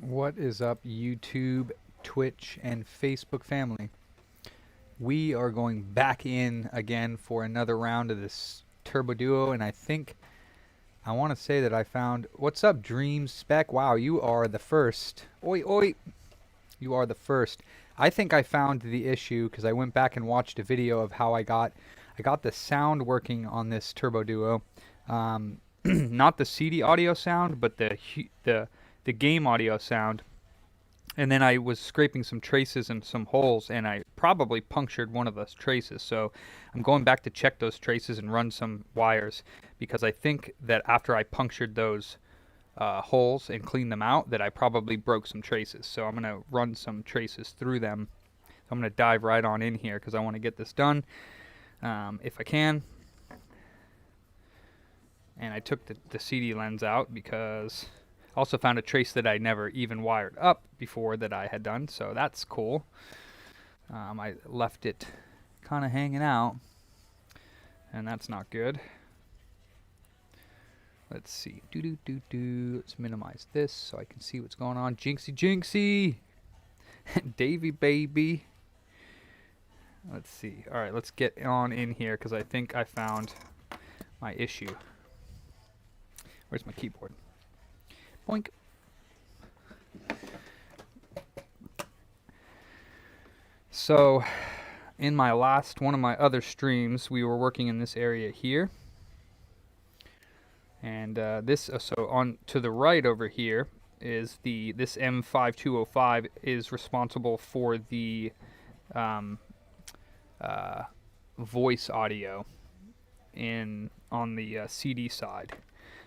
What is up, YouTube, Twitch, and Facebook family? We are going back in again for another round of this Turbo Duo, and I want to say that I found... What's up, Dream Spec? Wow, you are the first. Oi, oi! You are the first. I think I found the issue because I went back and watched a video of how I got the sound working on this Turbo Duo. Not the CD audio sound, but the game audio sound. And then I was scraping some traces and some holes, and I probably punctured one of those traces. So I'm going back to check those traces and run some wires, because I think that after I punctured those holes and cleaned them out, that I probably broke some traces. So I'm going to run some traces through them. So I'm going to dive right on in here because I want to get this done if I can. And I took the CD lens out because I also found a trace that I never even wired up before that I had done, so that's cool. I left it kind of hanging out, and that's not good. Let's see. Let's minimize this so I can see what's going on. Jinxie, Jinxie! Davy, baby. Let's see. All right, let's get on in here because I think I found my issue. Where's my keyboard? Boink. So, in my last one of my other streams, we were working in this area here. And so on to the right over here is this M5205 is responsible for the voice audio on the CD side.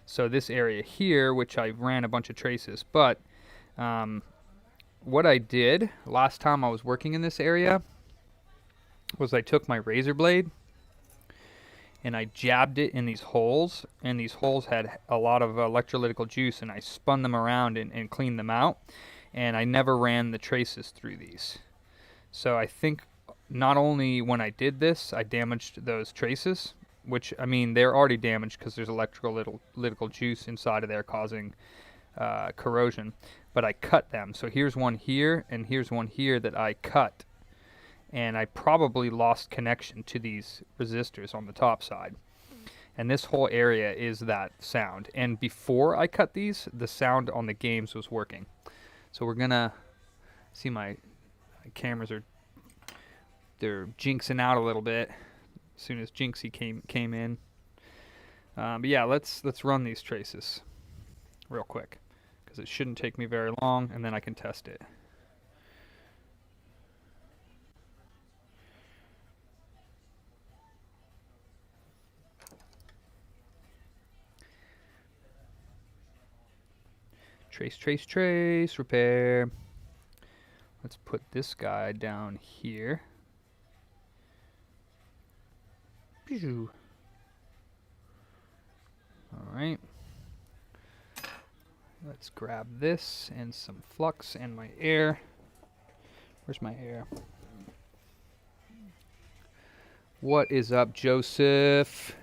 So this area here, which I ran a bunch of traces, but what I did last time I was working in this area was I took my razor blade and I jabbed it in these holes, and these holes had a lot of electrolytical juice, and I spun them around and cleaned them out, and I never ran the traces through these. So I think not only when I did this, I damaged those traces, which, I mean, they're already damaged because there's electrolytical juice inside of there causing corrosion, but I cut them. So here's one here, and here's one here that I cut, and I probably lost connection to these resistors on the top side. And this whole area is that sound. And before I cut these, the sound on the games was working. So we're gonna see my cameras they're jinxing out a little bit as soon as Jinxie came in. But yeah, let's run these traces real quick because it shouldn't take me very long, and then I can test it. Trace, repair. Let's put this guy down here. Alright. Let's grab this and some flux and my air. Where's my air? What is up, Joseph?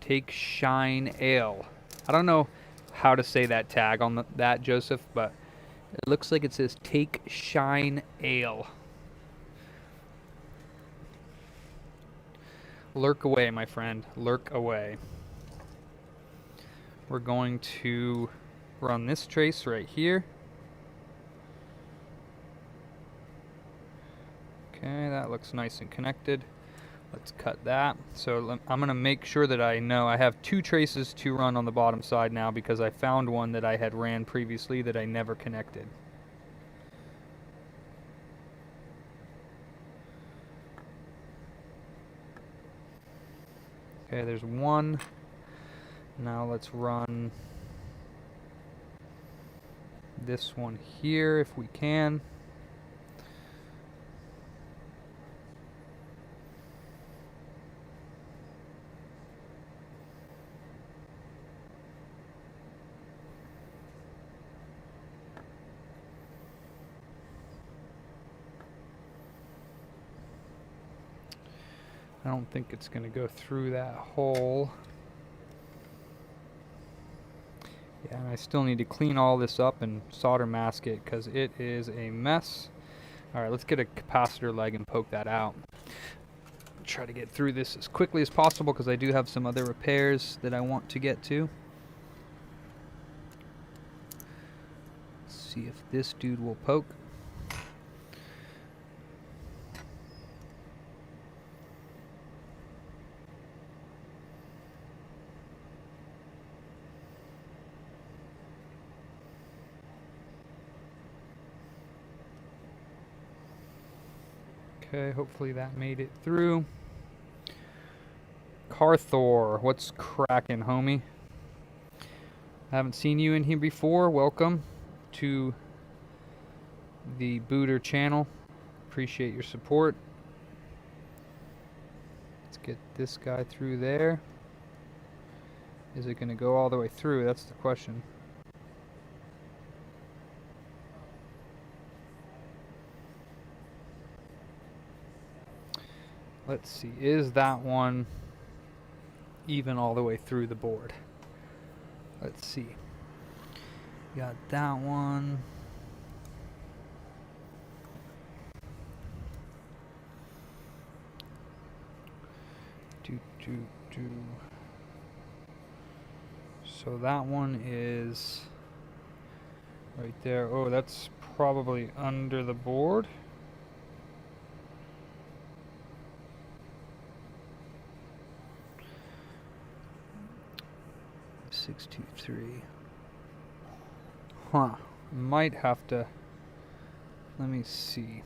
Take Shine Ale. I don't know how to say that tag on that, Joseph, but it looks like it says Take Shine Ale. Lurk away, my friend. Lurk away. We're going to run this trace right here. Okay, that looks nice and connected. Let's cut that. So I'm going to make sure that I know I have two traces to run on the bottom side now because I found one that I had ran previously that I never connected. Okay, there's one. Now let's run this one here if we can. I don't think it's going to go through that hole. Yeah, and I still need to clean all this up and solder mask it because it is a mess. Alright, let's get a capacitor leg and poke that out. Try to get through this as quickly as possible because I do have some other repairs that I want to get to. Let's see if this dude will poke. Okay, hopefully that made it through. Carthor, what's cracking, homie? I haven't seen you in here before. Welcome to the Booter channel. Appreciate your support. Let's get this guy through there. Is it going to go all the way through? That's the question. Let's see, is that one even all the way through the board? Let's see. Got that one. So that one is right there. Oh, that's probably under the board. Six, two, three. Huh. Might have to. Let me see.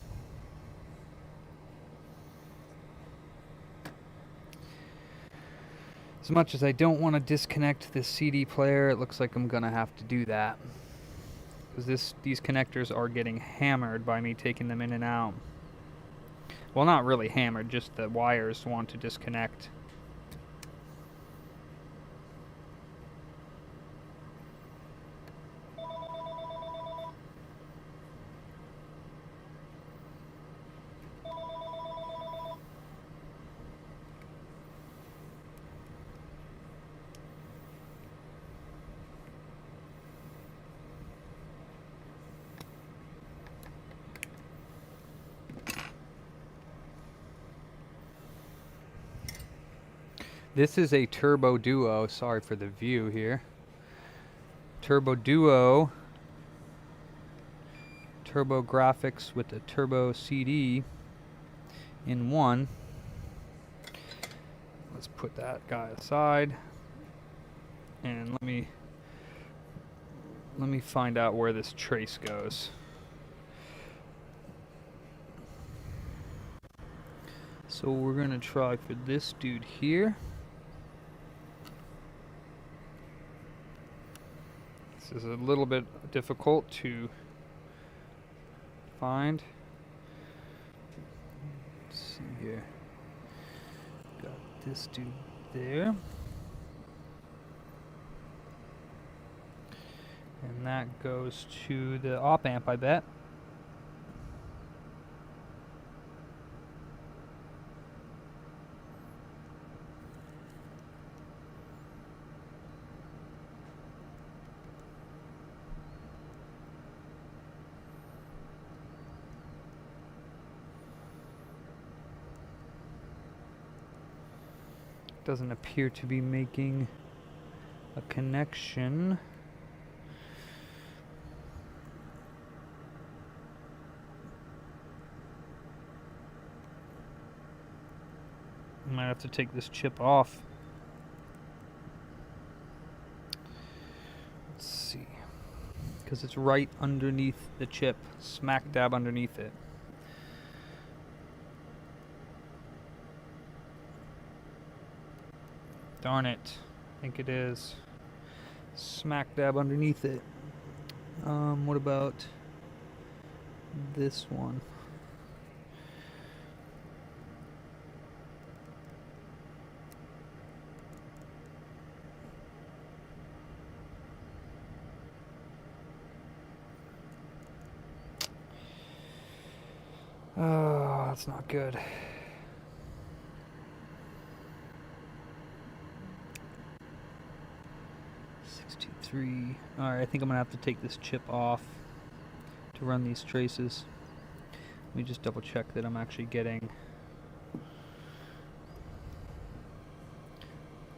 As much as I don't want to disconnect this CD player, it looks like I'm gonna have to do that. Because these connectors are getting hammered by me taking them in and out. Well, not really hammered, just the wires want to disconnect. This is a Turbo Duo. Sorry for the view here. Turbo Duo. Turbo graphics with the Turbo CD in one. Let's put that guy aside. And let me find out where this trace goes. So we're going to try for this dude here. This is a little bit difficult to find. Let's see here. Got this dude there. And that goes to the op amp, I bet. Doesn't appear to be making a connection. I might have to take this chip off. Let's see. Because it's right underneath the chip, smack dab underneath it. Darn it. I think it is smack dab underneath it. What about this one? Oh, that's not good. 623. Alright, I think I'm going to have to take this chip off to run these traces. Let me just double check that I'm actually getting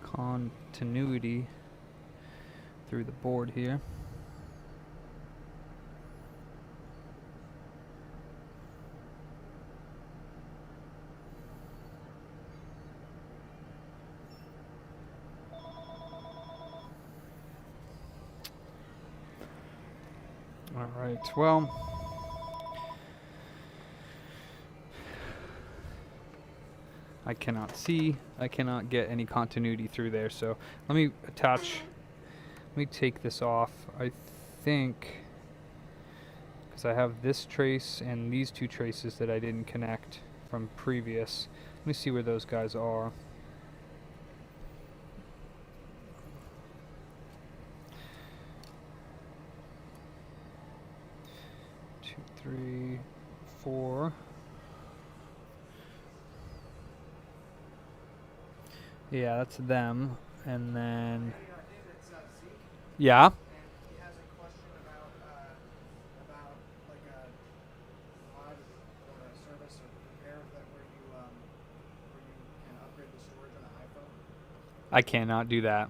continuity through the board here. Alright, well, I cannot see, I cannot get any continuity through there, so let me take this off. I think, because I have this trace and these two traces that I didn't connect from previous. Let me see where those guys are. Two, three, four. Yeah, that's them. And then, yeah. And he has a question about like a mod or a service or repair that where you can upgrade the storage on an iPhone. I cannot do that.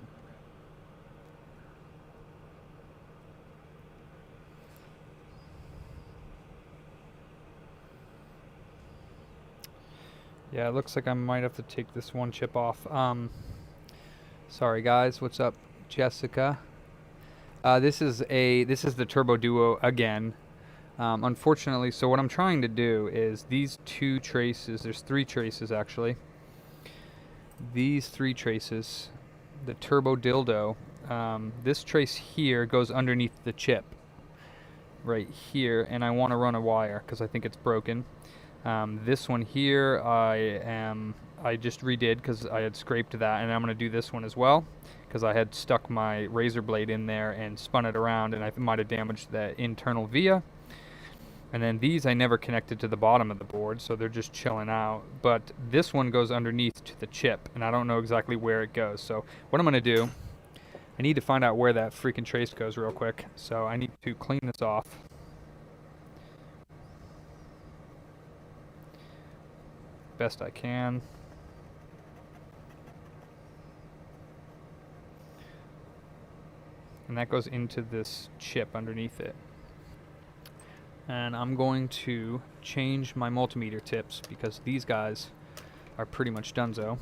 Yeah, it looks like I might have to take this one chip off. Sorry guys, what's up, Jessica? This is the Turbo Duo again. Unfortunately, so what I'm trying to do is these two traces, there's three traces actually. These three traces, the Turbo Dildo, this trace here goes underneath the chip right here, and I want to run a wire because I think it's broken. This one here I just redid because I had scraped that, and I'm going to do this one as well because I had stuck my razor blade in there and spun it around, and I might have damaged the internal via. And then these I never connected to the bottom of the board, so they're just chilling out. But this one goes underneath to the chip, and I don't know exactly where it goes. So what I'm going to do, I need to find out where that freaking trace goes real quick. So I need to clean this off. Best I can. And that goes into this chip underneath it. And I'm going to change my multimeter tips because these guys are pretty much donezo.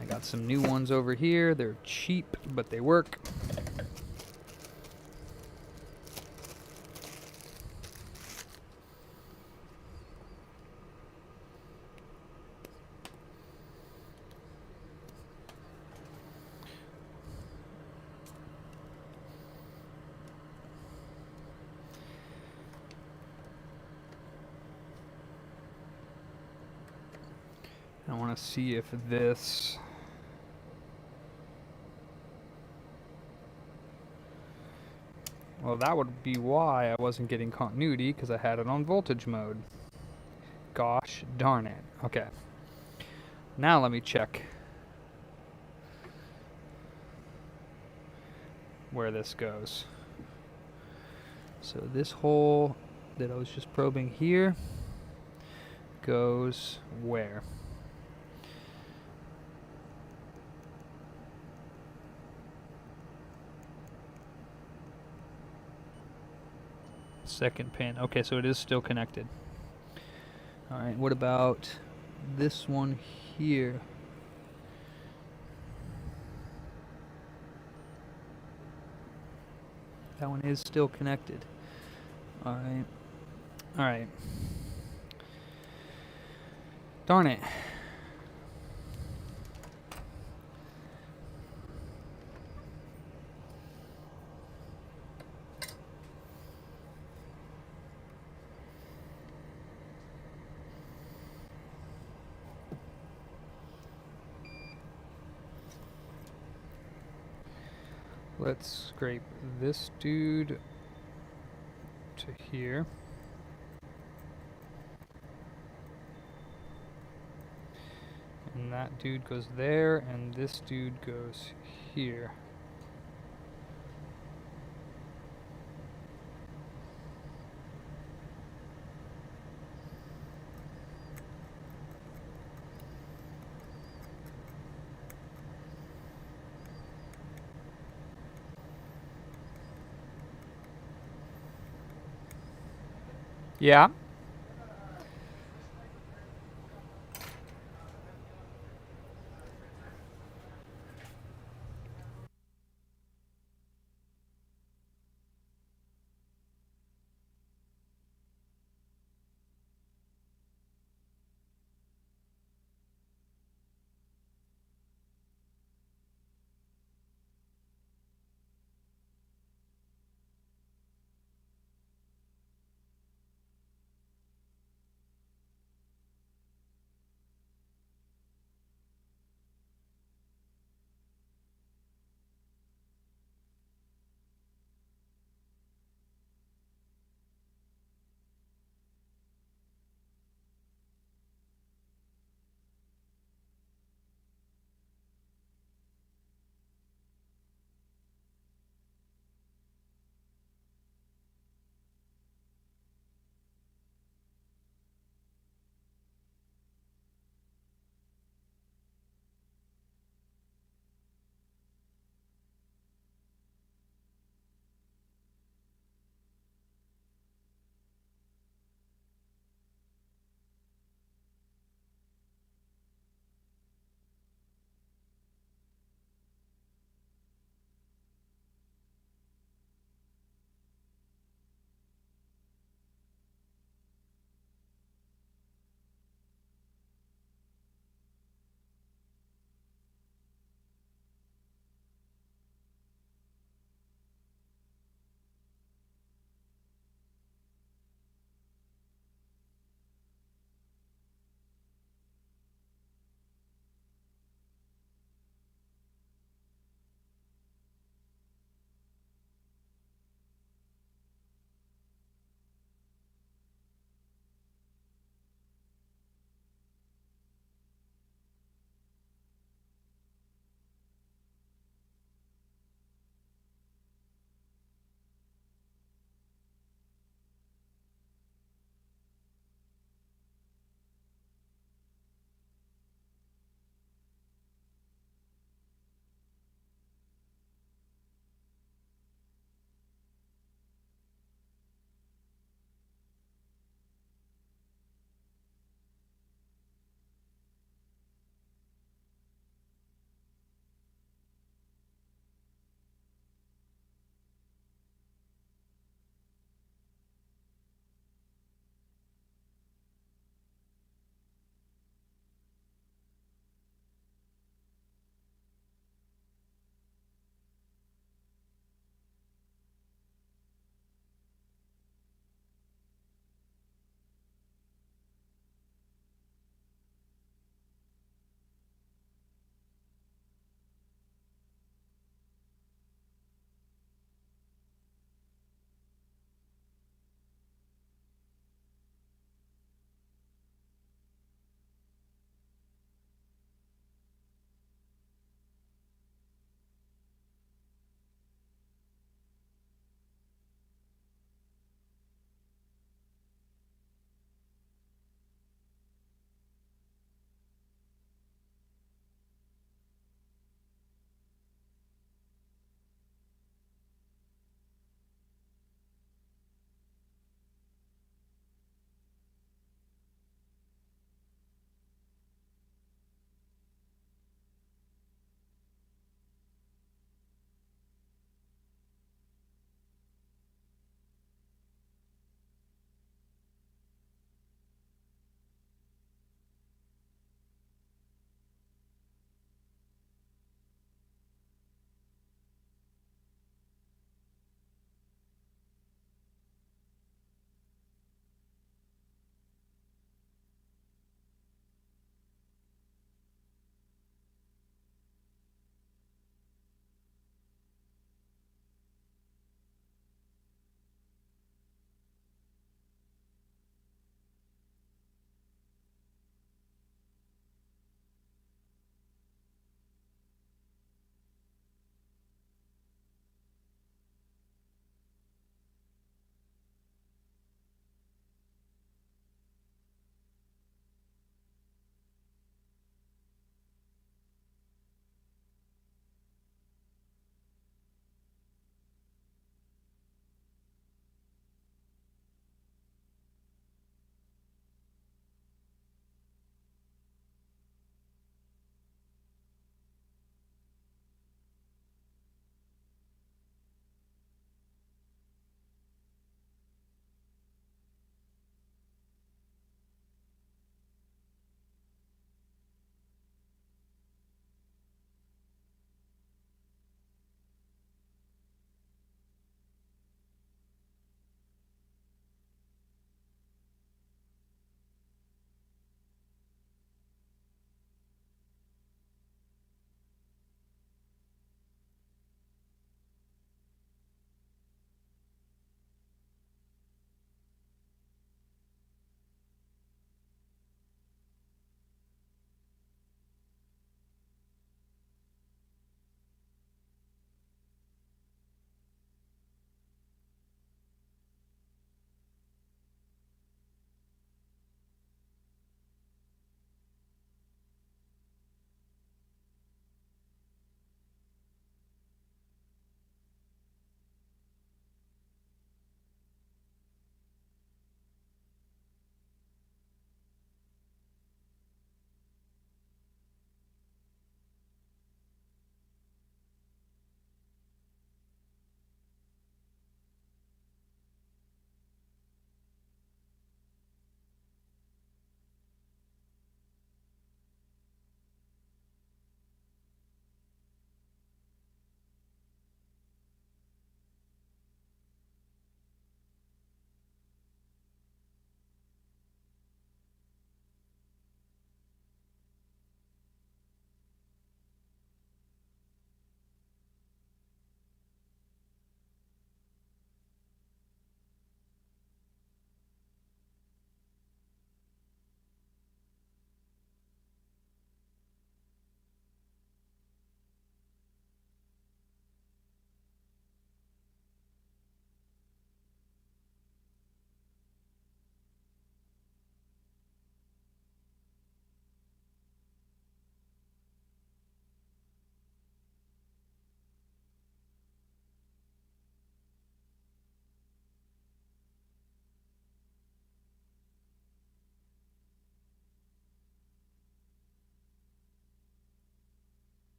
I got some new ones over here. They're cheap, but they work. I want to see if this well, that would be why I wasn't getting continuity, because I had it on voltage mode. Gosh darn it. Okay. Now let me check where this goes. So this hole that I was just probing here goes where? Second pin. Okay, so it is still connected. Alright, what about this one here? That one is still connected. Alright. Alright. Darn it. Let's scrape this dude to here. And then that dude goes there, and this dude goes here. Yeah.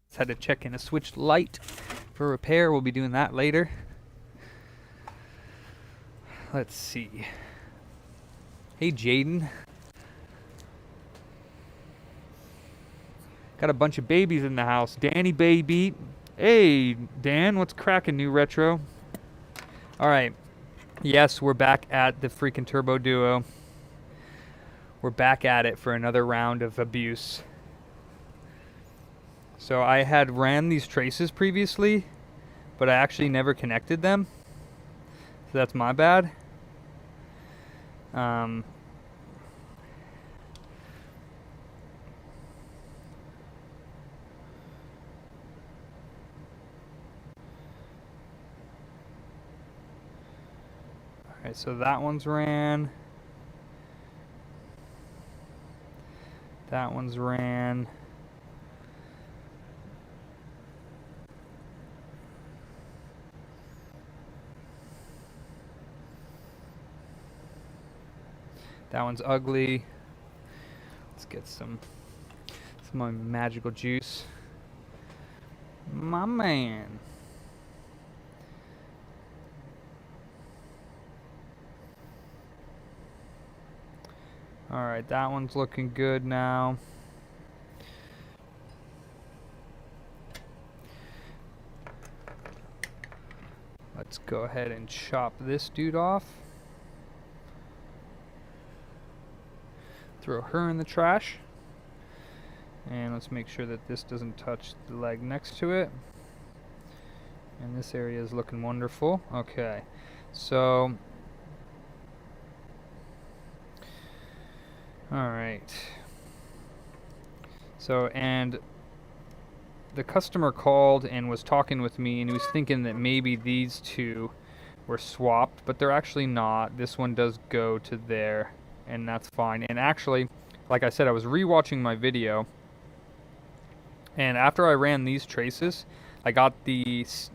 Just had to check in a switched light for repair. We'll be doing that later. Let's see. Hey, Jaden. Got a bunch of babies in the house. Danny baby. Hey, Dan, what's cracking, New Retro? All right. Yes, we're back at the freaking Turbo Duo. We're back at it for another round of abuse. So I had ran these traces previously, but I actually never connected them. So that's my bad. Alright, so that one's ran. That one's ran. That one's ugly. Let's get some of my magical juice. My man. Alright, that one's looking good now. Let's go ahead and chop this dude off. Throw her in the trash. And let's make sure that this doesn't touch the leg next to it. And this area is looking wonderful. Okay, so alright. So, and the customer called and was talking with me, and he was thinking that maybe these two were swapped, but they're actually not. This one does go to there, and that's fine. And actually, like I said, I was rewatching my video, and after I ran these traces, I got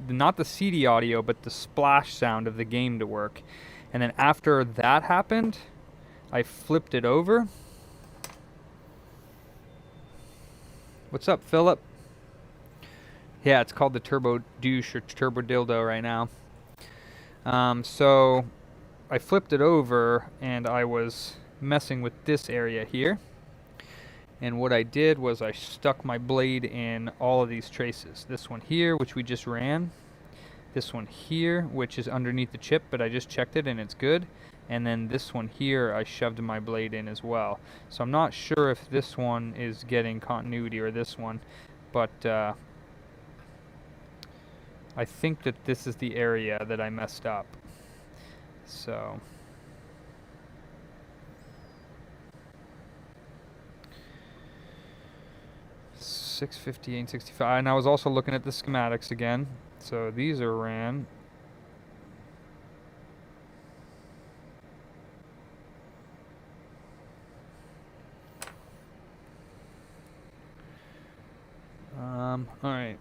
not the CD audio, but the splash sound of the game to work. And then after that happened, I flipped it over. What's up, Philip? Yeah, it's called the Turbo Douche or Turbo Dildo right now. So I flipped it over and I was messing with this area here. And what I did was I stuck my blade in all of these traces. This one here, which we just ran. This one here, which is underneath the chip, but I just checked it and it's good. And then this one here, I shoved my blade in as well. So I'm not sure if this one is getting continuity or this one, but I think that this is the area that I messed up. So $658, $65, and I was also looking at the schematics again. So these are ran. All right.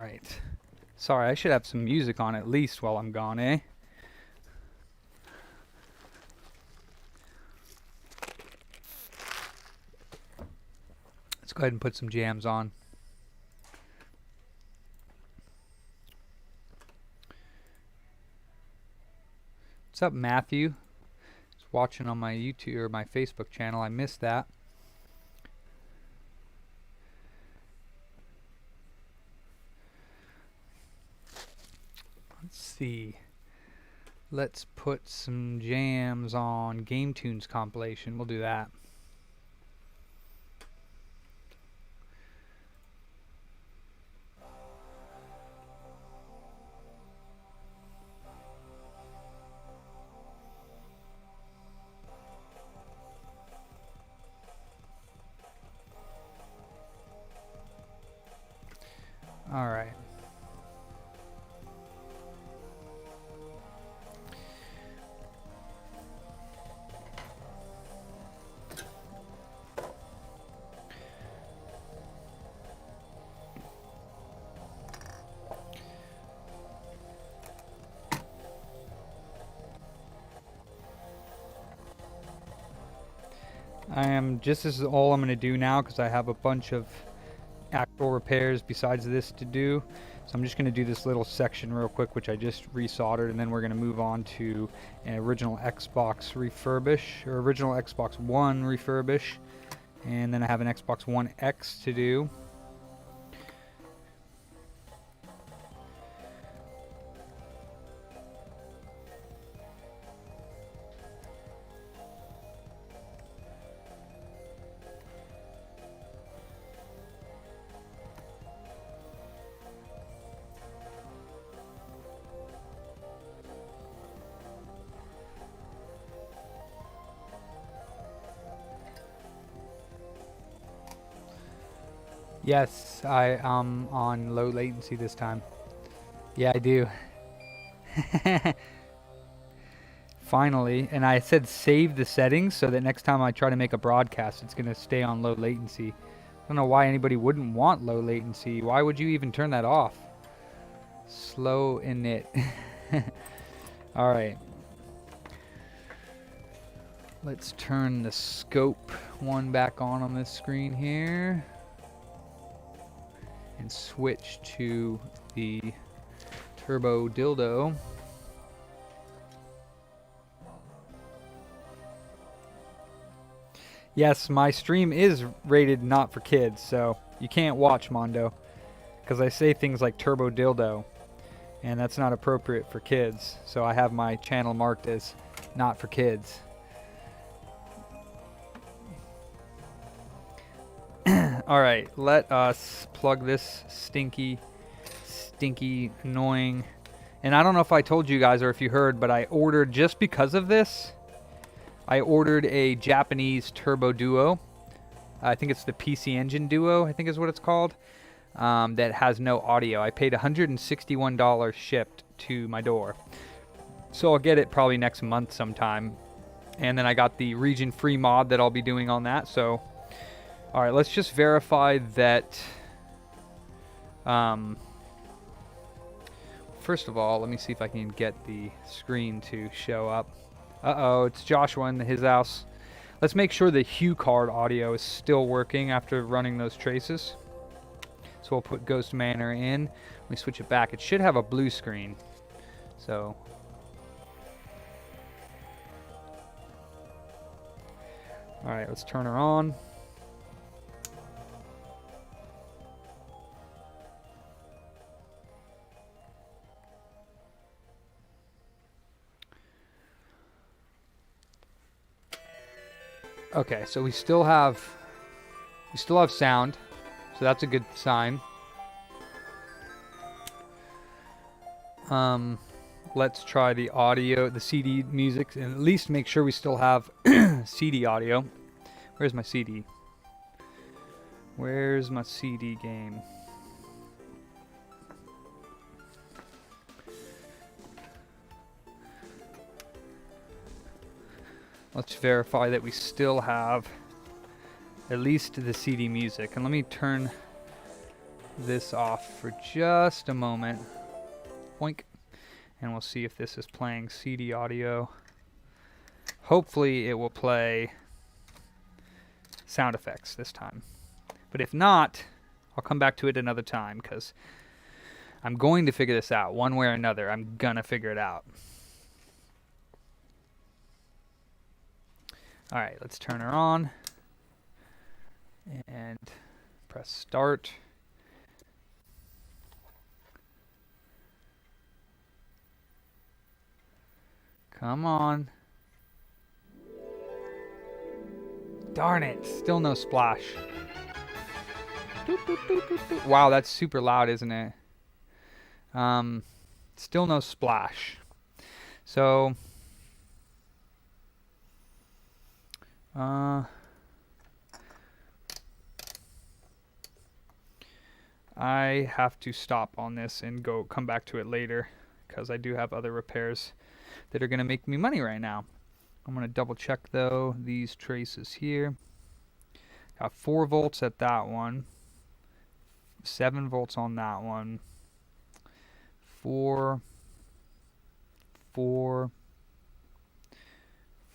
Alright. Sorry, I should have some music on at least while I'm gone, eh? Let's go ahead and put some jams on. What's up, Matthew? Just watching on my YouTube or my Facebook channel. I missed that. Let's see. Let's put some jams on Game Tunes compilation. We'll do that. All right. This is all I'm going to do now because I have a bunch of actual repairs besides this to do. So I'm just going to do this little section real quick, which I just resoldered, and then we're going to move on to an original Xbox refurbish, or original Xbox One refurbish, and then I have an Xbox One X to do. Yes, I am on low latency this time. Yeah, I do. Finally, and I said save the settings so that next time I try to make a broadcast, it's going to stay on low latency. I don't know why anybody wouldn't want low latency. Why would you even turn that off? Slow init. All right. Let's turn the scope one back on this screen here. And switch to the Turbo Dildo. Yes, my stream is rated not for kids, so you can't watch, Mondo, because I say things like Turbo Dildo, and that's not appropriate for kids, so I have my channel marked as not for kids. Alright, let us plug this stinky, annoying, and I don't know if I told you guys or if you heard, but I ordered, just because of this, I ordered a Japanese Turbo Duo. I think it's the PC Engine Duo, I think is what it's called, that has no audio. I paid $161 shipped to my door. So I'll get it probably next month sometime. And then I got the region-free mod that I'll be doing on that, so... Alright, let's just verify that... first of all, let me see if I can get the screen to show up. Uh-oh, it's Joshua in his house. Let's make sure the Hue card audio is still working after running those traces. So we'll put Ghost Manor in. Let me switch it back. It should have a blue screen. So... Alright, let's turn her on. Okay, so we still have sound, so that's a good sign. Let's try the audio, the CD music, and at least make sure we still have CD audio. Where's my CD? Where's my CD game? Let's verify that we still have at least the CD music. And let me turn this off for just a moment. Boink. And we'll see if this is playing CD audio. Hopefully it will play sound effects this time. But if not, I'll come back to it another time because I'm going to figure this out one way or another. I'm gonna figure it out. All right, let's turn her on and press start. Come on. Darn it, still no splash. Doot, doot, doot, doot, doot. Wow, that's super loud, isn't it? Still no splash. So, I have to stop on this and come back to it later because I do have other repairs that are going to make me money right now. I'm going to double check though these traces here. Got 4 volts at that one, 7 volts on that one, 4, 4,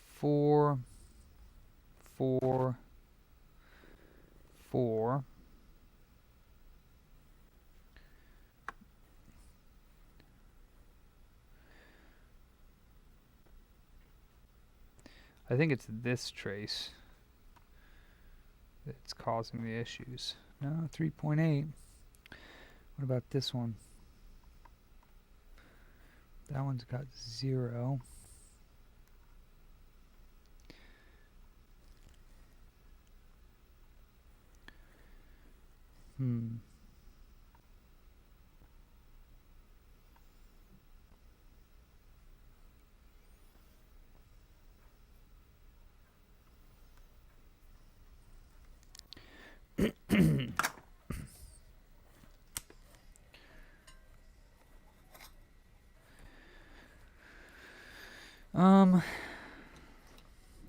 4, 4, 4. I think it's this trace that's causing the issues. No, 3.8. What about this one? That one's got 0.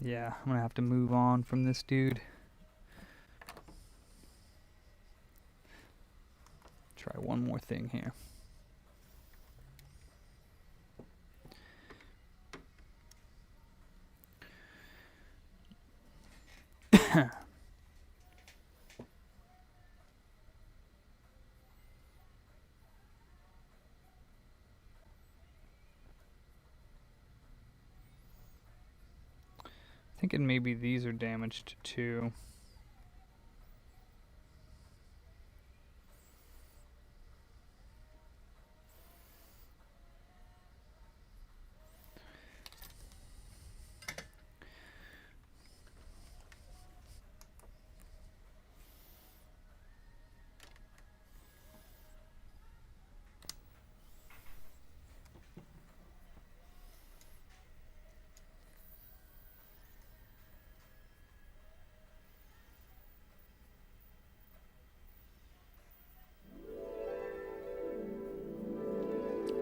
Yeah, I'm gonna have to move on from this dude. Try one more thing here. Thinking maybe these are damaged too.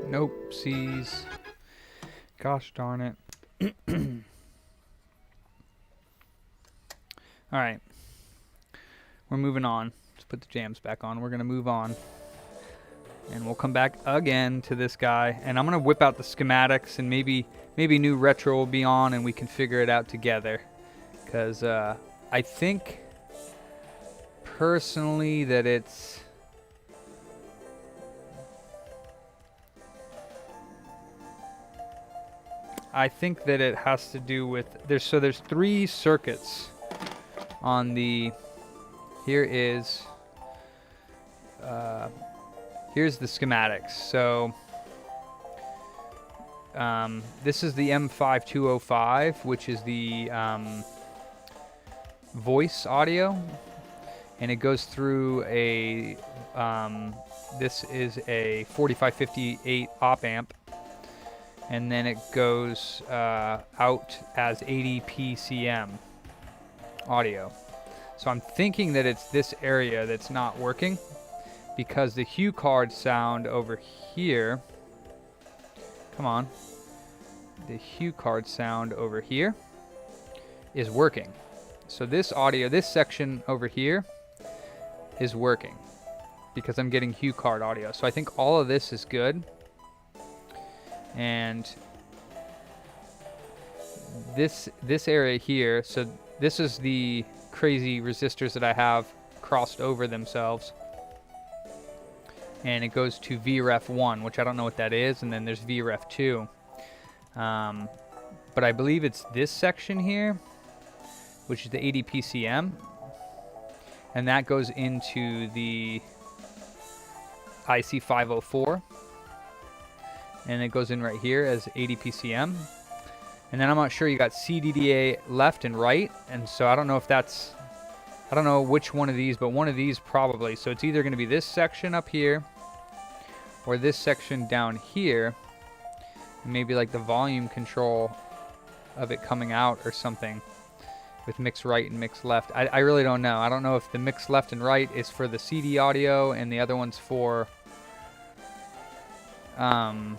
Nope, C's. Gosh darn it. Alright. We're moving on. Let's put the jams back on. We're going to move on. And we'll come back again to this guy. And I'm going to whip out the schematics and maybe new retro will be on and we can figure it out together. Because I think personally that it's... I think that it has to do with there's 3 circuits on the here's the schematics. So this is the M5205, which is the voice audio, and it goes through a this is a 4558 op amp. And then it goes out as 80 PCM audio. So I'm thinking that it's this area that's not working because the hue card sound over here, come on, the hue card sound over here is working. So this audio, this section over here is working. because I'm getting hue card audio. So I think all of this is good. And this area here, so this is the crazy resistors that I have crossed over themselves. And it goes to VREF1, which I don't know what that is, and then there's VREF2. But I believe it's this section here, which is the 80 PCM. And that goes into the IC504. And it goes in right here as 80 PCM. And then I'm not sure, you got CDDA left and right. And so I don't know if that's, I don't know which one of these, but one of these probably. So it's either going to be this section up here or this section down here. And maybe like the volume control of it coming out or something with mix right and mix left. I really don't know. I don't know if the mix left and right is for the CD audio and the other one's for the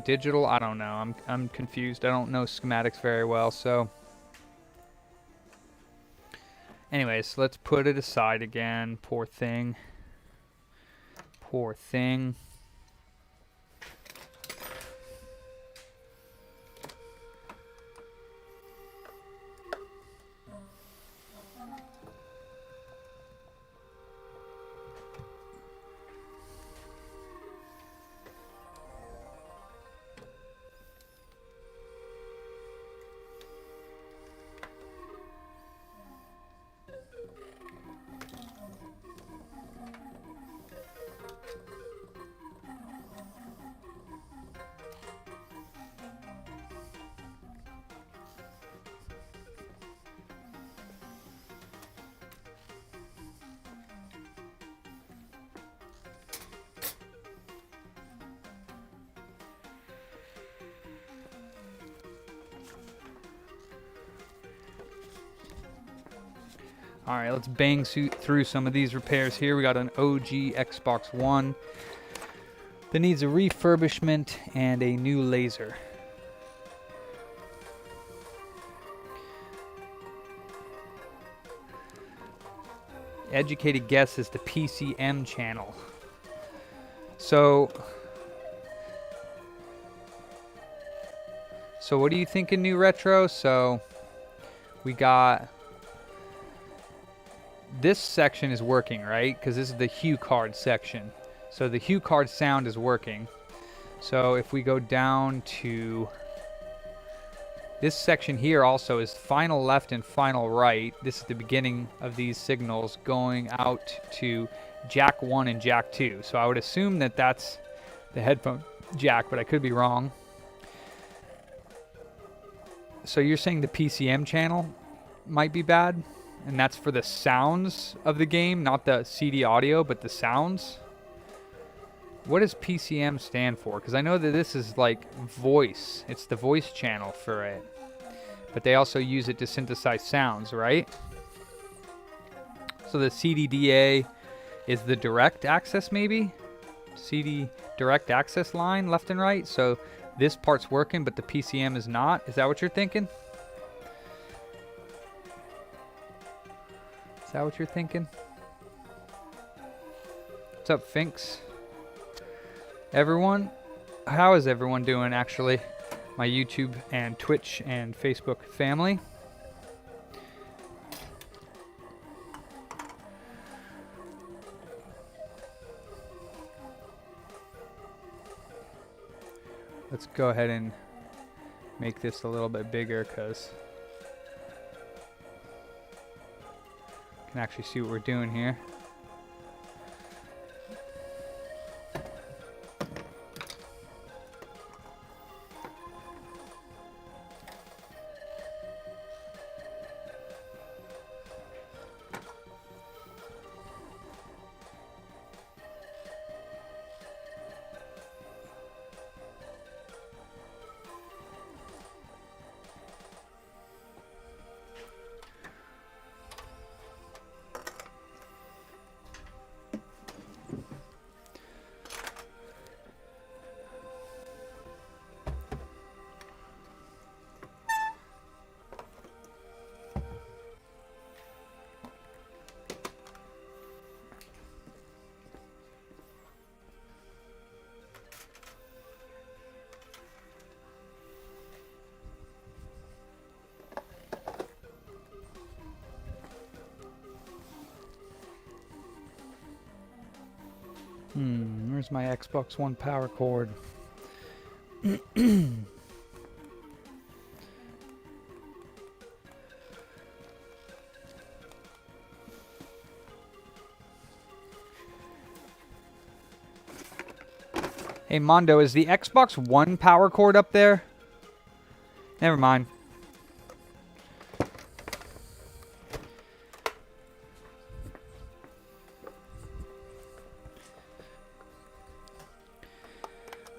digital. I don't know. I'm confused. I don't know schematics very well, so anyways, let's put it aside again. Poor thing. Poor thing. All right, let's bang through some of these repairs here. We got an OG Xbox One that needs a refurbishment and a new laser. Educated guess is the PCM channel. So what do you think in New Retro? So we got this section is working, right? Because this is the hue card section. So the hue card sound is working. So if we go down to this section here, also is final left and final right. This is the beginning of these signals going out to jack 1 and jack 2. So I would assume that that's the headphone jack, but I could be wrong. So you're saying the PCM channel might be bad? And that's for the sounds of the game, not the CD audio, but the sounds. What does PCM stand for? Because I know that this is like voice. It's the voice channel for it. But they also use it to synthesize sounds, right? So the CDDA is the direct access, maybe? CD direct access line, left and right. So this part's working, but the PCM is not. Is that what you're thinking? Is that what you're thinking? What's up, Finks? Everyone? How is everyone doing, actually? My YouTube and Twitch and Facebook family. Let's go ahead and make this a little bit bigger because can actually see what we're doing here. Where's my Xbox One power cord? Hey, Mondo, is the Xbox One power cord up there? Never mind.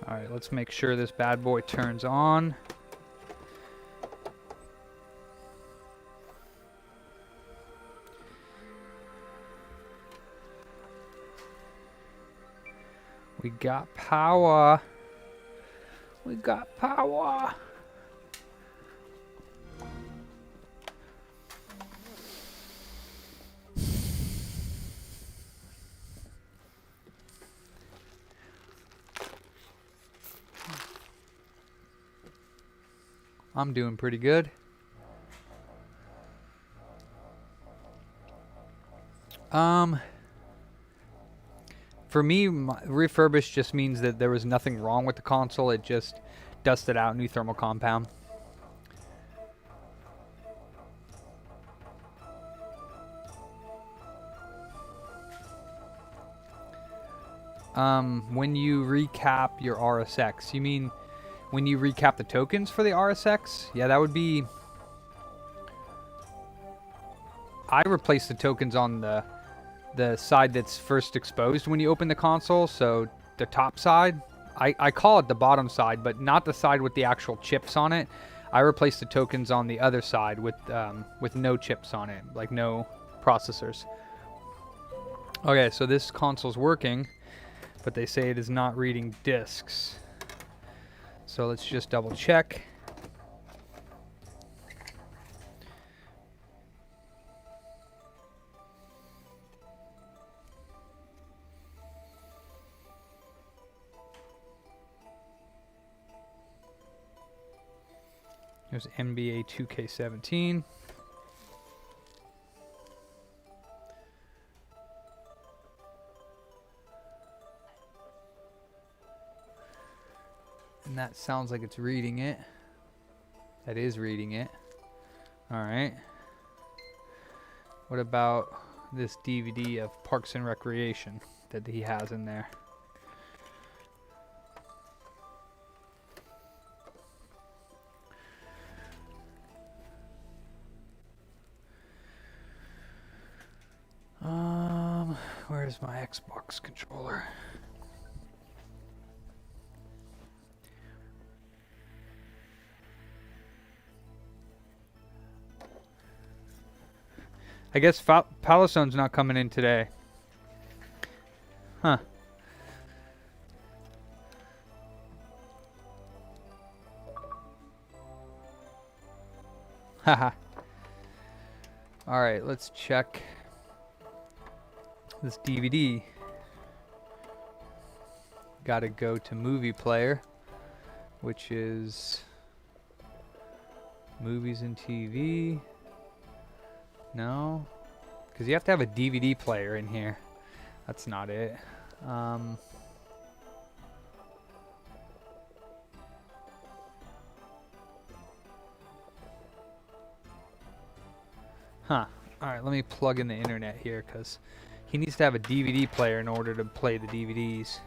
Alright, let's make sure this bad boy turns on. We got power. We got power. I'm doing pretty good. For me, refurbished just means that there was nothing wrong with the console. It just dusted out new thermal compound. When you recap your RSX, you mean when you recap the tokens for the RSX? Yeah, that would be... I replaced the tokens on the side that's first exposed when you open the console, so the top side. I call it the bottom side, but not the side with the actual chips on it. I replaced the tokens on the other side with no chips on it, like no processors. Okay, so this console's working, but they say it is not reading disks. So let's just double check. There's NBA 2K17. And that sounds like it's reading it. That is reading it. Alright. What about this DVD of Parks and Recreation that he has in there? Where's my Xbox controller? I guess Palastone's not coming in today. Huh. Haha. Alright, let's check this DVD. Gotta go to movie player, which is movies and TV. No, because you have to have a DVD player in here. That's not it. Huh. Alright, let me plug in the internet here, because he needs to have a DVD player in order to play the DVDs.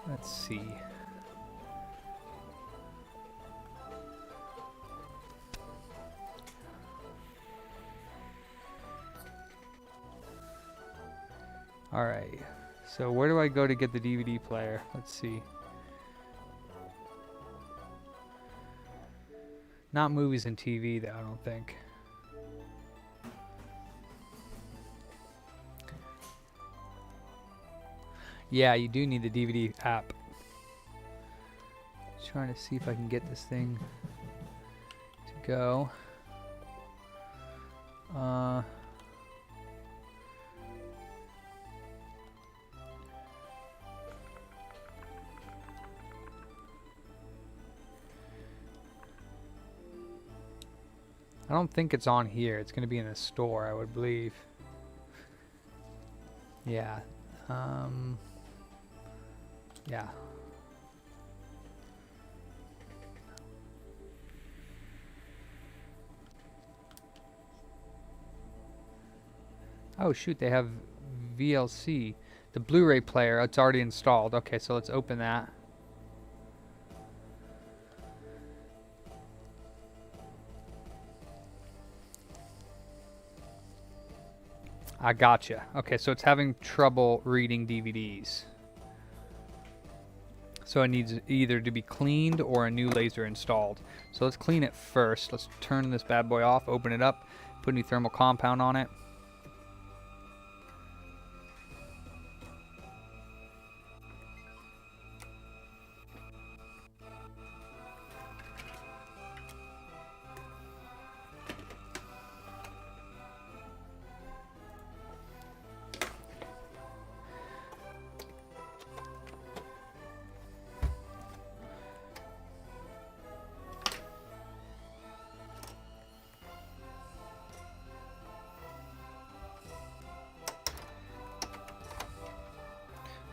Let's see. Alright, so where do I go to get the DVD player? Let's see. Not movies and TV, though, I don't think. Yeah, you do need the DVD app. Just trying to see if I can get this thing to go. I don't think it's on here. It's going to be in the store, I would believe. Yeah. Yeah. Oh shoot, they have VLC. The Blu-ray player, it's already installed. Okay, so let's open that. I gotcha. Okay, so it's having trouble reading DVDs. So it needs either to be cleaned or a new laser installed. So let's clean it first. Let's turn this bad boy off, open it up, put any thermal compound on it.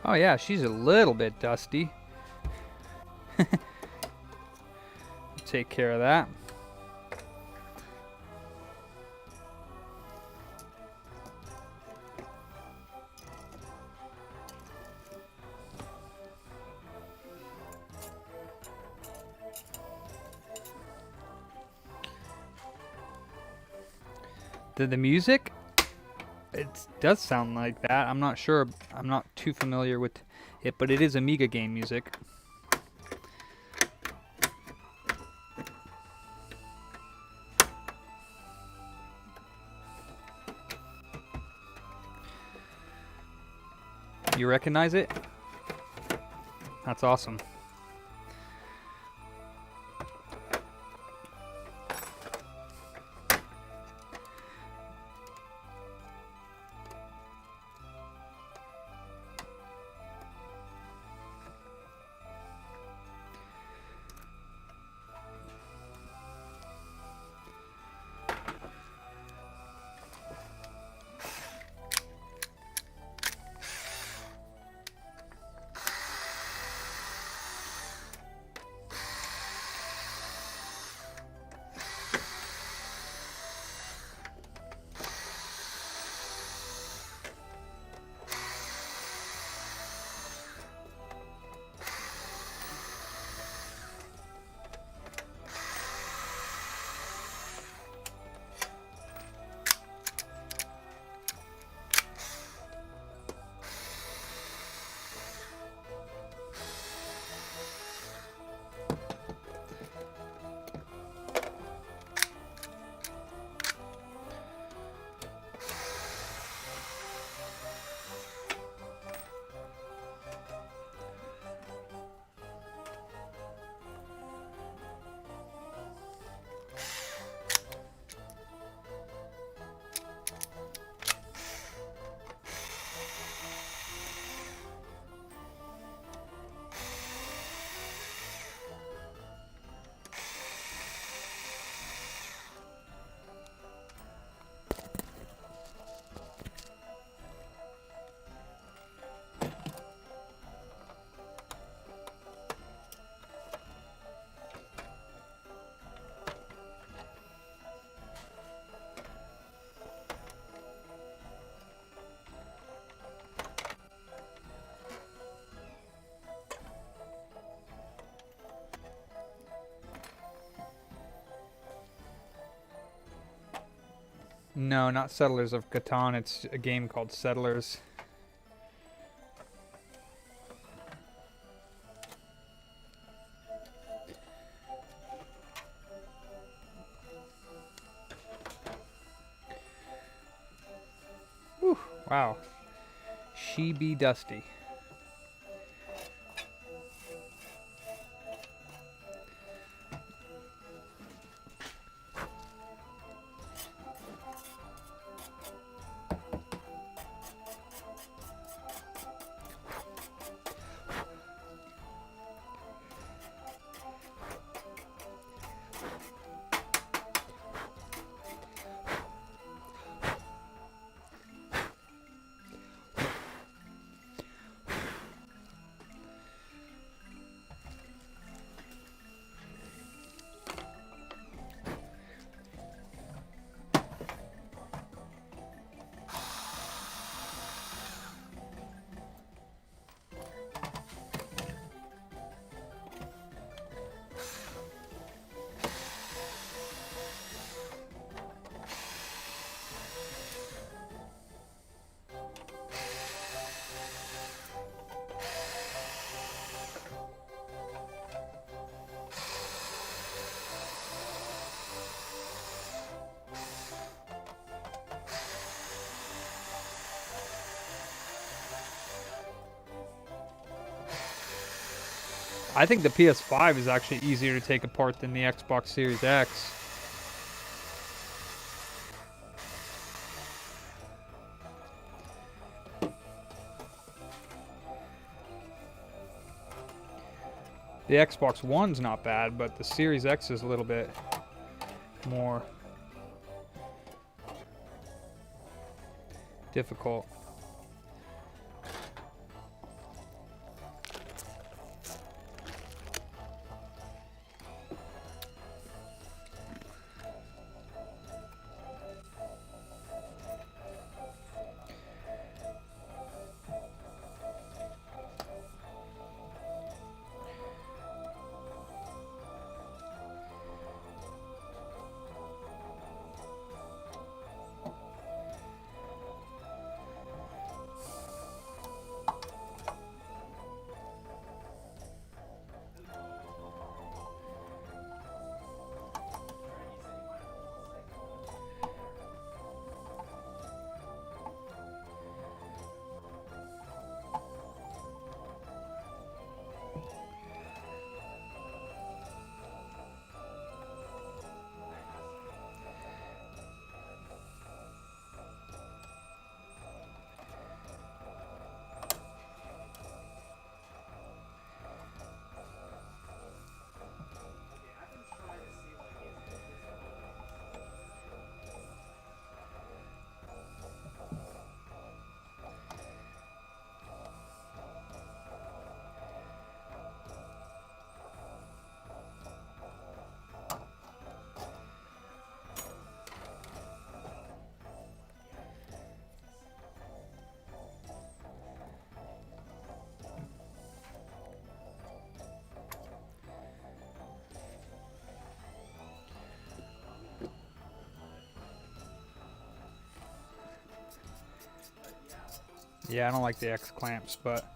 Oh yeah, she's a little bit dusty. Take care of that. The music? It does sound like that. I'm not sure. I'm not too familiar with it, but it is Amiga game music. You recognize it? That's awesome. No, not Settlers of Catan. It's a game called Settlers. Whew, wow. She be dusty. I think the PS5 is actually easier to take apart than the Xbox Series X. The Xbox One's not bad, but the Series X is a little bit more difficult. Yeah, I don't like the X clamps, but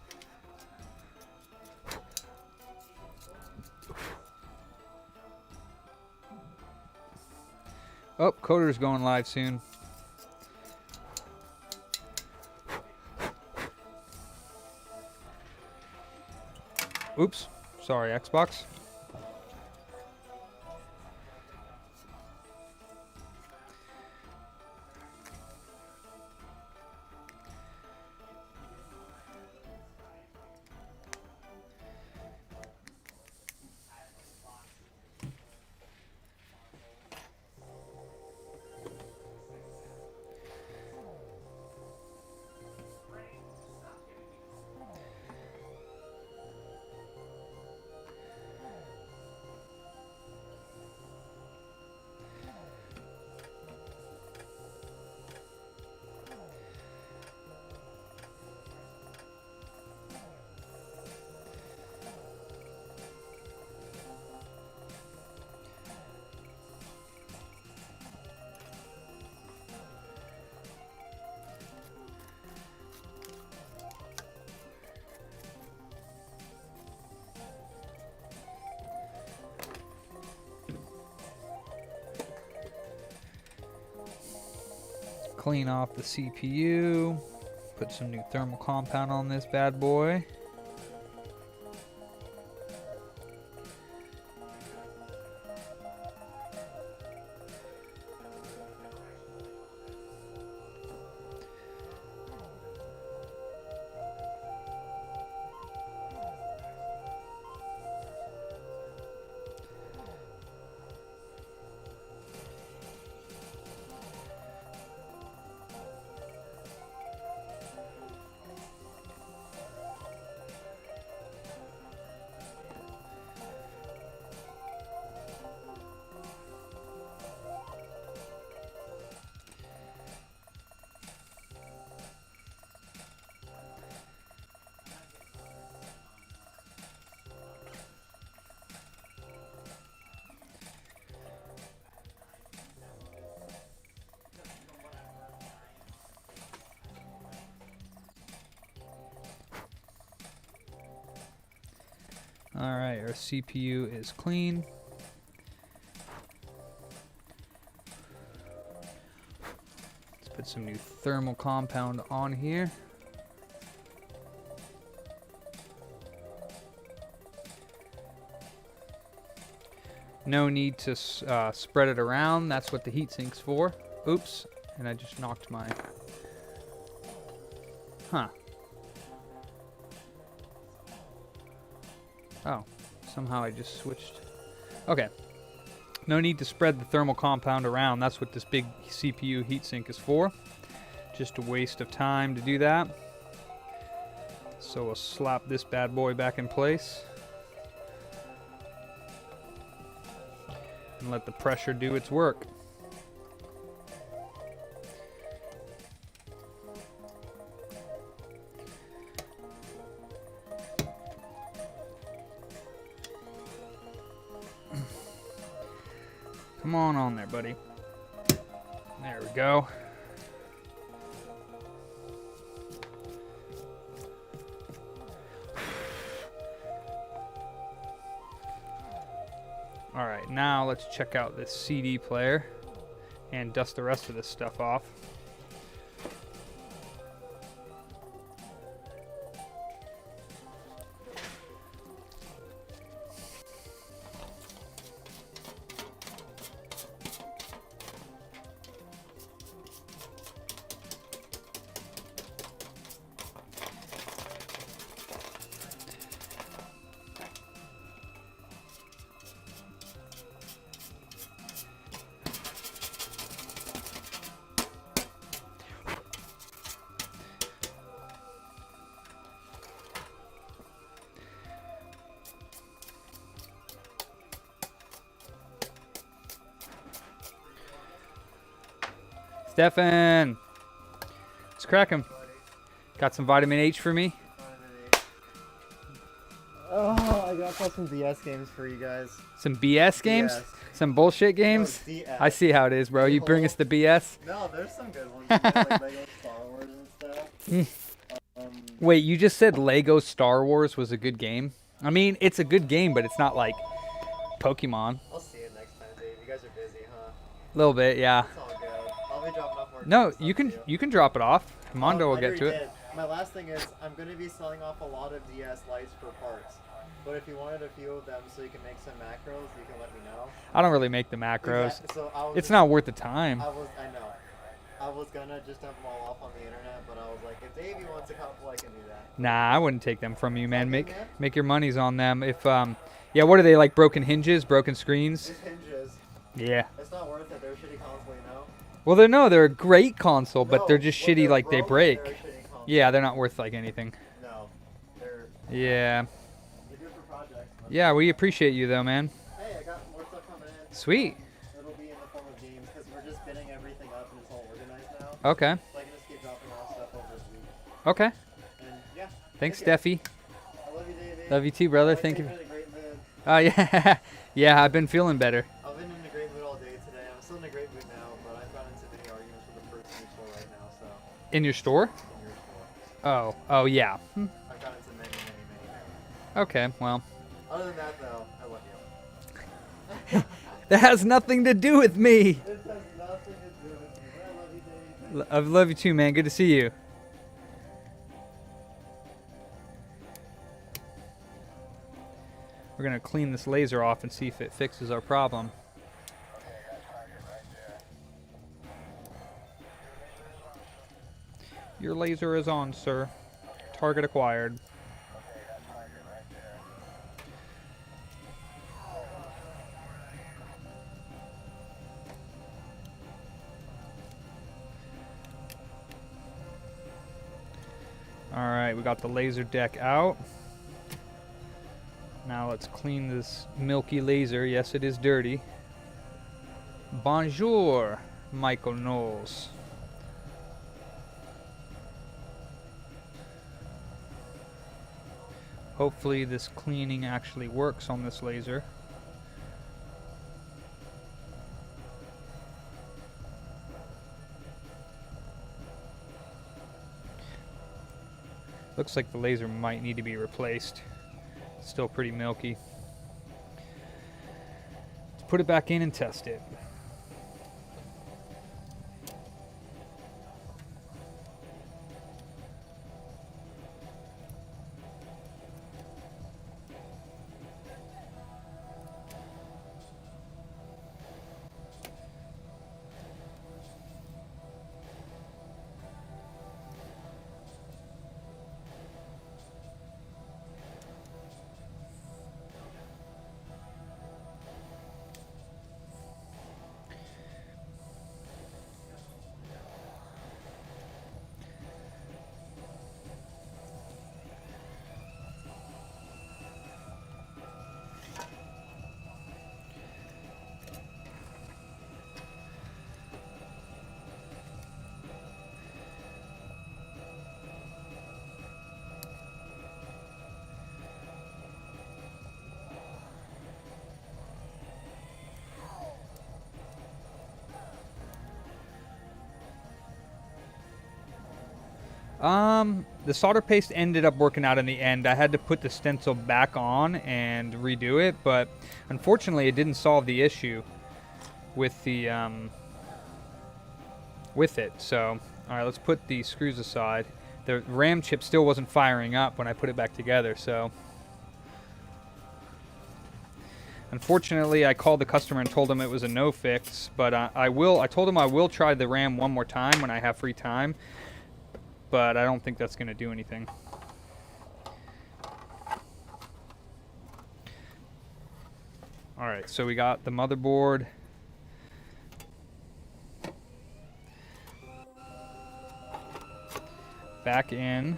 oh, Coder's going live soon. Oops, sorry, Xbox. Clean off the CPU. Put some new thermal compound on this bad boy. Alright, our CPU is clean. Let's put some new thermal compound on here. No need to spread it around. That's what the heatsink's for. Oops, and I just knocked my... Huh. Oh, somehow I just switched. Okay. No need to spread the thermal compound around. That's what this big CPU heatsink is for. Just a waste of time to do that. So we'll slap this bad boy back in place. And let the pressure do its work. Come on there, buddy. There we go. Alright, now let's check out this CD player and dust the rest of this stuff off. Stefan! Let's crack him. Got some vitamin H for me? Oh, I gotta play some DS games for you guys. Some BS games? DS. Some bullshit games? No, DS. I see how it is, bro. You bring us the BS? No, there's some good ones. Like Lego Star Wars and stuff. Wait, you just said Lego Star Wars was a good game? I mean, it's a good game, but it's not like Pokemon. I'll see you next time, Dave. You guys are busy, huh? A little bit, yeah. It's all good. I'll be dropping off more. No, stuff you can to you can drop it off. Mondo will I get already to it. did. My last thing is I'm going to be selling off a lot of DS lights for parts. But if you wanted a few of them so you can make some macros, you can let me know. I don't really make the macros. Exactly. So I was It's not worth the time. I know. I was gonna just have them all off on the internet, but I was like, if Davey wants a couple, I can do that. Nah, I wouldn't take them from you, man. Okay, Make man. make your monies on them. If yeah, what are they, like broken hinges, broken screens? Just hinges. Yeah. It's not worth it. They're a shitty console, you know? Well, they're a great console, but No, they're just when shitty, they're like they broken, break. they're a shitty console. Yeah, they're not worth like anything. No. They're Yeah. good for projects. But Yeah, we appreciate you though, man. hey, I got more stuff coming in. Sweet. It'll be in the form of games because we're just binning everything up and it's all organized now. Okay. So I can just keep dropping off stuff over this week. Okay. And yeah. Thanks, take care. Steffi. I love you, Davey. Love you too, brother. Like Thank you're you. in a great mood. Oh yeah. Yeah, I've been feeling better. I've been in a great mood all day today. I'm still in a great mood now, but I've gotten into many arguments with the person in your store right now, so In your store? in your store. Oh yeah. I've gotten into many. Okay, well, Other than that, though, I love you. that has nothing to do with me. This has nothing to do with you. But I love you, Davey. I love you too, man. Good to see you. We're gonna clean this laser off and see if it fixes our problem. Your laser is on, sir. Target acquired. Alright, we got the laser deck out. Now let's clean this milky laser. Yes, it is dirty. Bonjour, Michael Knowles. Hopefully this cleaning actually works on this laser. Looks like the laser might need to be replaced. Still pretty milky. Let's put it back in and test it. The solder paste ended up working out in the end. I had to put the stencil back on and redo it, but unfortunately it didn't solve the issue with the with it. So, all right, let's put the screws aside. The RAM chip still wasn't firing up when I put it back together, so unfortunately I called the customer and told him it was a no fix, but I told him I will try the RAM one more time when I have free time, but I don't think that's going to do anything. All right, so we got the motherboard. Back in.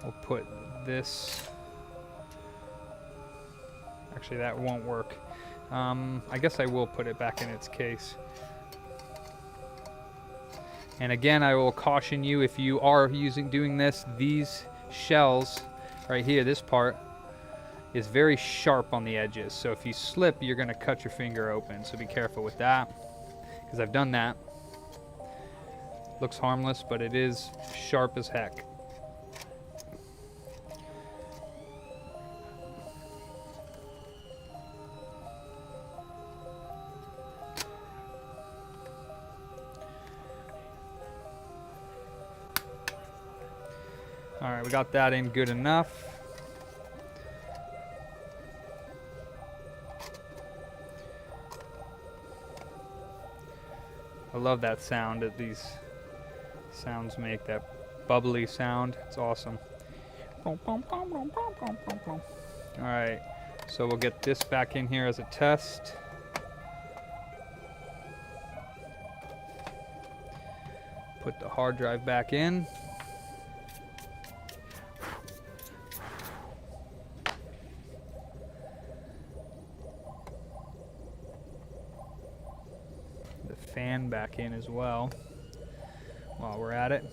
We'll put this. Actually, that won't work. I guess I will put it back in its case. And again, I will caution you, if you are doing this, these shells right here, this part is very sharp on the edges. So if you slip, you're going to cut your finger open. So be careful with that, because I've done that. Looks harmless, but it is sharp as heck. All right, we got that in good enough. I love that sound that these sounds make, that bubbly sound. It's awesome. All right, so we'll get this back in here as a test. Put the hard drive back in. Fan back in as well while we're at it.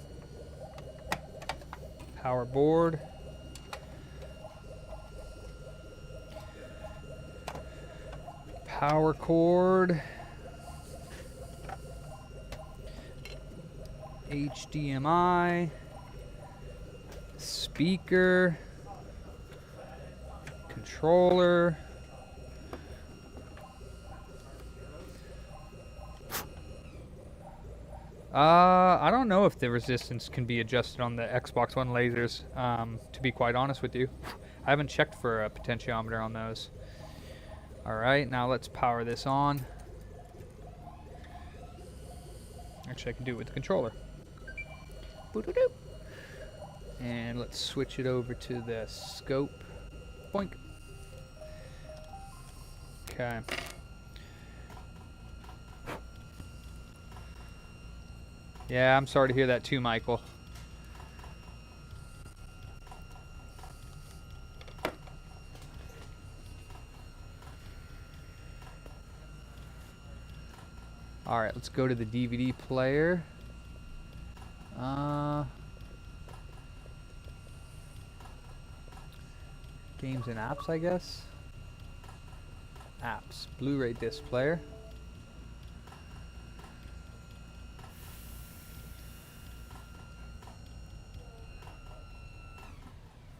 Power board. Power cord. HDMI. Speaker. Controller. I don't know if the resistance can be adjusted on the Xbox One lasers, to be quite honest with you. I haven't checked for a potentiometer on those. Alright, now let's power this on. Actually, I can do it with the controller. Boo-doo-doo. And let's switch it over to the scope. Boink. Okay. Yeah, I'm sorry to hear that too, Michael. Alright, let's go to the DVD player. Games and apps, I guess. Apps. Blu-ray disc player.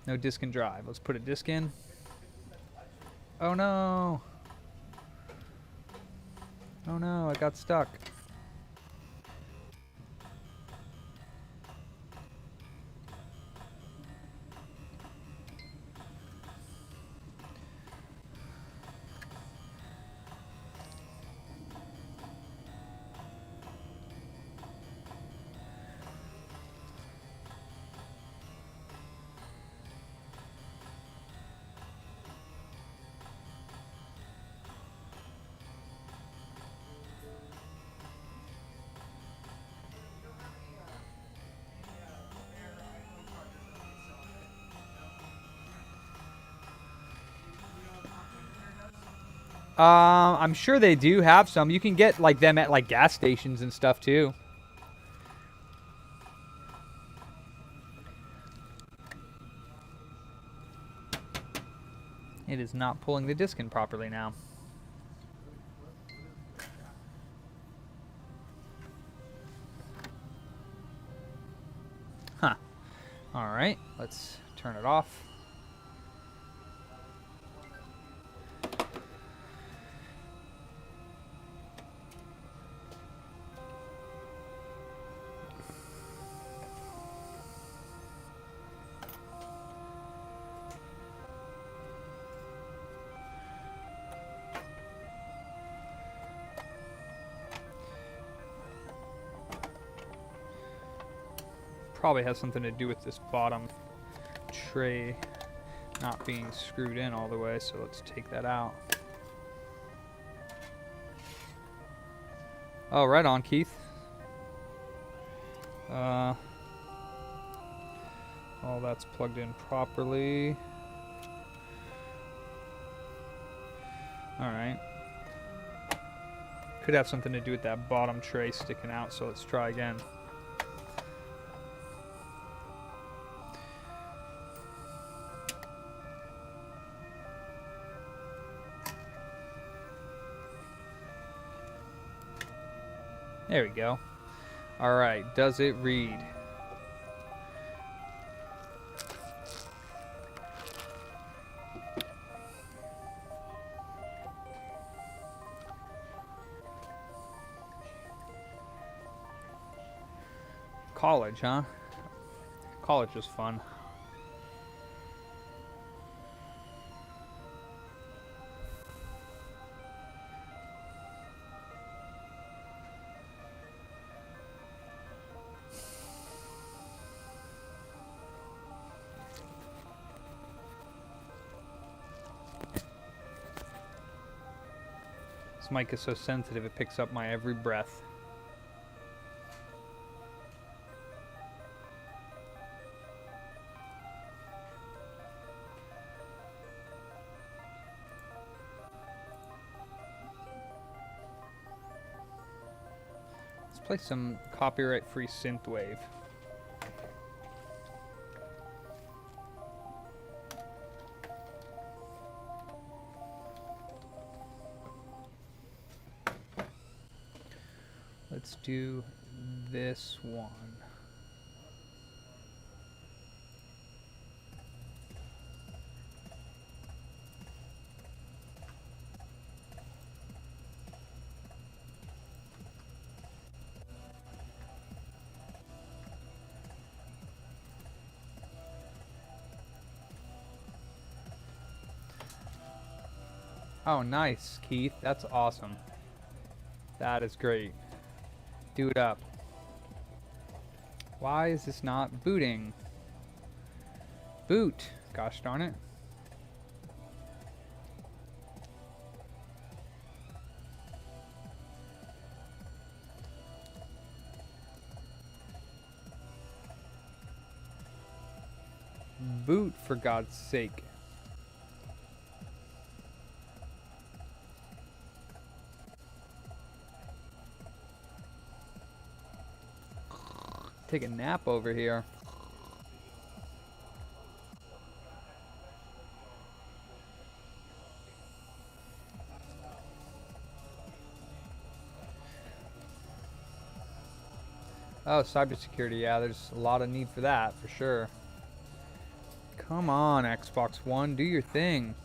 No disk and drive. Let's put a disk in. Oh no! Oh no, I got stuck. I'm sure they do have some. You can get like them at like gas stations and stuff too. It is not pulling the disc in properly now. Huh. Alright, let's turn it off. Probably has something to do with this bottom tray not being screwed in all the way, so let's take that out. Oh, right on, Keith. All that's plugged in properly. Alright. Could have something to do with that bottom tray sticking out, so let's try again. There we go. Alright, does it read? College, huh? College was fun. This mic is so sensitive it picks up my every breath. Let's play some copyright-free synthwave. Let's do this one. Oh, nice, Keith. That's awesome. That is great. Do it up. Why is this not booting? Boot. Gosh darn it. Boot, for God's sake. Take a nap over here. Oh, cybersecurity. Yeah, there's a lot of need for that, for sure. Come on, Xbox One, do your thing.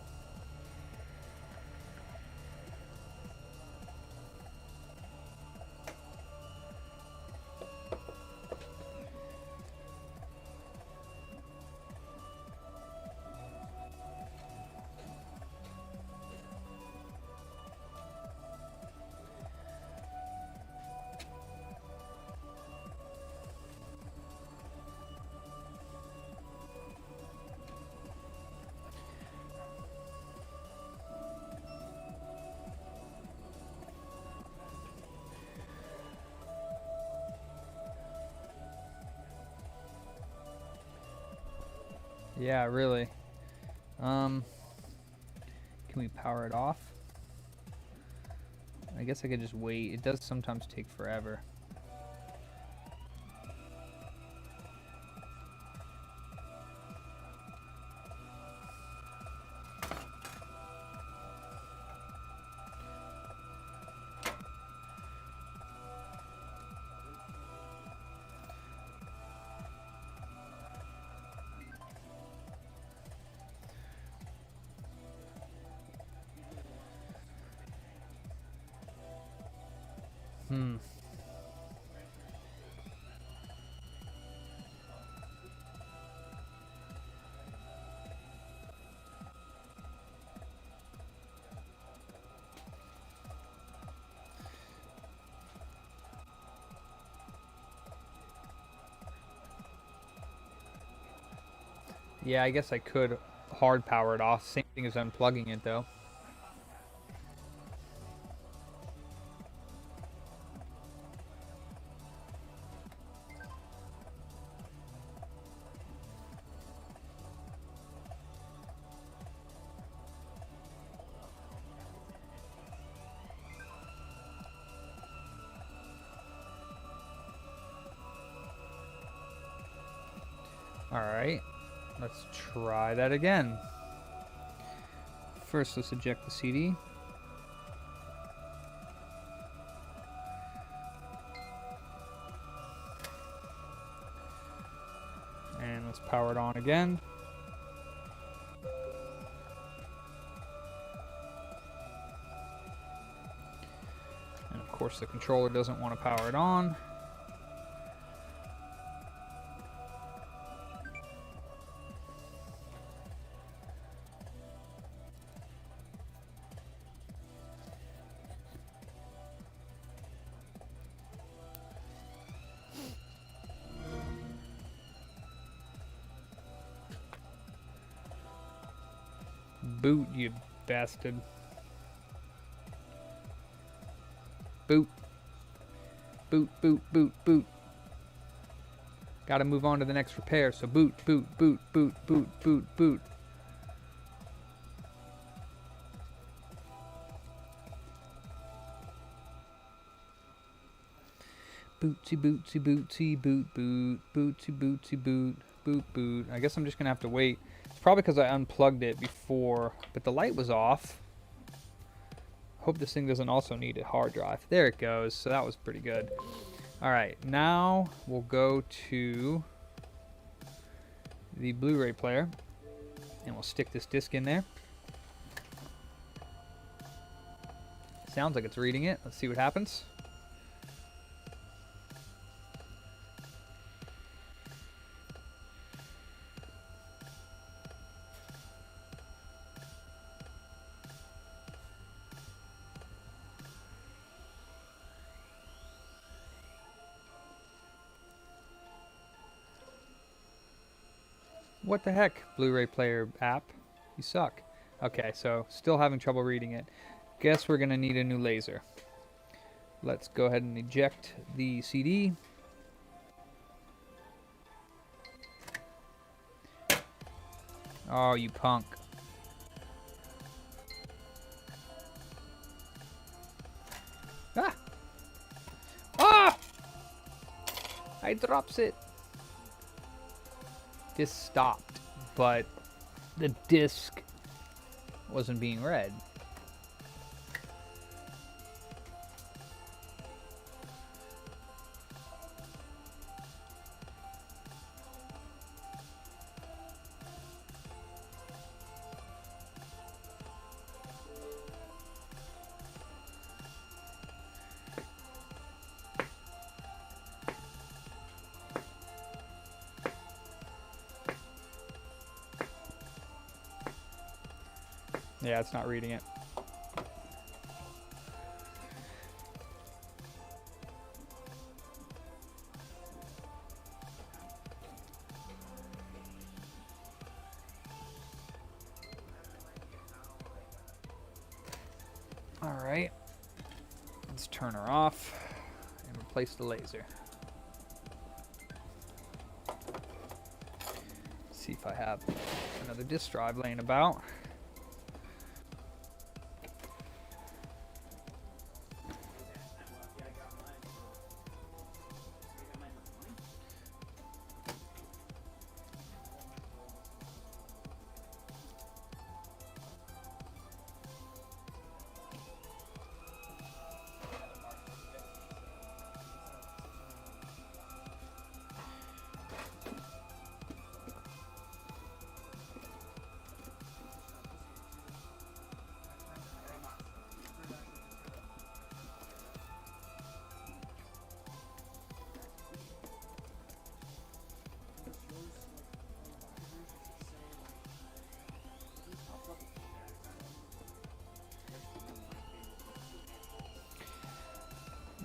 Yeah, really. Can we power it off? I guess I could just wait. It does sometimes take forever. Yeah, I guess I could hard power it off. Same thing as unplugging it though. Alright, let's try that again. First, let's eject the CD. And let's power it on again. And of course the controller doesn't want to power it on. Boot, you bastard. Boot. Boot, boot, boot, boot. Gotta move on to the next repair, so boot, boot, boot, boot, boot, boot, boot. Bootsy, bootsy, bootsy, boot, boot, bootsy, bootsy, boot, boot, boot. I guess I'm just gonna have to wait. It's probably because I unplugged it before, but the light was off. Hope this thing doesn't also need a hard drive. There it goes. So that was pretty good. All right, now we'll go to the Blu-ray player, and we'll stick this disc in there. Sounds like it's reading it. Let's see what happens. What the heck, Blu-ray player app? You suck. Okay, so still having trouble reading it. Guess we're gonna need a new laser. Let's go ahead and eject the CD. Oh, you punk. Ah! Ah! I drops it. This stopped, but the disc wasn't being read. Yeah, it's not reading it. All right, let's turn her off and replace the laser. See if I have another disk drive laying about.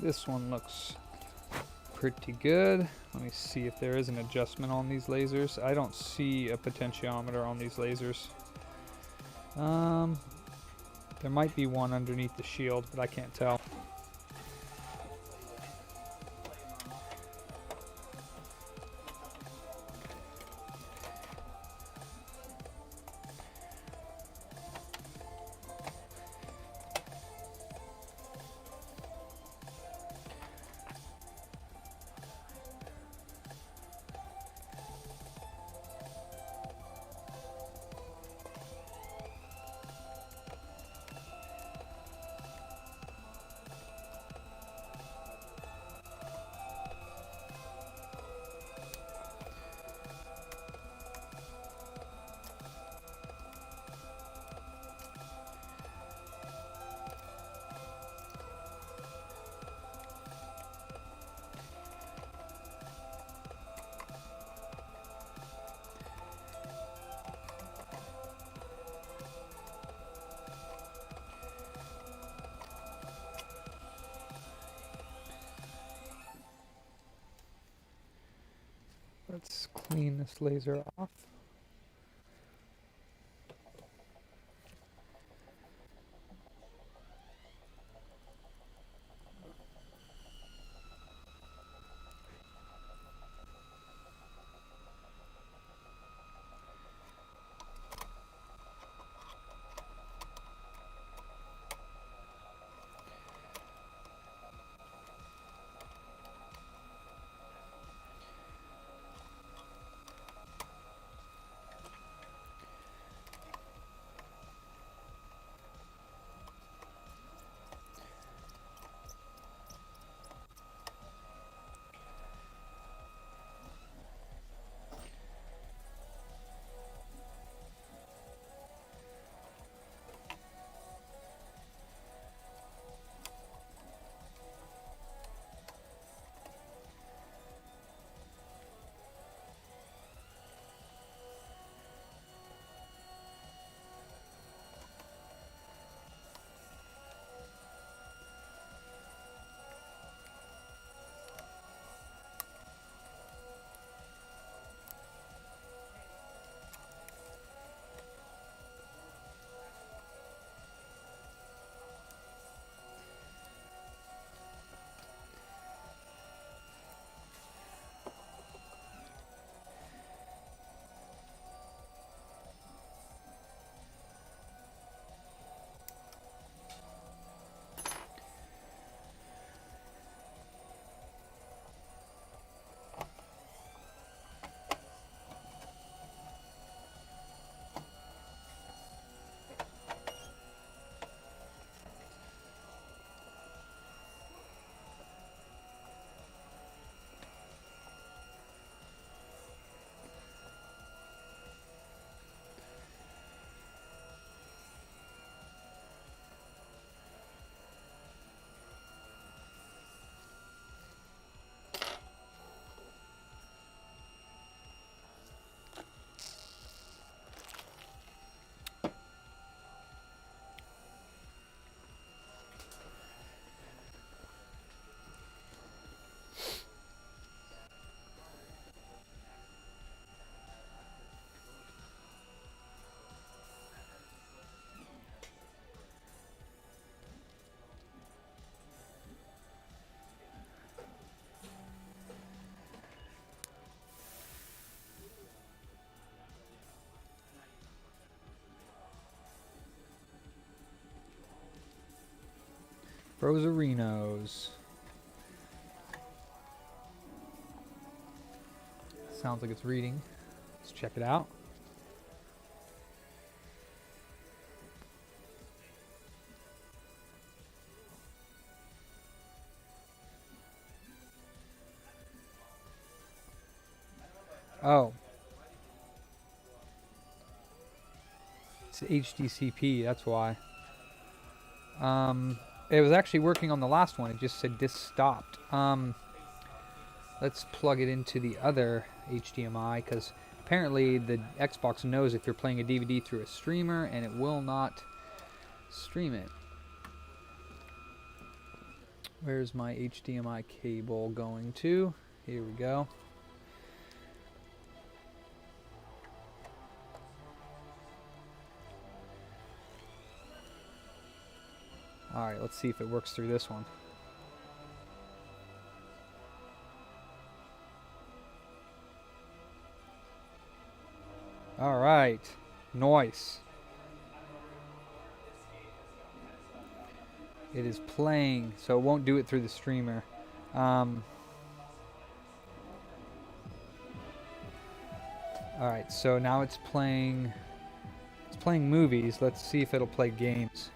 This one looks pretty good. Let me see if there is an adjustment on these lasers. I don't see a potentiometer on these lasers. There might be one underneath the shield, but I can't tell. Let's clean this laser off. Rosarinos. Sounds like it's reading. Let's check it out. Oh. It's HDCP, that's why. It was actually working on the last one. It just said this stopped. Let's plug it into the other HDMI, because apparently the Xbox knows if you're playing a DVD through a streamer, and it will not stream it. Where's my HDMI cable going to? Here we go. Alright, let's see if it works through this one. Alright, nice. It is playing, so it won't do it through the streamer. Alright, so now it's playing movies. Let's see if it'll play games.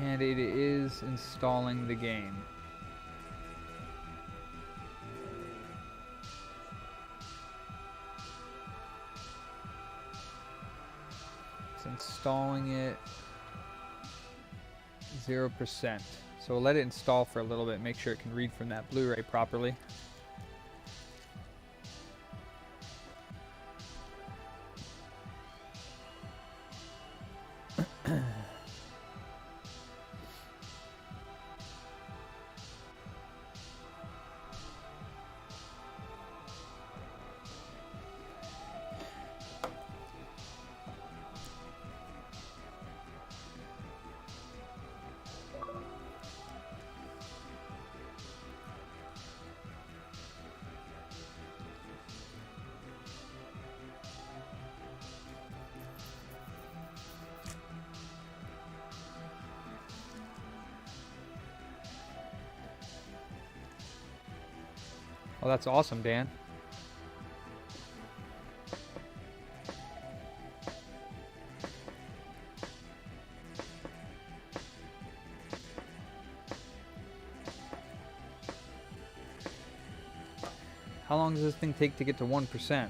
And it is installing the game. It's installing it 0%. So we'll let it install for a little bit, make sure it can read from that Blu-ray properly. Oh, that's awesome, Dan. How long does this thing take to get to 1%?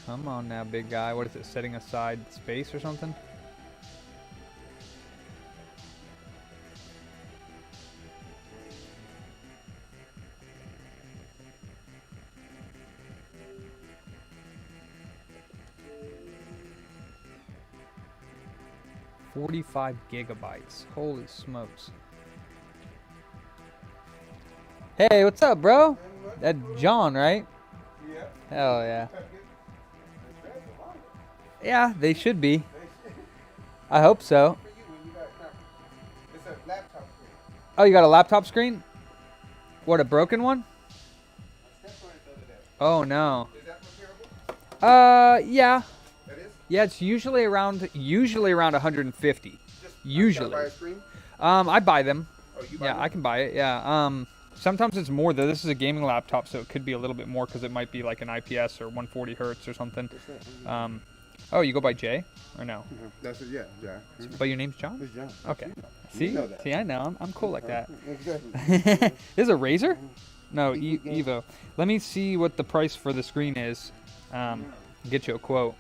Come on now, big guy. What is it, setting aside space or something? $45 gigabytes. Holy smokes. Hey, what's up, bro? That John, right? Yeah. Hell yeah. Yeah, they should be. I hope so. It's a laptop screen. Oh, you got a laptop screen? What, a broken one? Oh no. Is that repairable? Yeah. That is? Yeah, it's usually around 150. Just Usually. buy a screen? I buy them. Oh, you buy Yeah, them? I can buy it. Yeah. Sometimes it's more though. This is a gaming laptop, so it could be a little bit more because it might be like an IPS or 140 hertz or something. Oh, you go by Jay or no? That's it, yeah. But your name's John? It's John. Okay. You See? know that. See, I know. I'm cool like that. Exactly. This is a Razer? No, Evo. Evo. Let me see what the price for the screen is. Get you a quote.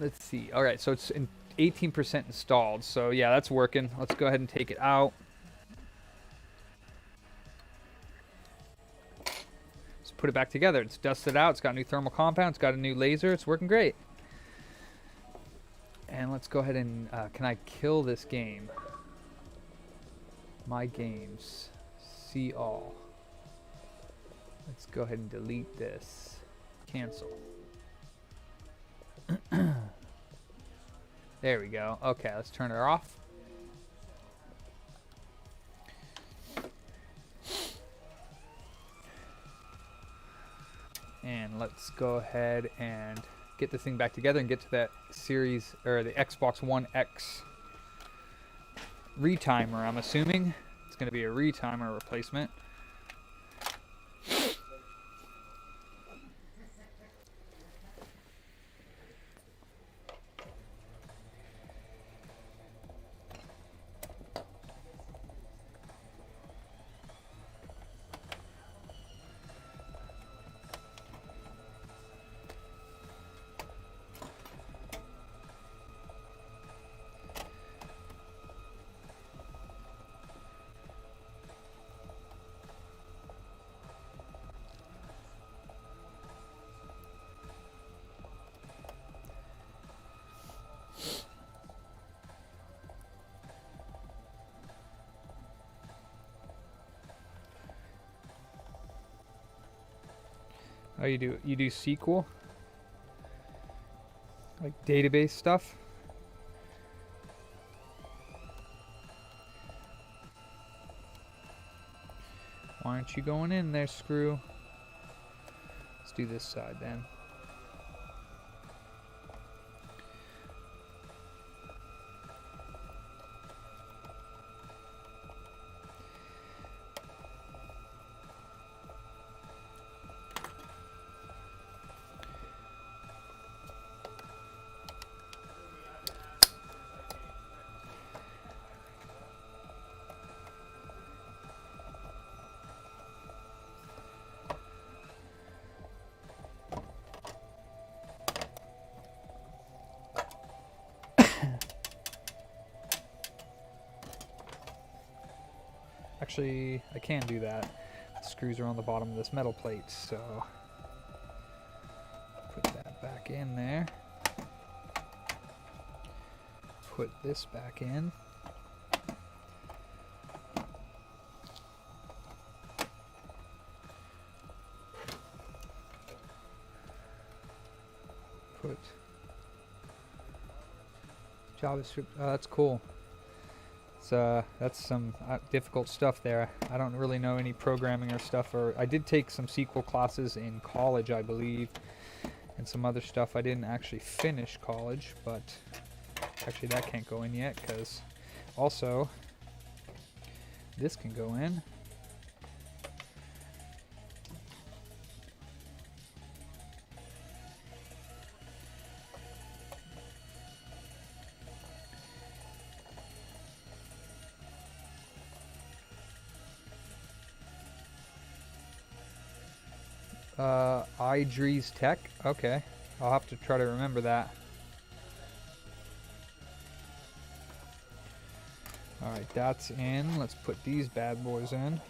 let's see. All right, so it's 18% installed. So yeah, that's working. Let's go ahead and take it out. Let's put it back together. It's dusted out. It's got new thermal compound. It's got a new laser. It's working great. And let's go ahead and, can I kill this game? My games. See all. Let's go ahead and delete this. Cancel. There we go. Okay, let's turn her off. And let's go ahead and get this thing back together and get to that series, or the XB1X retimer. I'm assuming it's going to be a retimer replacement. Oh, you do SQL? Like database stuff? Why aren't you going in there, Screw? Let's do this side then. Actually, I can do that. The screws are on the bottom of this metal plate, so put that back in there. Put this back in. Put JavaScript. Oh, that's cool. That's some difficult stuff there. I don't really know any programming or stuff. Or I did take some SQL classes in college, I believe, and some other stuff. I didn't actually finish college, but actually that can't go in yet because also this can go in. Idrees Tech. Okay, I'll have to try to remember that. Alright, that's in. Let's put these bad boys in.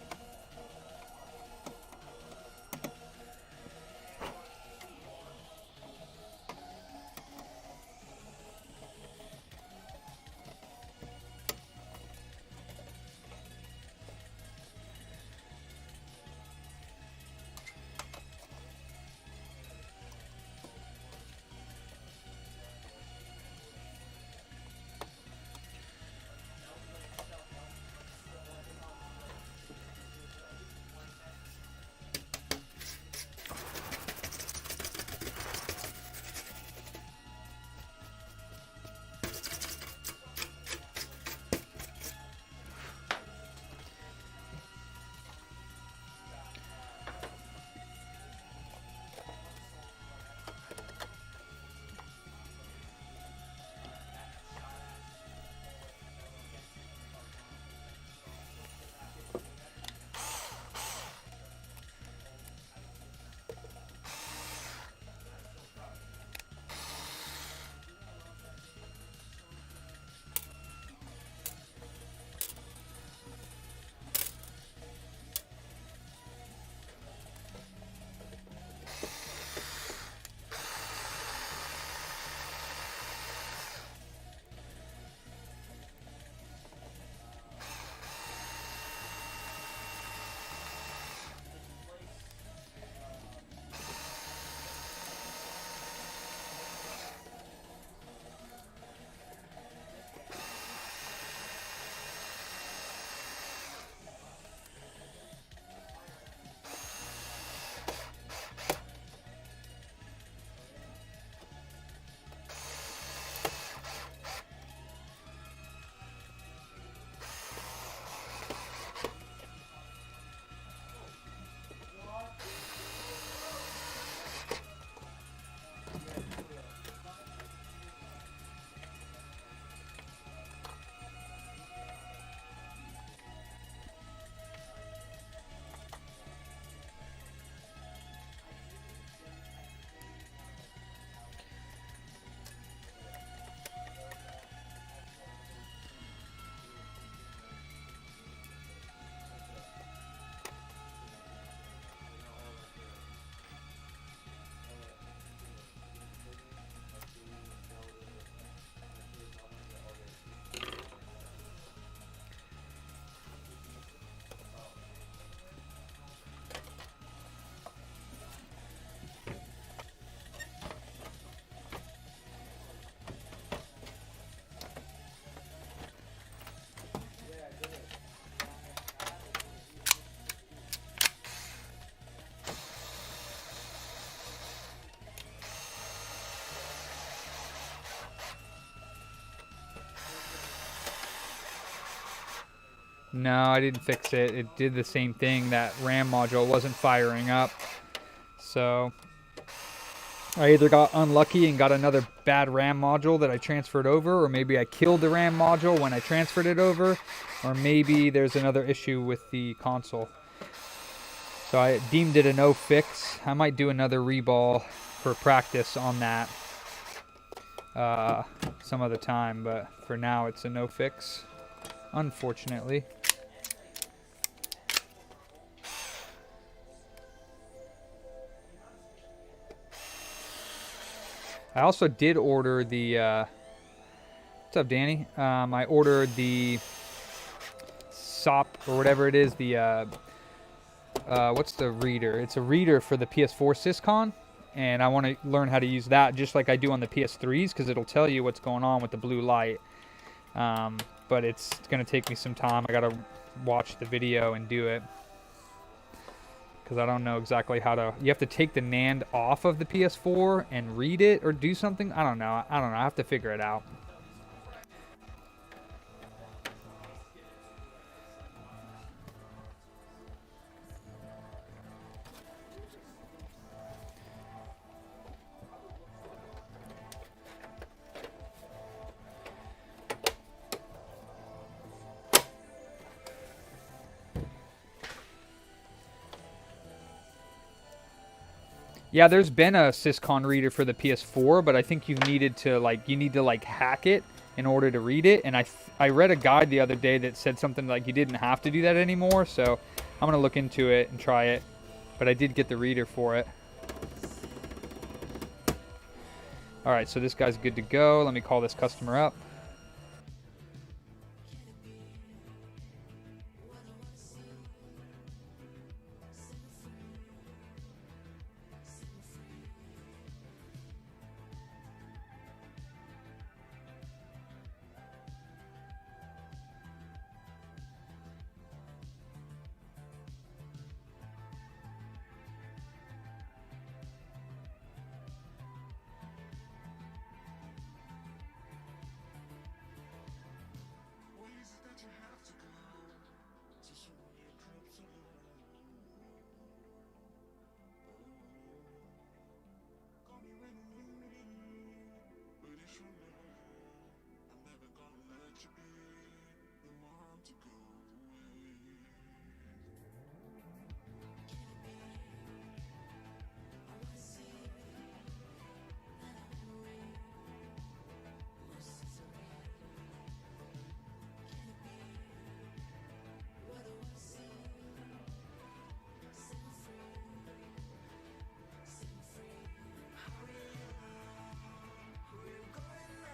No, I didn't fix it. It did the same thing. That RAM module wasn't firing up. So I either got unlucky and got another bad RAM module that I transferred over, or maybe I killed the RAM module when I transferred it over, or maybe there's another issue with the console. So I deemed it a no fix. I might do another reball for practice on that some other time, but for now it's a no fix, unfortunately. I also did order the what's up, Danny? I ordered the SOP or whatever it is, the what's the reader? It's a reader for the PS4 Syscon, and I want to learn how to use that just like I do on the PS3s, because it'll tell you what's going on with the blue light. But it's going to take me some time. I got to watch the video and do it, because I don't know exactly how to. You have to take the NAND off of the PS4 and read it or do something. I don't know. I have to figure it out. Yeah, there's been a Syscon reader for the PS4, but I think you need to hack it in order to read it. And I read a guide the other day that said something like you didn't have to do that anymore. So I'm gonna look into it and try it. But I did get the reader for it. All right, so this guy's good to go. Let me call this customer up.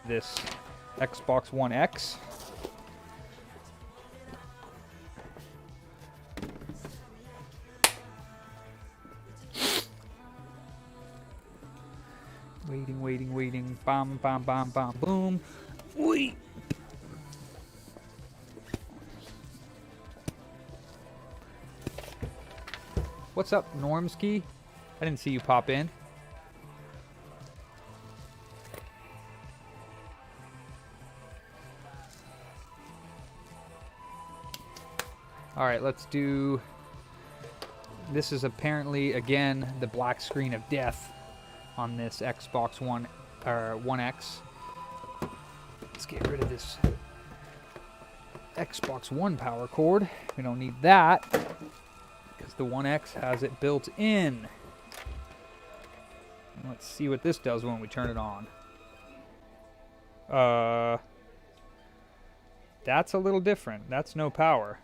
This Xbox One X. Waiting. Bam, bam, bam, bam, boom. Wait. What's up, Normski? I didn't see you pop in. All right, let's do. This is apparently, again, the black screen of death on this Xbox One or One X. Let's get rid of this Xbox One power cord. We don't need that because the One X has it built in. And let's see what this does when we turn it on. That's a little different. That's no power.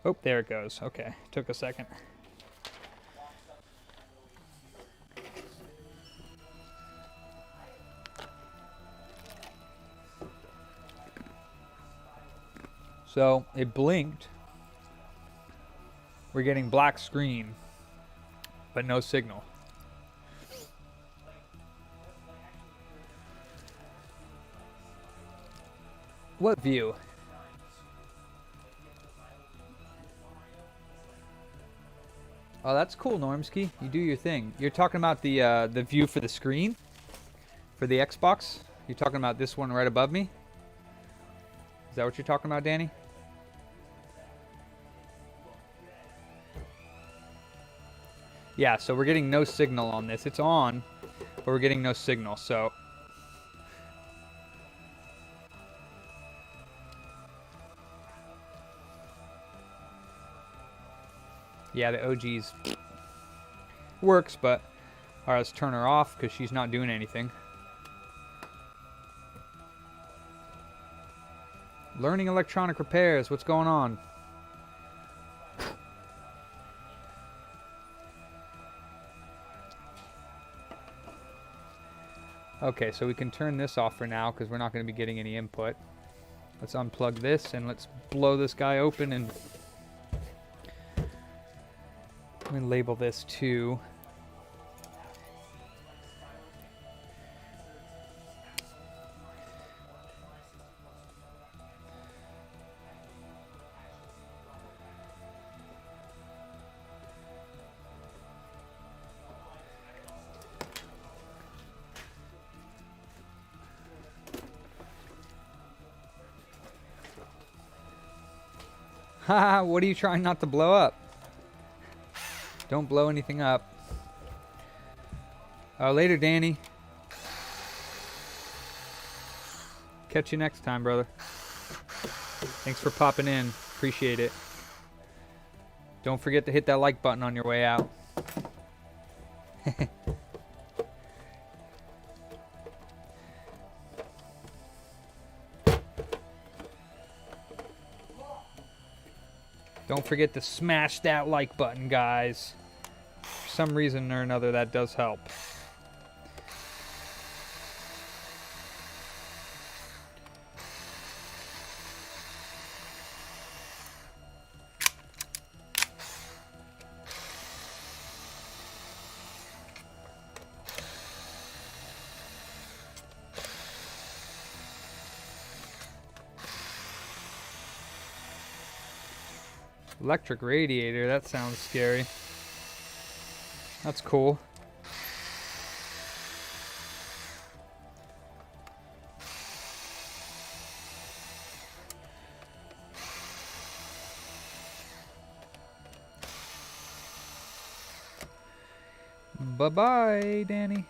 Oh, there it goes. Okay, took a second. So it blinked. We're getting black screen, but no signal. What view? Oh, that's cool, Normski. You do your thing. You're talking about the view for the screen? For the Xbox? You're talking about this one right above me? Is that what you're talking about, Danny? Yeah, so we're getting no signal on this. It's on, but we're getting no signal, so. Yeah, the OG's works, but all right, let's turn her off because she's not doing anything. Learning electronic repairs. What's going on? Okay, so we can turn this off for now because we're not going to be getting any input. Let's unplug this and let's blow this guy open, and let me label this too. Haha, what are you trying not to blow up? Don't blow anything up. Later, Danny. Catch you next time, brother. Thanks for popping in. Appreciate it. Don't forget to hit that like button on your way out. Don't forget to smash that like button, guys. For some reason or another, that does help. Electric radiator, that sounds scary. That's cool. Bye-bye, Danny.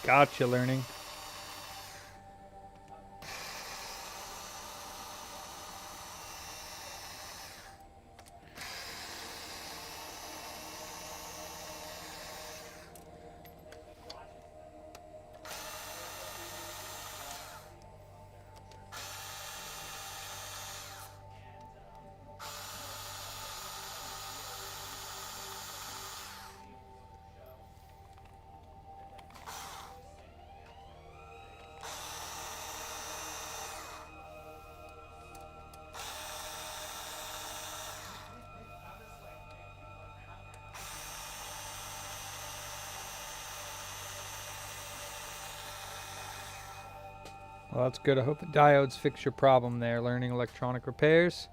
Gotcha, learning. Well, that's good. I hope the diodes fix your problem there, learning electronic repairs.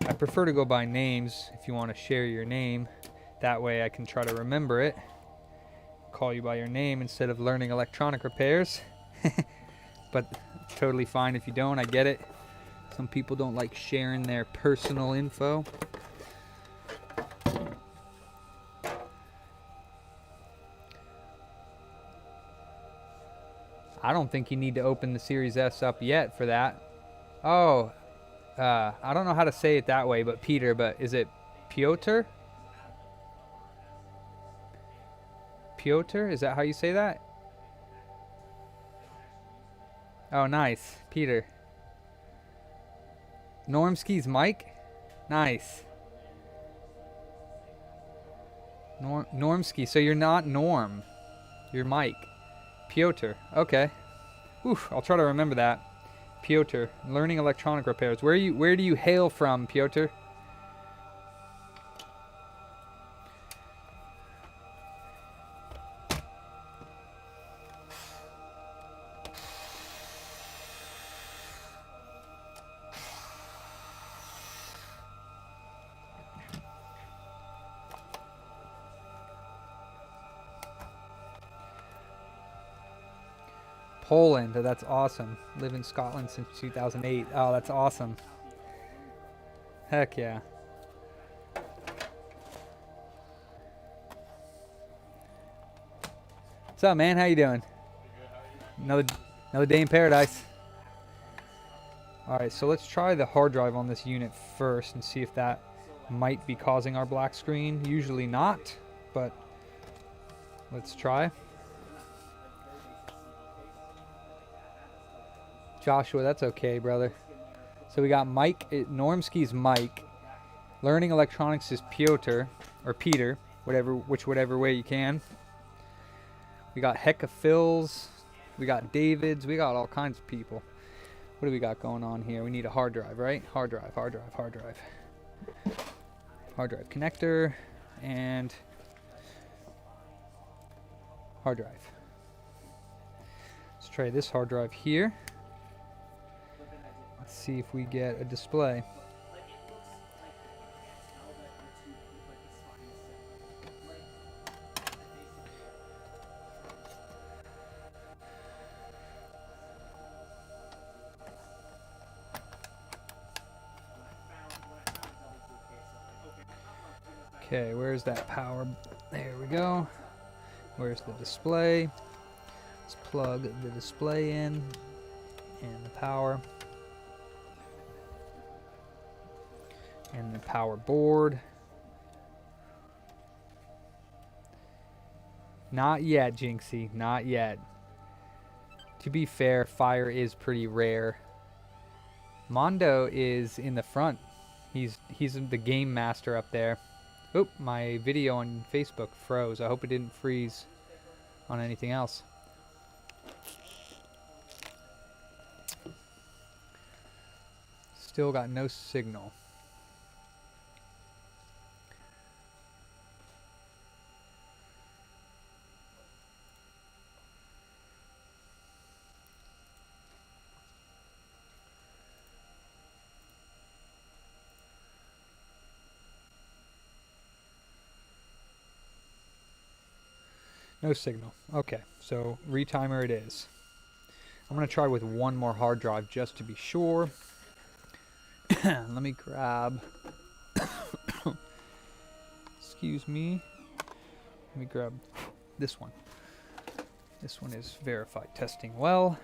I prefer to go by names if you want to share your name. That way I can try to remember it. Call you by your name instead of learning electronic repairs. But totally fine if you don't. I get it. Some people don't like sharing their personal info. I don't think you need to open the Series S up yet for that. Oh, I don't know how to say it that way, but Peter, but is it Piotr? Piotr, is that how you say that? Oh, nice. Peter. Normski's Mike? Nice. Normski. So you're not Norm. You're Mike. Piotr. Okay. Oof, I'll try to remember that. Piotr. Learning electronic repairs. Where do you hail from, Piotr? Poland. That's awesome. Live in Scotland since 2008. Oh, that's awesome. Heck yeah. What's up, man? How you doing? Another day in paradise. All right, so let's try the hard drive on this unit first and see if that might be causing our black screen. Usually not, but let's try. Joshua, that's okay, brother. So we got Mike, Normski's Mike. Learning electronics is Piotr, or Peter, whichever way you can. We got Hecka Phils. We got Davids. We got all kinds of people. What do we got going on here? We need a hard drive, right? Hard drive. Hard drive connector and hard drive. Let's try this hard drive here. Let's see if we get a display. Okay, where's that power? There we go. Where's the display? Let's plug the display in and the power. And the power board. Not yet, Jinxie. Not yet. To be fair, fire is pretty rare. Mondo is in the front. He's the game master up there. Oop, my video on Facebook froze. I hope it didn't freeze on anything else. Still got no signal. No signal. Okay, so retimer it is. I'm going to try with one more hard drive just to be sure. Let me grab... Excuse me. Let me grab this one. This one is verified testing well.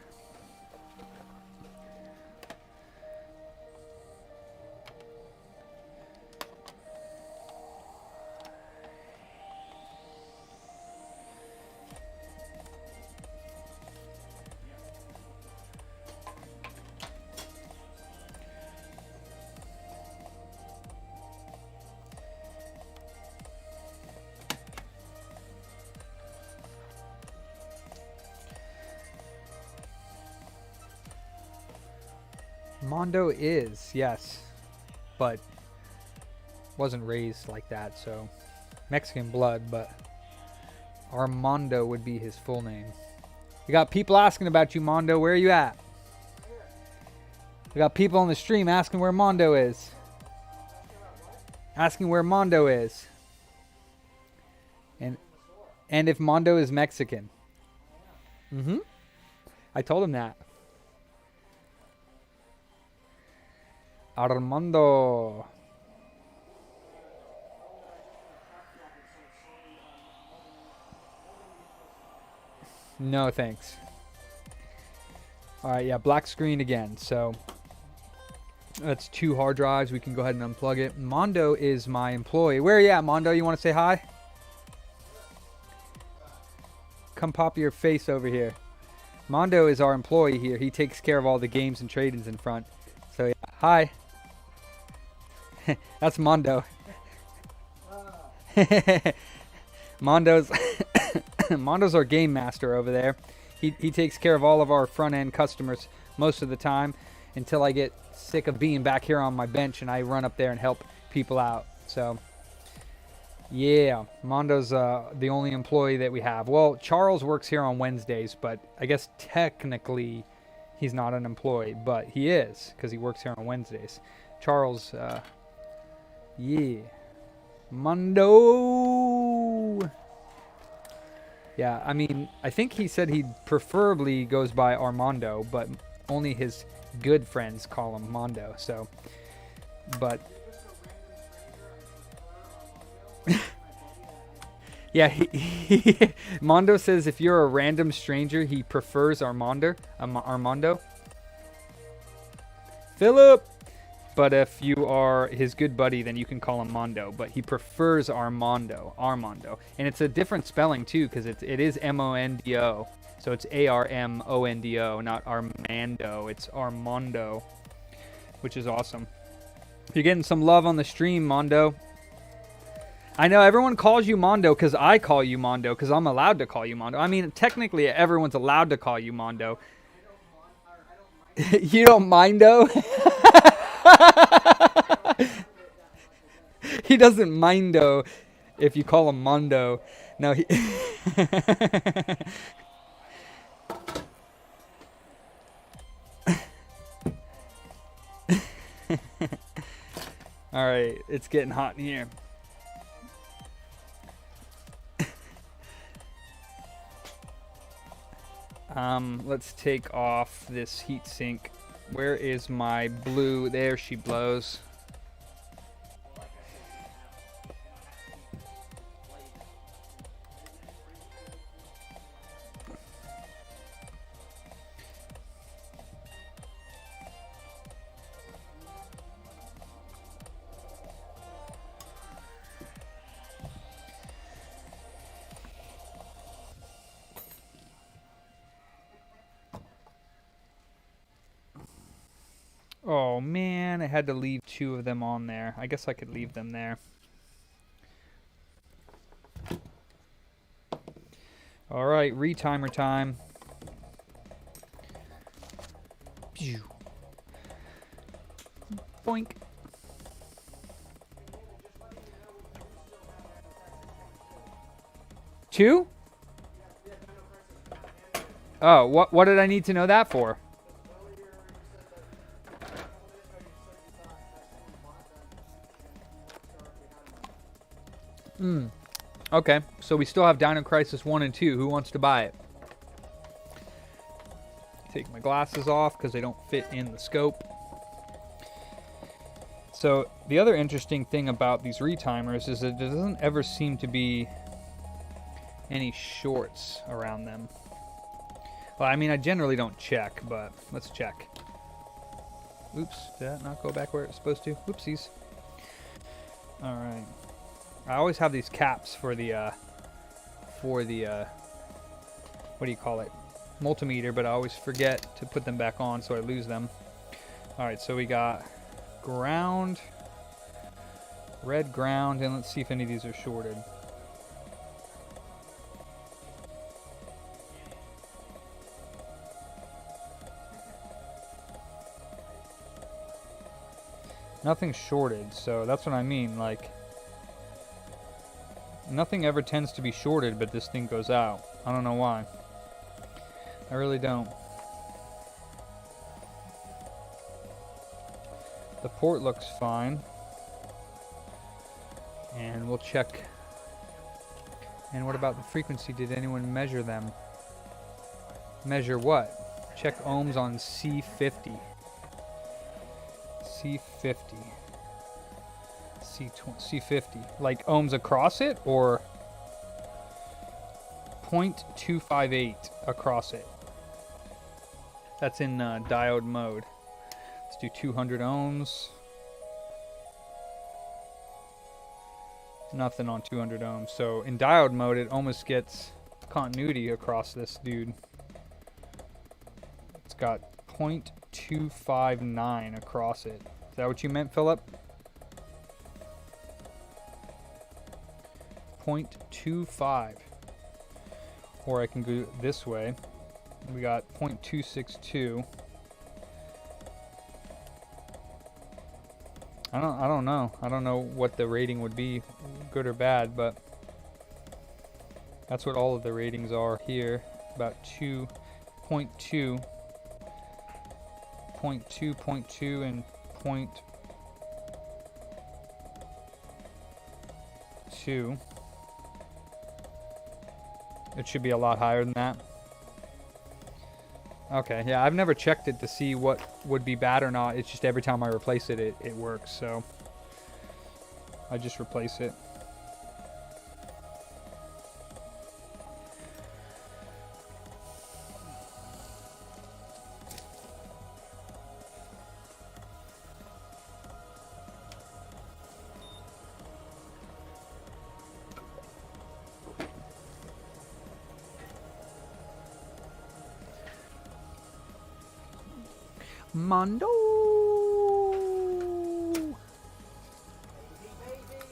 Mondo is, yes, but wasn't raised like that, so Mexican blood, but Armando would be his full name. We got people asking about you, Mondo. Where are you at? We got people on the stream asking where Mondo is. Asking where Mondo is. And if Mondo is Mexican. Mm-hmm. I told him that. Armando. No thanks. Alright, yeah, black screen again. So that's 2 hard drives. We can go ahead and unplug it. Mondo is my employee. Where are you at, Mondo? You want to say hi? Come pop your face over here. Mondo is our employee here. He takes care of all the games and trade-ins in front. So yeah, hi. That's Mondo. Mondo's Mondo's our game master over there. He takes care of all of our front end customers most of the time until I get sick of being back here on my bench and I run up there and help people out. So yeah, Mondo's the only employee that we have. Well, Charles works here on Wednesdays, but I guess technically he's not an employee, but he is because he works here on Wednesdays. Charles, yeah. Mondo. Yeah, I mean, I think he said he preferably goes by Armando, but only his good friends call him Mondo. So, but yeah, Mondo says if you're a random stranger, he prefers Armando. Philip. But if you are his good buddy, then you can call him Mondo. But he prefers Armando. And it's a different spelling, too, because it is M-O-N-D-O. So it's A-R-M-O-N-D-O, not Armando. It's Armando, which is awesome. You're getting some love on the stream, Mondo. I know everyone calls you Mondo because I call you Mondo because I'm allowed to call you Mondo. I mean, technically, everyone's allowed to call you Mondo. You don't mind-o? He doesn't mind-o if you call him Mondo. No, he... All right, it's getting hot in here. Let's take off this heat sink. Where is my blue? There she blows. Oh man, I had to leave 2 of them on there. I guess I could leave them there. All right, retimer time. Pew. Boink. Two? Oh, what did I need to know that for? Okay, so we still have Dino Crisis 1 and 2. Who wants to buy it? Take my glasses off because they don't fit in the scope. So the other interesting thing about these retimers is that there doesn't ever seem to be any shorts around them. Well, I mean, I generally don't check, but let's check. Oops, did that not go back where it's supposed to? Oopsies. All right. I always have these caps for the what do you call it? Multimeter, but I always forget to put them back on, so I lose them. All right, so we got ground, red ground, and let's see if any of these are shorted. Nothing's shorted, so that's what I mean, like, nothing ever tends to be shorted, but this thing goes out. I don't know why. I really don't. The port looks fine. And we'll check. And what about the frequency? Did anyone measure them? Measure what? Check ohms on C50. C50. C50. Like ohms across it, or 0.258 across it. That's in diode mode. Let's do 200 ohms. Nothing on 200 ohms. So in diode mode, it almost gets continuity across this dude. it's got 0.259 across it. Is that what you meant, Philip? 0.25. Or I can go this way. We got 0.262. I don't know. I don't know what the rating would be, good or bad, but that's what all of the ratings are here. About 2.2, 0.2, 0.2, and 0.2. It should be a lot higher than that. Okay, yeah, I've never checked it to see what would be bad or not. It's just every time I replace it, it works, so I just replace it. Mondo.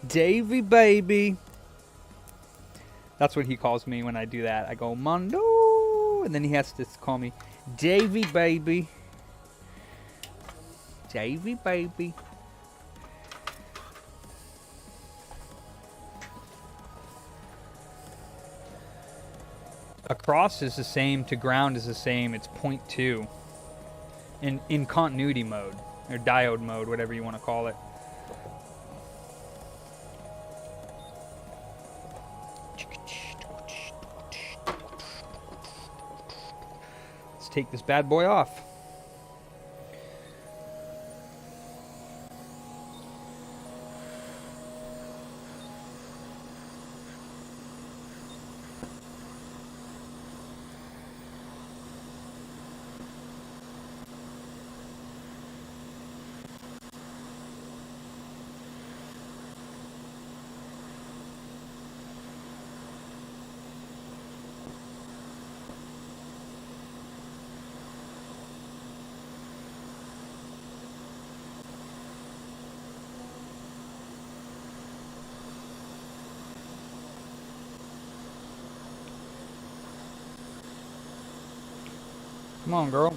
Davy baby. That's what he calls me when I do that. I go Mondo, and then he has to call me Davy baby. Davy baby. Across is the same to ground is the same. It's 0.2. In continuity mode, or diode mode, whatever you want to call it. Let's take this bad boy off. Come on, girl.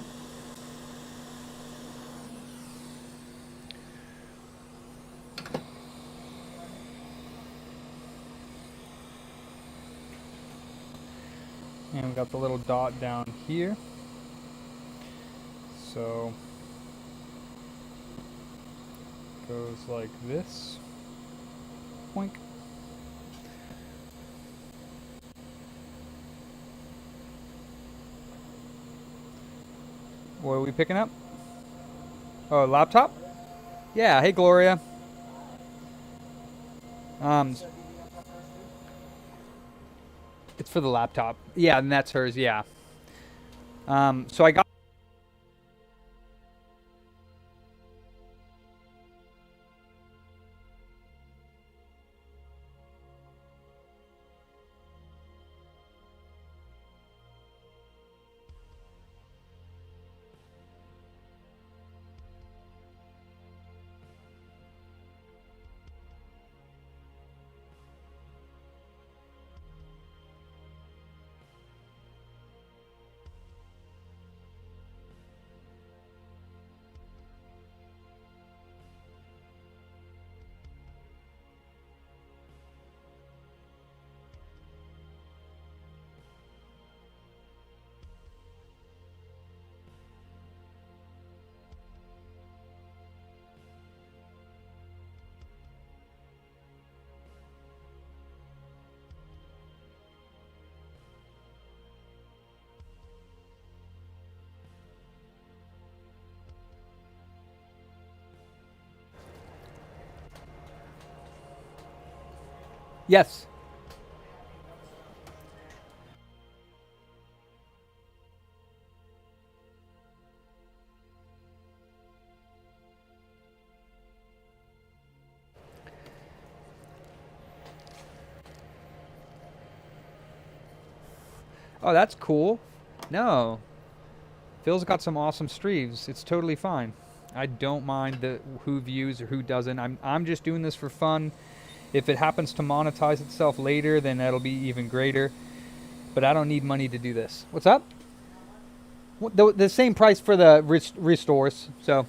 And we got the little dot down here. So goes like this. Boink. What are we picking up? Oh, laptop? Yeah, hey Gloria. It's for the laptop. Yeah, and that's hers, yeah. So I got Yes. Oh, that's cool. No. Phil's got some awesome streams. It's totally fine. I don't mind who views or who doesn't. I'm just doing this for fun. If it happens to monetize itself later, then that'll be even greater. But I don't need money to do this. What's up? The same price for the restores. So.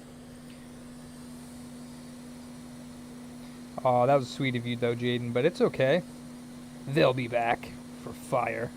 Oh, that was sweet of you, though, Jaden. But it's okay. They'll be back for fire.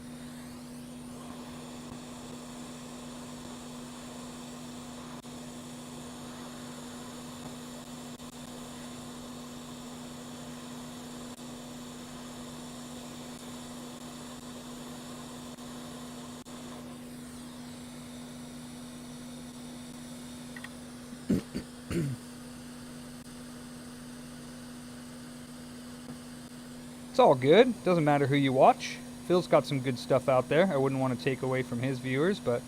It's all good. Doesn't matter who you watch. Phil's got some good stuff out there. I wouldn't want to take away from his viewers, but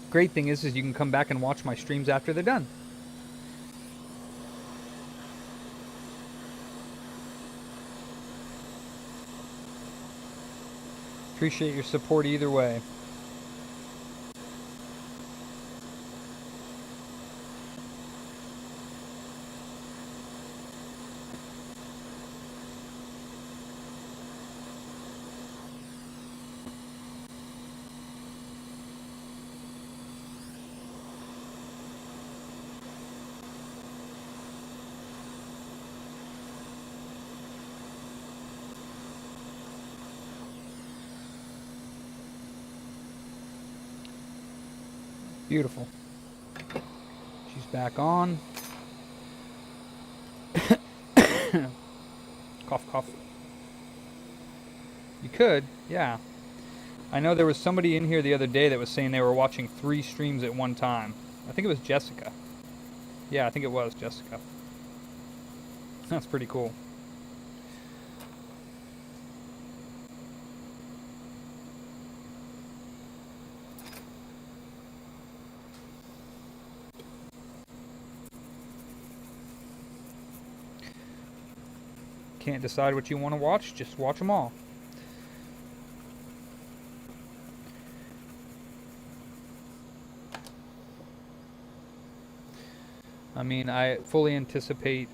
great thing is you can come back and watch my streams after they're done. Appreciate your support either way. Beautiful. She's back on. Cough, cough. You could, yeah. I know there was somebody in here the other day that was saying they were watching 3 streams at one time. I think it was Jessica. Yeah, I think it was Jessica. That's pretty cool. Can't decide what you want to watch, just watch them all. I mean, I fully anticipate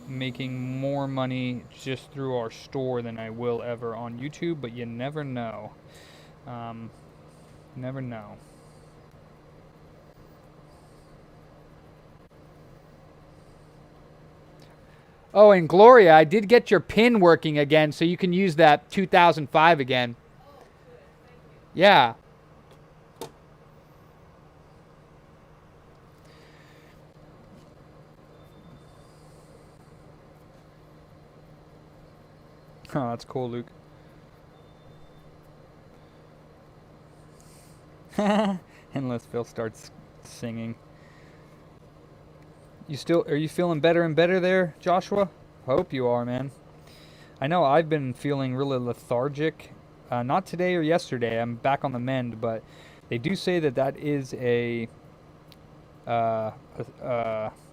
making more money just through our store than I will ever on YouTube, but you never know. Never know. Oh, and Gloria, I did get your pin working again, so you can use that 2005 again. Yeah. Oh, that's cool, Luke. Unless Phil starts singing. Are you feeling better and better there, Joshua? Hope you are, man. I know I've been feeling really lethargic. Not today or yesterday. I'm back on the mend, but they do say that is a what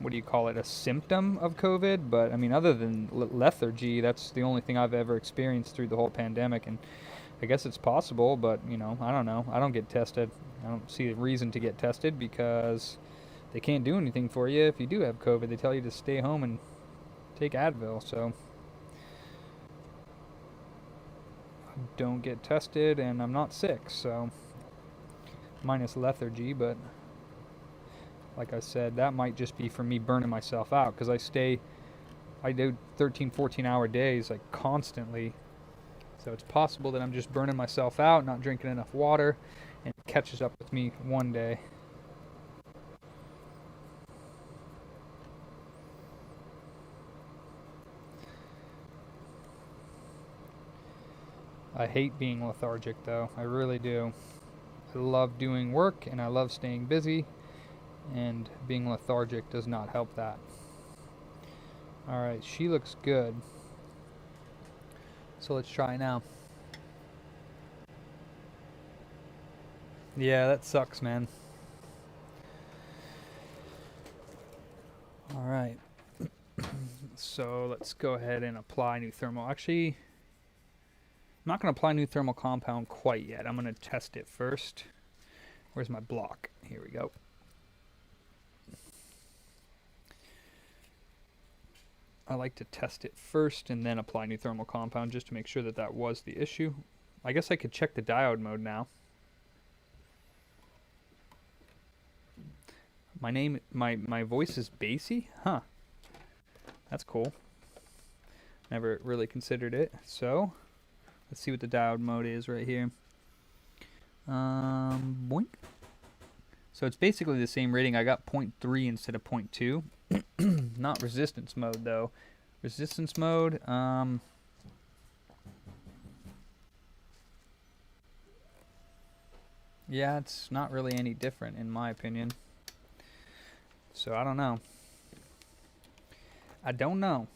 do you call it? A symptom of COVID. But I mean, other than lethargy, that's the only thing I've ever experienced through the whole pandemic. And I guess it's possible, but you know, I don't know. I don't get tested. I don't see a reason to get tested because they can't do anything for you if you do have COVID. They tell you to stay home and take Advil, so I don't get tested and I'm not sick, so minus lethargy, but like I said, that might just be for me burning myself out because I do 13, 14-hour days like constantly, so it's possible that I'm just burning myself out, not drinking enough water, and it catches up with me one day. I hate being lethargic, though. I really do. I love doing work, and I love staying busy, and being lethargic does not help that. Alright, she looks good. So let's try now. Yeah, that sucks, man. Alright. So let's go ahead and apply new thermal. Actually, I'm not going to apply new thermal compound quite yet. I'm going to test it first. Where's my block? Here we go. I like to test it first and then apply new thermal compound just to make sure that that was the issue. I guess I could check the diode mode now. My voice is bassy? Huh. That's cool. Never really considered it. So, let's see what the diode mode is right here. Boink. So it's basically the same rating. I got 0.3 instead of 0.2. Not resistance mode though. Resistance mode, yeah, it's not really any different in my opinion. So I don't know. I don't know.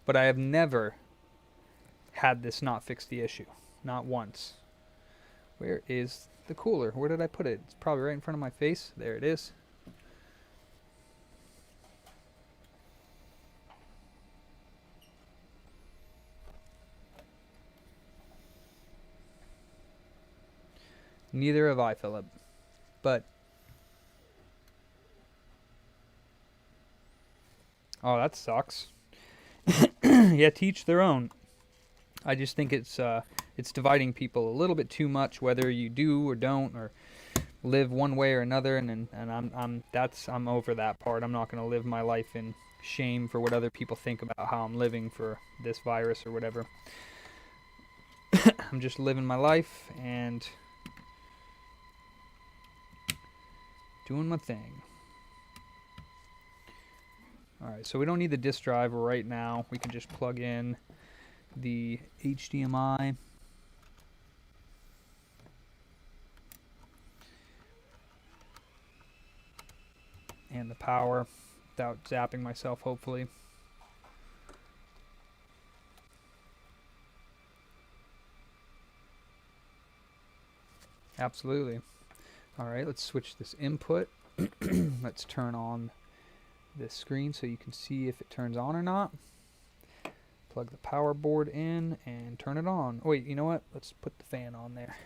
But I have never had this not fix the issue. Not once. Where is the cooler? Where did I put it? It's probably right in front of my face. There it is. Neither have I, Philip. But oh, that sucks. Yeah, teach their own. I just think it's dividing people a little bit too much, whether you do or don't, or live one way or another. And I'm over that part. I'm not going to live my life in shame for what other people think about how I'm living for this virus or whatever. I'm just living my life and doing my thing. Alright, so we don't need the disk drive right now. We can just plug in the HDMI. And the power without zapping myself, hopefully. Absolutely. Alright, let's switch this input. Let's turn on this screen so you can see if it turns on or not. Plug the power board in and turn it on. Oh, wait, you know what? Let's put the fan on there.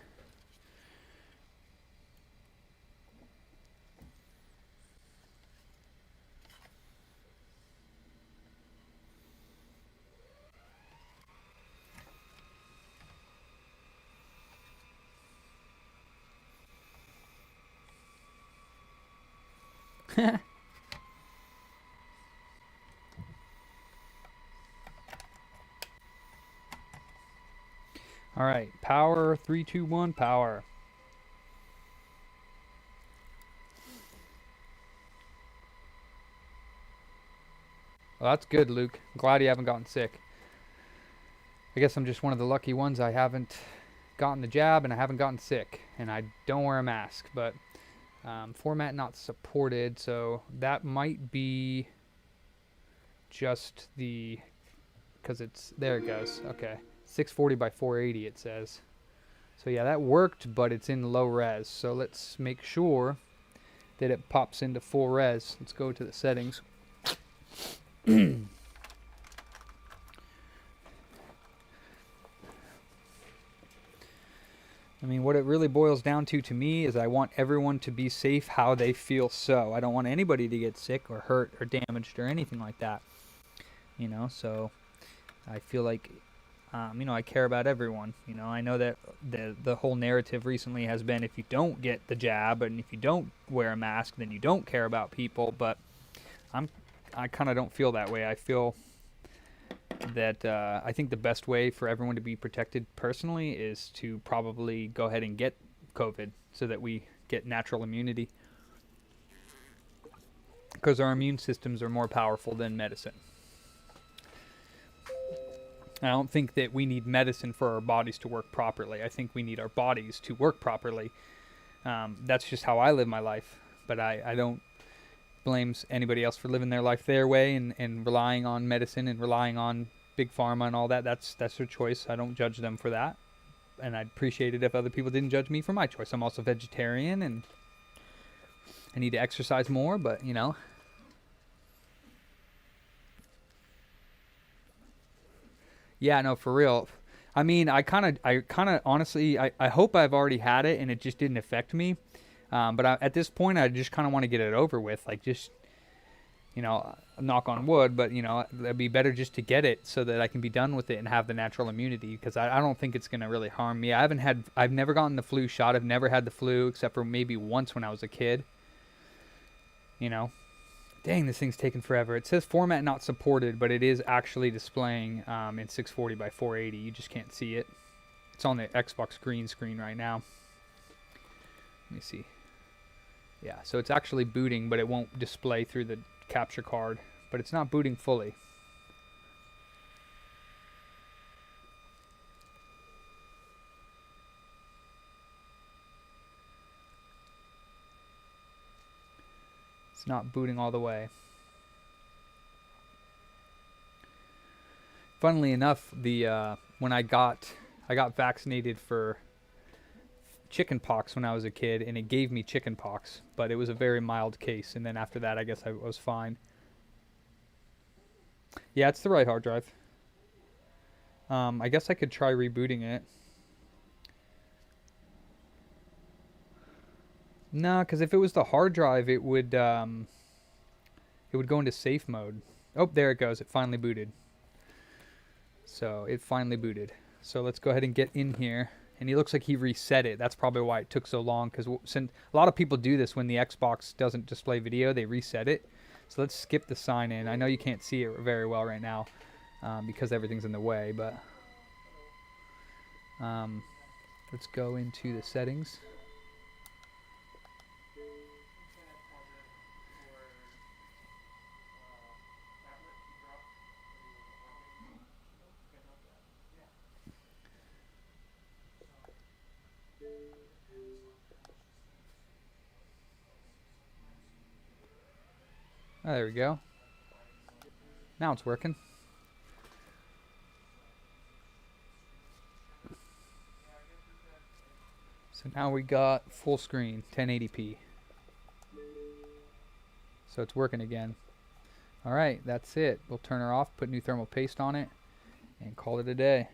All right, power, 3, 2, 1, power. Well, that's good, Luke. I'm glad you haven't gotten sick. I guess I'm just one of the lucky ones. I haven't gotten the jab and I haven't gotten sick, and I don't wear a mask, but format not supported, so that might be just the, because it's, there it goes, okay. 640 by 480 it says. So yeah, that worked, but it's in low res. So let's make sure that it pops into full res. Let's go to the settings. I mean, what it really boils down to me is I want everyone to be safe how they feel so. I don't want anybody to get sick or hurt or damaged or anything like that. You know, so I feel like you know, I care about everyone. You know, I know that the whole narrative recently has been if you don't get the jab and if you don't wear a mask, then you don't care about people. But I kind of don't feel that way. I feel that I think the best way for everyone to be protected personally is to probably go ahead and get COVID so that we get natural immunity. Because our immune systems are more powerful than medicine. I don't think that we need medicine for our bodies to work properly. I think we need our bodies to work properly. That's just how I live my life. But I don't blame anybody else for living their life their way and relying on medicine and relying on big pharma and all that. That's their choice. I don't judge them for that. And I'd appreciate it if other people didn't judge me for my choice. I'm also vegetarian and I need to exercise more, but you know. Yeah, no, for real. I mean, I kind of honestly, I hope I've already had it and it just didn't affect me. But at this point, I just kind of want to get it over with. Like, just, knock on wood, but, it'd be better just to get it so that I can be done with it and have the natural immunity, because I don't think it's going to really harm me. I've never gotten the flu shot. I've never had the flu except for maybe once when I was a kid. Dang, this thing's taking forever. It says format not supported, but it is actually displaying in 640 by 480. You just can't see it. It's on the Xbox green screen right now. Let me see. Yeah, so it's actually booting, but it won't display through the capture card. But it's not booting fully. It's not booting all the way. Funnily enough, when I got vaccinated for chicken pox when I was a kid, and it gave me chicken pox, but it was a very mild case, and then after that I guess I was fine. Yeah, it's the right hard drive. I guess I could try rebooting it. No, because if it was the hard drive, it would go into safe mode. Oh, there it goes. It finally booted. So it finally booted. So let's go ahead and get in here. And he looks like he reset it. That's probably why it took so long, because a lot of people do this when the Xbox doesn't display video. They reset it. So let's skip the sign in. I know you can't see it very well right now because everything's in the way, but let's go into the settings. Oh, there we go. Now it's working. So now we got full screen, 1080p. So it's working again. All right, that's it. We'll turn her off, put new thermal paste on it, and call it a day.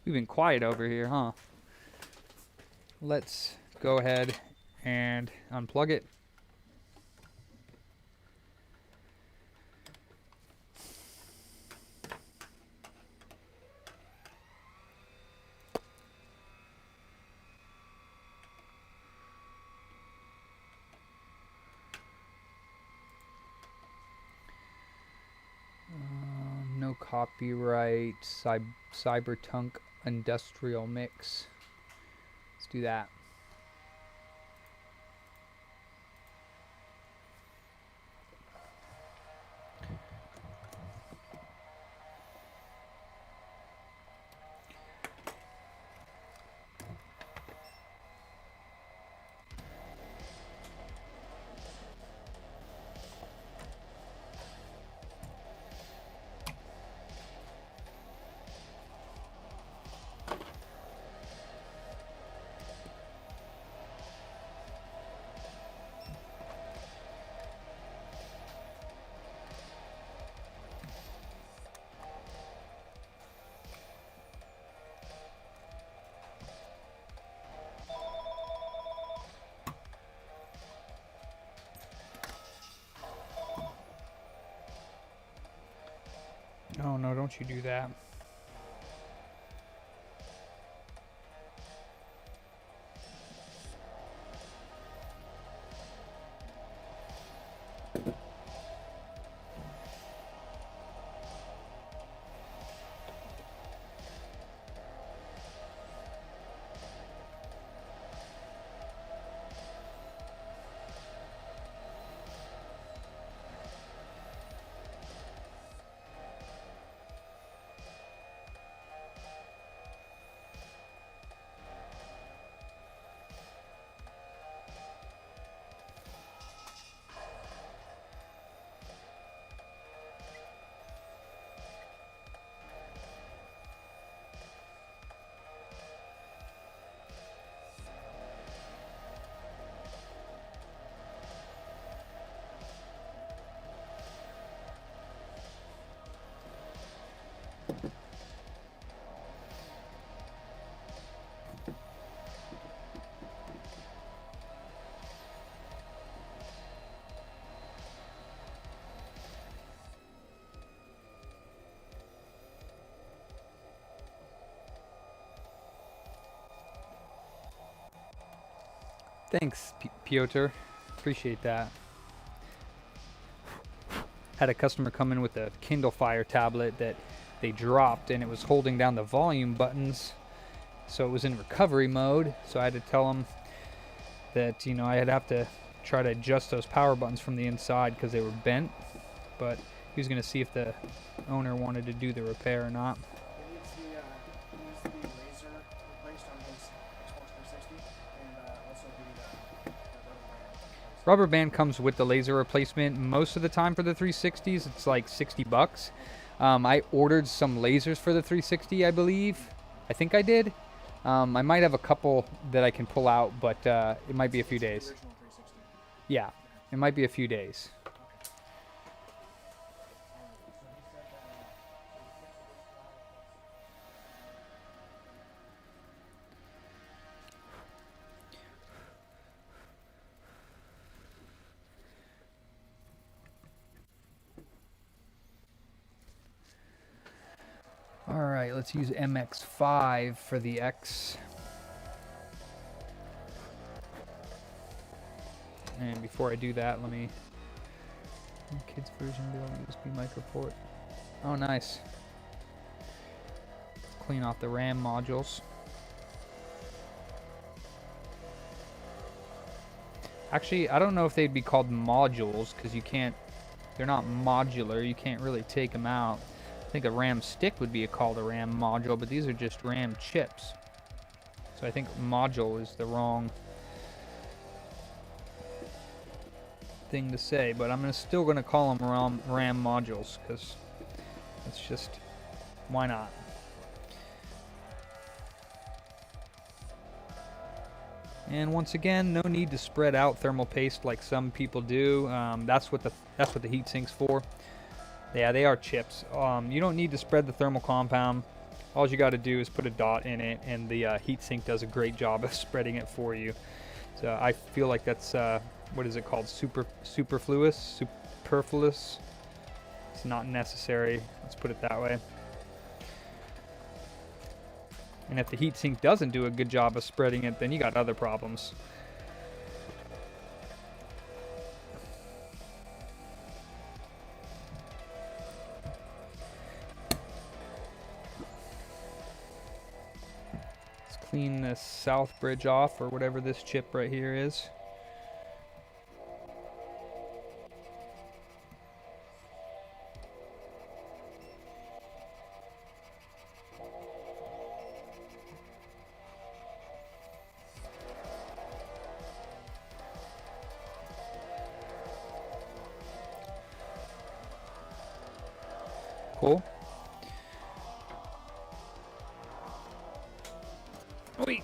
We've been quiet over here, huh? Let's go ahead and unplug it. No copyright, Cybertunk industrial mix. Let's do that. Oh no, don't you do that. Thanks, Piotr. Appreciate that. Had a customer come in with a Kindle Fire tablet that they dropped, and it was holding down the volume buttons, so it was in recovery mode. So I had to tell them that, you know, I'd have to try to adjust those power buttons from the inside because they were bent. But he was going to see if the owner wanted to do the repair or not. It needs the laser replaced on his Xbox 360, and also the Rubber band comes with the laser replacement. Most of the time for the 360s, it's like $60. I ordered some lasers for the 360, I believe. I think I did. I might have a couple that I can pull out, but it might be a few days. original 360. Yeah, it might be a few days. All right, let's use MX5 for the X. And before I do that, let me... Kids version build USB micro port. Oh, nice. Clean off the RAM modules. Actually, I don't know if they'd be called modules, because you can't... They're not modular. You can't really take them out. I think a RAM stick would be called a RAM module, but these are just RAM chips. So I think module is the wrong thing to say, but I'm still going to call them RAM modules, because it's just, why not? And once again, no need to spread out thermal paste like some people do. That's what the heat sink's for. Yeah, they are chips. You don't need to spread the thermal compound. All you got to do is put a dot in it, and the heatsink does a great job of spreading it for you. So I feel like that's what is it called? Superfluous. It's not necessary. Let's put it that way. And if the heatsink doesn't do a good job of spreading it, then you got other problems. Let's clean this south bridge off, or whatever this chip right here is. Cool. Wait.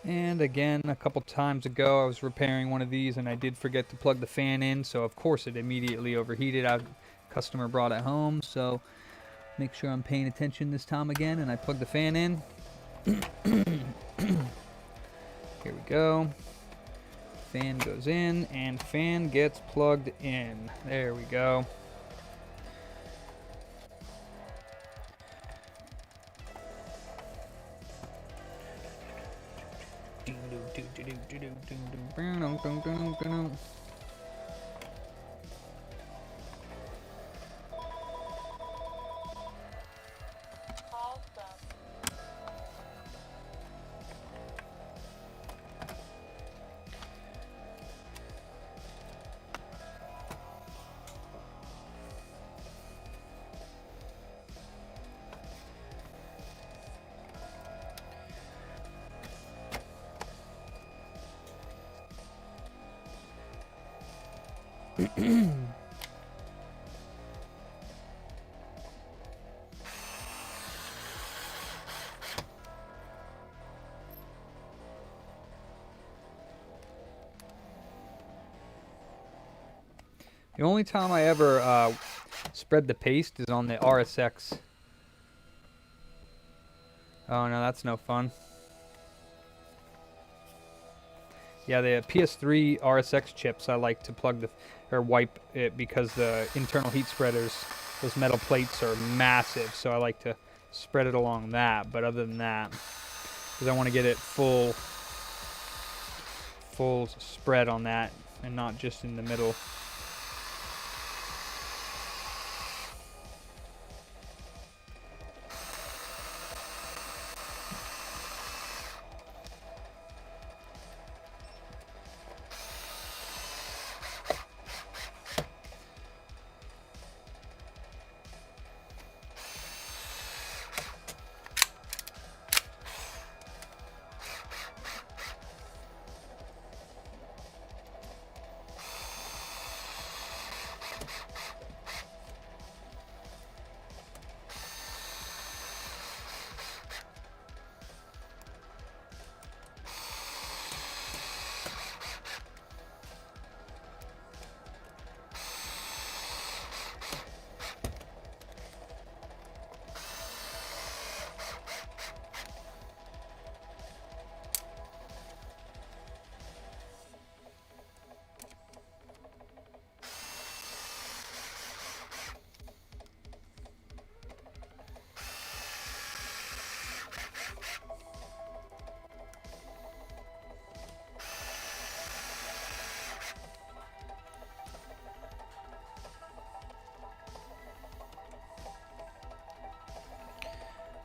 And again, a couple times ago, I was repairing one of these and I did forget to plug the fan in, so of course it immediately overheated. Customer brought it home, so make sure I'm paying attention this time again, and I plug the fan in. Here we go. Fan goes in, and fan gets plugged in. There we go. The only time I ever spread the paste is on the RSX. Oh no, that's no fun. Yeah, the PS3 RSX chips, I like to plug or wipe it because the internal heat spreaders, those metal plates are massive, so I like to spread it along that. But other than that, because I want to get it full spread on that and not just in the middle.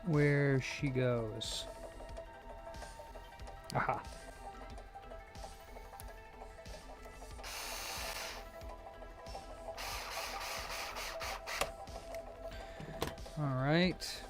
Where she goes. Aha. All right.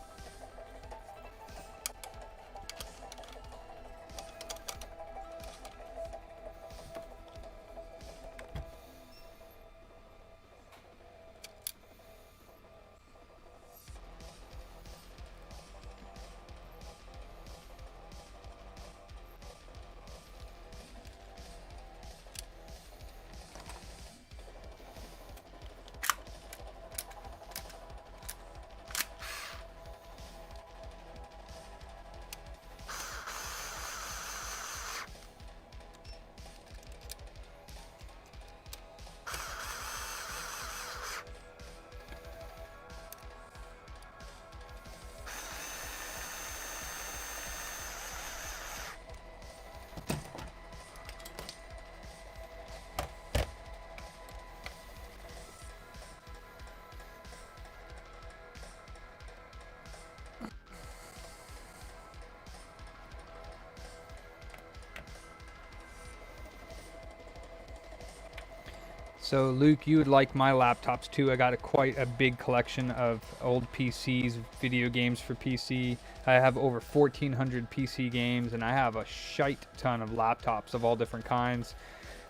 So Luke, you would like my laptops too. I got quite a big collection of old PCs, video games for PC. I have over 1,400 PC games, and I have a shite ton of laptops of all different kinds.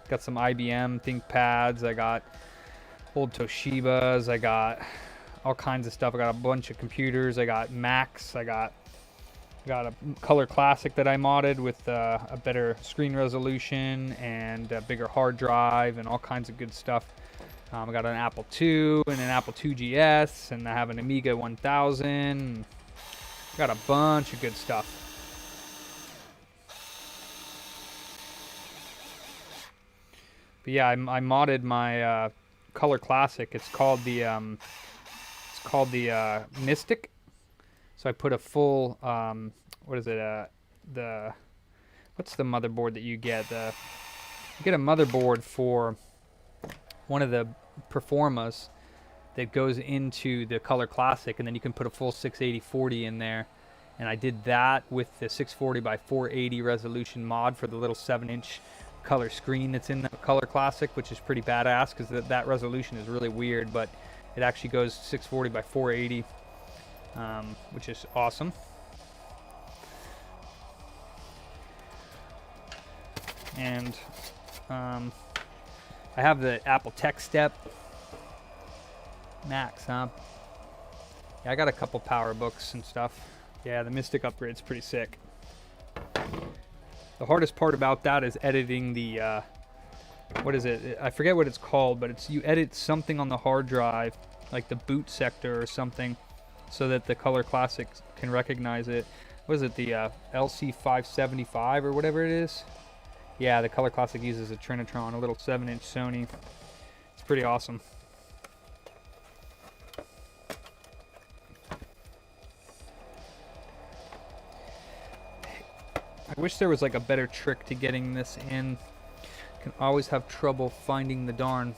Got some IBM ThinkPads. I got old Toshibas. I got all kinds of stuff. I got a bunch of computers. I got Macs. I got a Color Classic that I modded with a better screen resolution and a bigger hard drive and all kinds of good stuff. I got an Apple II and an Apple II GS, and I have an Amiga 1000. Got a bunch of good stuff. But yeah, I modded my Color Classic. It's called the Mystic. So I put a full, what is it? What's the motherboard that you get? You get a motherboard for one of the Performas that goes into the Color Classic, and then you can put a full 680/40 in there. And I did that with the 640 by 480 resolution mod for the little 7-inch color screen that's in the Color Classic, which is pretty badass because that resolution is really weird, but it actually goes 640 by 480. Which is awesome. And I have the Apple Tech Step Max, huh? Yeah, I got a couple power books and stuff. Yeah, the Mystic upgrade's pretty sick. The hardest part about that is editing the what is it? I forget what it's called, but it's you edit something on the hard drive, like the boot sector or something, so that the Color Classic can recognize it. What is it, the LC575 or whatever it is? Yeah, the Color Classic uses a Trinitron, a little 7-inch Sony. It's pretty awesome. I wish there was like a better trick to getting this in. Can always have trouble finding the darn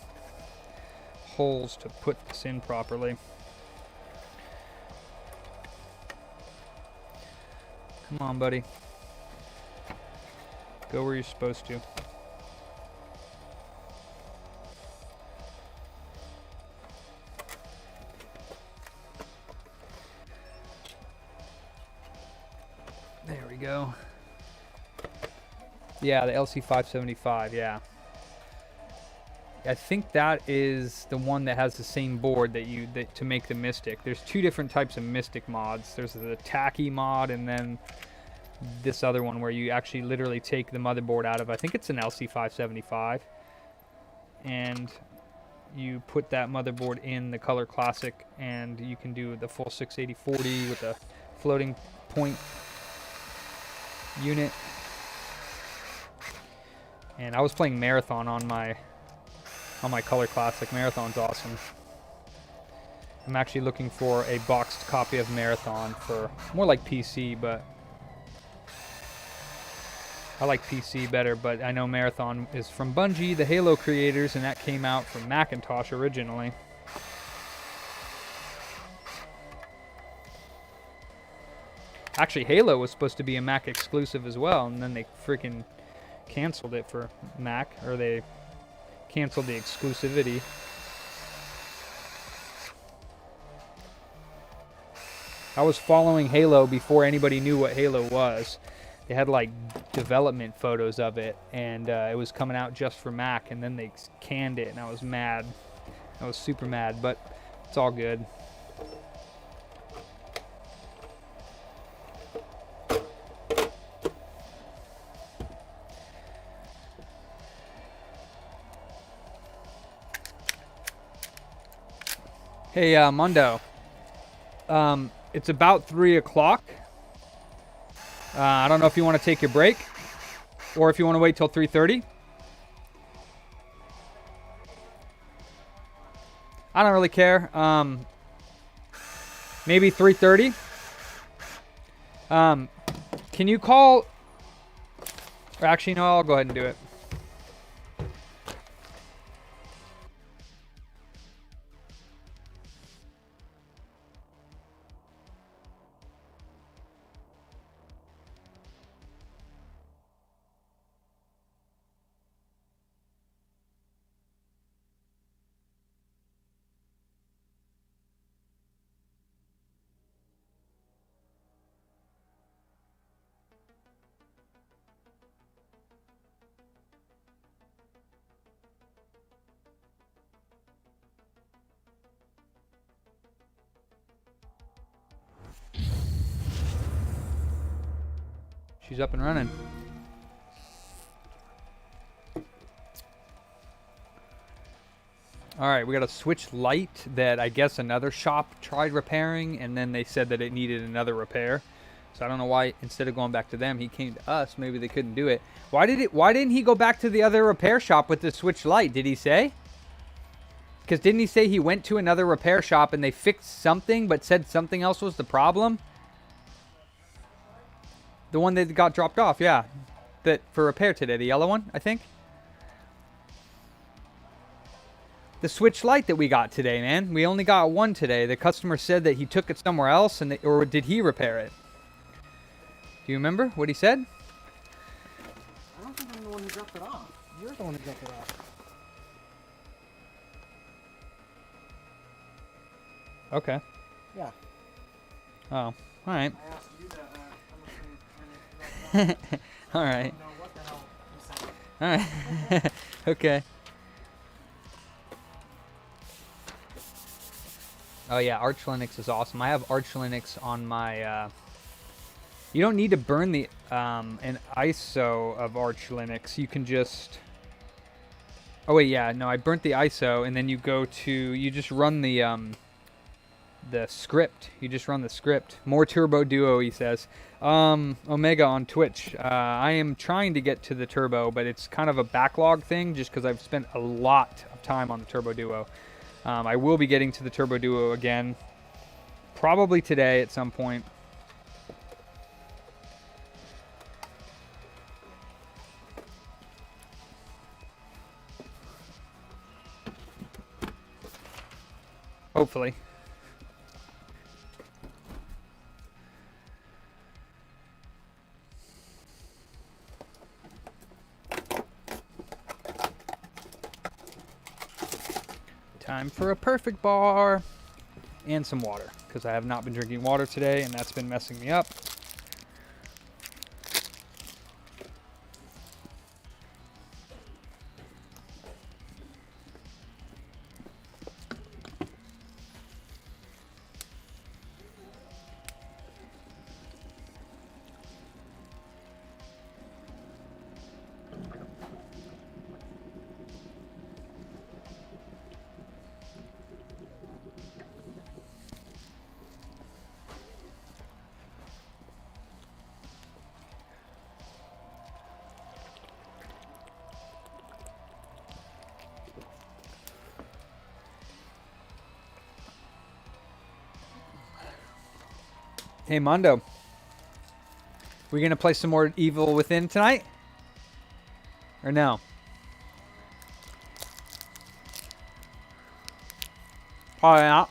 holes to put this in properly. Come on, buddy. Go where you're supposed to. There we go. Yeah, the LC575, yeah. I think that is the one that has the same board that to make the Mystic. There's two different types of Mystic mods. There's the tacky mod, and then this other one where you actually literally take the motherboard out of, I think it's an LC575, and you put that motherboard in the Color Classic, and you can do the full 680/40 with a floating point unit. And I was playing Marathon on my Color Classic. Marathon's awesome. I'm actually looking for a boxed copy of Marathon for more like PC, but I like PC better, but I know Marathon is from Bungie, the Halo creators, and that came out from Macintosh originally. Actually, Halo was supposed to be a Mac exclusive as well, and then they freaking canceled it for Mac, or they canceled the exclusivity. I was following Halo before anybody knew what Halo was. They had like development photos of it, and it was coming out just for Mac, and then they canned it, and I was mad. I was super mad, but it's all good. Hey, Mundo. It's about 3 o'clock. I don't know if you want to take your break or if you want to wait till 3:30. I don't really care. Maybe 3:30. Can you call? Or actually, no, I'll go ahead and do it. She's up and running. Alright, we got a switch light that I guess another shop tried repairing, and then they said that it needed another repair. So I don't know why instead of going back to them, he came to us. Maybe they couldn't do it. Why didn't he go back to the other repair shop with the switch light? Did he say? Because didn't he say he went to another repair shop and they fixed something but said something else was the problem? The one that got dropped off, yeah. That for repair today, the yellow one, I think. The switch light that we got today, man. We only got one today. The customer said that he took it somewhere else, and or did he repair it? Do you remember what he said? I don't think I'm the one who dropped it off. You're the one who dropped it off. Okay. Yeah. Oh, all right. I asked you that. I'm afraid All right. I don't know what the hell you said. All right. Okay. Oh yeah, Arch Linux is awesome. I have Arch Linux on my. You don't need to burn the an ISO of Arch Linux. You can just. Oh wait, yeah, no, I burnt the ISO, and then you go to you just run the script. You just run the script. More Turbo Duo, he says. Omega on Twitch. I am trying to get to the Turbo, but it's kind of a backlog thing, just because I've spent a lot of time on the Turbo Duo. I will be getting to the Turbo Duo again, probably today at some point. Hopefully. Time for a perfect bar and some water, because I have not been drinking water today and that's been messing me up. Hey, Mondo. We gonna play some more Evil Within tonight? Or no? Probably not.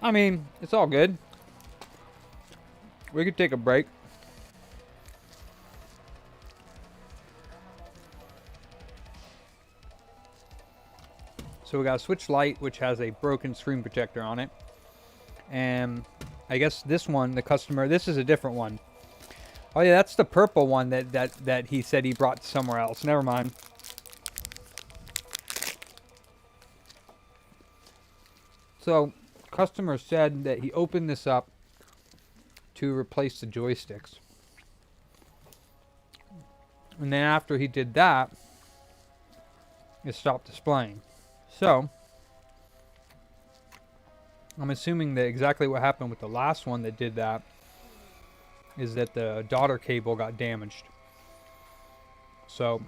I mean, it's all good. We could take a break. So we got a switch light, which has a broken screen protector on it. And I guess this one, the customer, this is a different one. Oh yeah, that's the purple one that he said he brought somewhere else. Never mind. So, customer said that he opened this up to replace the joysticks. And then after he did that, it stopped displaying. So, I'm assuming that exactly what happened with the last one that did that is that the daughter cable got damaged. So,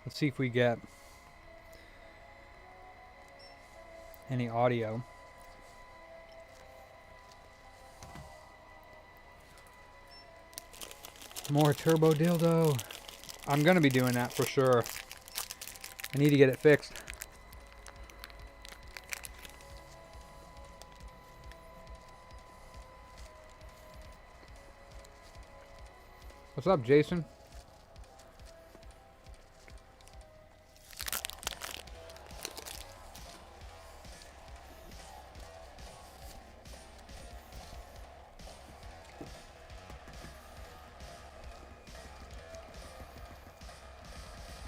let's see if we get any audio. More turbo dildo. I'm gonna be doing that for sure. I need to get it fixed. What's up, Jason?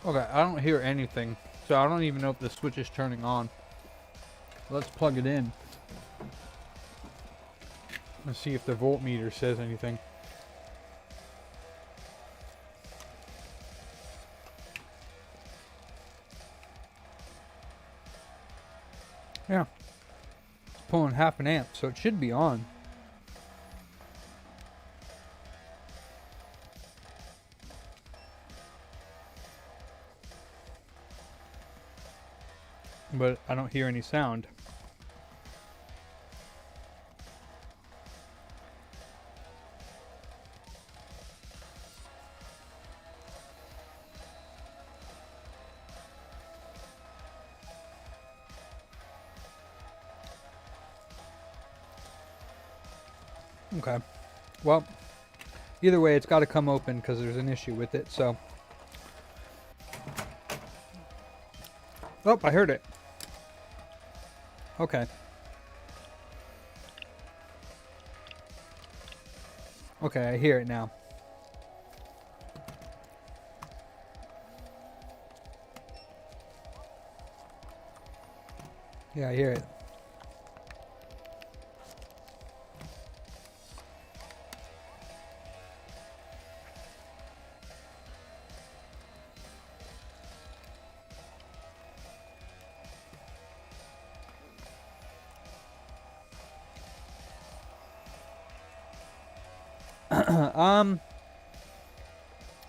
Okay, I don't hear anything, so I don't even know if the switch is turning on. Let's plug it in. Let's see if the voltmeter says anything. Yeah. It's pulling half an amp, so it should be on. But I don't hear any sound. Okay. Well, either way, it's got to come open because there's an issue with it, so. Oh, I heard it. Okay. Okay, I hear it now. Yeah, I hear it.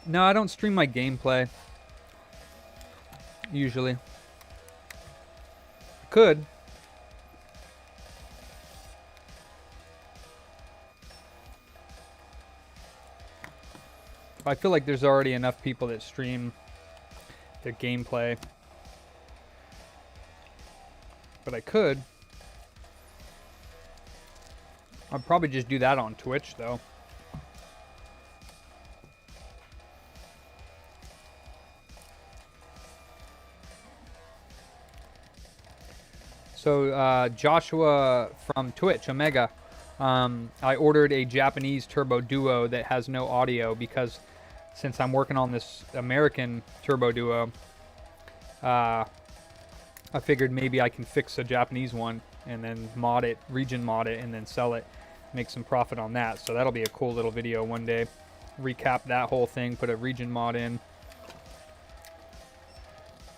No, I don't stream my gameplay. Usually. Could. I feel like there's already enough people that stream their gameplay. But I could. I'd probably just do that on Twitch, though. So, Joshua from Twitch, Omega, I ordered a Japanese Turbo Duo that has no audio because since I'm working on this American Turbo Duo, I figured maybe I can fix a Japanese one and then mod it, region mod it, and then sell it, make some profit on that. So that'll be a cool little video one day. Recap that whole thing, put a region mod in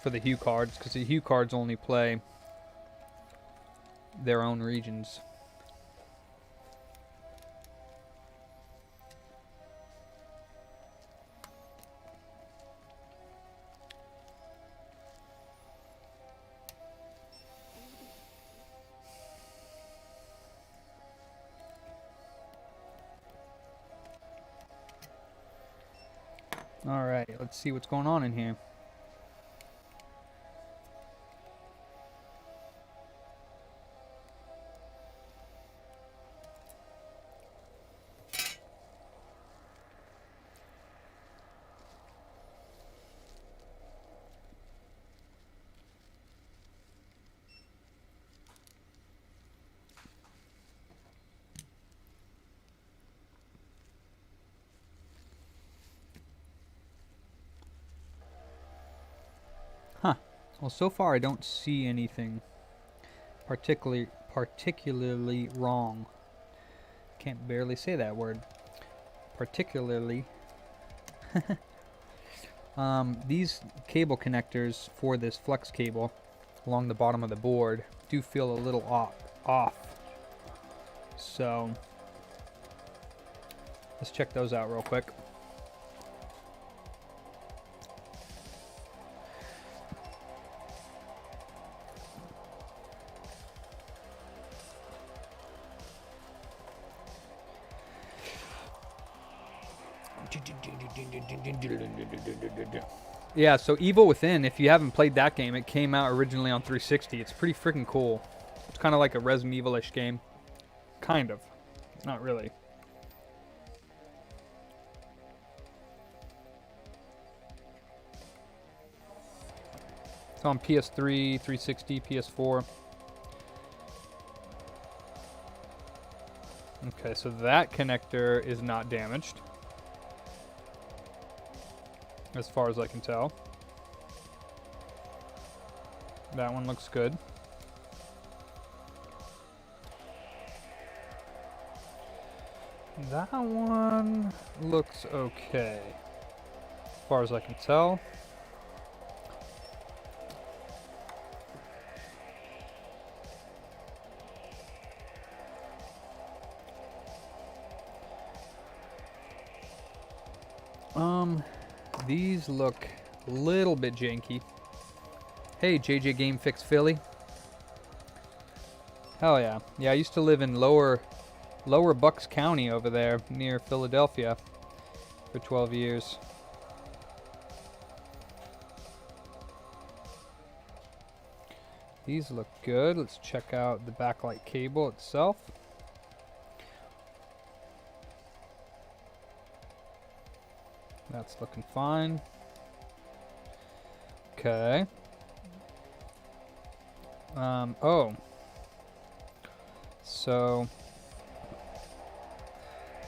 for the Hue cards, because the Hue cards only play their own regions. All right, let's see what's going on in here. Huh. Well, so far I don't see anything particularly wrong. Can't barely say that word. Particularly. These cable connectors for this flex cable along the bottom of the board do feel a little off. So let's check those out real quick. Yeah, so Evil Within, if you haven't played that game, it came out originally on 360. It's pretty freaking cool. It's kind of like a Resident Evil-ish game. Kind of. Not really. It's on PS3, 360, PS4. Okay, so that connector is not damaged, as far as I can tell. That one looks good. That one looks okay, as far as I can tell. These look a little bit janky. Hey, JJ Game Fix Philly. Hell yeah. Yeah, I used to live in lower Bucks County over there near Philadelphia for 12 years. These look good. Let's check out the backlight cable itself. That's looking fine. Okay. Oh. So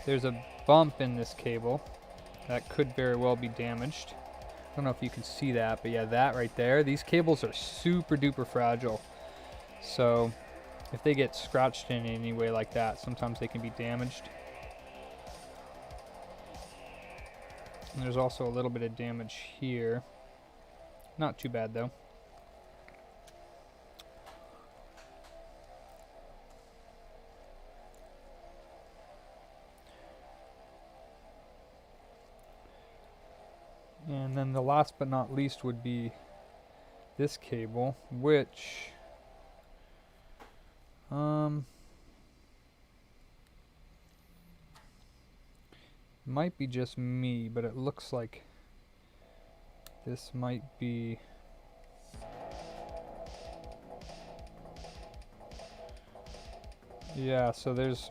there's a bump in this cable that could very well be damaged. I don't know if you can see that, but yeah, that right there. These cables are super duper fragile. So if they get scratched in any way like that, sometimes they can be damaged. And there's also a little bit of damage here. Not too bad though. And then the last but not least would be this cable, which might be just me, but it looks like this might be yeah, so there's,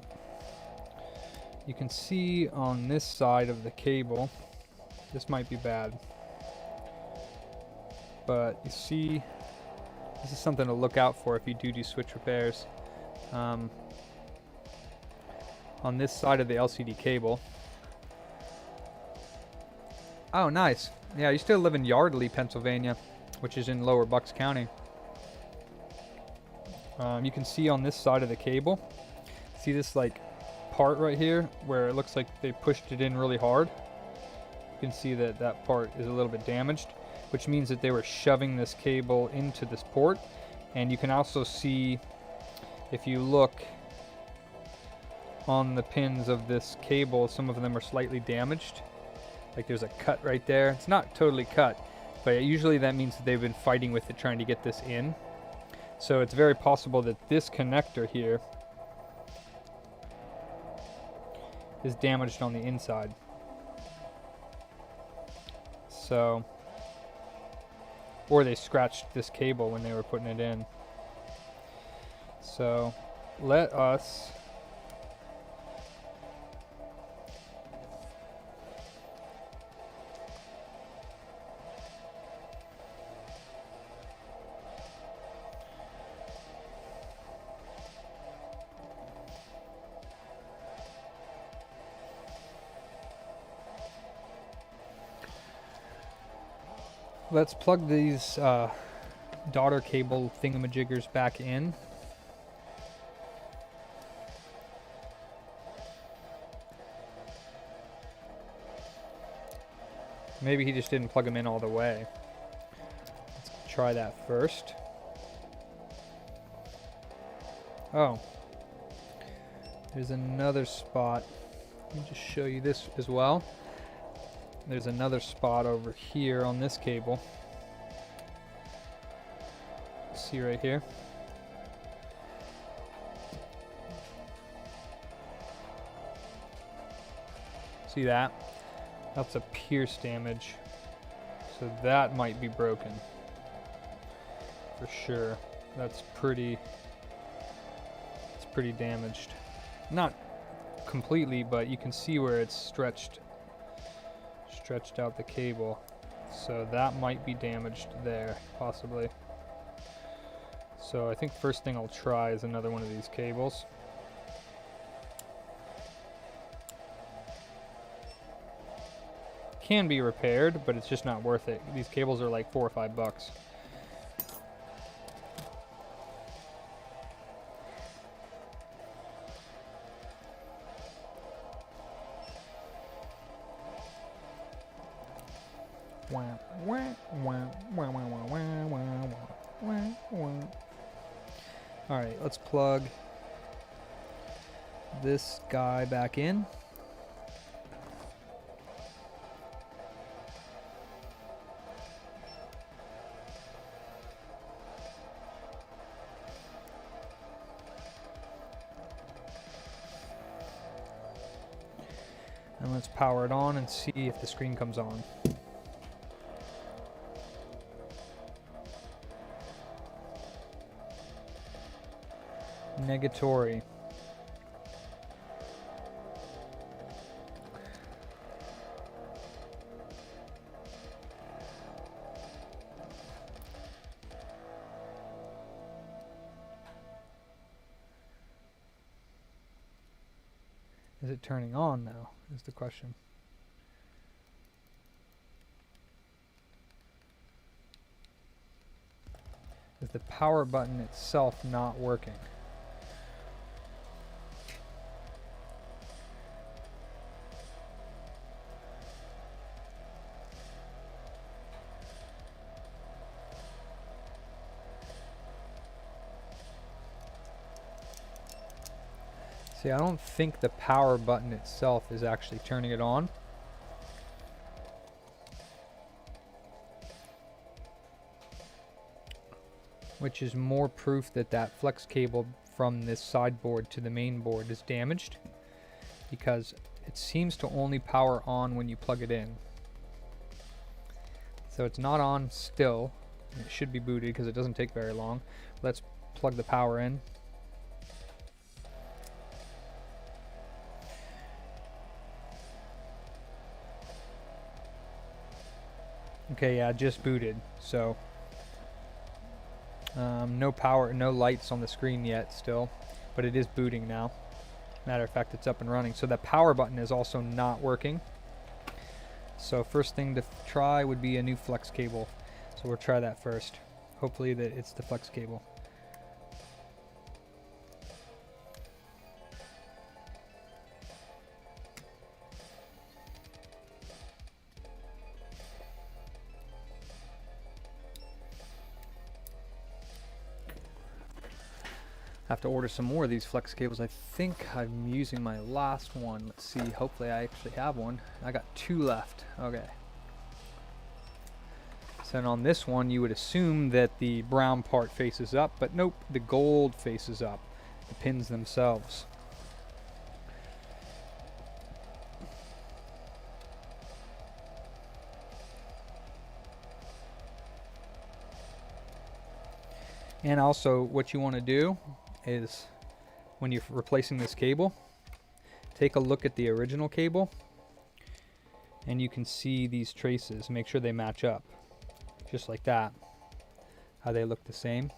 you can see on this side of the cable, this might be bad, but you see, this is something to look out for if you do switch repairs. On this side of the LCD cable. Oh, nice. Yeah, I used to live in Yardley, Pennsylvania, which is in lower Bucks County. You can see on this side of the cable, see this like part right here where it looks like they pushed it in really hard. You can see that that part is a little bit damaged, which means that they were shoving this cable into this port. And you can also see, if you look on the pins of this cable, some of them are slightly damaged. Like there's a cut right there. It's not totally cut, but usually that means that they've been fighting with it trying to get this in. So it's very possible that this connector here is damaged on the inside. So, or they scratched this cable when they were putting it in. So let us plug these daughter cable thingamajiggers back in. Maybe he just didn't plug them in all the way. Let's try that first. Oh, there's another spot. Let me just show you this as well. There's another spot over here on this cable. See right here. See that? That's a pierce damage. So that might be broken. For sure. That's pretty damaged. Not completely, but you can see where it's stretched out the cable. So that might be damaged there, possibly. So I think first thing I'll try is another one of these cables. Can be repaired, but it's just not worth it. These cables are like $4 or $5. Alright, let's plug this guy back in. And let's power it on and see if the screen comes on. Negatory. Is it turning on now, is the question. Is the power button itself not working? See, I don't think the power button itself is actually turning it on. Which is more proof that that flex cable from this sideboard to the main board is damaged, because it seems to only power on when you plug it in. So it's not on still. It should be booted because it doesn't take very long. Let's plug the power in. Okay, yeah, just booted. So no power, no lights on the screen yet still, but it is booting now. Matter of fact, it's up and running. So the power button is also not working. So first thing to try would be a new flex cable. So we'll try that first. Hopefully that it's the flex cable. I have to order some more of these flex cables. I think I'm using my last one. Let's see, hopefully I actually have one. I got 2 left. Okay. So then on this one you would assume that the brown part faces up, but nope, the gold faces up, the pins themselves. And also what you want to do is, when you're replacing this cable, take a look at the original cable and you can see these traces. Make sure they match up, just like that, how they look the same.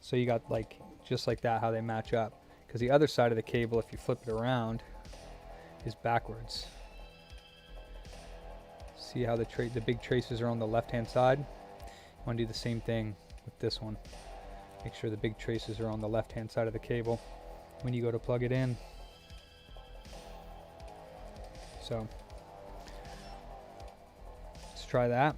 So you got like just like that, how they match up, because the other side of the cable, if you flip it around, is backwards. See how the big traces are on the left hand side? I want to do the same thing with this one. Make sure the big traces are on the left hand side of the cable when you go to plug it in. So let's try that.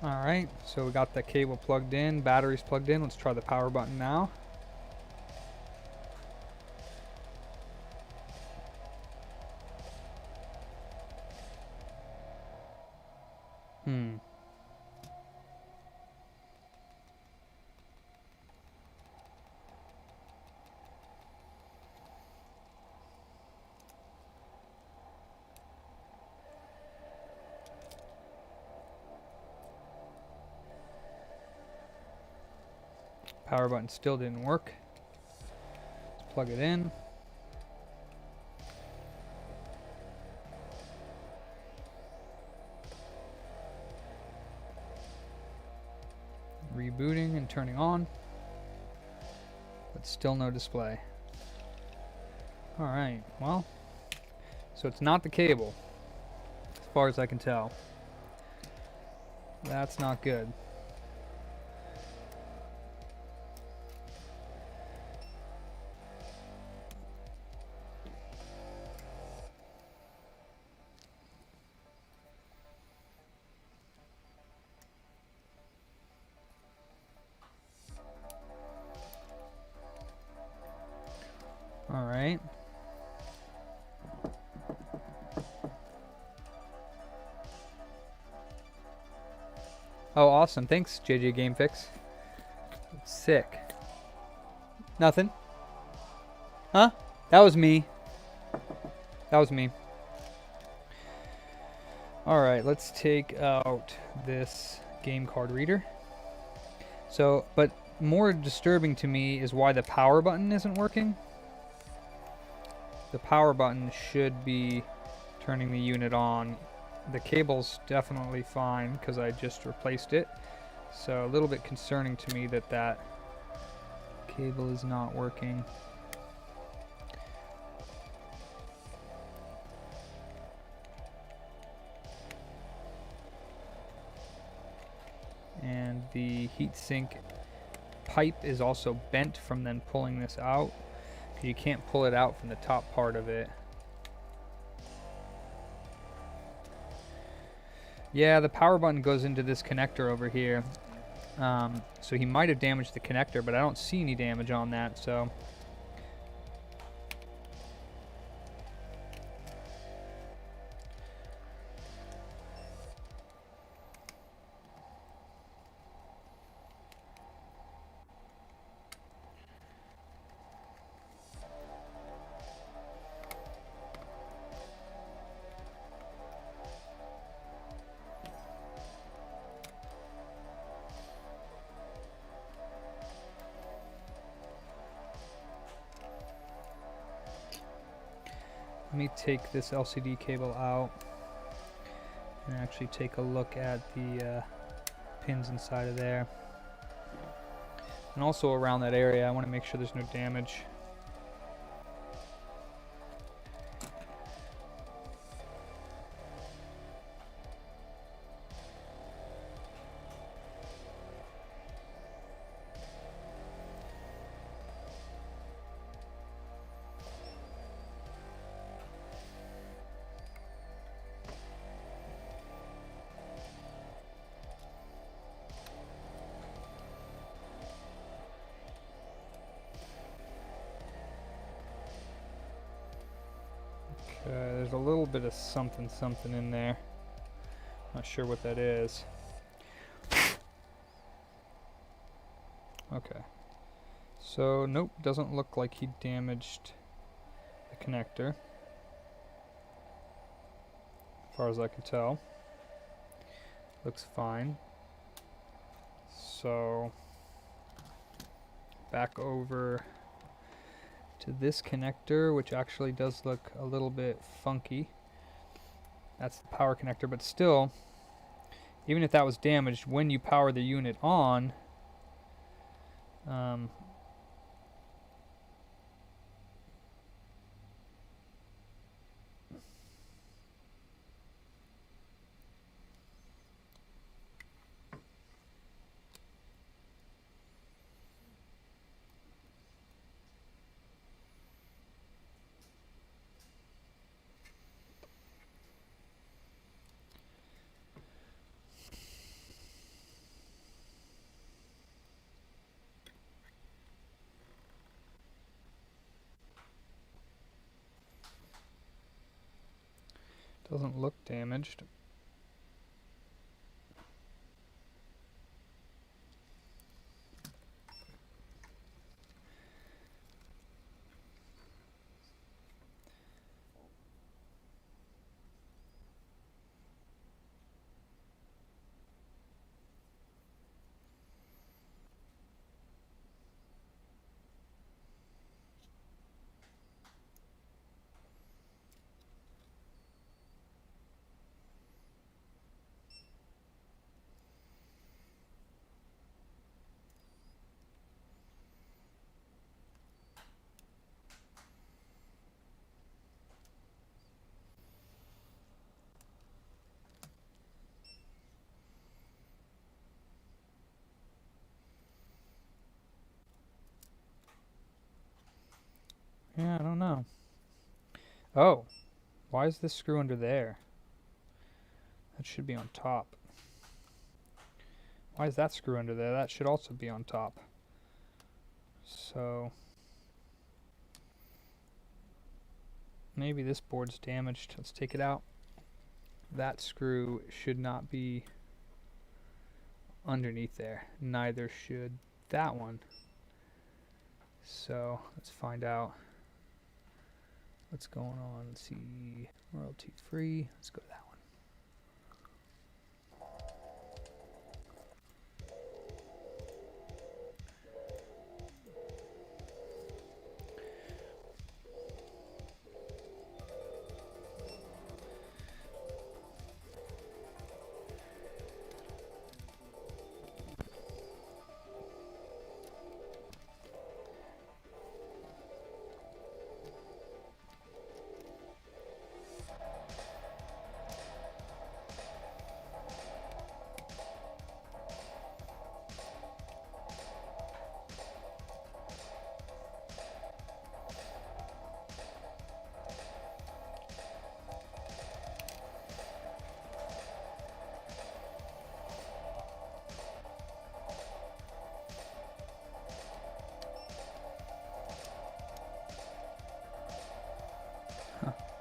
Alright, so we got the cable plugged in, batteries plugged in. Let's try the power button now. Power button still didn't work. Let's plug it in. Rebooting and turning on, but still no display. Alright, well, so it's not the cable, as far as I can tell. That's not good. Alright. Oh, awesome. Thanks, JJ Game Fix. Sick. Nothing? Huh? That was me. That was me. Alright, let's take out this game card reader. So, but more disturbing to me is why the power button isn't working. The power button should be turning the unit on. The cable's definitely fine because I just replaced it. So a little bit concerning to me that that cable is not working. And the heatsink pipe is also bent from then pulling this out. You can't pull it out from the top part of it. Yeah, the power button goes into this connector over here. So he might have damaged the connector, but I don't see any damage on that, so. Let me take this LCD cable out and actually take a look at the pins inside of there. And also around that area, I want to make sure there's no damage. There's a little bit of something in there. Not sure what that is. Okay. So, nope, doesn't look like he damaged the connector, as far as I can tell. Looks fine. So, back over to this connector, which actually does look a little bit funky. That's the power connector, but still, even if that was damaged, when you power the unit on, doesn't look damaged. Yeah, I don't know. Oh, why is this screw under there? That should be on top. Why is that screw under there? That should also be on top. So maybe this board's damaged. Let's take it out. That screw should not be underneath there. Neither should that one. So let's find out what's going on. Let's see. Royalty free. Let's go to that one.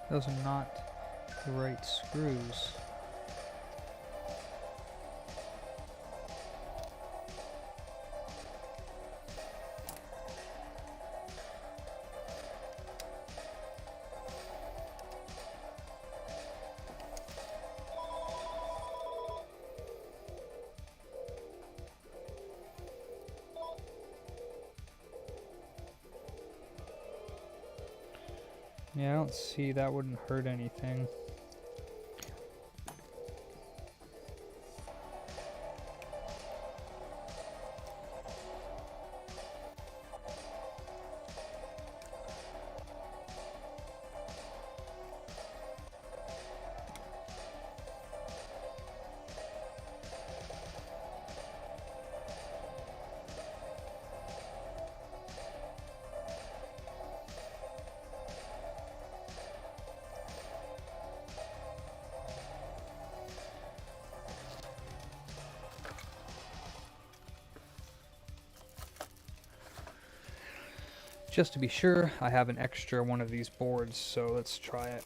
Those are not the right screws. Yeah, I don't see that wouldn't hurt anything. Just to be sure, I have an extra one of these boards, so let's try it.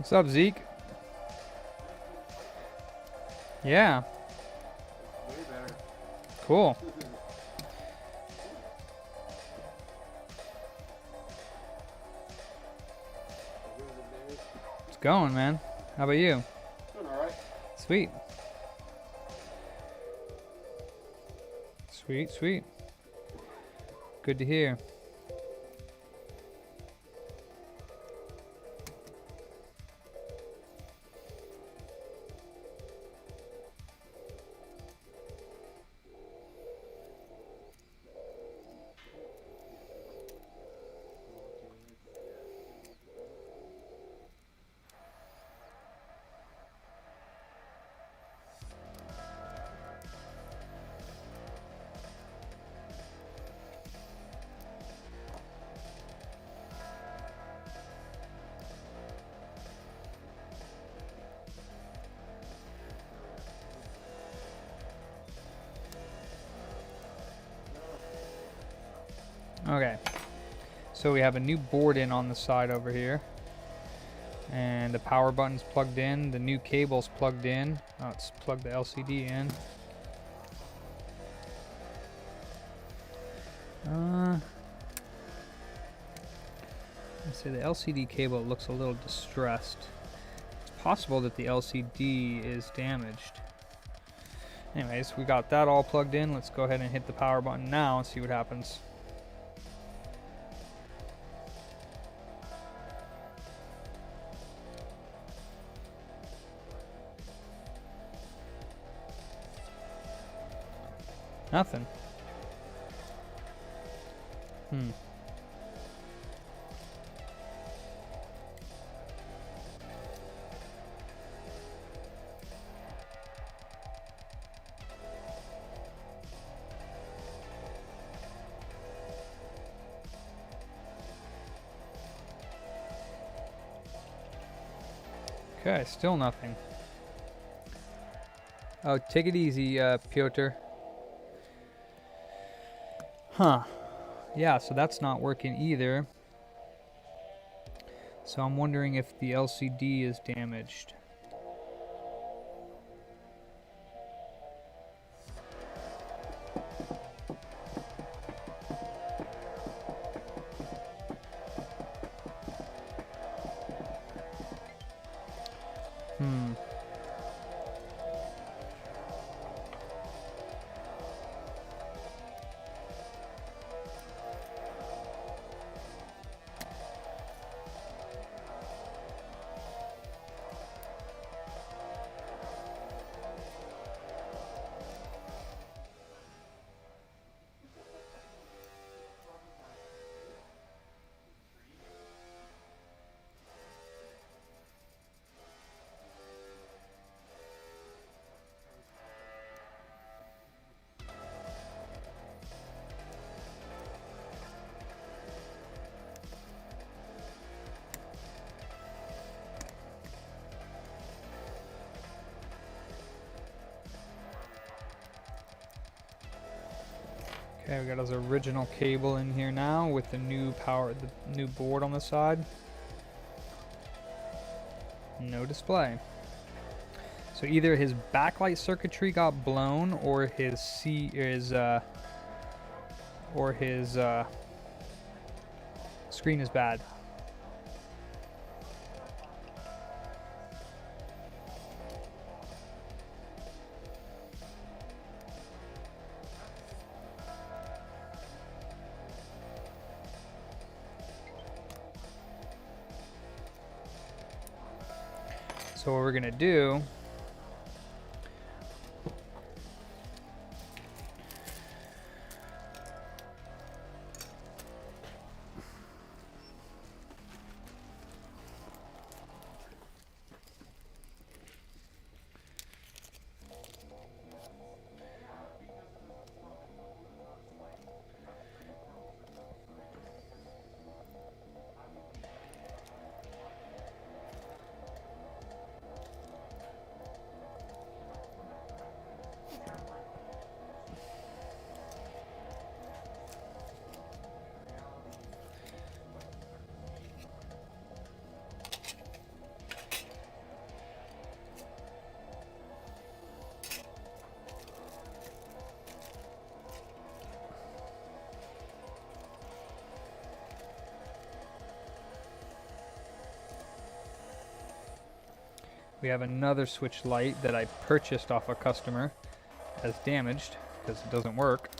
What's up, Zeke? Yeah, Way better. cool. It's going, man. How about you? Doing alright. Sweet. Sweet, sweet. Good to hear. Okay. So we have a new board in on the side over here. And the power button's plugged in. The new cable's plugged in. Oh, let's plug the LCD in. Let's say the LCD cable looks a little distressed. It's possible that the LCD is damaged. Anyways, we got that all plugged in. Let's go ahead and hit the power button now and see what happens. Nothing. Okay, still nothing. Oh, take it easy, Piotr. Huh. Yeah, so that's not working either. So I'm wondering if the LCD is damaged. Okay, we got his original cable in here now with the new the new board on the side. No display. So either his backlight circuitry got blown, or his screen is bad. So what we're gonna do we have another switch light that I purchased off a customer as damaged because it doesn't work.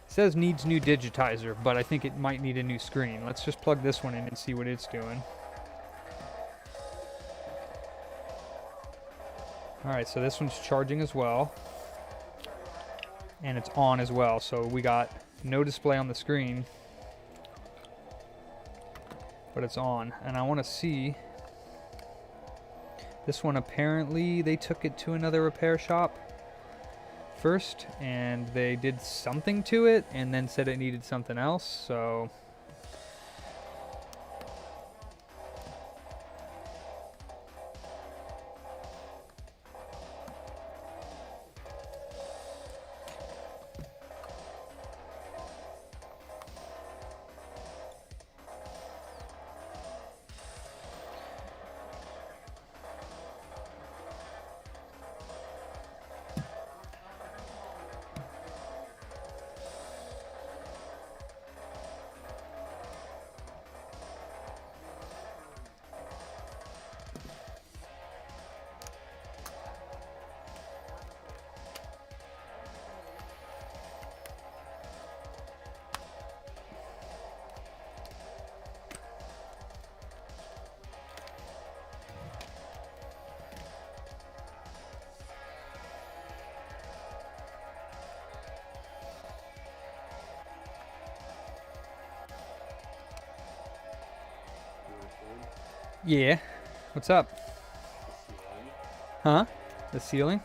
It says needs new digitizer, but I think it might need a new screen. Let's just plug this one in and see what it's doing. Alright, so this one's charging as well. And it's on as well, so we got no display on the screen. But it's on, and I want to see. This one, apparently they took it to another repair shop first, and they did something to it, and then said it needed something else, so Yeah. What's up? Huh? The ceiling?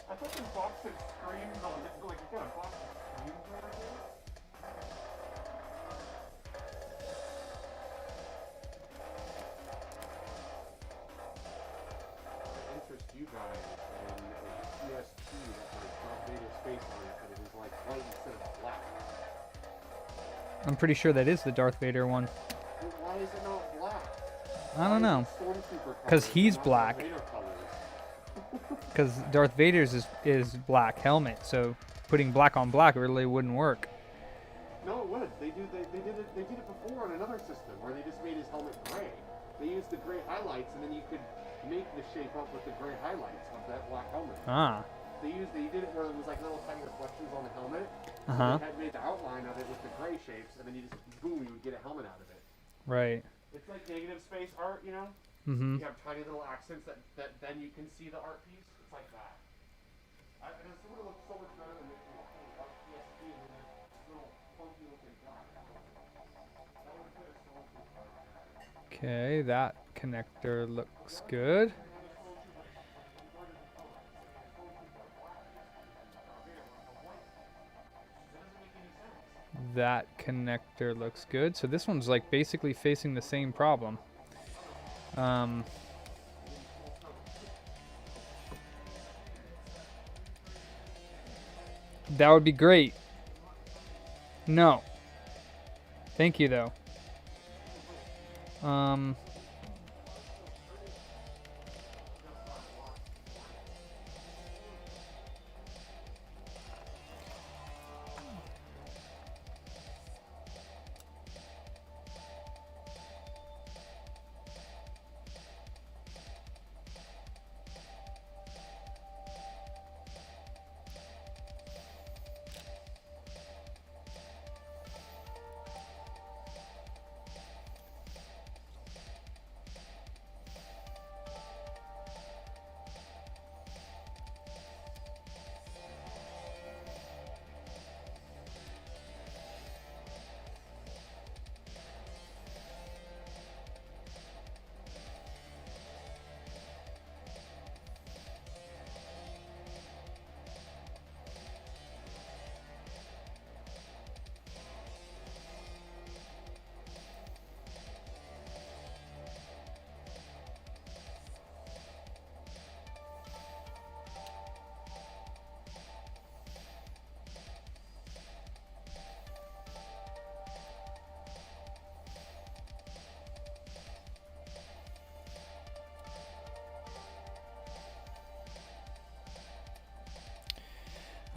I thought this box had screams on it. Like, you got a box of screams right here? Interest you guys in a PSP that has Darth Vader's face on it, but it is like white instead of black. I'm pretty sure that is the Darth Vader one. Well, why is it not black? I don't know. Stormtrooper 'Cause colors, he's not black. Darth Vader colors. Because Darth Vader's is black helmet, so putting black on black really wouldn't work. No, it would. They did it before on another system where they just made his helmet gray. They used the gray highlights, and then you could make the shape up with the gray highlights of that black helmet. Ah. They did it where it was like little tiny reflections on the helmet. So Uh-huh. they had made the outline of it with the gray shapes, and then you just boom, you would get a helmet out of it. Right. It's like negative space art, you know. Mm-hmm. You have tiny little accents that then you can see the art piece. It's like that. And it would look so much better than the PSP and then this little funky looking black. That would fit a Stormtrooper. Okay, that connector looks good. That connector looks good. So this one's like basically facing the same problem. That would be great. No. Thank you though.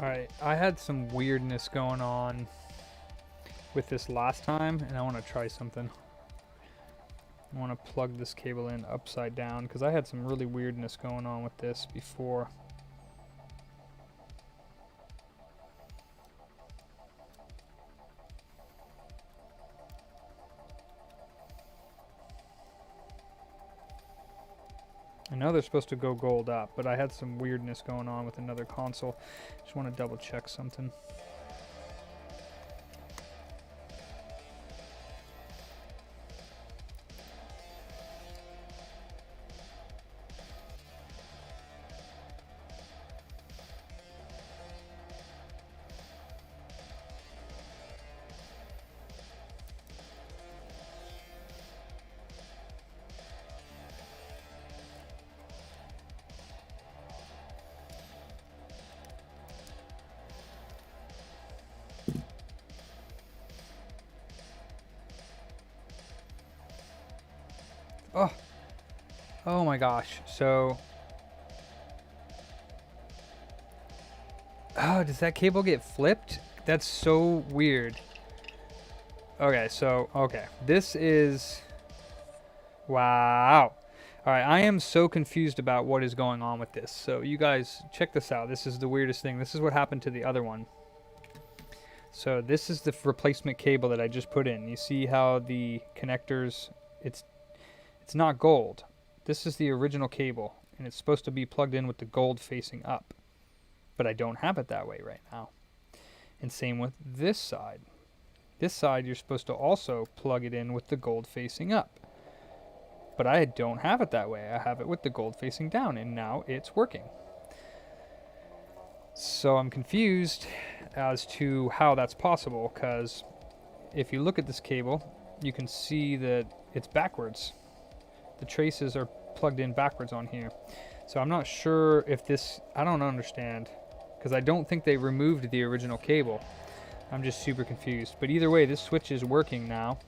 Alright, I had some weirdness going on with this last time, and I want to try something. I want to plug this cable in upside down, because I had some really weirdness going on with this before. I know they're supposed to go gold up, but I had some weirdness going on with another console. Just want to double check something. Oh, oh my gosh. So, oh, does that cable get flipped? That's so weird. Okay, so, okay. This is, wow. All right, I am so confused about what is going on with this. So you guys, check this out. This is the weirdest thing. This is what happened to the other one. So this is the replacement cable that I just put in. You see how the connectors, it's not gold. This is the original cable, and it's supposed to be plugged in with the gold facing up. But I don't have it that way right now. And same with this side. This side, you're supposed to also plug it in with the gold facing up. But I don't have it that way. I have it with the gold facing down, and now it's working. So I'm confused as to how that's possible, because if you look at this cable, you can see that it's backwards. The traces are plugged in backwards on here. So I'm not sure if this, I don't understand, because I don't think they removed the original cable. I'm just super confused. But either way, this switch is working now.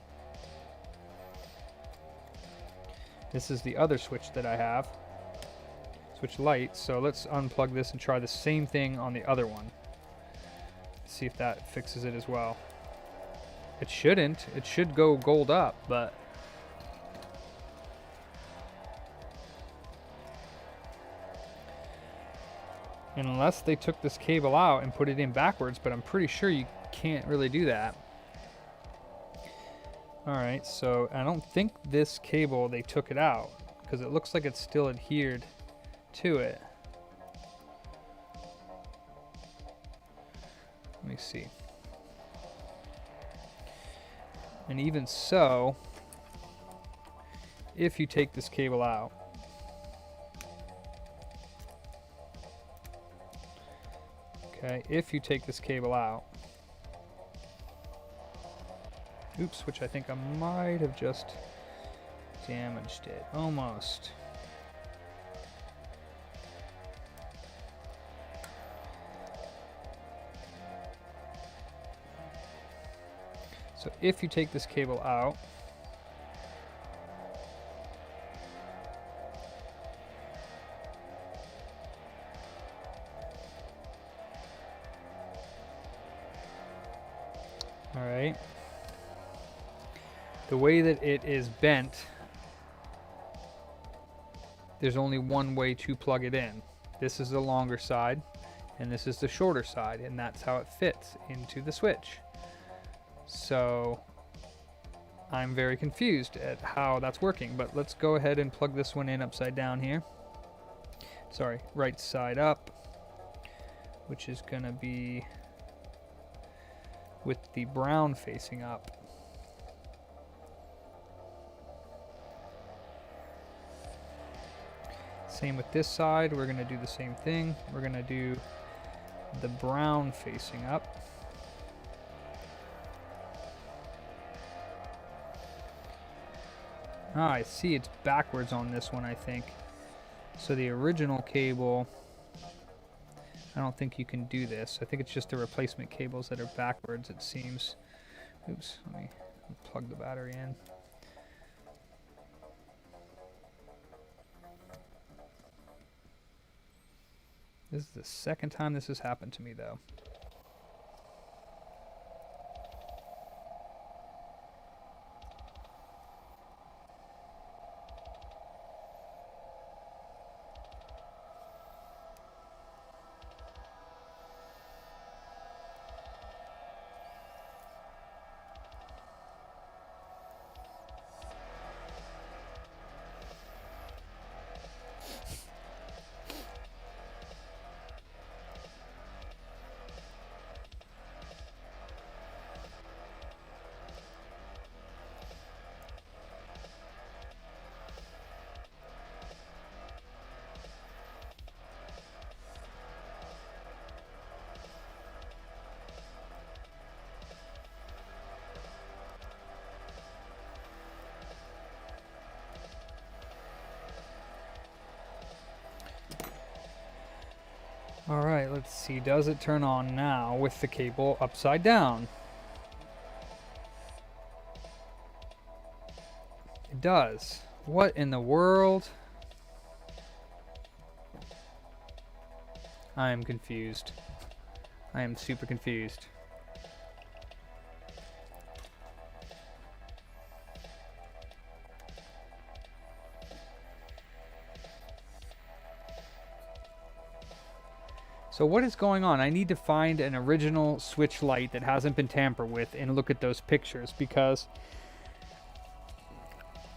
This is the other switch that I have. Switch light. So let's unplug this and try the same thing on the other one. See if that fixes it as well. It shouldn't. It should go gold up, but unless they took this cable out and put it in backwards, but I'm pretty sure you can't really do that. Alright, so I don't think this cable, they took it out, because it looks like it's still adhered to it. Let me see. And even so, if you take this cable out, okay, if you take this cable out, oops, which I think I might have just damaged it, almost. So if you take this cable out, all right, the way that it is bent, there's only one way to plug it in. This is the longer side, and this is the shorter side, and that's how it fits into the switch. So I'm very confused at how that's working, but let's go ahead and plug this one in upside down here. Sorry, right side up, which is gonna be with the brown facing up. Same with this side, we're gonna do the same thing. We're gonna do the brown facing up. Ah, I see it's backwards on this one, I think. So the original cable, I don't think you can do this. I think it's just the replacement cables that are backwards, it seems. Oops, let me plug the battery in. This is the second time this has happened to me, though. Alright, let's see. Does it turn on now with the cable upside down? It does. What in the world? I am confused. I am super confused. So what is going on? I need to find an original switch light that hasn't been tampered with and look at those pictures, because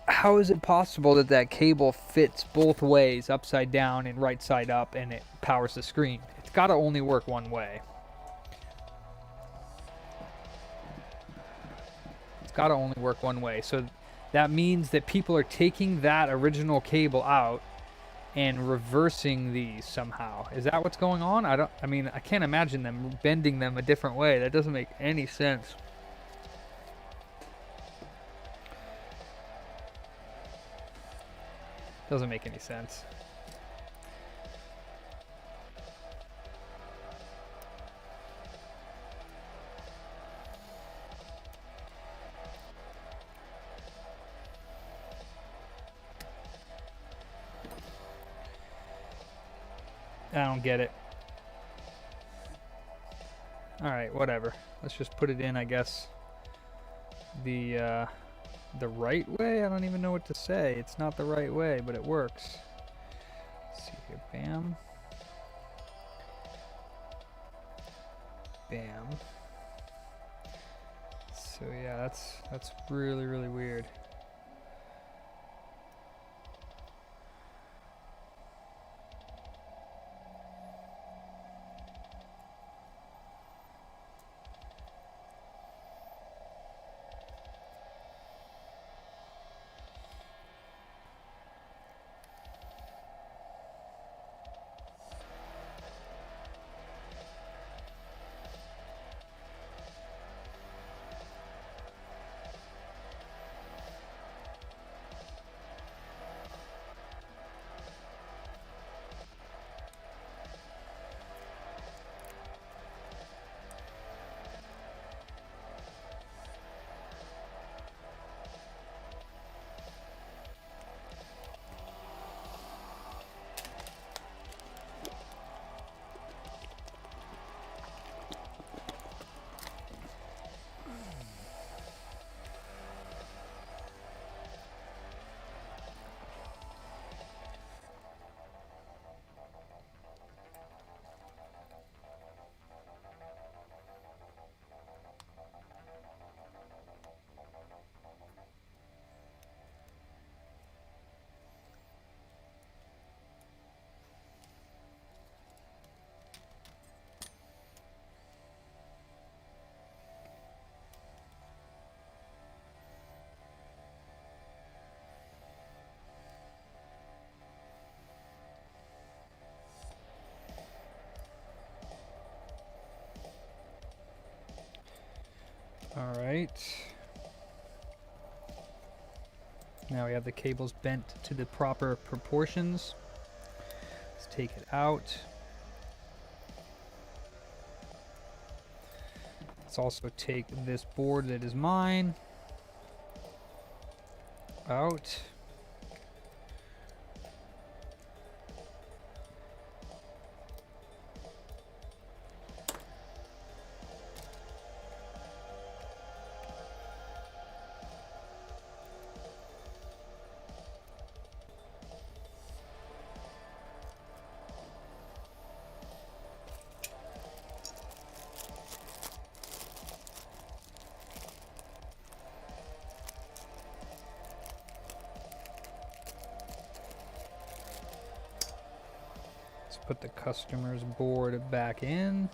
how is it possible that that cable fits both ways, upside down and right side up, and it powers the screen? It's got to only work one way. got to only work one way. So that means that people are taking that original cable out and reversing these somehow. Is that what's going on? I mean, I can't imagine them bending them a different way. That doesn't make any sense. Doesn't make any sense. I don't get it. Alright, whatever. Let's just put it in, I guess, the right way? I don't even know what to say. It's not the right way, but it works. Let's see here. Bam. Bam. So yeah, that's really, really weird. Alright. Now we have the cables bent to the proper proportions. Let's take it out. Let's also take this board that is mine out. Put the customer's board back in.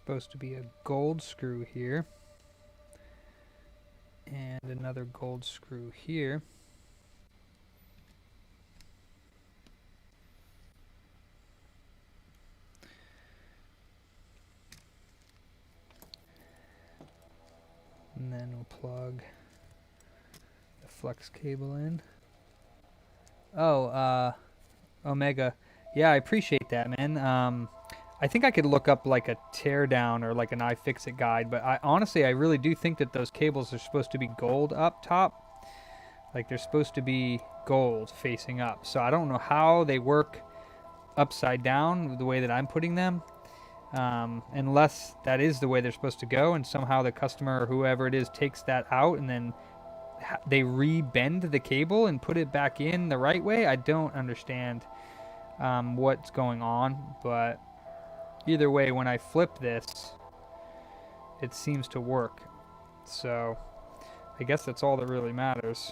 supposed to be a gold screw here. And another gold screw here. And then we'll plug the flex cable in. Oh, Omega. Yeah, I appreciate that, man. I think I could look up like a teardown or like an iFixit guide, but honestly, I really do think that those cables are supposed to be gold up top. Like they're supposed to be gold facing up. So I don't know how they work upside down the way that I'm putting them. Unless that is the way they're supposed to go, and somehow the customer or whoever it is takes that out and then they re-bend the cable and put it back in the right way. I don't understand what's going on, but either way, when I flip this, it seems to work. So I guess that's all that really matters.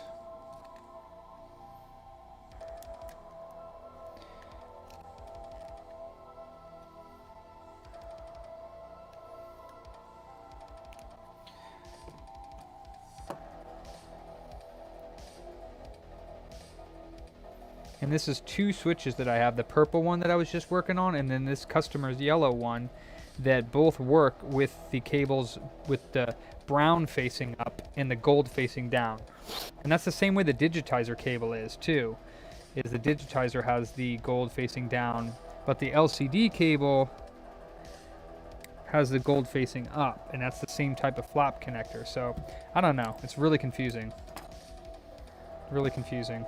And this is two switches that I have, the purple one that I was just working on, and then this customer's yellow one that both work with the cables with the brown facing up and the gold facing down. And that's the same way the digitizer cable is too, is the digitizer has the gold facing down, but the LCD cable has the gold facing up, and that's the same type of flap connector. So I don't know, it's really confusing. Really confusing.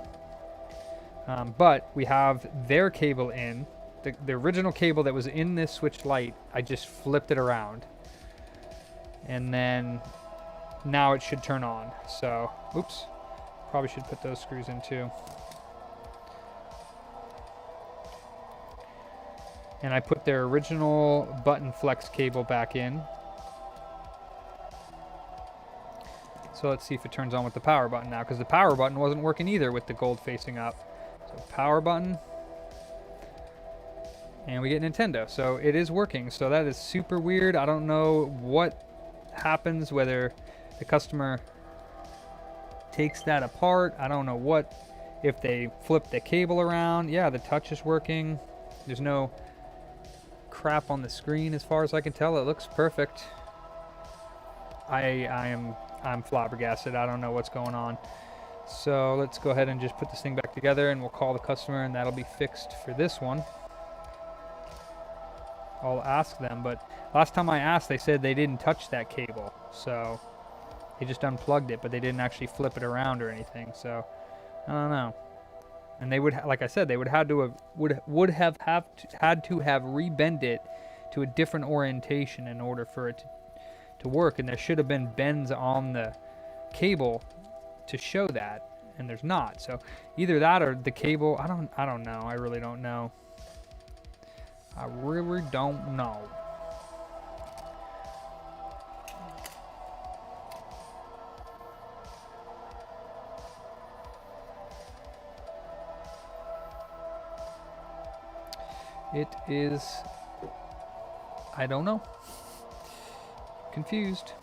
But we have their cable in, the original cable that was in this switch light. I just flipped it around, and then now it should turn on. So, oops, probably should put those screws in too. And I put their original button flex cable back in. So let's see if it turns on with the power button now, because the power button wasn't working either with the gold facing up. So power button, and we get Nintendo. So it is working. So that is super weird. I don't know what happens, whether the customer takes that apart. I don't know what, if they flip the cable around. Yeah, the touch is working. There's no crap on the screen as far as I can tell. It looks perfect. I'm flabbergasted. I don't know what's going on. So let's go ahead and just put this thing back together, and we'll call the customer, and that'll be fixed for this one. I'll ask them, but last time I asked, they said they didn't touch that cable. So they just unplugged it, but they didn't actually flip it around or anything. So I don't know. And they would, like I said, they would have had to have rebend it to a different orientation in order for it to work. And there should have been bends on the cable to show that, and there's not. So either that or the cable, I don't know. I really don't know. I really don't know. It is, I don't know. Confused.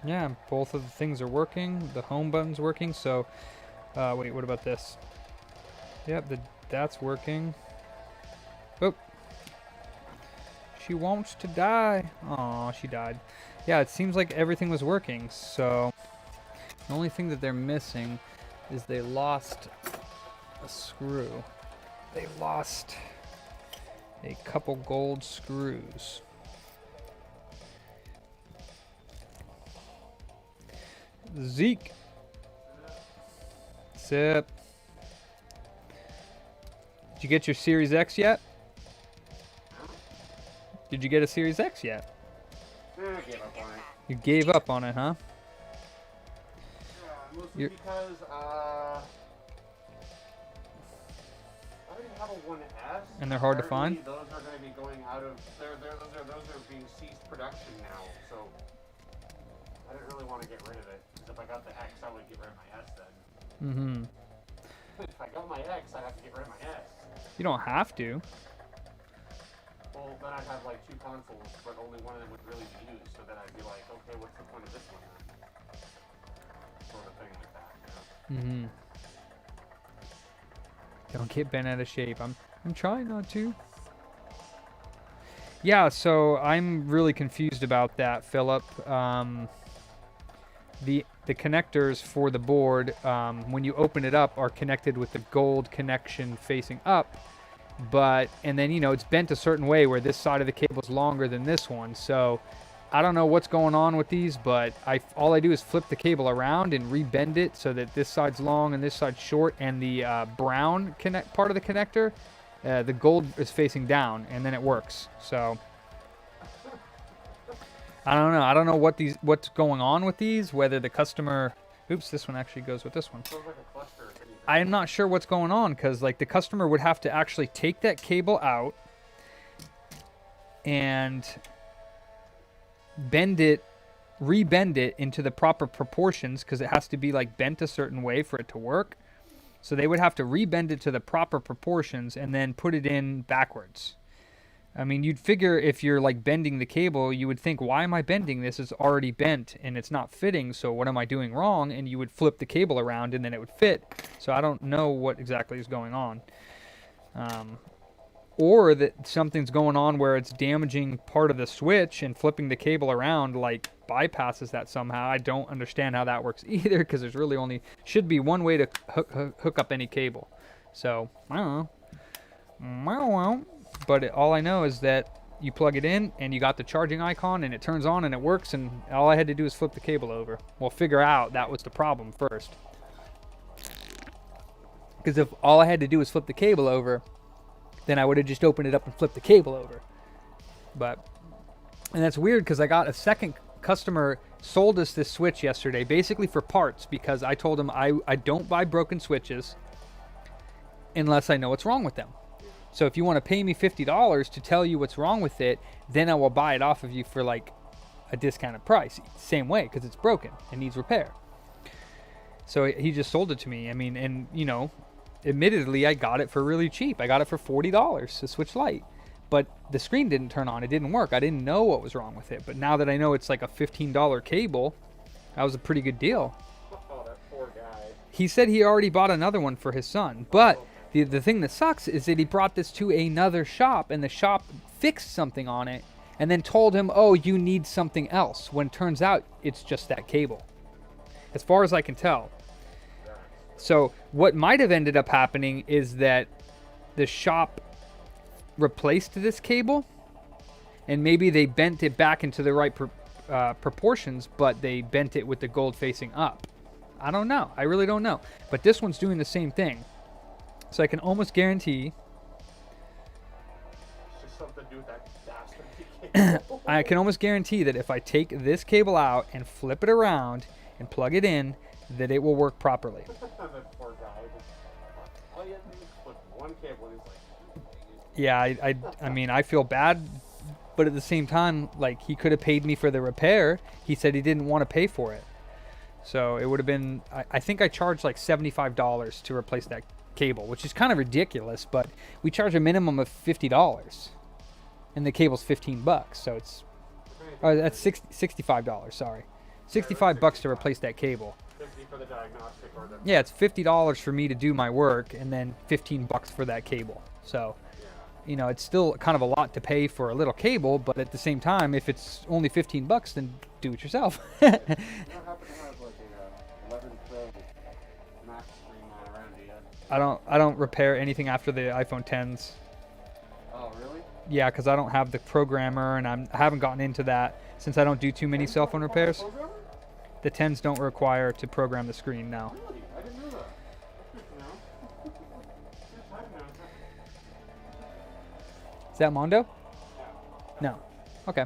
Yeah, both of the things are working. The home button's working. So, wait, what about this? Yep, that's working. Oh, she wants to die. Aw, she died. Yeah, it seems like everything was working. So, the only thing that they're missing is they lost a screw. They lost a couple gold screws. Zeke. Sip. Did you get your Series X yet? Did you get a Series X yet? I gave up on it. You gave up on it, huh? Mostly You're- because I already have a 1S. And they're hard to Apparently find? Those are going to be going out of. Those are being ceased production now. So I didn't really want to get rid of it. Because if I got the X, I would get rid of my S then. Mm-hmm. If I got my X, I'd have to get rid of my S. You don't have to. Well, then I'd have like 2 consoles, but only one of them would really be used. So then I'd be like, okay, what's the point of this one then? Sort of thing like that, you know? Mm-hmm. Don't get bent out of shape. I'm trying not to. Yeah, so I'm really confused about that, Philip. The connectors for the board, when you open it up, are connected with the gold connection facing up. And then, it's bent a certain way where this side of the cable is longer than this one. So I don't know what's going on with these, but all I do is flip the cable around and rebend it so that this side's long and this side's short, and the brown part of the connector, the gold is facing down, and then it works. So I don't know. I don't know what's going on with these, whether the customer... Oops, this one actually goes with this one. Sounds like a cluster. If anything. I'm not sure what's going on, because like the customer would have to actually take that cable out and rebend it into the proper proportions, because it has to be like bent a certain way for it to work. So they would have to rebend it to the proper proportions and then put it in backwards. I mean, you'd figure if you're like bending the cable, you would think, why am I bending this? It's already bent and it's not fitting, so what am I doing wrong? And you would flip the cable around and then it would fit. So I don't know what exactly is going on. Or that something's going on where it's damaging part of the switch, and flipping the cable around like bypasses that somehow. I don't understand how that works either, because there's really should be one way to hook up any cable. So I don't know. But all I know is that you plug it in and you got the charging icon and it turns on and it works, and all I had to do is flip the cable over. Well, figure out that was the problem first. Because if all I had to do was flip the cable over, then I would have just opened it up and flipped the cable over. And that's weird, because I got a second customer sold us this switch yesterday, basically for parts, because I told him I don't buy broken switches unless I know what's wrong with them. So if you want to pay me $50 to tell you what's wrong with it, then I will buy it off of you for like a discounted price. Same way, because it's broken and needs repair. So he just sold it to me. I mean, and admittedly, I got it for really cheap. I got it for $40, a Switch Lite. But the screen didn't turn on. It didn't work. I didn't know what was wrong with it. But now that I know it's like a $15 cable, that was a pretty good deal. Oh, that poor guy. He said he already bought another one for his son. But the thing that sucks is that he brought this to another shop, and the shop fixed something on it and then told him, oh, you need something else, when it turns out it's just that cable, as far as I can tell. So what might have ended up happening is that the shop replaced this cable, and maybe they bent it back into the right proportions, but they bent it with the gold facing up. I don't know. I really don't know. But this one's doing the same thing. So I can almost guarantee... It's just something to do with that dastardly cable. I can almost guarantee that if I take this cable out and flip it around and plug it in, that it will work properly. That poor guy. All you have to do is flip one cable and he's like... Yeah, I mean, I feel bad, but at the same time, like, he could have paid me for the repair. He said he didn't want to pay for it. So it would have been... I think I charged like $75 to replace that cable, which is kind of ridiculous, but we charge a minimum of $50, and the cable's $15, so it's that's $65, sorry. $65 to replace that cable. 50 for the diagnostic or the... Yeah, it's $50 for me to do my work, and then $15 for that cable. So, Yeah. you know, it's still kind of a lot to pay for a little cable, but at the same time, if it's only $15, then do it yourself. You don't happen to have like a 11 Pro Max screen lying around, do you? I don't repair anything after the iPhone 10s. Oh, really? Yeah, because I don't have the programmer, and I haven't gotten into that since I don't do too many cell phone repairs. Programmer? The 10s don't require to program the screen now. Really? I didn't know that. That's good to know. Good time now. Is that Mondo? Yeah. No. Okay.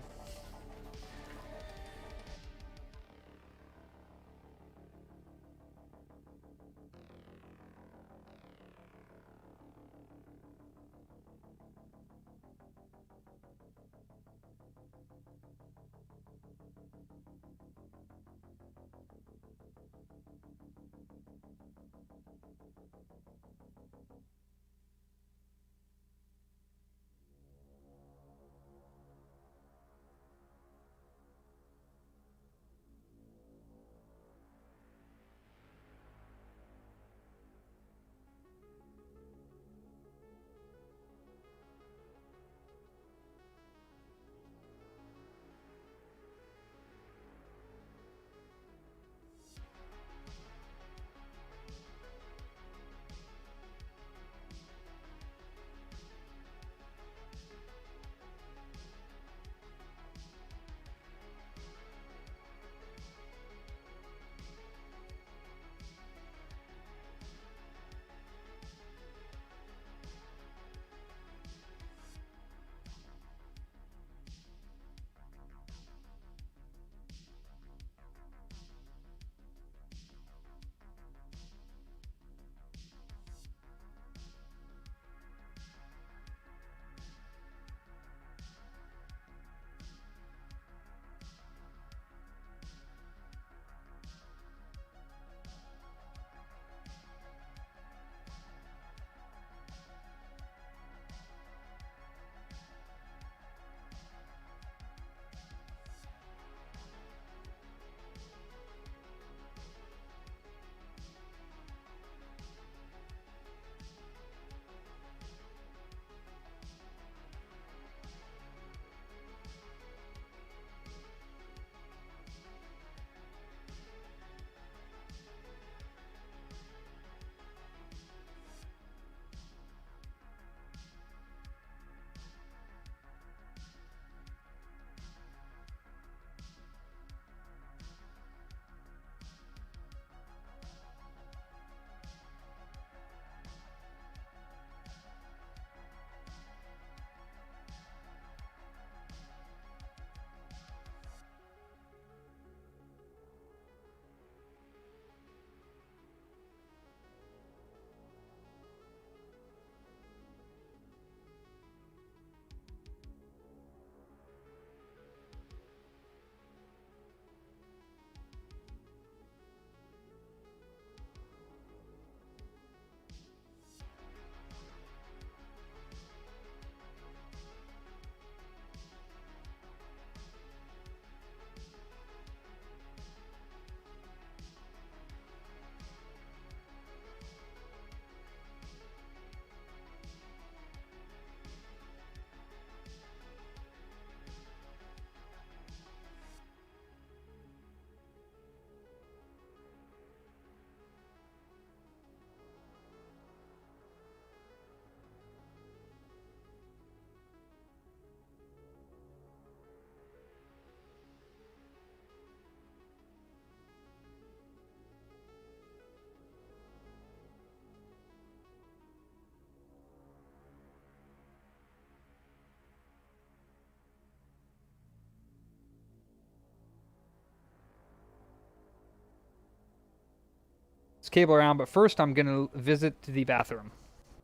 This cable around, but first I'm going to visit the bathroom.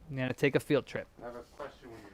I'm going to take a field trip. I have a question when you're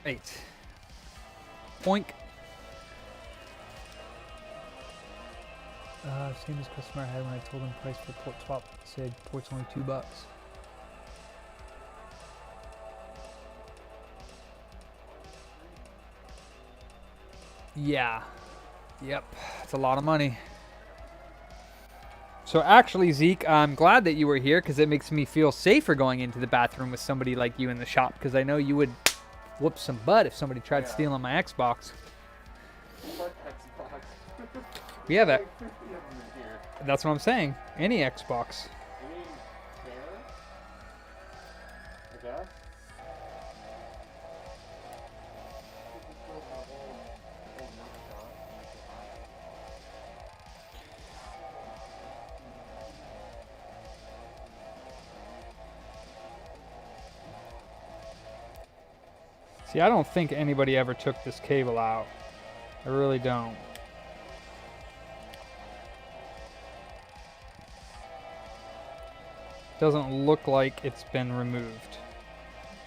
Right. Boink. Same as customer I had when I told him price for port swap. Said port's only $2. Yeah. Yep. It's a lot of money. So actually, Zeke, I'm glad that you were here because it makes me feel safer going into the bathroom with somebody like you in the shop because I know you would whoop some butt if somebody tried stealing my Xbox. What Xbox? We have it. 50 of them in here. That's what I'm saying. Any Xbox. I mean, there? I guess? See, I don't think anybody ever took this cable out. I really don't. Doesn't look like it's been removed.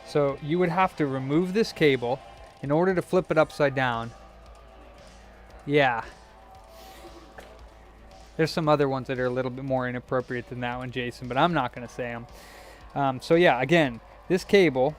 So you would have to remove this cable in order to flip it upside down. Yeah. There's some other ones that are a little bit more inappropriate than that one, Jason, but I'm not going to say them. So yeah, again, this cable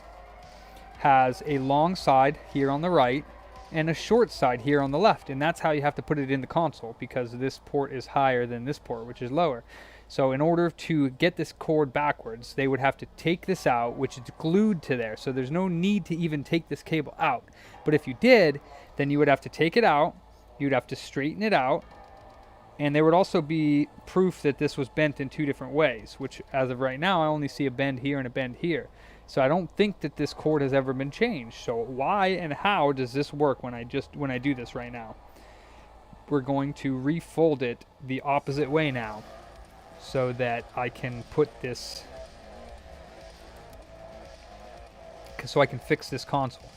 has a long side here on the right and a short side here on the left, and that's how you have to put it in the console because this port is higher than this port, which is lower. So in order to get this cord backwards, they would have to take this out, which is glued to there, so there's no need to even take this cable out. But if you did, then you would have to take it out, you'd have to straighten it out, and there would also be proof that this was bent in two different ways, which as of right now I only see a bend here and a bend here. So I don't think that this cord has ever been changed. So why and how does this work when I do this right now? We're going to refold it the opposite way now so that I can put this, so I can fix this console.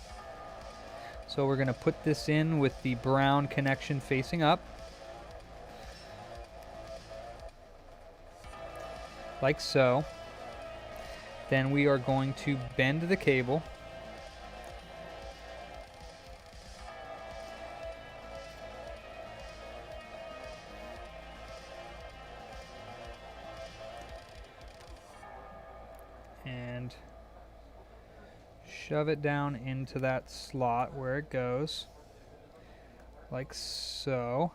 So we're going to put this in with the brown connection facing up. Like so. Then we are going to bend the cable. And shove it down into that slot where it goes. Like so.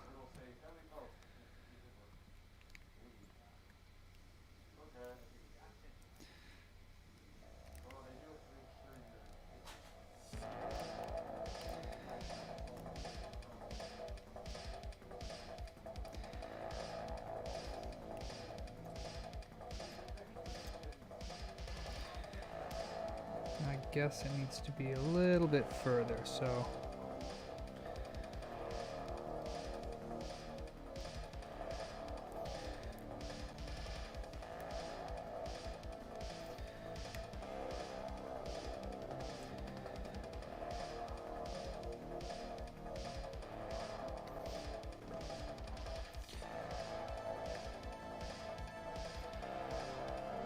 I guess it needs to be a little bit further, so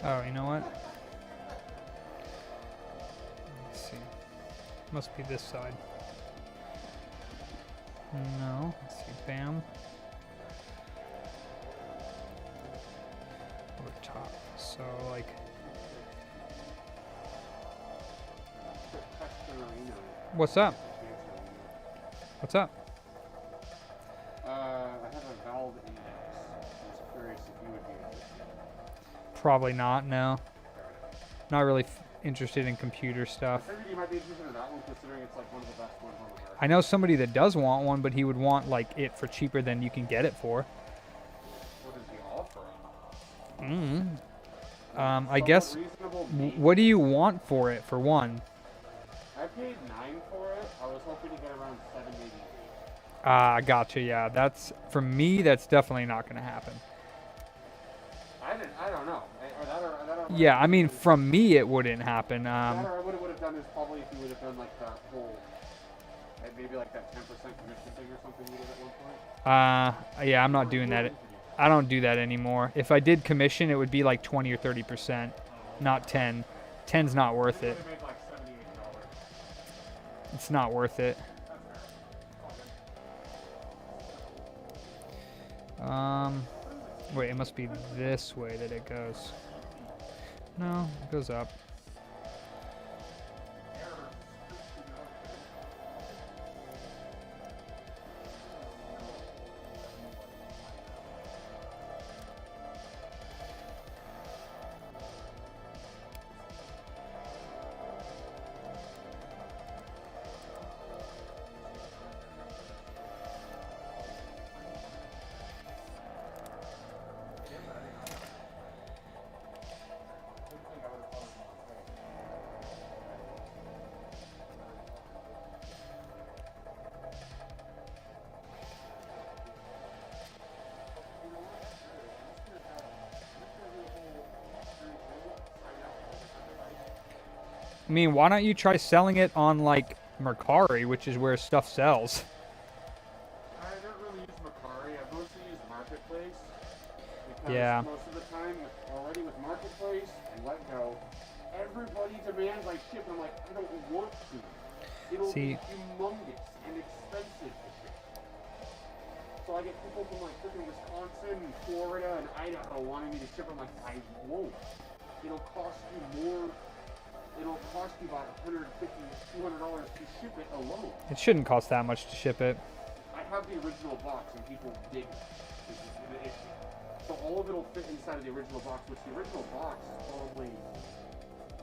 oh, you know what? Let's see. Must be this side. No. Let's see. Bam. Over top. So, like. What's up? What's up? I have a valve index. I was curious if you would be interested. Probably not, no. Not really interested in computer stuff. I figured you might be interested in that one considering it's like one of the best ones on the market. I know somebody that does want one, but he would want like it for cheaper than you can get it for. What is the offer? I guess, Reasonable what do you want for it, for one? I paid $9 for it. I was hoping to get around $7.80. Ah, gotcha, yeah. That's, for me, that's definitely not going to happen. I don't know. Yeah, I mean, from me, it wouldn't happen. What I would have done is probably if you would have done like that whole, maybe like that 10% commission thing or something you did at one point. Yeah, I'm not doing that. I don't do that anymore. If I did commission, it would be like 20 or 30%, not 10. 10's not worth it. It's not worth it. Wait, it must be this way that it goes. No, it goes up. I mean, why don't you try selling it on, like, Mercari, which is where stuff sells? I don't really use Mercari. I mostly use Marketplace. Because Yeah. most of the time, already with Marketplace and Letgo, everybody demands I ship. And I'm like, I don't want to. It'll See- be humongous and expensive to ship. So I get people from like freaking Wisconsin, and Florida, and Idaho wanting me to ship. I'm like, I won't. It'll cost you more. It'll cost you about $150, $200 to ship it alone. It shouldn't cost that much to ship it. I have the original box and people dig it. This is the issue. So all of it'll fit inside of the original box, which the original box is probably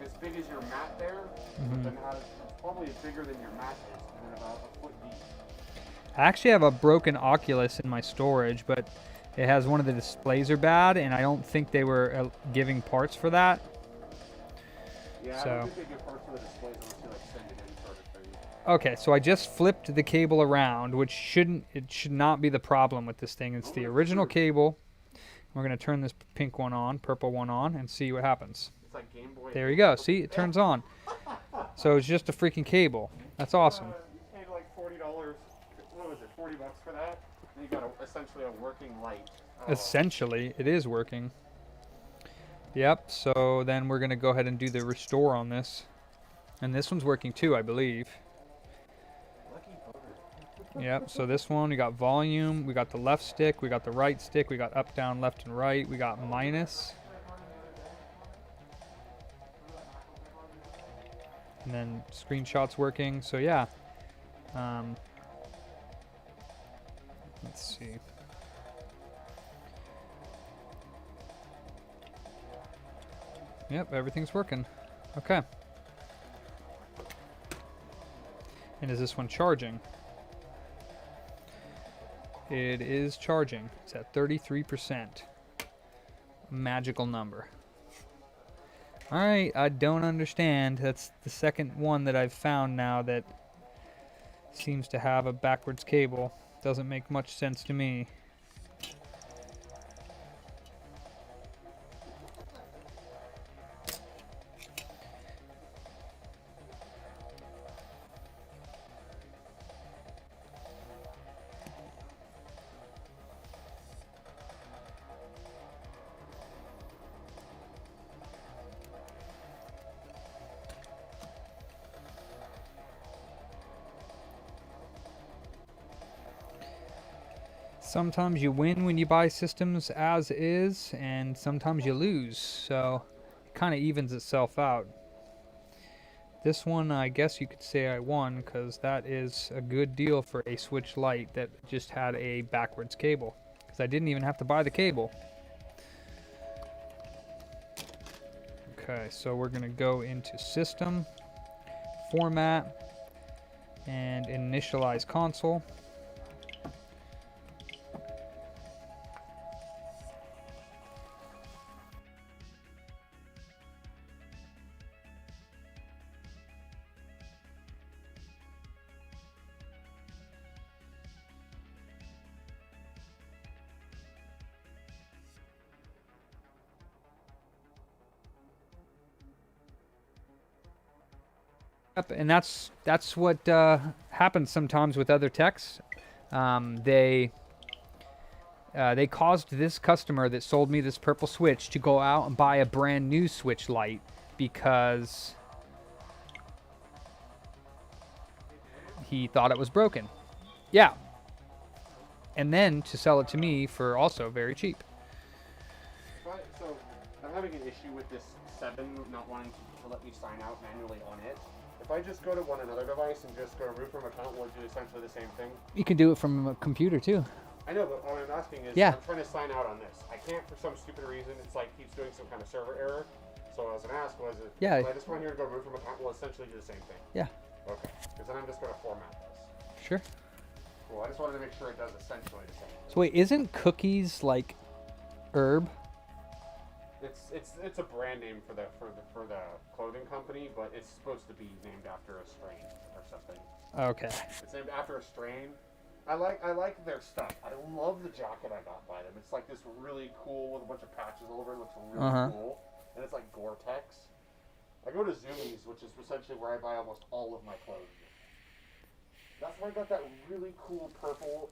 as big as your mat there. But then it's probably bigger than your mat is, and then about a foot deep. I actually have a broken Oculus in my storage, but it has one of the displays are bad, and I don't think they were giving parts for that. Yeah, So- I don't think they get parts for the displays unless you like send it in sort of thing. Okay, so I just flipped the cable around, which should not be the problem with this thing. It's the original cable. We're gonna turn this pink one on, purple one on, and see what happens. It's like Game Boy. There you go. See, it turns on. So it's just a freaking cable. That's awesome. You paid like $40. What was it? $40 for that? And you got essentially a working light. Oh. Essentially, it is working. Yep, so then we're going to go ahead and do the restore on this. And this one's working too, I believe. Lucky bugger. Yep, so this one, we got volume, we got the left stick, we got the right stick, we got up, down, left, and right, we got minus. And then screenshot's working, so yeah. Let's see. Yep, everything's working. Okay. And is this one charging? It is charging. It's at 33%. Magical number. Alright, I don't understand. That's the second one that I've found now that seems to have a backwards cable. Doesn't make much sense to me. Sometimes you win when you buy systems as is, and sometimes you lose, so it kind of evens itself out. This one, I guess you could say I won, because that is a good deal for a Switch Lite that just had a backwards cable, because I didn't even have to buy the cable. Okay, so we're going to go into System, Format, and Initialize Console. Yep, and that's what happens sometimes with other techs. They caused this customer that sold me this purple Switch to go out and buy a brand new Switch Lite because he thought it was broken. Yeah. And then to sell it to me for also very cheap. So I'm having an issue with this 7 not wanting to let me sign out manually on it. If I just go to another device and just go root from account, will it do essentially the same thing? You can do it from a computer too. I know, but what I'm asking is, Yeah. I'm trying to sign out on this. I can't for some stupid reason. It's like keeps doing some kind of server error. So what I was going to ask was, Yeah. if I just went here and go root from account, will essentially do the same thing? Yeah. Okay. Because then I'm just going to format this. Sure. Cool. I just wanted to make sure it does essentially the same. So wait, isn't cookies like herb? It's a brand name for the clothing company, but it's supposed to be named after a strain or something. Okay. It's named after a strain. I like their stuff. I love the jacket I got by them. It's like this really cool with a bunch of patches all over it. It looks really cool. And it's like Gore-Tex. I go to Zoomies, which is essentially where I buy almost all of my clothes. That's where I got that really cool purple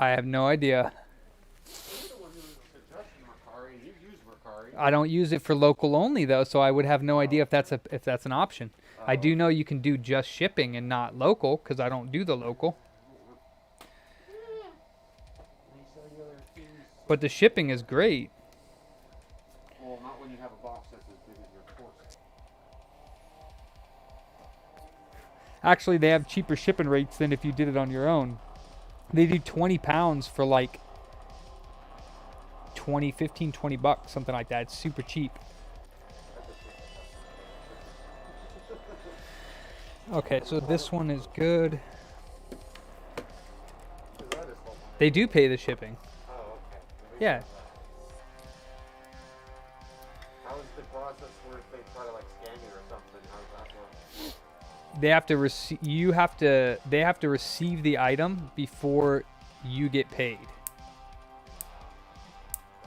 I have no idea. You're the one who suggested Mercari, and you use Mercari. I don't use it for local only though, so I would have no idea if that's an option. I do know you can do just shipping and not local because I don't do the local. But the shipping is great. Well, not when you have a box that's as big as your torso. Actually, they have cheaper shipping rates than if you did it on your own. They do 20 pounds for like 15, 20 bucks, something like that. It's super cheap. Okay, so this one is good. They do pay the shipping. Oh, okay. Yeah. How is the process where if they try to like scam you or something? How does that work? They have to receive. They have to receive the item before you get paid.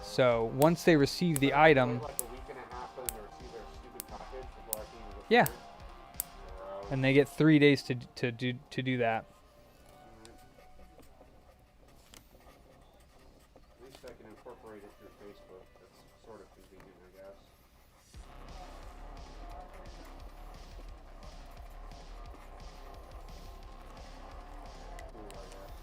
So once they receive the item, Like a week and a half for them to receive their stupid package before I can even get yeah, paid? and they get 3 days to do that. At least I can incorporate it through Facebook. That's sort of convenient, I guess. Cool, I guess.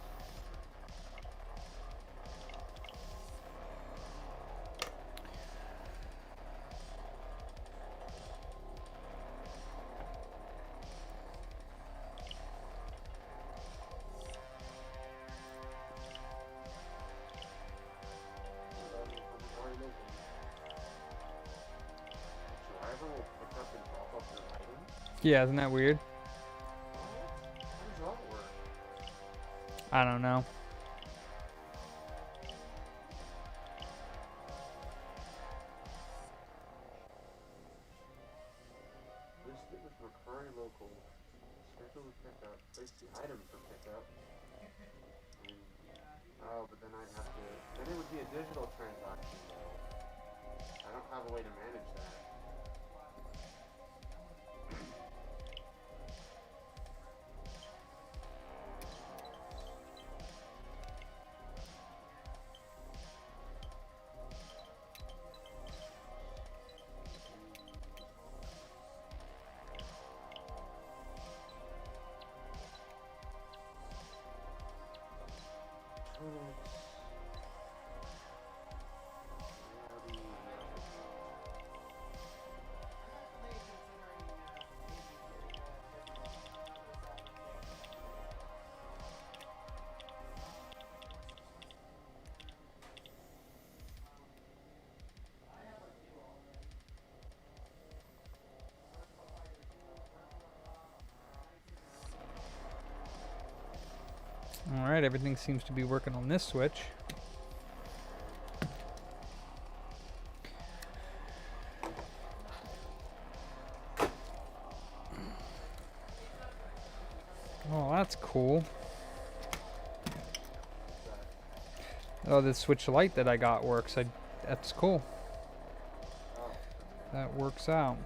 Driver will pick up and drop off your item? Yeah, isn't that weird? How does that work? I don't know. List it with Mercari local. Schedule the pickup. Place the item for pickup. And, oh, but then I'd have to. Then it would be a digital transaction. I don't have a way to manage that. All right, everything seems to be working on this switch. Oh, that's cool. Oh, the switch light that I got works. That's cool. That works out.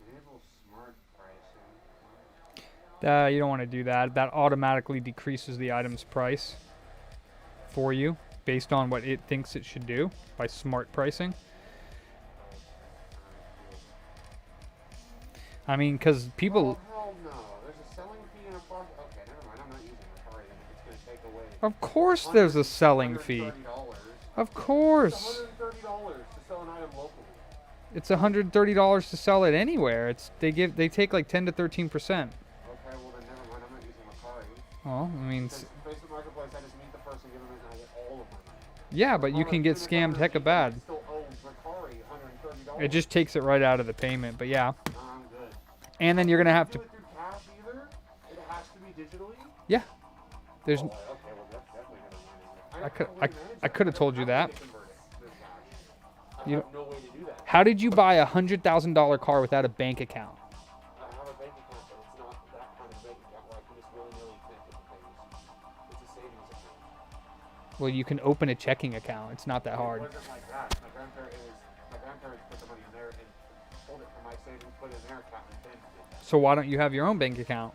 Enable smart pricing. You don't want to do that. That automatically decreases the item's price for you based on what it thinks it should do by smart pricing. I mean, because people... Oh, hell no. There's a selling fee and a profit. Okay, never mind. I'm not using Mercari then. It's going to take away. Of course there's a selling fee. $130. Of course. It's $130 to sell an item locally. It's $130 to sell it anywhere. They take like 10 to 13%. Okay, well then never mind. I'm not using Mercari. Well, I mean, Because Facebook Marketplace, I just meet the person, give them it, and I get all of my money. yeah, but you can get scammed hecka bad. I still owe Mercari $130. It just takes it right out of the payment, but yeah. No, I'm good. And then you're gonna have to, Do it through cash either? It has to be digitally? yeah. There's, Oh, okay, well that's definitely never mind. I could have told you that. I You- have no way to do that. How did you buy a $100,000 car without a bank account? I have a bank account, but it's not that kind of bank account where I can just willy-nilly connect it to things. It's a savings account. Well, you can open a checking account. It's not that It hard. wasn't like that. My grandparents put the money in there and pulled it from my savings, put it in their account, and then did that. So why don't you have your own bank account?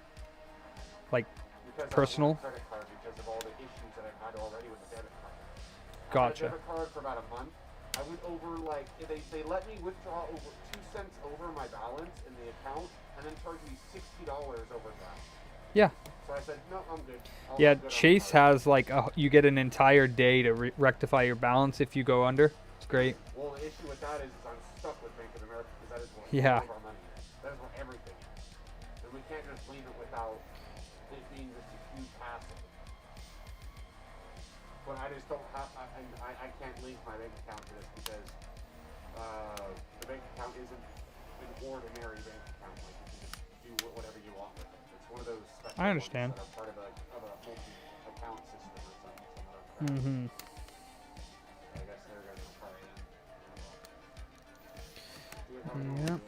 Like, Because Personal? I don't want a credit card because of all the issues that I've had already with the debit card. I Gotcha. had a debit card for about a month. I went over like they let me withdraw over 2 cents over my balance in the account and then charged me $60 overdraft. yeah. So I said, no, I'm good. Yeah, I'm good on the Chase card." has like you get an entire day to rectify your balance if you go under. It's great. Well, the issue with that is I'm stuck with Bank of America because that is where Yeah. all of our money is. That is where everything is. And we can't just leave it without it being just a huge hassle. But I just don't have, I can't link my bank account to this because the bank account isn't an ordinary bank account. Like you can just do whatever you want with it. It's one of those special I understand. ones that are part of a multi-account system or something. Mm-hmm. I guess they're going to try it.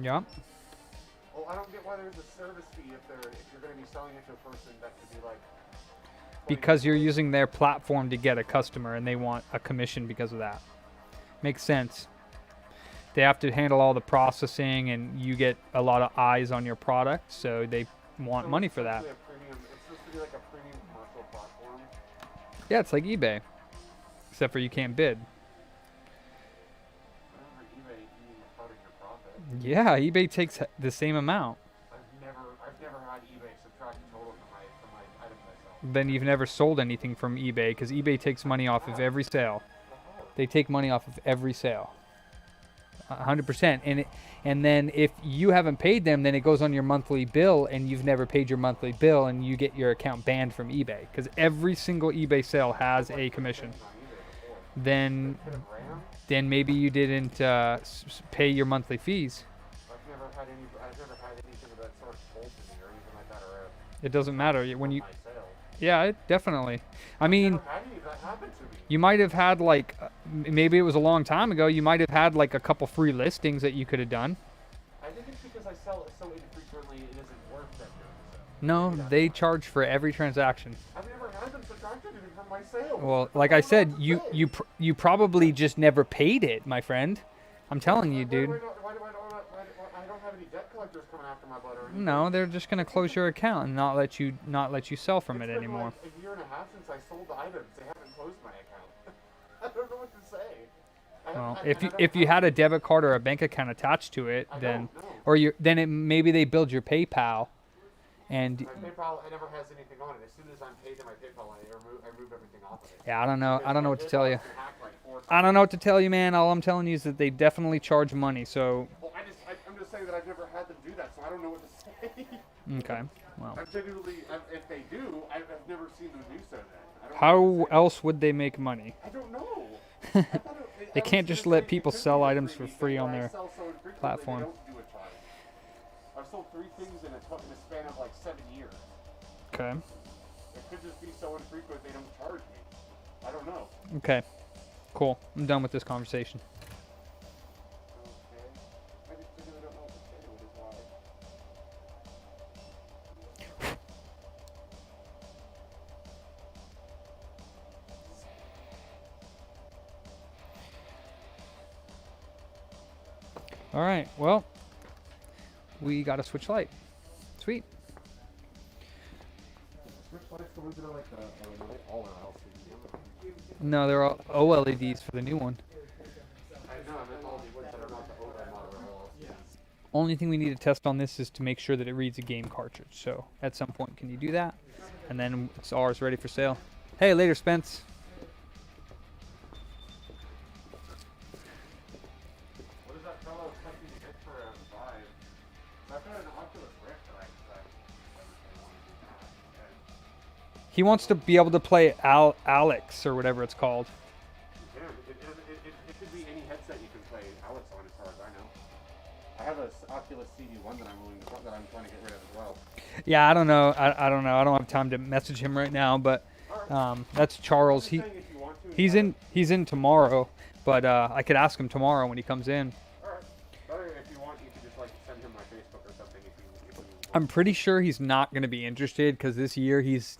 Yeah. Oh, I don't get why there's a service fee if you're going to be selling it to a person that could be like. Because you're using their platform to get a customer and they want a commission because of that. Makes sense. They have to handle all the processing and you get a lot of eyes on your product, so they want money for that. It's supposed to be like a premium commercial platform. Yeah, it's like eBay. Except for you can't bid. Whenever eBay eating a part of your profit. Yeah, eBay takes the same amount. I've never had eBay subtract the total from my items I sell. Then you've never sold anything from eBay because eBay takes money off of every sale. They take money off of every sale. 100%. And then if you haven't paid them, then it goes on your monthly bill and you've never paid your monthly bill and you get your account banned from eBay because every single eBay sale has a commission. Then maybe you didn't pay your monthly fees. I've never had anything of that sort of told to me or anything like that or It doesn't matter when you. my sale. Yeah, it definitely. I mean, Never had any of that happen to me. you might have had like maybe it was a long time ago. You might have had like a couple free listings that you could have done. I think it's because I sell it so infrequently it isn't worth that doing so. No, they charge for every transaction. I've never had them subtract anything from my sales. Well, like I said, you probably just never paid it, my friend. I'm telling you, dude. Why I don't have any debt collectors coming after my butt or anything. No, they're just gonna close your account and not let you sell from it It's been anymore. like a year and a half since I sold the items. They haven't closed my account. I don't know what to say. Well, if you had a debit card or a bank account attached to it, then maybe they build your PayPal, and My PayPal, it never has anything on it. As soon as I'm paid to my PayPal, I remove everything off of it. yeah, I don't know what to tell you. PayPal's been hacked like 4 times. I don't know what to tell you, man. All I'm telling you is that they definitely charge money. So Well, I'm just saying that I've never had them do that, so I don't know what to say. okay, well, I'm genuinely, if they do, I've never seen them do so. Then I don't know how what to say. else would they make money? I don't know. I thought They I was can't just gonna let say people it could sell be a items for freebie, free but on I their sell so infrequently, platform. They don't do a charge. I've sold 3 things in a span of like 7 years. Okay, It could just be so infrequent they don't charge me. I don't know. okay, cool. I'm done with this conversation. Okay. I just really don't know what to say to it is why. All right, well, we got a switch light. Sweet. Switch lights, the ones that are like all are LCD. No, they're all OLEDs for the new one. I know, I meant all the ones that are not the OLED model are all LCD. Only thing we need to test on this is to make sure that it reads a game cartridge. So at some point, can you do that? And then it's ours ready for sale. Hey, later, Spence. What is that fellow expecting to get for a Vive? I've got an Oculus Rift that I want to do that. He wants to be able to play Alex or whatever it's called. Yeah, it could be any headset you can play Alex on as far as I know. I have a Oculus CD1 that I'm trying to get rid of as well. Yeah, I don't know. I don't know. I don't have time to message him right now, but That's Charles. I'm just saying if you want to, He's in tomorrow, but I could ask him tomorrow when he comes in. Alright. Or if you want, you could just like send him my Facebook or something if you want. I'm pretty sure he's not going to be interested because this year he's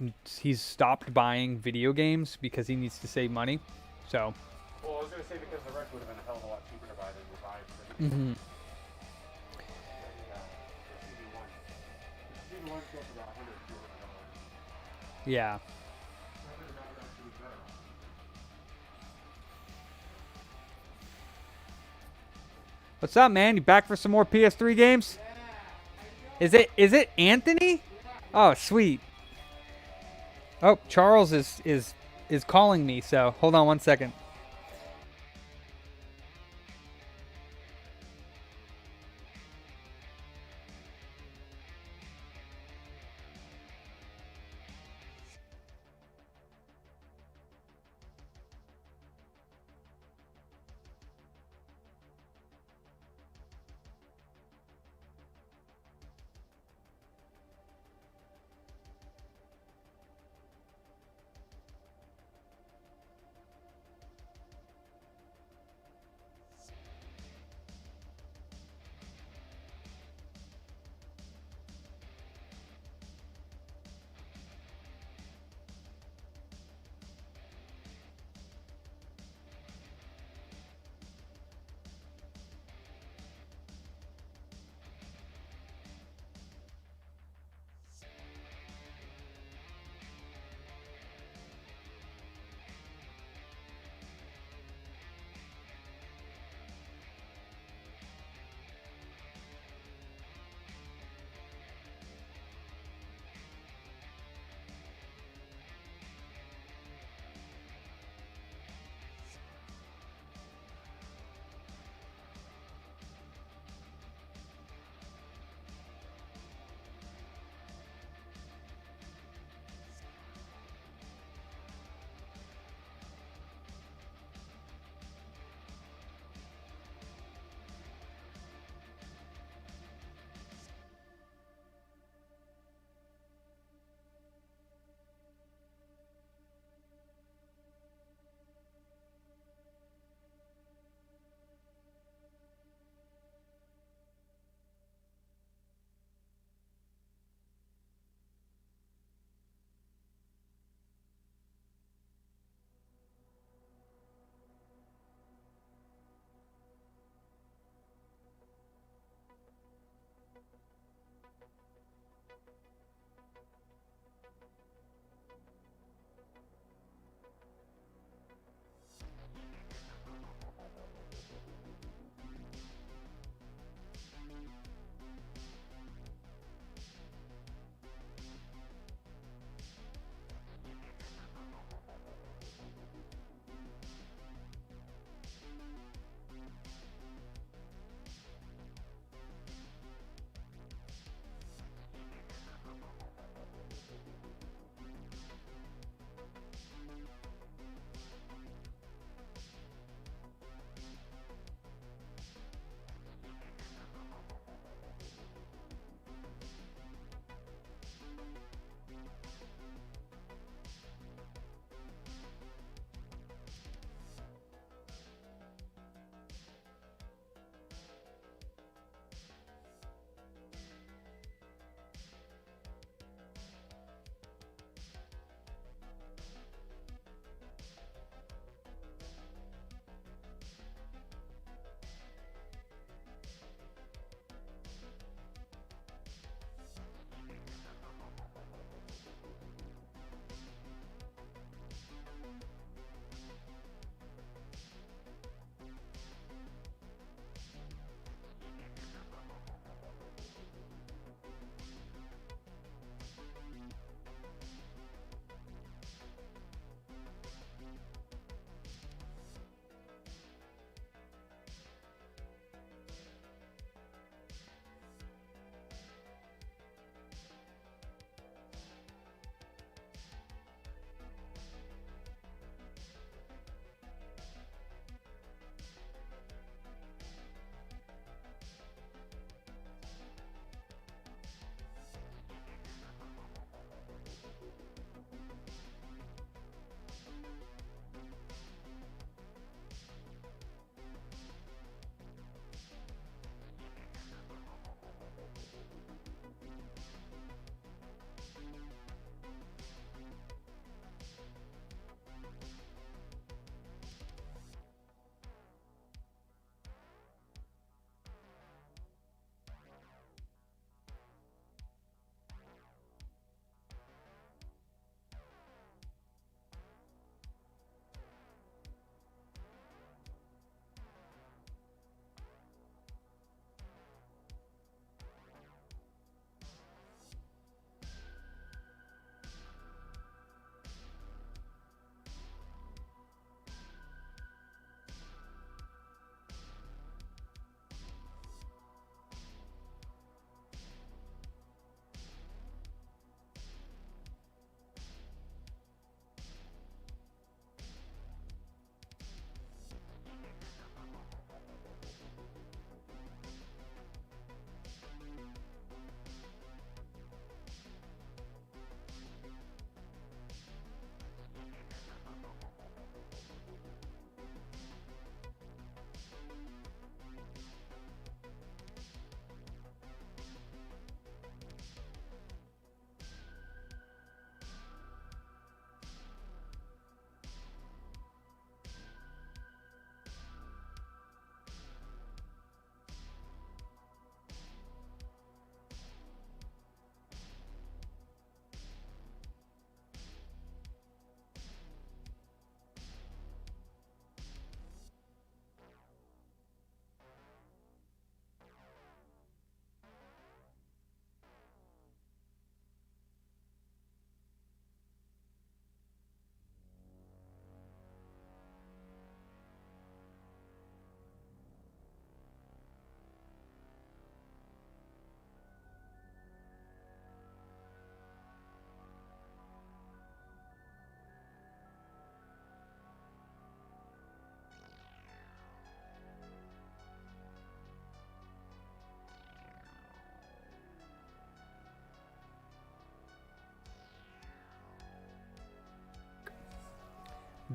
stopped buying video games because he needs to save money. So. Well, I was gonna say because the rec would have been a hell of a lot cheaper to buy than the buy. Mm-hmm. The CB1 goes about $100, $200. Yeah. That would actually be better. What's up, man? You back for some more PS3 games? Is it Anthony? Oh, sweet. Oh, Charles is calling me, so hold on one second.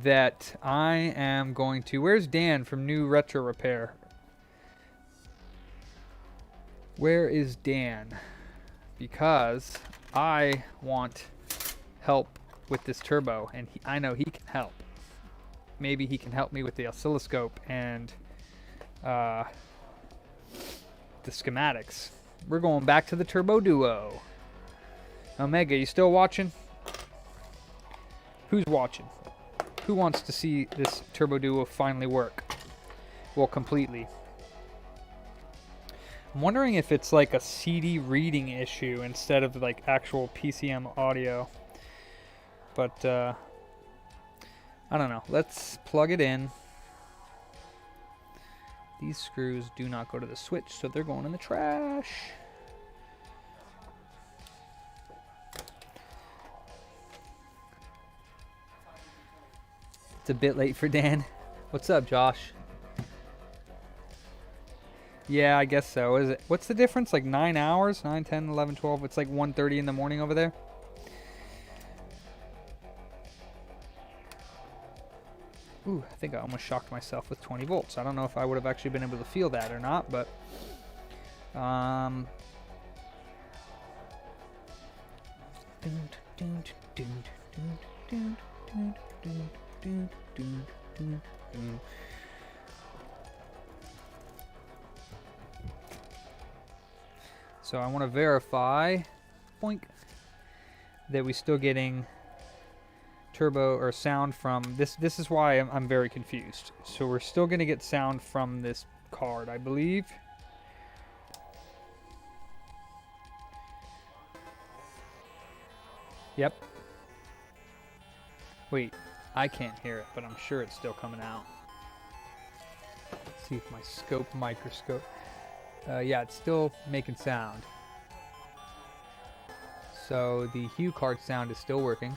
that I am going to... Where's Dan from New Retro Repair? Where is Dan? Because I want help with this turbo, and I know he can help. Maybe he can help me with the oscilloscope and the schematics. We're going back to the Turbo Duo. Omega, you still watching? Who's watching? Who wants to see this Turbo Duo finally work? Well, completely. I'm wondering if it's like a CD reading issue instead of like actual PCM audio. But I don't know. Let's plug it in. These screws do not go to the switch, so they're going in the trash. It's a bit late for Dan. What's up, Josh? Yeah, I guess so. Is it? What's the difference? Like 9 hours? 9, 10, 11, 12. It's like 1:30 in the morning over there. Ooh, I think I almost shocked myself with 20 volts. I don't know if I would have actually been able to feel that or not, but so I want to verify, boink, that we're still getting turbo or sound from this. This is why I'm very confused. So we're still going to get sound from this card, I believe. Yep. Wait, I can't hear it, but I'm sure it's still coming out. Let's see if my scope microscope. Yeah, it's still making sound. So the hue card sound is still working.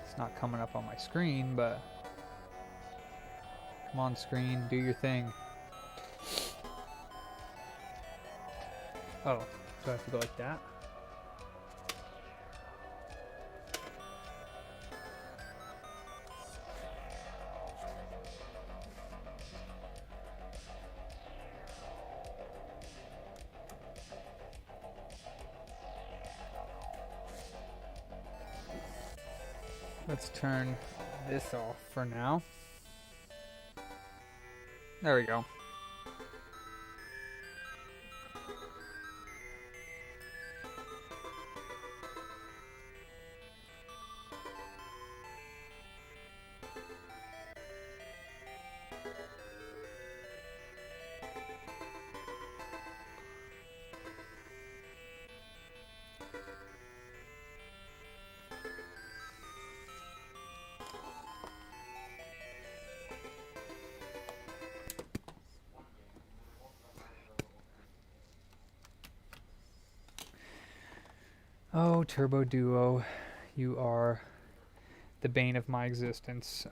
It's not coming up on my screen, but come on, screen, do your thing. Oh, do I have to go like that? Let's turn this off for now. There we go. Oh, Turbo Duo, you are the bane of my existence.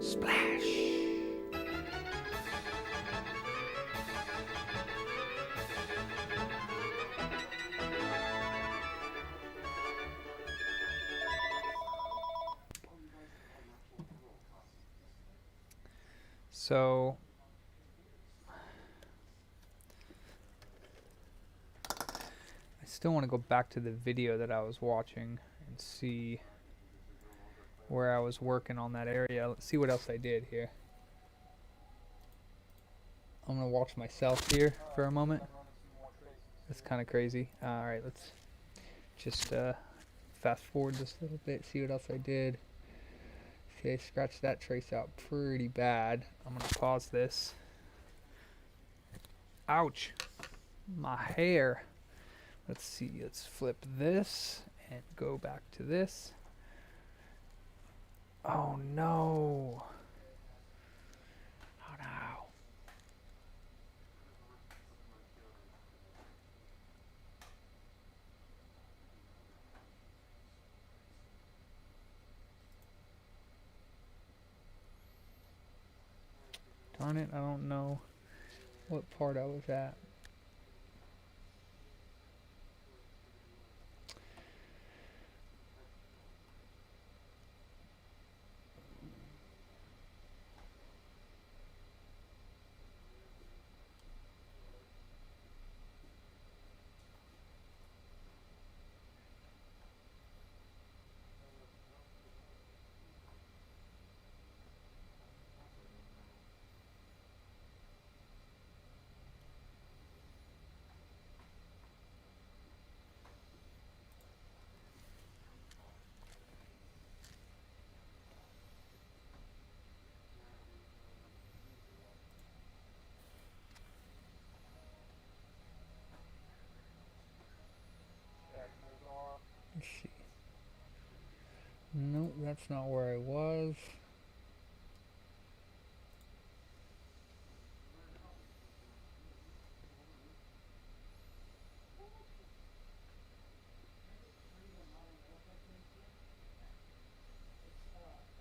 Splash. So I still want to go back to the video that I was watching and see where I was working on that area. Let's see what else I did here. I'm going to watch myself here for a moment. That's kind of crazy. Alright, let's just fast forward this a little bit, see what else I did. See, I scratched that trace out pretty bad. I'm going to pause this. Ouch. my hair. Let's see, let's flip this and go back to this. Oh no. Oh no. Darn it, I don't know what part I was at. Let's see. Nope, that's not where I was.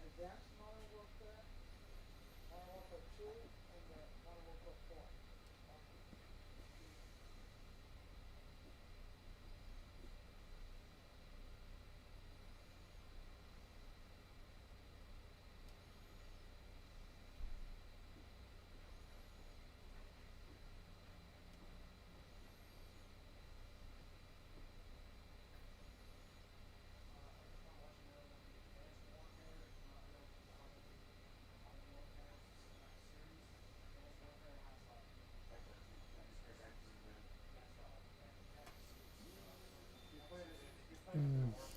Advanced Modern Warfare, Modern Warfare 2, and Modern Warfare 4.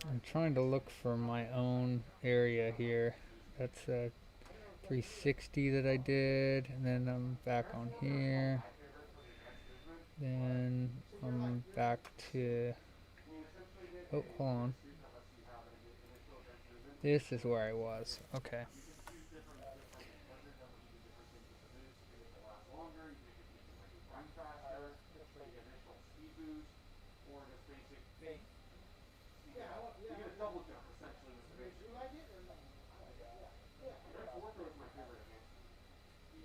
I'm trying to look for my own area here. That's a 360 that I did, and then I'm back on here. Then I'm back to. Oh, hold on. This is where I was. Okay. You get a double jump essentially with the basic. You like it or no? Yeah. Yeah. Advanced Warfare was my favorite advanced. The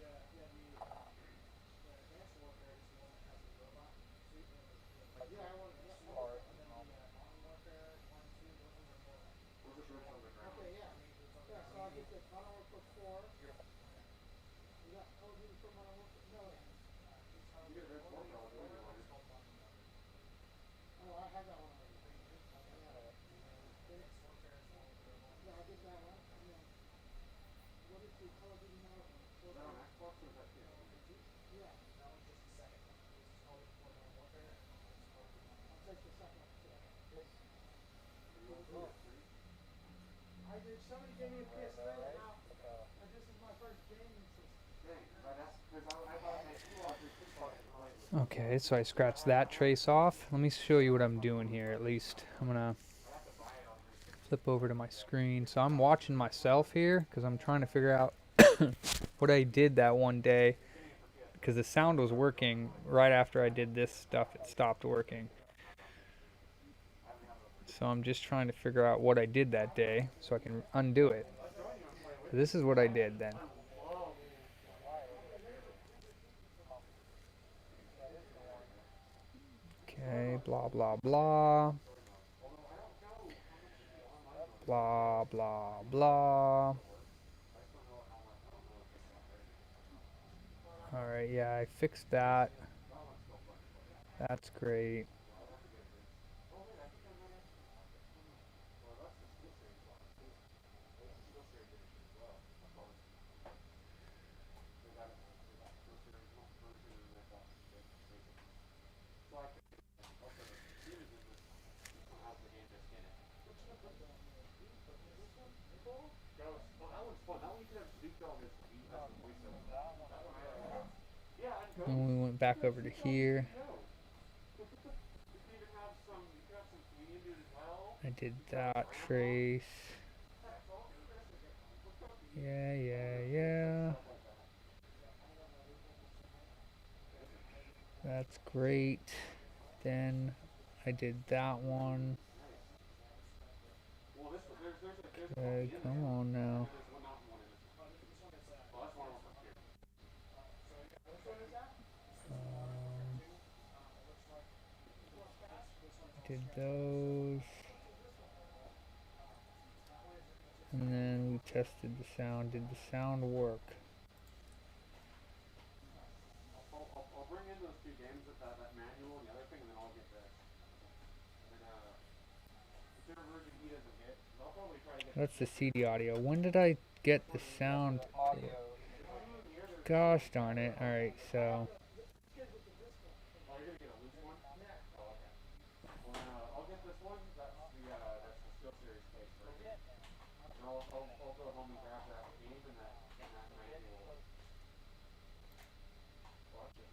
Advanced Warfare is the one that has the robot suit. Yeah, I want it. Yeah. And then the Modern Warfare 1, 2, those ones are more like. Those are boots on the ground. Okay, yeah. Yeah, so I'll get the Modern Warfare 4. You got Call of Duty for Modern Warfare? No. You get Advanced Warfare, I'll do it. Oh, I have that one already. Yeah, I'll get that one. And then, what is the Call of Duty Modern Warfare? Is that on Xbox or is that PS? Yeah. That one's just the second one. This is Call of Duty Modern Warfare, and one is Call of Duty Modern Warfare. I'll take the second one too. I did. Somebody gave me a PS3 now, and this is my first gaming system. Dang, that's because I thought I had two offers this far. Okay, so I scratched that trace off. Let me show you what I'm doing here at least. I'm gonna flip over to my screen. So I'm watching myself here because I'm trying to figure out what I did that one day, because the sound was working right after I did this stuff. It stopped working. So I'm just trying to figure out what I did that day so I can undo it. So this is what I did then. Okay, blah, blah, blah. Blah, blah, blah. Alright, yeah, I fixed that. That's great. And we went back over to here. I did that trace. Yeah. That's great. Then I did that one. Well, there's a Okay, pumpy in come there, on and now. there's one not one in this one. Well, that's one of them up here. Did those. And then we tested the sound. Did the sound work? I'll bring in those two games, that manual and the other thing, and then I'll get this. And then, whichever version he doesn't get, I'll probably try to get. That's the CD audio. When did I get the sound? Gosh darn it. Alright, so. Oh, you're gonna get a loose one? Oh, okay. Well, then, I'll get this one. That's the SteelSeries case version. And I'll go home and grab that game and that manual. Watch it.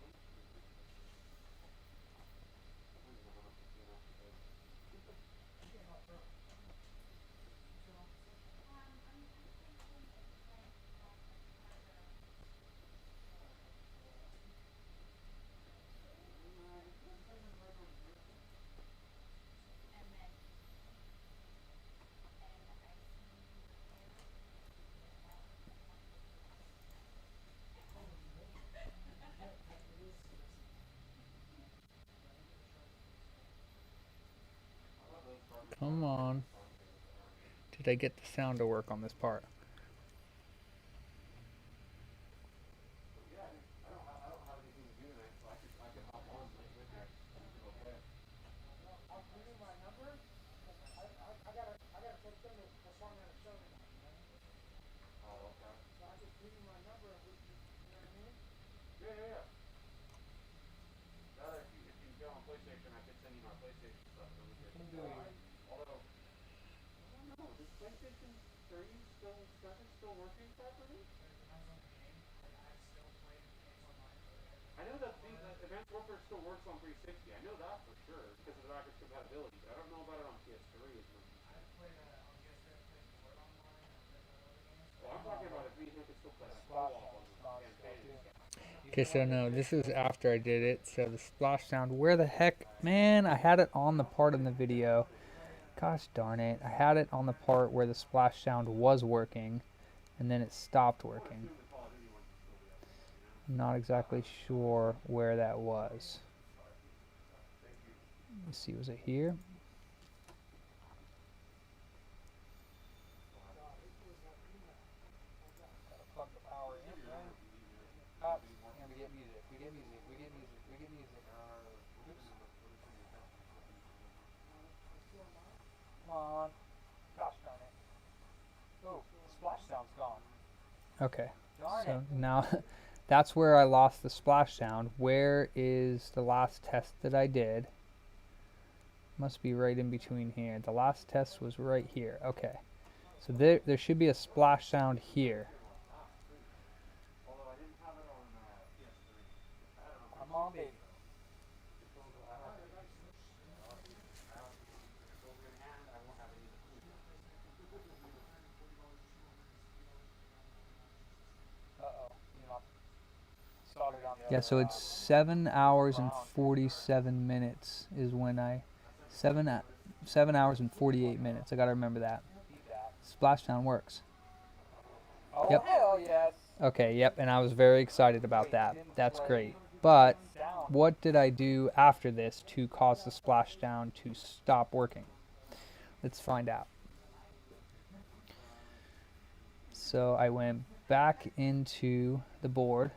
Come on. Did I get the sound to work on this part? Yeah. If you go on PlayStation, I could send you my PlayStation stuff. Although, I don't know, is PlayStation 3 still working properly? I know that Advanced Warfare still works on 360. I know that for sure because of the backwards compatibility. But I don't know about it on PS3 as much. Well, I'm talking about if me and him could still play that co-op on the campaign. Okay, so no, this is after I did it. So the splash sound, where the heck, man, I had it on the part in the video. Gosh darn it, I had it on the part where the splash sound was working, and then it stopped working. I'm not exactly sure where that was. Let's see, was it here? Plug the power in, right? Up, and we get music. Come on. Gosh darn it. Oh, the splash sound's gone. Okay, so now that's where I lost the splash sound. Where is the last test that I did? Must be right in between here. The last test was right here. Okay, so there should be a splash sound here. Come on, baby. Yeah, so it's 7 hours and 47 minutes is when I 7 hours and 48 minutes. I gotta remember that. Splashdown works. Yep. Hell yes. Okay, yep, and I was very excited about that. That's great. But what did I do after this to cause the splashdown to stop working? Let's find out. So I went back into the board.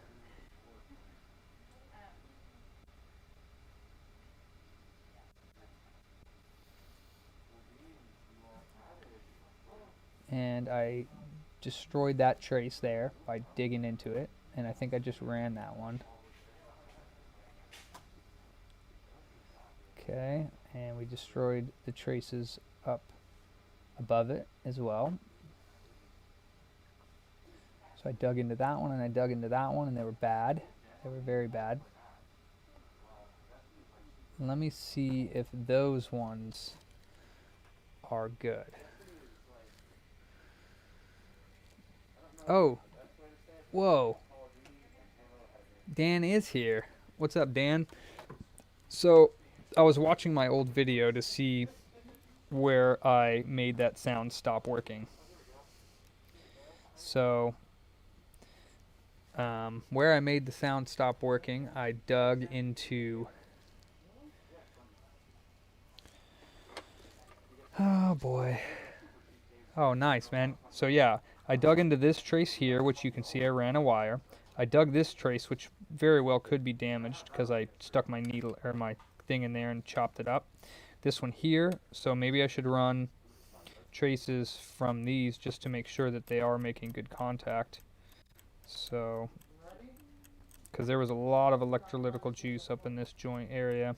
And I destroyed that trace there by digging into it, and I think I just ran that one. Okay, and we destroyed the traces up above it as well. So I dug into that one and I dug into that one, and they were bad. They were very bad. Let me see if those ones are good. Oh, whoa. Dan is here. What's up, Dan? So, I was watching my old video to see where I made that sound stop working. So, where I made the sound stop working, I dug into... Oh, boy. Oh, nice, man. So, yeah, I dug into this trace here, which you can see I ran a wire. I dug this trace, which very well could be damaged because I stuck my needle or my thing in there and chopped it up. This one here, so maybe I should run traces from these just to make sure that they are making good contact. So, because there was a lot of electrolytical juice up in this joint area.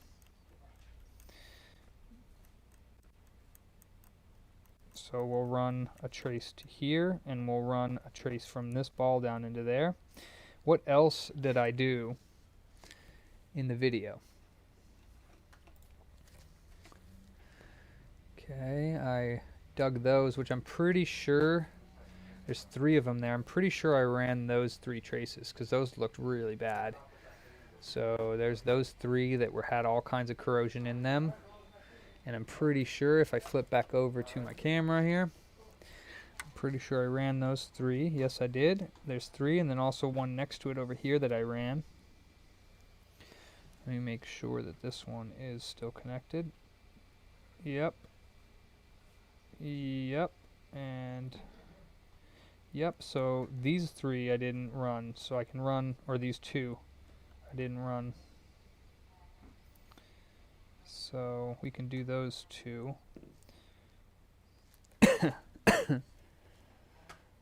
So we'll run a trace to here, and we'll run a trace from this ball down into there. What else did I do in the video? Okay, I dug those, which I'm pretty sure, there's 3 of them there. I'm pretty sure I ran those 3 traces, because those looked really bad. So there's those 3 that had all kinds of corrosion in them. And I'm pretty sure if I flip back over to my camera here, I'm pretty sure I ran those 3. Yes, I did. There's 3, and then also one next to it over here that I ran. Let me make sure that this one is still connected. Yep. Yep. And yep. So these 3 I didn't run, so I can run, or these 2 I didn't run. So we can do those 2.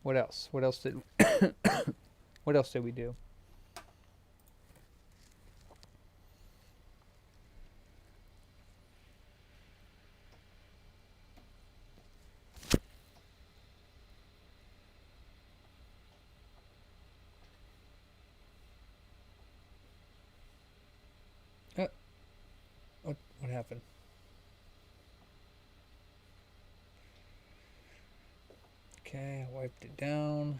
What else? What else did what else did we do? What happened? Okay, I wiped it down.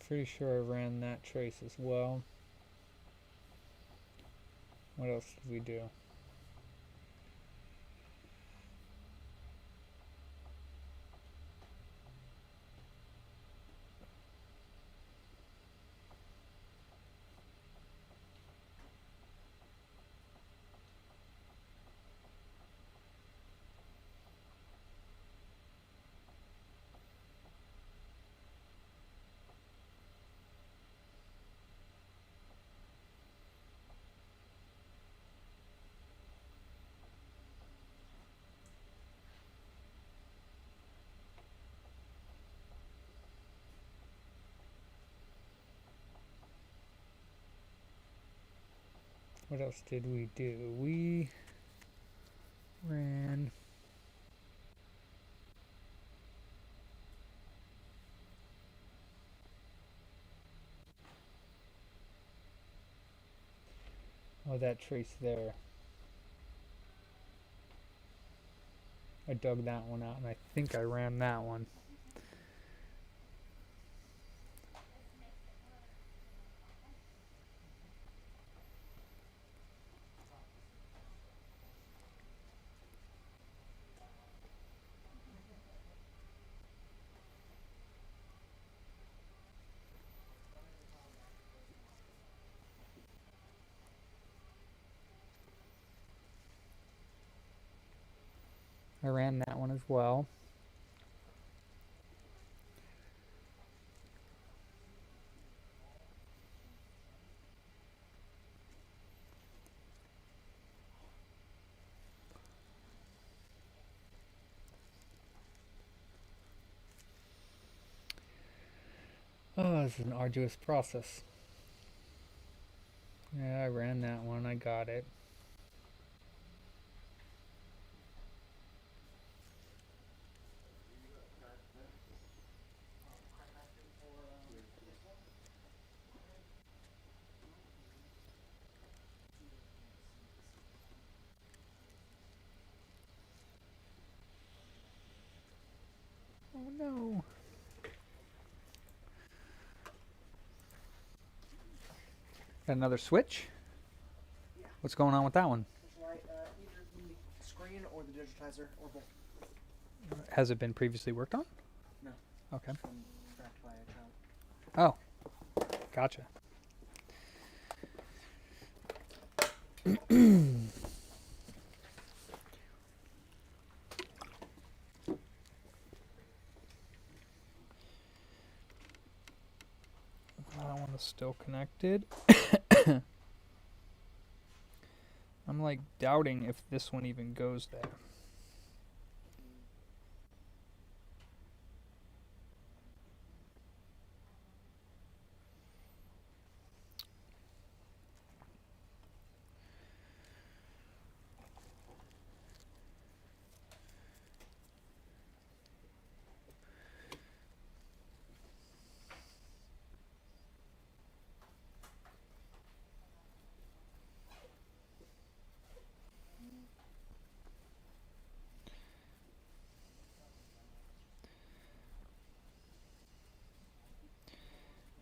Pretty sure I ran that trace as well. What else did we do? What else did we do? We ran... Oh, that trace there. I dug that one out, and I think I ran that one. I ran that one as well. Oh, this is an arduous process. Yeah, I ran that one. I got it. Oh no. Got another switch? Yeah. What's going on with that one? Either the screen or the digitizer or both. Has it been previously worked on? No. Okay. Been tracked by a child. Oh, gotcha. That one is still connected. I'm like doubting if this one even goes there.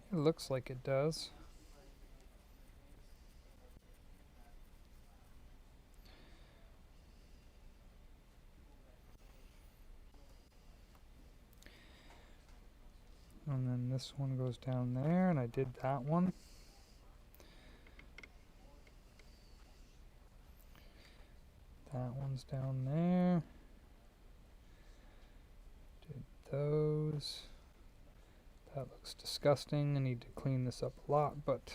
It looks like it does. And then this one goes down there, and I did that one. That one's down there. Did those. That looks disgusting. I need to clean this up a lot, but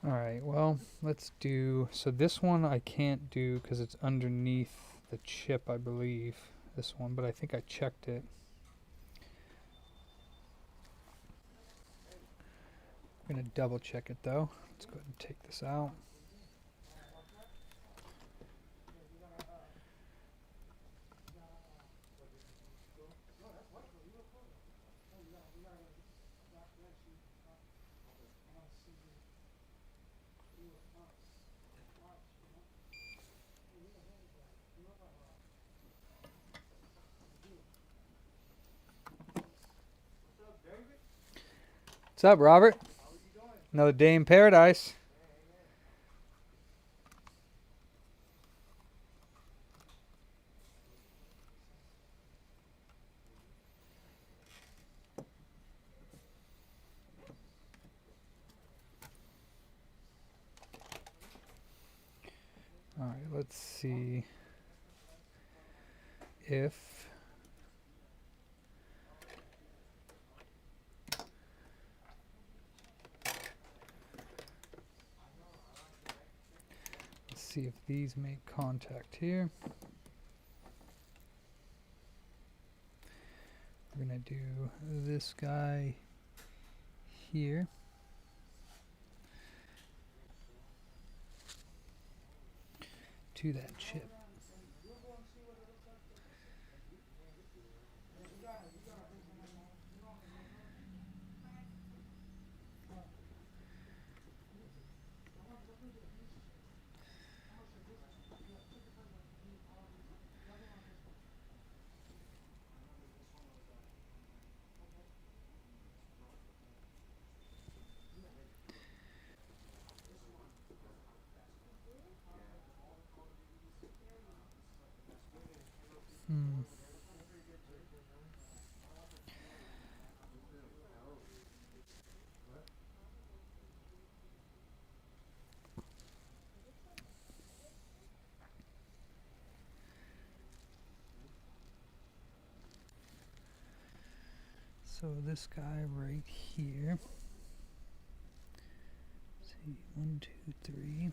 alright, well, let's do, so this one I can't do because it's underneath the chip, I believe, this one, but I think I checked it. I'm going to double check it though. Let's go ahead and take this out. What's up, Robert? Another day in paradise. All right, let's see if these make contact here. We're gonna do this guy here. To that chip. So this guy right here. Let's see, 1, 2, 3.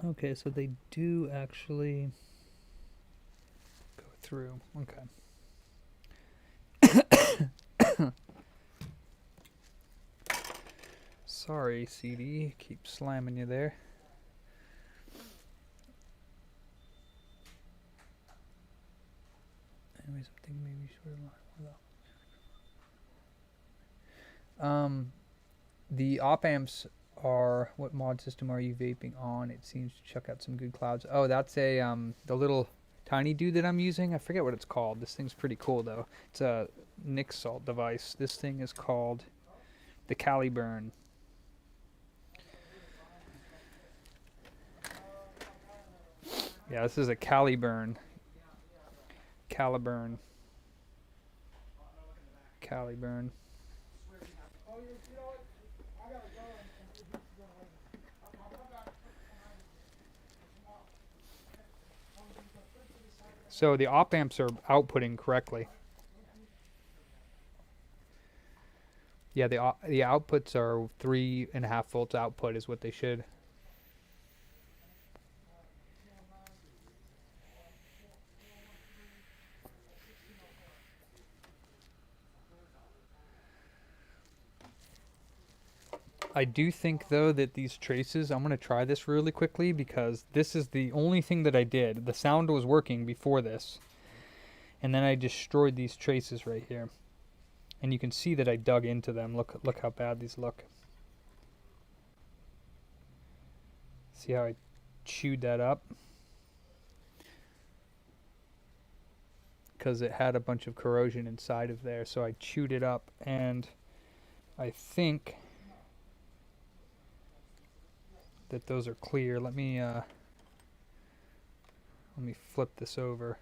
Okay, so they do actually go through. Okay. Sorry, CD. Keep slamming you there. Anyways, I'm thinking maybe short line. The op amps are, what mod system are you vaping on? It seems to chuck out some good clouds. Oh, that's a the little tiny dude that I'm using. I forget what it's called. This thing's pretty cool though. It's a Nick Salt device. This thing is called the Calibrate. Yeah, this is a Calibrate. Calibrate. So the op amps are outputting correctly. Yeah, the outputs are 3.5 volts output is what they should. I do think though that these traces, I'm going to try this really quickly because this is the only thing that I did. The sound was working before this. And then I destroyed these traces right here. And you can see that I dug into them. Look how bad these look. See how I chewed that up? Because it had a bunch of corrosion inside of there, so I chewed it up, and I think that those are clear. Let me flip this over.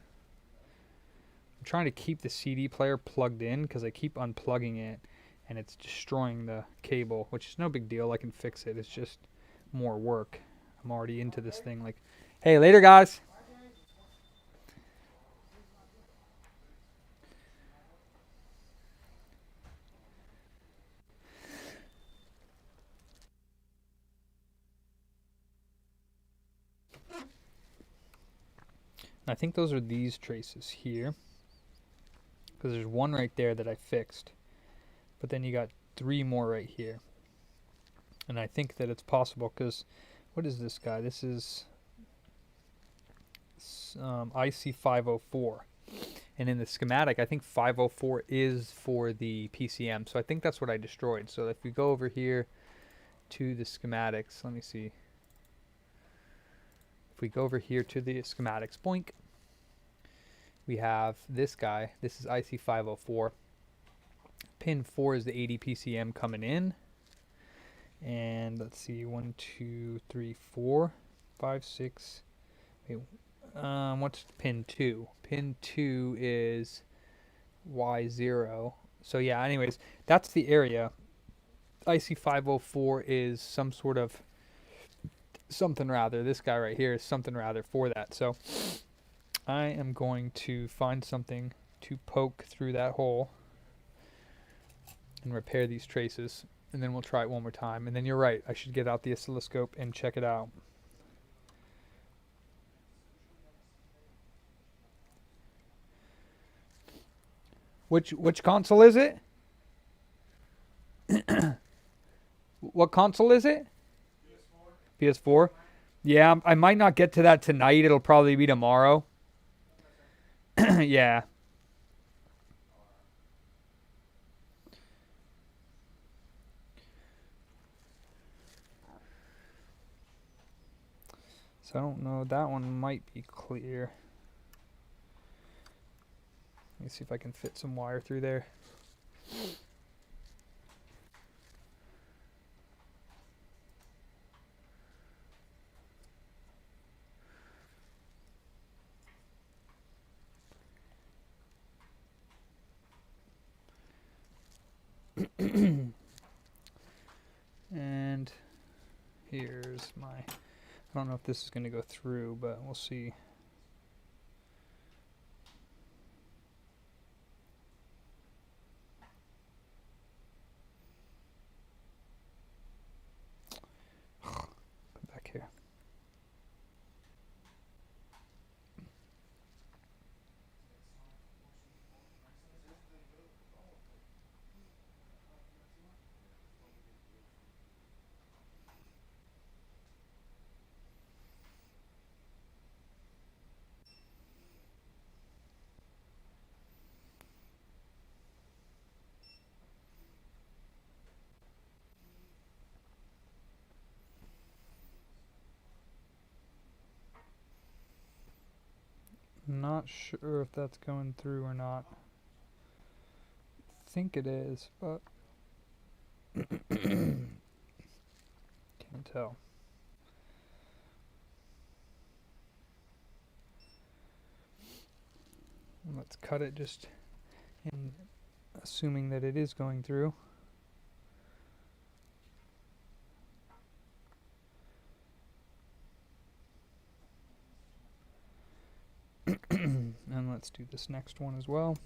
I'm trying to keep the CD player plugged in because I keep unplugging it and it's destroying the cable, which is no big deal. I can fix it. It's just more work. I'm already into this thing. Like, hey, later, guys. I think those are these traces here, because there's one right there that I fixed, but then you got 3 more right here. And I think that it's possible because, what is this guy? This is IC504. And in the schematic, I think 504 is for the PCM. So I think that's what I destroyed. So if we go over here to the schematics, let me see. If we go over here to the schematics, boink, we have this guy. This is IC504. Pin 4 is the 80 PCM coming in. And let's see, 1, 2, 3, 4, 5, 6. Wait, what's pin 2? Pin 2 is Y0. So yeah, anyways, that's the area. IC504 is some sort of something rather. This guy right here is something rather for that. So I am going to find something to poke through that hole and repair these traces. And then we'll try it one more time. And then you're right, I should get out the oscilloscope and check it out. Which console is it? What console is it? PS4. PS4? Yeah, I might not get to that tonight. It'll probably be tomorrow. Yeah. So I don't know. That one might be clear. Let me see if I can fit some wire through there. test my... I don't know if this is going to go through, but we'll see. Come back here. Not sure if that's going through or not. I think it is, but can't tell. Let's cut it just in assuming that it is going through. And let's do this next one as well.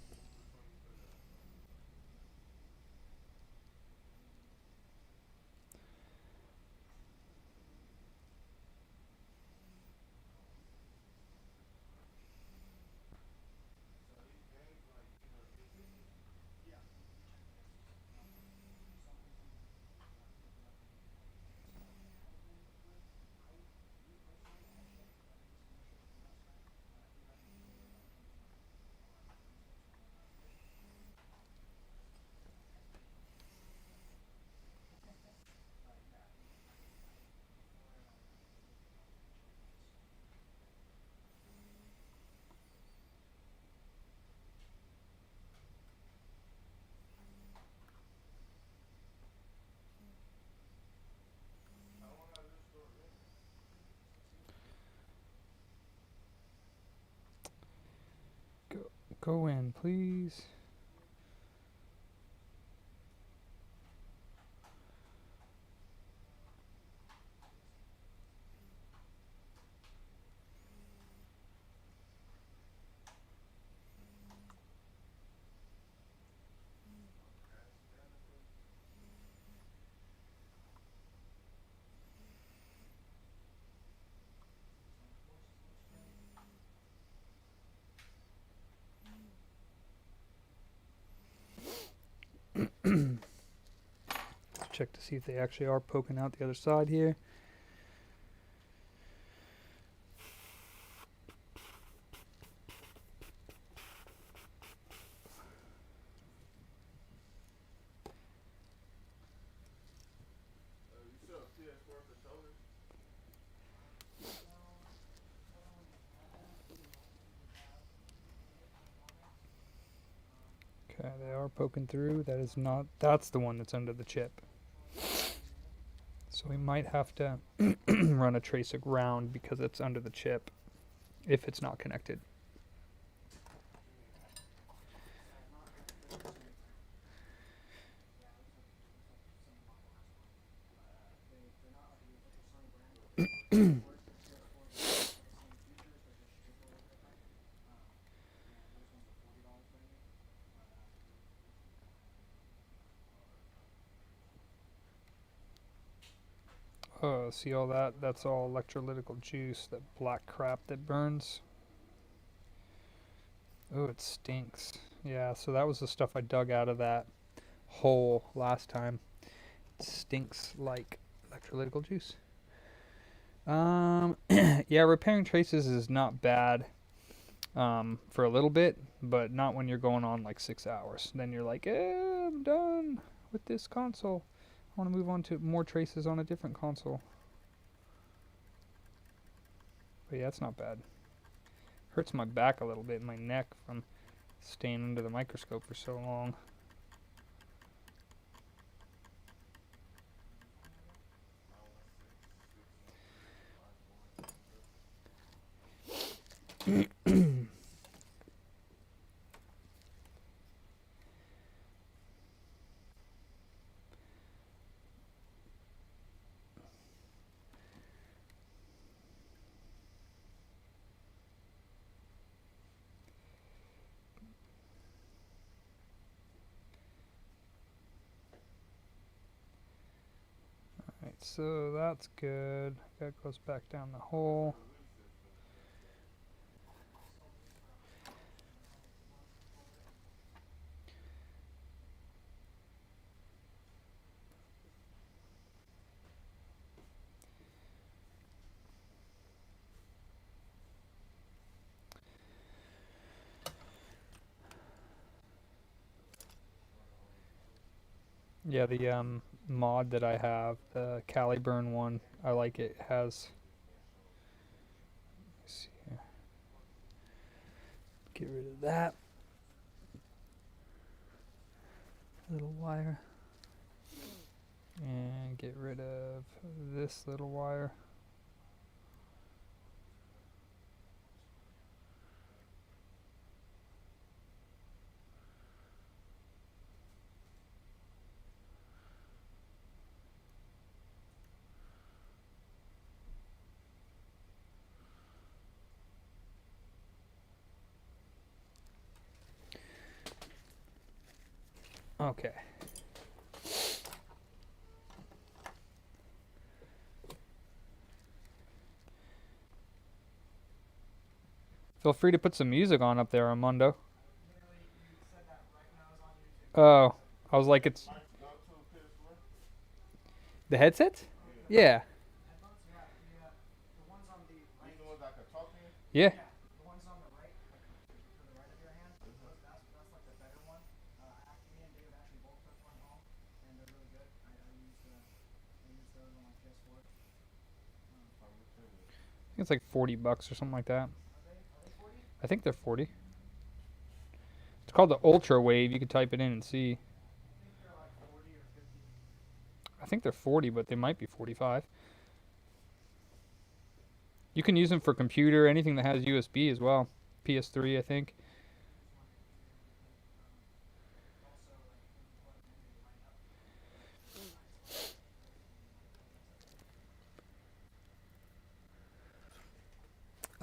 Go in, please. Check to see if they actually are poking out the other side here. Okay, they are poking through. That is not, that's the one that's under the chip. So we might have to run a trace around because it's under the chip if it's not connected. See all that? That's all electrolytical juice, that black crap that burns. Oh, it stinks. Yeah, so that was the stuff I dug out of that hole last time. It stinks like electrolytical juice. Yeah, repairing traces is not bad for a little bit, but not when you're going on like 6 hours. Then you're like, I'm done with this console. I want to move on to more traces on a different console. But yeah, it's not bad. Hurts my back a little bit, my neck, from staying under the microscope for so long. so that's good. That goes back down the hole. Yeah, the mod that I have, the Calibrate one, I like it. It has. Let's see here. Get rid of that little wire, and get rid of this little wire. Okay. Feel free to put some music on up there, Armando. Literally, you said that right when I was on YouTube. Oh, I was like, it's Mine's go to PS4. the headset? Yeah. Headphones? Yeah, the ones on the These right. the ones that can talk to you. Yeah. Yeah, the ones on the right, like to the right of your hand. That's like the better one. Me and Dave actually both took one home, and they're really good. I used those on my PS4. How much is it? I think it's like $40 or something like that. Are they 40? I think they're 40. It's called the Ultra Wave. You can type it in and see. I think they're like 40 or 50. I think they're 40, but they might be 45. You can use them for computer, anything that has USB as well. PS3, I think. Also, like when you plug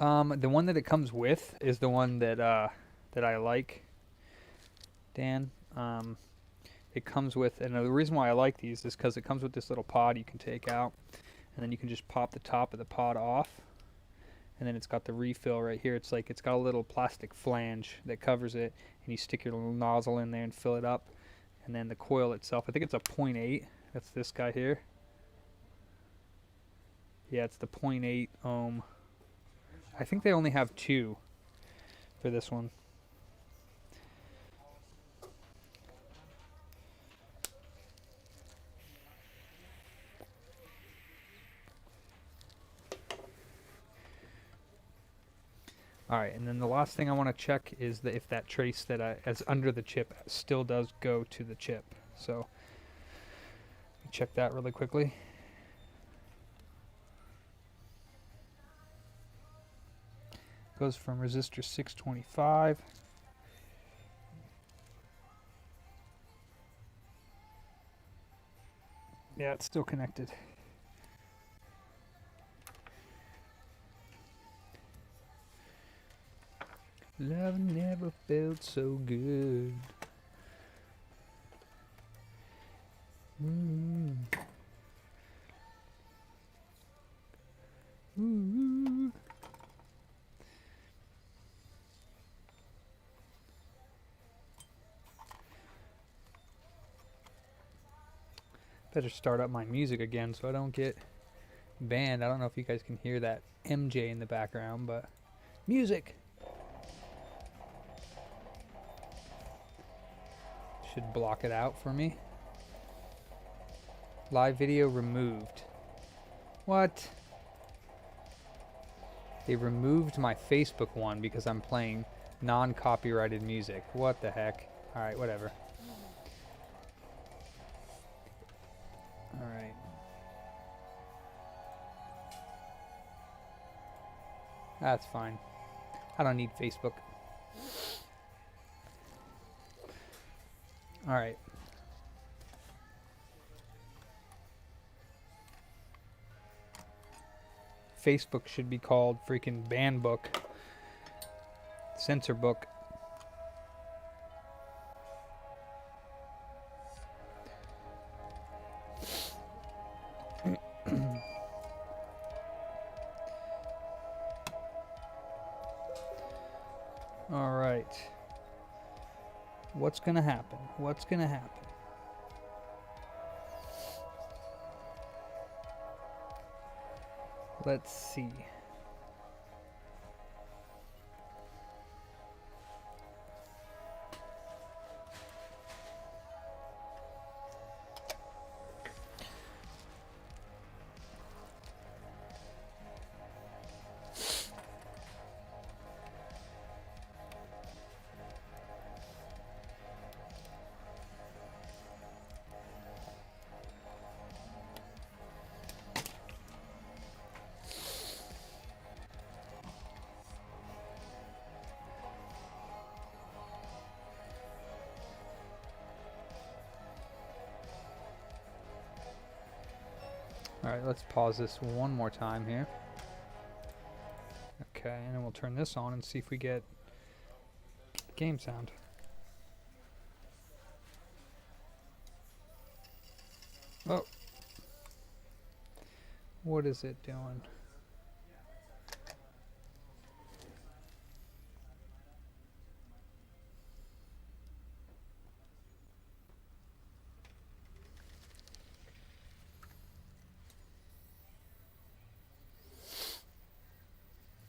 them in, they light up. The one that it comes with is the one that that I like, Dan. It comes with, and the reason why I like these is because it comes with this little pod you can take out, and then you can just pop the top of the pod off, and then it's got the refill right here. It's like it's got a little plastic flange that covers it, and you stick your little nozzle in there and fill it up, and then the coil itself, I think it's a 0.8. That's this guy here. Yeah, it's the 0.8 ohm. I think they only have 2 for this one. Alright, and then the last thing I want to check is if that trace that is under the chip still does go to the chip. So, check that really quickly. Goes from resistor 625. Yeah, it's still connected. Love never felt so good. Ooh. Better start up my music again so I don't get banned. I don't know if you guys can hear that MJ in the background, but music should block it out for me. Live video removed. What? They removed my Facebook one because I'm playing non-copyrighted music. What the heck? Alright, whatever. Alright. That's fine. I don't need Facebook. Alright. Facebook should be called freaking ban book. Censor book. right. What's gonna happen? What's gonna happen? Let's see. Alright, let's pause this one more time here. Okay, and then we'll turn this on and see if we get game sound. Oh. What is it doing?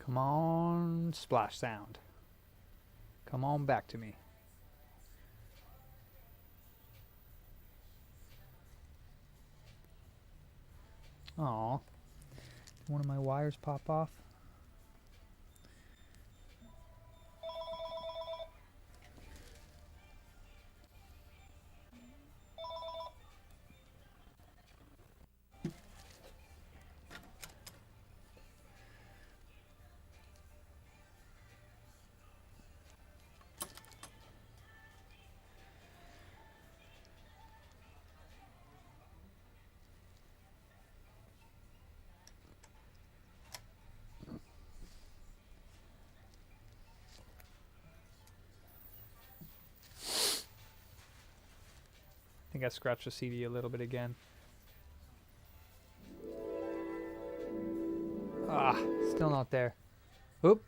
Come on, splash sound. Come on back to me. Aw. Did one of my wires pop off? I think I scratched the CD a little bit again. Ah, still not there. Oop.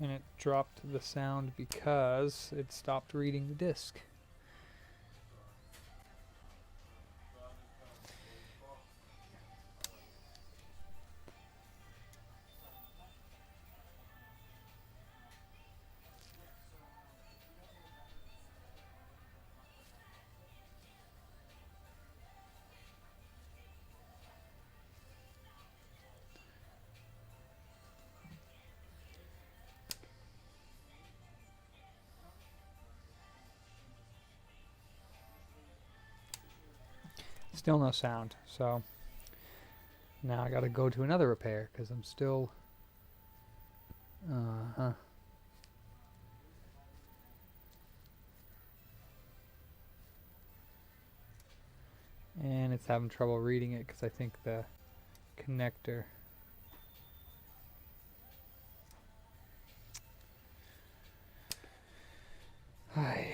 And it dropped the sound because it stopped reading the disc. Still no sound, so now I gotta go to another repair because I'm still and it's having trouble reading it because I think the connector Hi.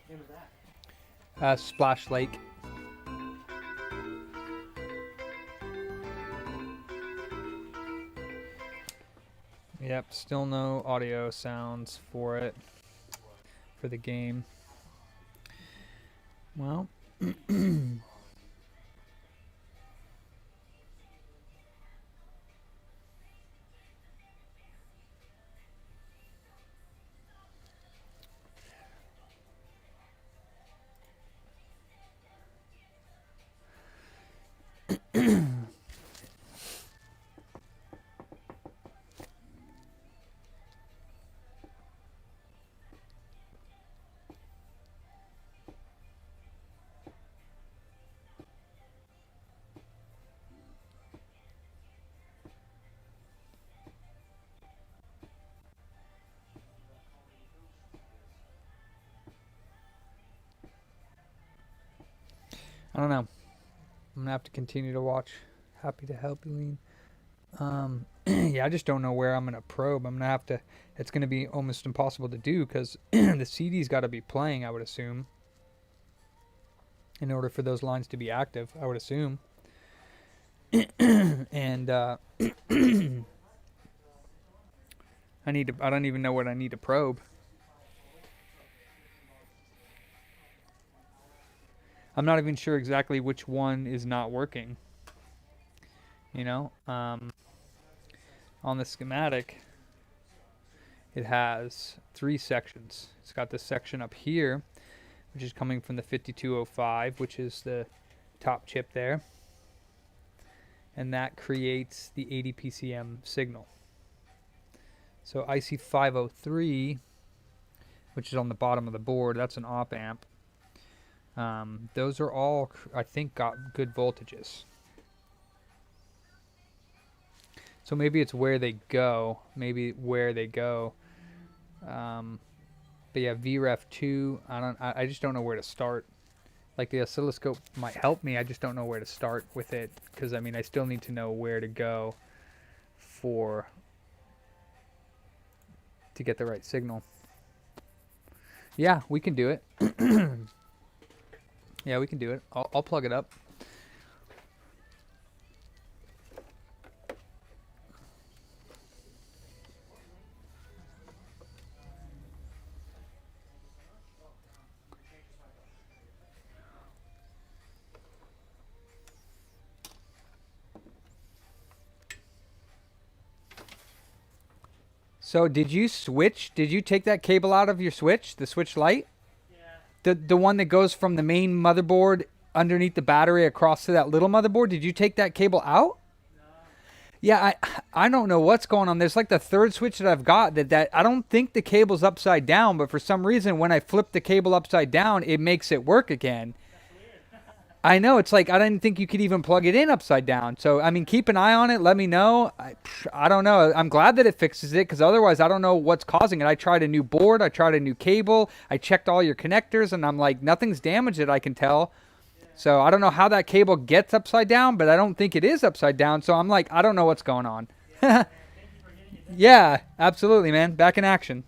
Name of that? Splash Lake. Yep, still no audio sounds for it, for the game. Well, I don't know. I'm gonna have to continue to watch. Happy to help you, Lean. Yeah, I just don't know where I'm gonna probe. I'm gonna have to. It's gonna be almost impossible to do because the CD's got to be playing. I would assume. In order for those lines to be active, I would assume. And I need to. I don't even know what I need to probe. I'm not even sure exactly which one is not working. You know, on the schematic, it has 3 sections. It's got this section up here, which is coming from the 5205, which is the top chip there. And that creates the 80 PCM signal. So IC 503, which is on the bottom of the board, that's an op amp. Those are all, I think, got good voltages. So maybe it's where they go. Maybe where they go. But yeah, VREF2. I just don't know where to start. Like the oscilloscope might help me. I just don't know where to start with it because I mean I still need to know where to go to get the right signal. Yeah, we can do it. Yeah, we can do it. I'll plug it up. So did you switch? Did you take that cable out of your switch, the switch light? Yeah. The one that goes from the main motherboard underneath the battery across to that little motherboard? Did you take that cable out? No. Yeah, I don't know what's going on. There's like the third switch that I've got that I don't think the cable's upside down, but for some reason when I flip the cable upside down, it makes it work again. I know, it's like I didn't think you could even plug it in upside down. So, I mean, keep an eye on it. Let me know. I don't know. I'm glad that it fixes it because otherwise I don't know what's causing it. I tried a new board. I tried a new cable. I checked all your connectors and I'm like, nothing's damaged that I can tell. So, I don't know how that cable gets upside down, but I don't think it is upside down. So, I'm like, I don't know what's going on. Yeah, absolutely, man. Back in action.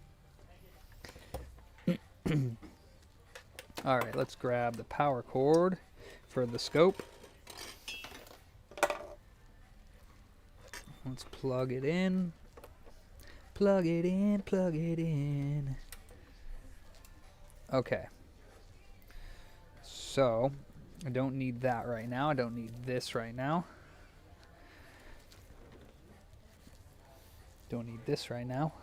All right, let's grab the power cord for the scope. Let's plug it in. Plug it in, plug it in. Okay. So, I don't need that right now. I don't need this right now. Don't need this right now.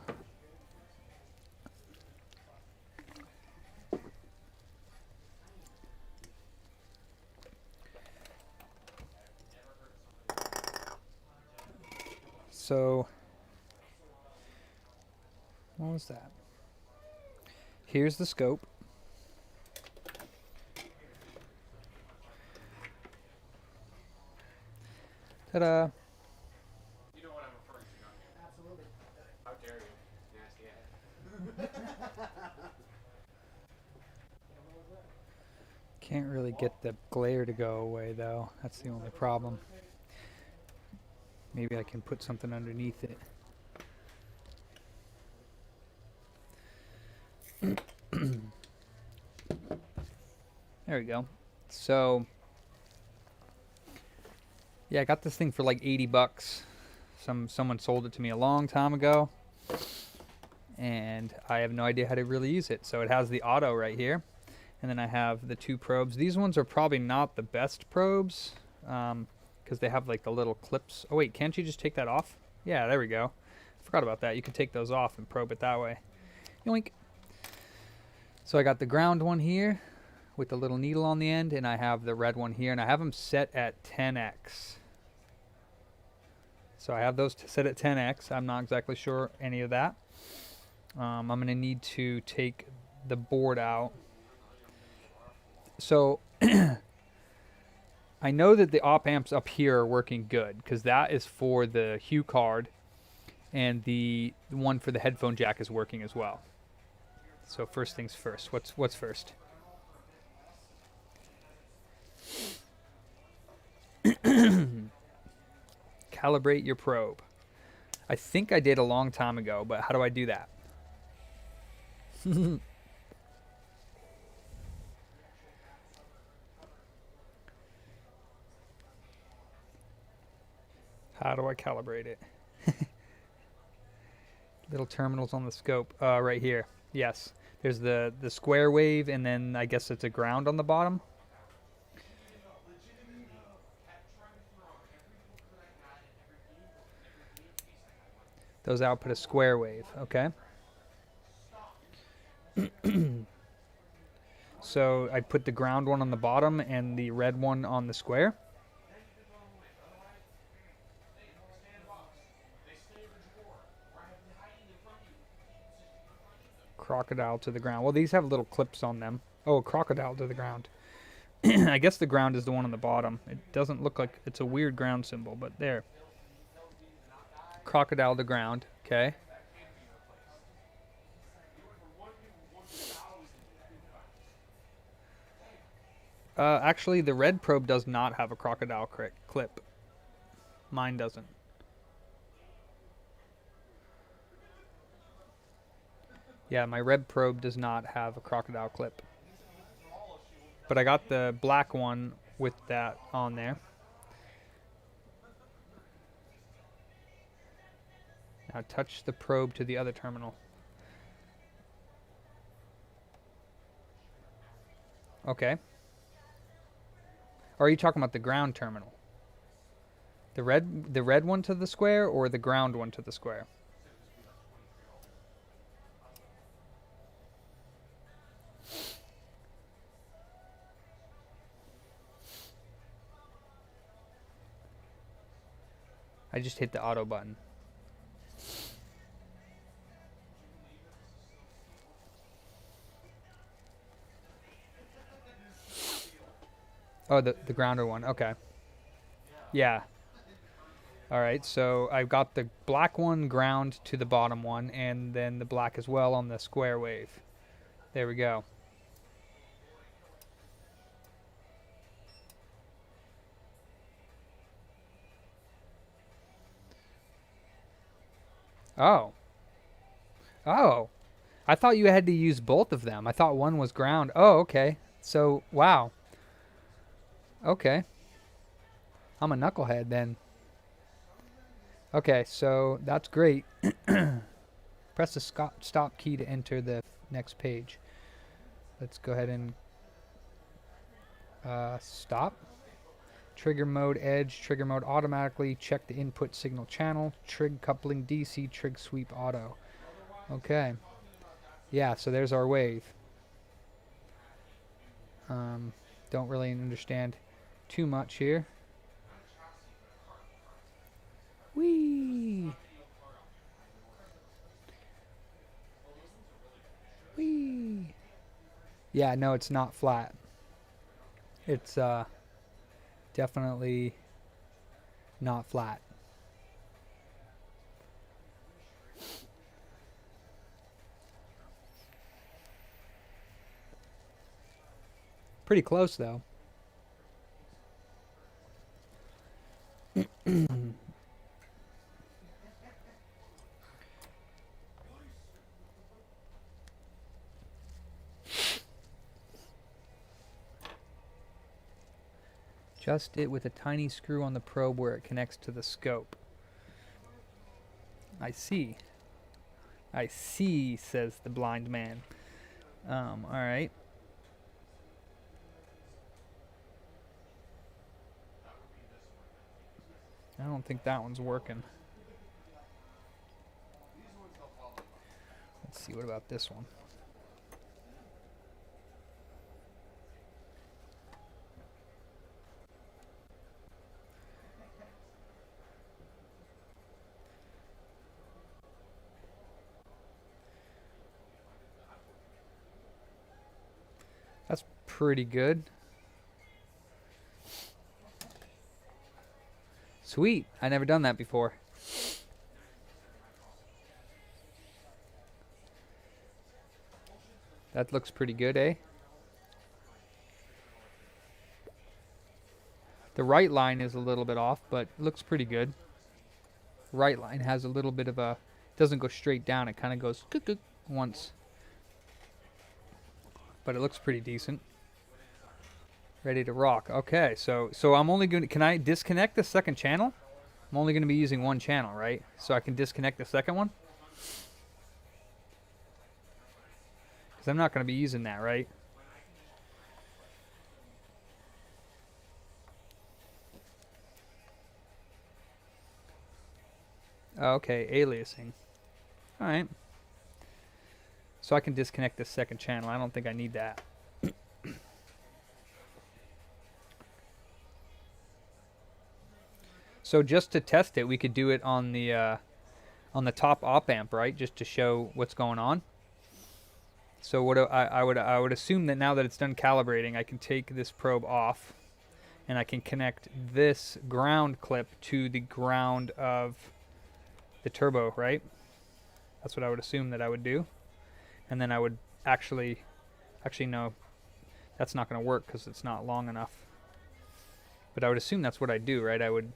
So, what was that? Here's the scope. Ta-da! You know what I'm referring to, don't you? Absolutely. How dare you? Nasty ass. Can't really get the glare to go away though. That's the only problem. Maybe I can put something underneath it. There we go. So, yeah, I got this thing for like 80 bucks. Someone sold it to me a long time ago. And I have no idea how to really use it. So it has the auto right here. And then I have the 2 probes. These ones are probably not the best probes. Because they have like the little clips. Oh wait, can't you just take that off? Yeah, there we go. Forgot about that. You can take those off and probe it that way. Yoink. So I got the ground one here with the little needle on the end, and I have the red one here, and I have them set at 10x. So I have those set at 10x. I'm not exactly sure any of that. I'm going to need to take the board out. So I know that the op amps up here are working good because that is for the Hue card, and the one for the headphone jack is working as well. So first things first. What's first? Calibrate your probe. I think I did a long time ago, but how do I do that? How do I calibrate it? Little terminals on the scope. Right here. Yes. There's the square wave, and then I guess it's a ground on the bottom. Those output a square wave. Okay. So I put the ground one on the bottom and the red one on the square. Crocodile to the ground. Well, these have little clips on them. Oh, crocodile to the ground. I guess the ground is the one on the bottom. It doesn't look like it's a weird ground symbol, but there. Crocodile to ground. Okay. Actually, the red probe does not have a crocodile clip. Mine doesn't. Yeah, my red probe does not have a crocodile clip. But I got the black one with that on there. Now touch the probe to the other terminal. Okay. Or are you talking about the ground terminal? The red one to the square or the ground one to the square? I just hit the auto button. Oh, the grounder one. Okay. Yeah. All right, so I've got the black one ground to the bottom one, and then the black as well on the square wave. There we go. Oh. Oh. I thought you had to use both of them. I thought one was ground. Oh, okay. So, wow. Okay. I'm a knucklehead then. Okay, so that's great. Press the stop key to enter the next page. Let's go ahead and stop. Trigger mode edge, trigger mode automatically, check the input signal channel, trig coupling DC, trig sweep auto. Okay. Yeah, so there's our wave. Don't really understand too much here. Whee! Whee! Yeah, no, it's not flat. It's definitely not flat. Pretty close though. Adjust it with a tiny screw on the probe where it connects to the scope. I see. I see, says the blind man. Alright. I don't think that one's working. Let's see, what about this one? That's pretty good. Sweet. I never done that before. That looks pretty good, eh? The right line is a little bit off, but it looks pretty good. Right line has a little bit of a, doesn't go straight down, it kind of goes cook once. But it looks pretty decent. Ready to rock. Okay, so I'm only going to, can I disconnect the second channel? I'm only going to be using one channel, right? So I can disconnect the second one? Because I'm not going to be using that, right? Okay, aliasing. Alright. So I can disconnect this second channel. I don't think I need that. So just to test it, we could do it on the top op amp, right? Just to show what's going on. So what I would assume that now that it's done calibrating, I can take this probe off, and I can connect this ground clip to the ground of the turbo, right? That's what I would assume that I would do. And then I would actually no, that's not going to work because it's not long enough. But I would assume that's what I do, right? I would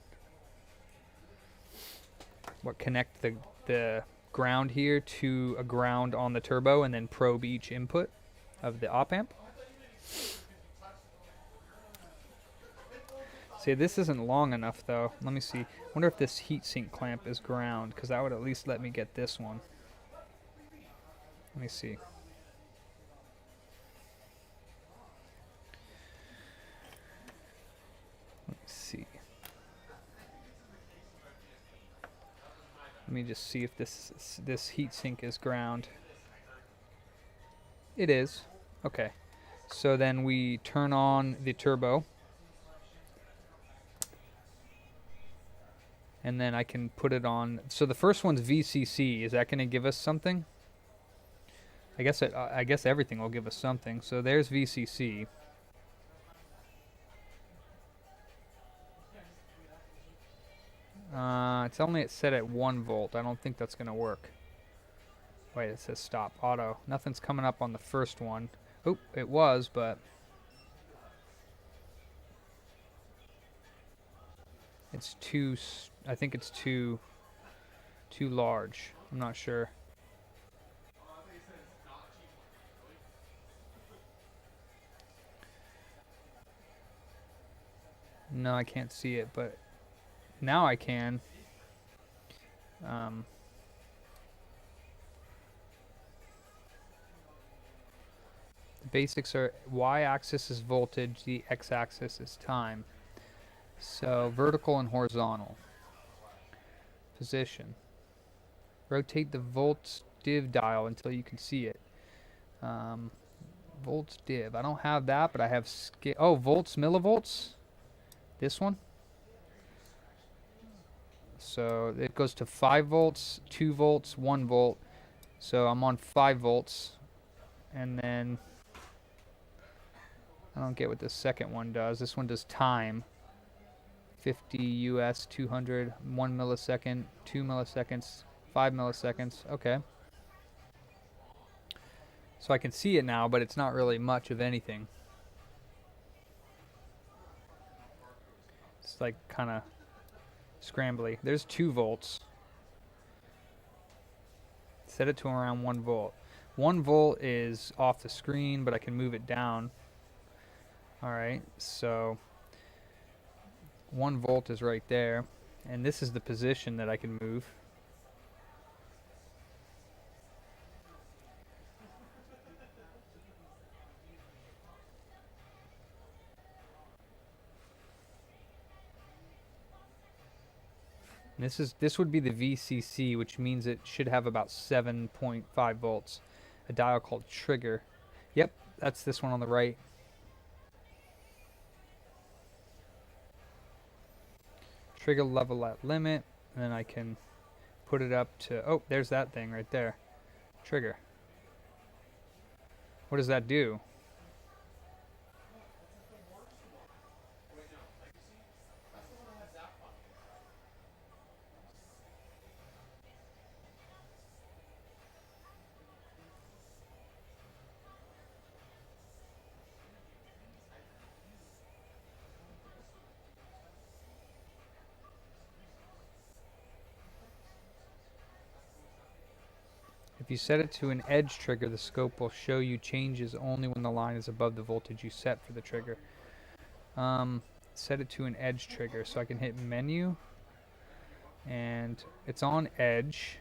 connect the ground here to a ground on the turbo and then probe each input of the op amp. See, this isn't long enough though. Let me see. I wonder if this heatsink clamp is ground, because that would at least let me get this one. Let me see. Let's see. Let me just see if this heatsink is ground. It is. Okay. So then we turn on the turbo. And then I can put it on. So the first one's VCC. Is that going to give us something? I guess everything will give us something. So there's VCC. It's only set at 1 volt. I don't think that's going to work. Wait, it says stop auto. Nothing's coming up on the first one. Oh, it was, but it's too. I think it's too large. I'm not sure. No, I can't see it, but now I can. The basics are y-axis is voltage, the x-axis is time. So vertical and horizontal. Position. Rotate the volts div dial until you can see it. Volts div. I don't have that, but I have volts, millivolts. This one. So it goes to 5 volts, 2 volts, 1 volt. So I'm on 5 volts. And then I don't get what the second one does. This one does time. 50 US, 200, 1 millisecond, 2 milliseconds, 5 milliseconds. Okay. So I can see it now, but it's not really much of anything. It's like kind of scrambly. There's 2 volts. Set it to around 1 volt. 1 volt is off the screen, but I can move it down. Alright, so 1 volt is right there, and this is the position that I can move. And this would be the VCC, which means it should have about 7.5 volts. A dial called trigger. Yep, that's this one on the right. Trigger level at limit, and then I can put it up to, oh, there's that thing right there. Trigger. What does that do? If you set it to an edge trigger, the scope will show you changes only when the line is above the voltage you set for the trigger. Set it to an edge trigger, so I can hit menu, and it's on edge.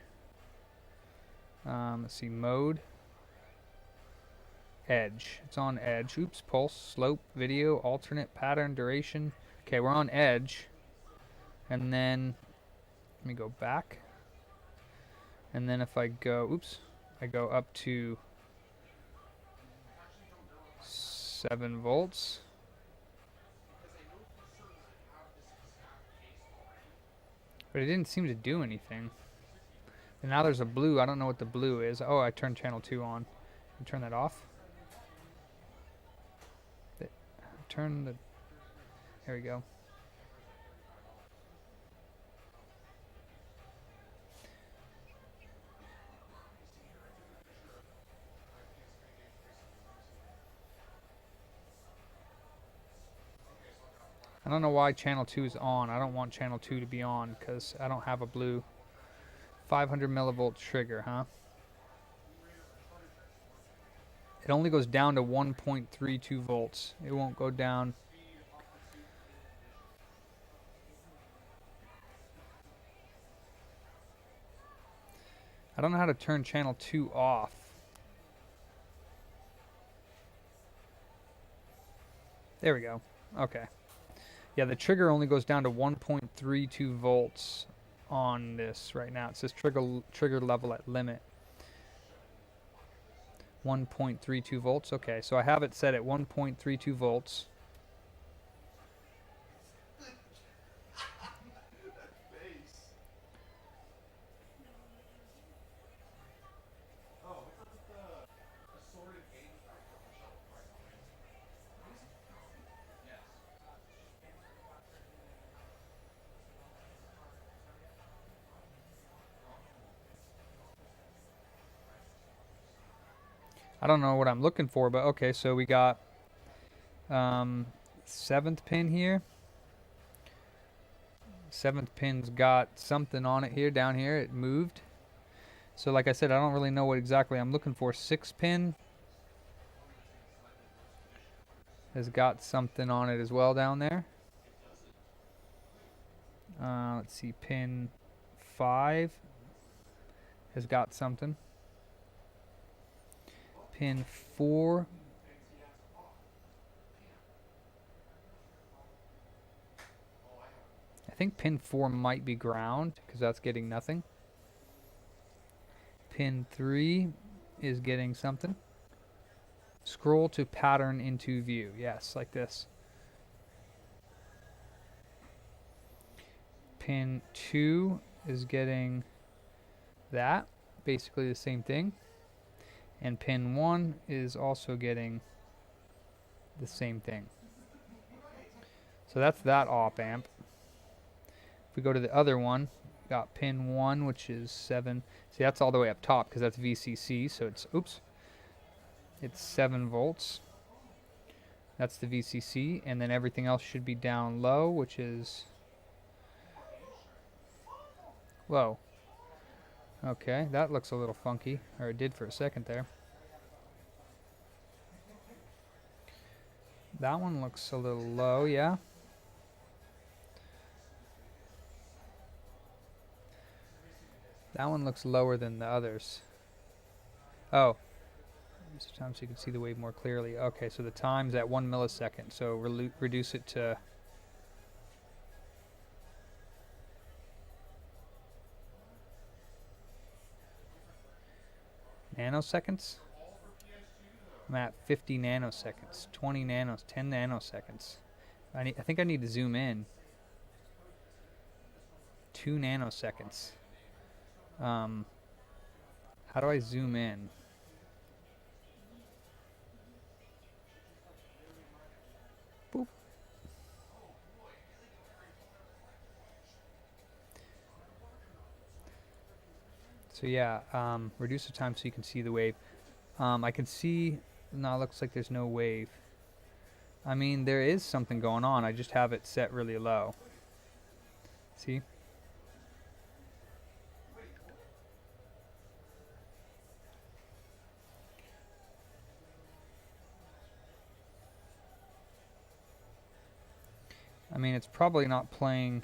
Let's see, mode, edge. It's on edge. Oops, pulse, slope, video, alternate, pattern, duration. Okay, we're on edge. And then, let me go back. And then if I go, oops, I go up to 7 volts. But it didn't seem to do anything. And now there's a blue. I don't know what the blue is. Oh, I turned channel 2 on. And turn that off. Turn the... There we go. I don't know why channel 2 is on. I don't want channel 2 to be on because I don't have a blue 500 millivolt trigger, huh? It only goes down to 1.32 volts. It won't go down. I don't know how to turn channel 2 off. There we go. Okay. Yeah, the trigger only goes down to 1.32 volts on this right now. It says trigger level at limit. 1.32 volts. Okay, so I have it set at 1.32 volts. I don't know what I'm looking for, but okay, so we got 7th pin here. 7th pin's got something on it here, down here. It moved. So like I said, I don't really know what exactly I'm looking for. 6th pin has got something on it as well down there. Let's see, pin 5 has got something. Pin 4. I think pin 4 might be ground because that's getting nothing. Pin 3 is getting something. Scroll to pattern into view. Yes, like this. Pin 2 is getting that. Basically the same thing. And pin 1 is also getting the same thing. So that's that op amp. If we go to the other one, got pin 1, which is 7. See, that's all the way up top because that's VCC, so it's, oops, it's 7 volts. That's the VCC, and then everything else should be down low, which is, whoa. Okay, that looks a little funky, or it did for a second there. That one looks a little low, yeah. That one looks lower than the others. Oh, sometimes you can see the wave more clearly. Okay, so the time's at 1 millisecond, so reduce it to nanoseconds. I'm at 50 nanoseconds, 20 nanos, 10 nanoseconds. I think I need to zoom in. 2 nanoseconds. How do I zoom in? Boop. So yeah, reduce the time so you can see the wave. I can see, no, it looks like there's no wave. I mean, there is something going on. I just have it set really low. See? I mean, it's probably not playing.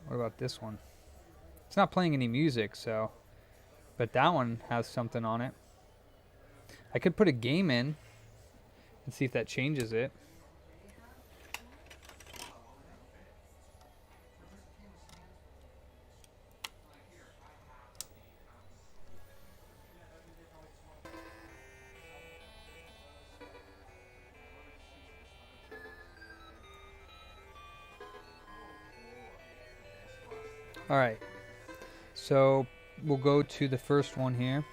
What about this one? It's not playing any music, so. But that one has something on it. I could put a game in and see if that changes it. All right. So we'll go to the first one here.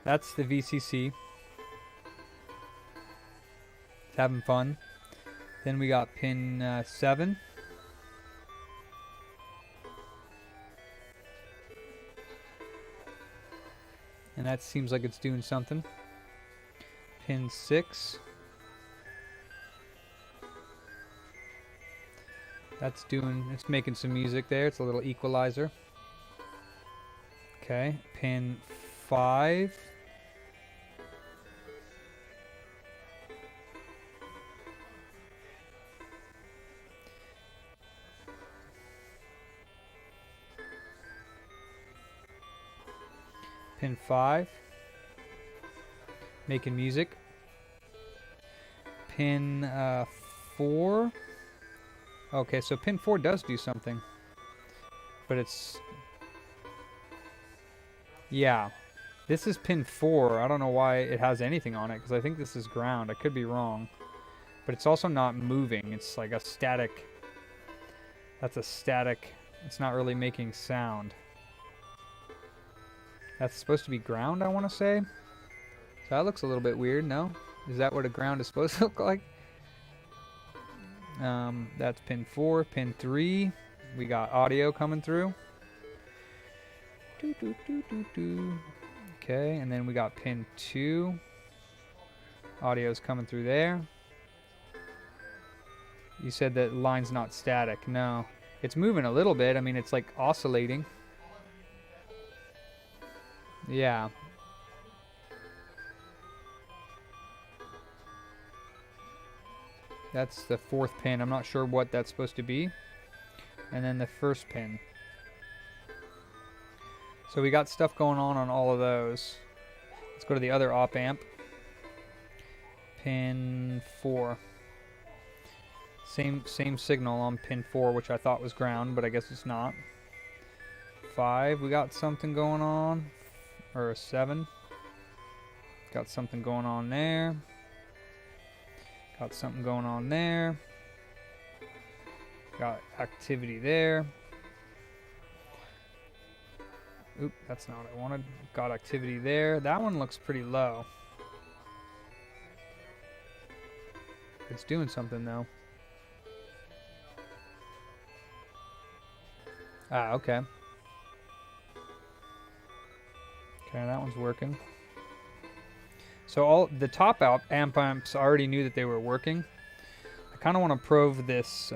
That's the VCC. It's having fun. Then we got pin 7. And that seems like it's doing something. Pin 6. It's making some music there. It's a little equalizer. Okay, pin 5. Pin 5. Making music. Pin 4. Okay, so pin 4 does do something. But it's... Yeah. This is pin 4. I don't know why it has anything on it, because I think this is ground. I could be wrong. But it's also not moving. It's like a static... That's a static... It's not really making sound. That's supposed to be ground, I want to say. So that looks a little bit weird, no? Is that what a ground is supposed to look like? That's pin 4. Pin 3. We got audio coming through. Okay, and then we got pin 2. Audio's coming through there. You said that line's not static. No. It's moving a little bit. I mean, it's like oscillating. Yeah. That's the 4th pin. I'm not sure what that's supposed to be. And then the 1st pin. So we got stuff going on all of those. Let's go to the other op amp. Pin 4. Same signal on pin 4, which I thought was ground, but I guess it's not. 5, we got something going on. Or a 7. Got something going on there. Got something going on there. Got activity there. Oop, that's not what I wanted. Got activity there. That one looks pretty low. It's doing something though. Ah, okay. Okay, that one's working. So all the top amps I already knew that they were working. I kind of want to probe this.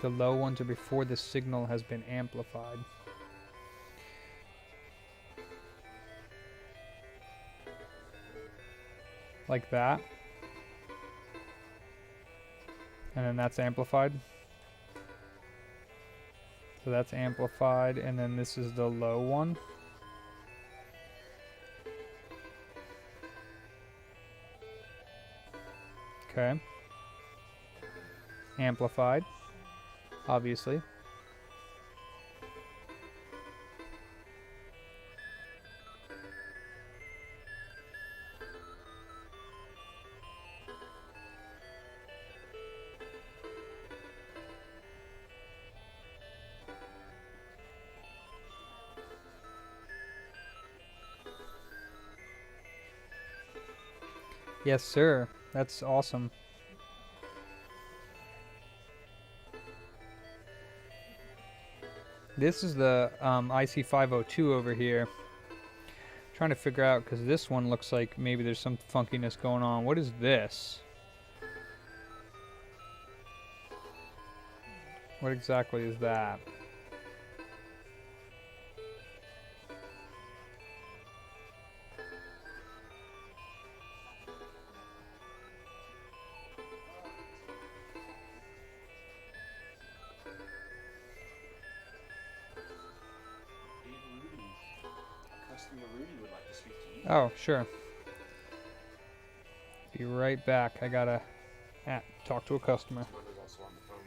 The low ones are before the signal has been amplified. Like that. And then that's amplified. So that's amplified, and then this is the low one. Okay. Amplified, obviously. Yes, sir. That's awesome. This is the IC502 over here. Trying to figure out, because this one looks like maybe there's some funkiness going on. What is this? What exactly is that? Dave Rudy, customer Rudy would like to speak to you. Oh, sure. Be right back. I gotta talk to a customer. His mother's also on the phone.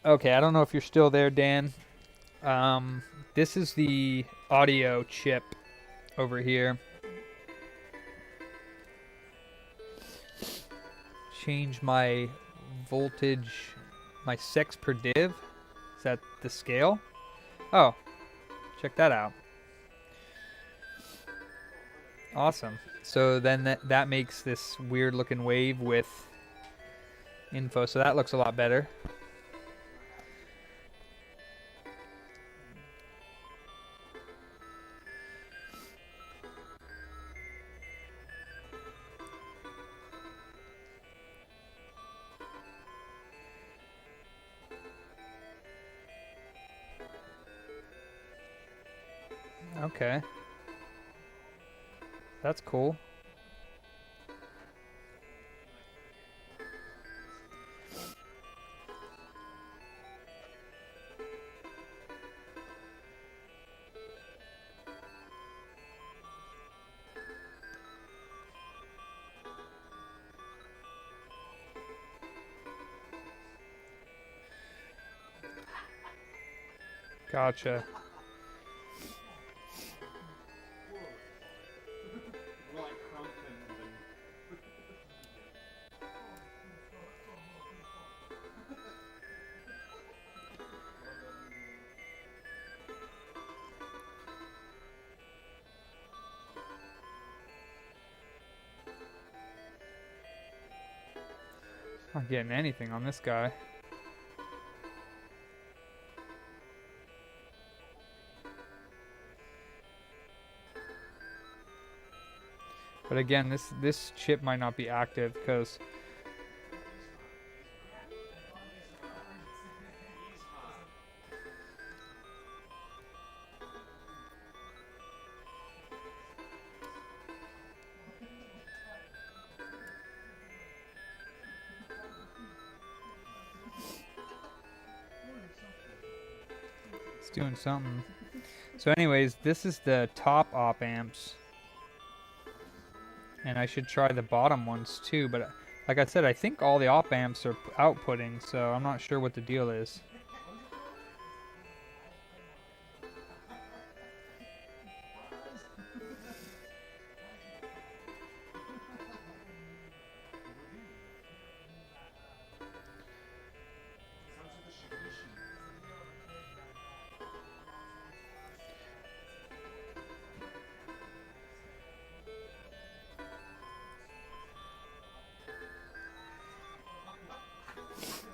Okay, I don't know if you're still there, Dan. This is the audio chip over here. Change my voltage, my sex per div. Is that the scale? Oh, check that out. Awesome. So then that makes this weird looking wave with info. So that looks a lot better. Okay. That's cool. Gotcha. We're like crumping even. Not getting anything on this guy. But again, this chip might not be active because it's doing something. So anyways, this is the top op amps. And I should try the bottom ones too, but like I said, I think all the op amps are outputting, so I'm not sure what the deal is.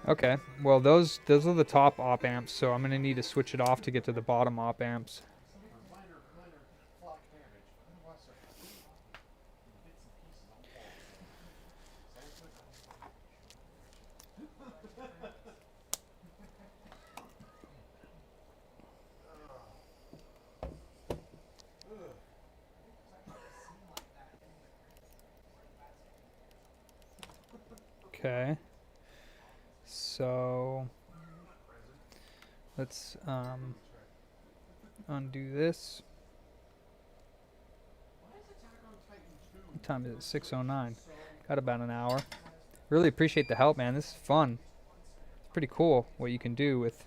Okay, well those are the top op amps, so I'm gonna need to switch it off to get to the bottom op amps. Minor flock damage. What's it? Bits and pieces on Okay, so let's undo this. What time is it? 6:09. Got about an hour. Really appreciate the help, man. This is fun. It's pretty cool what you can do with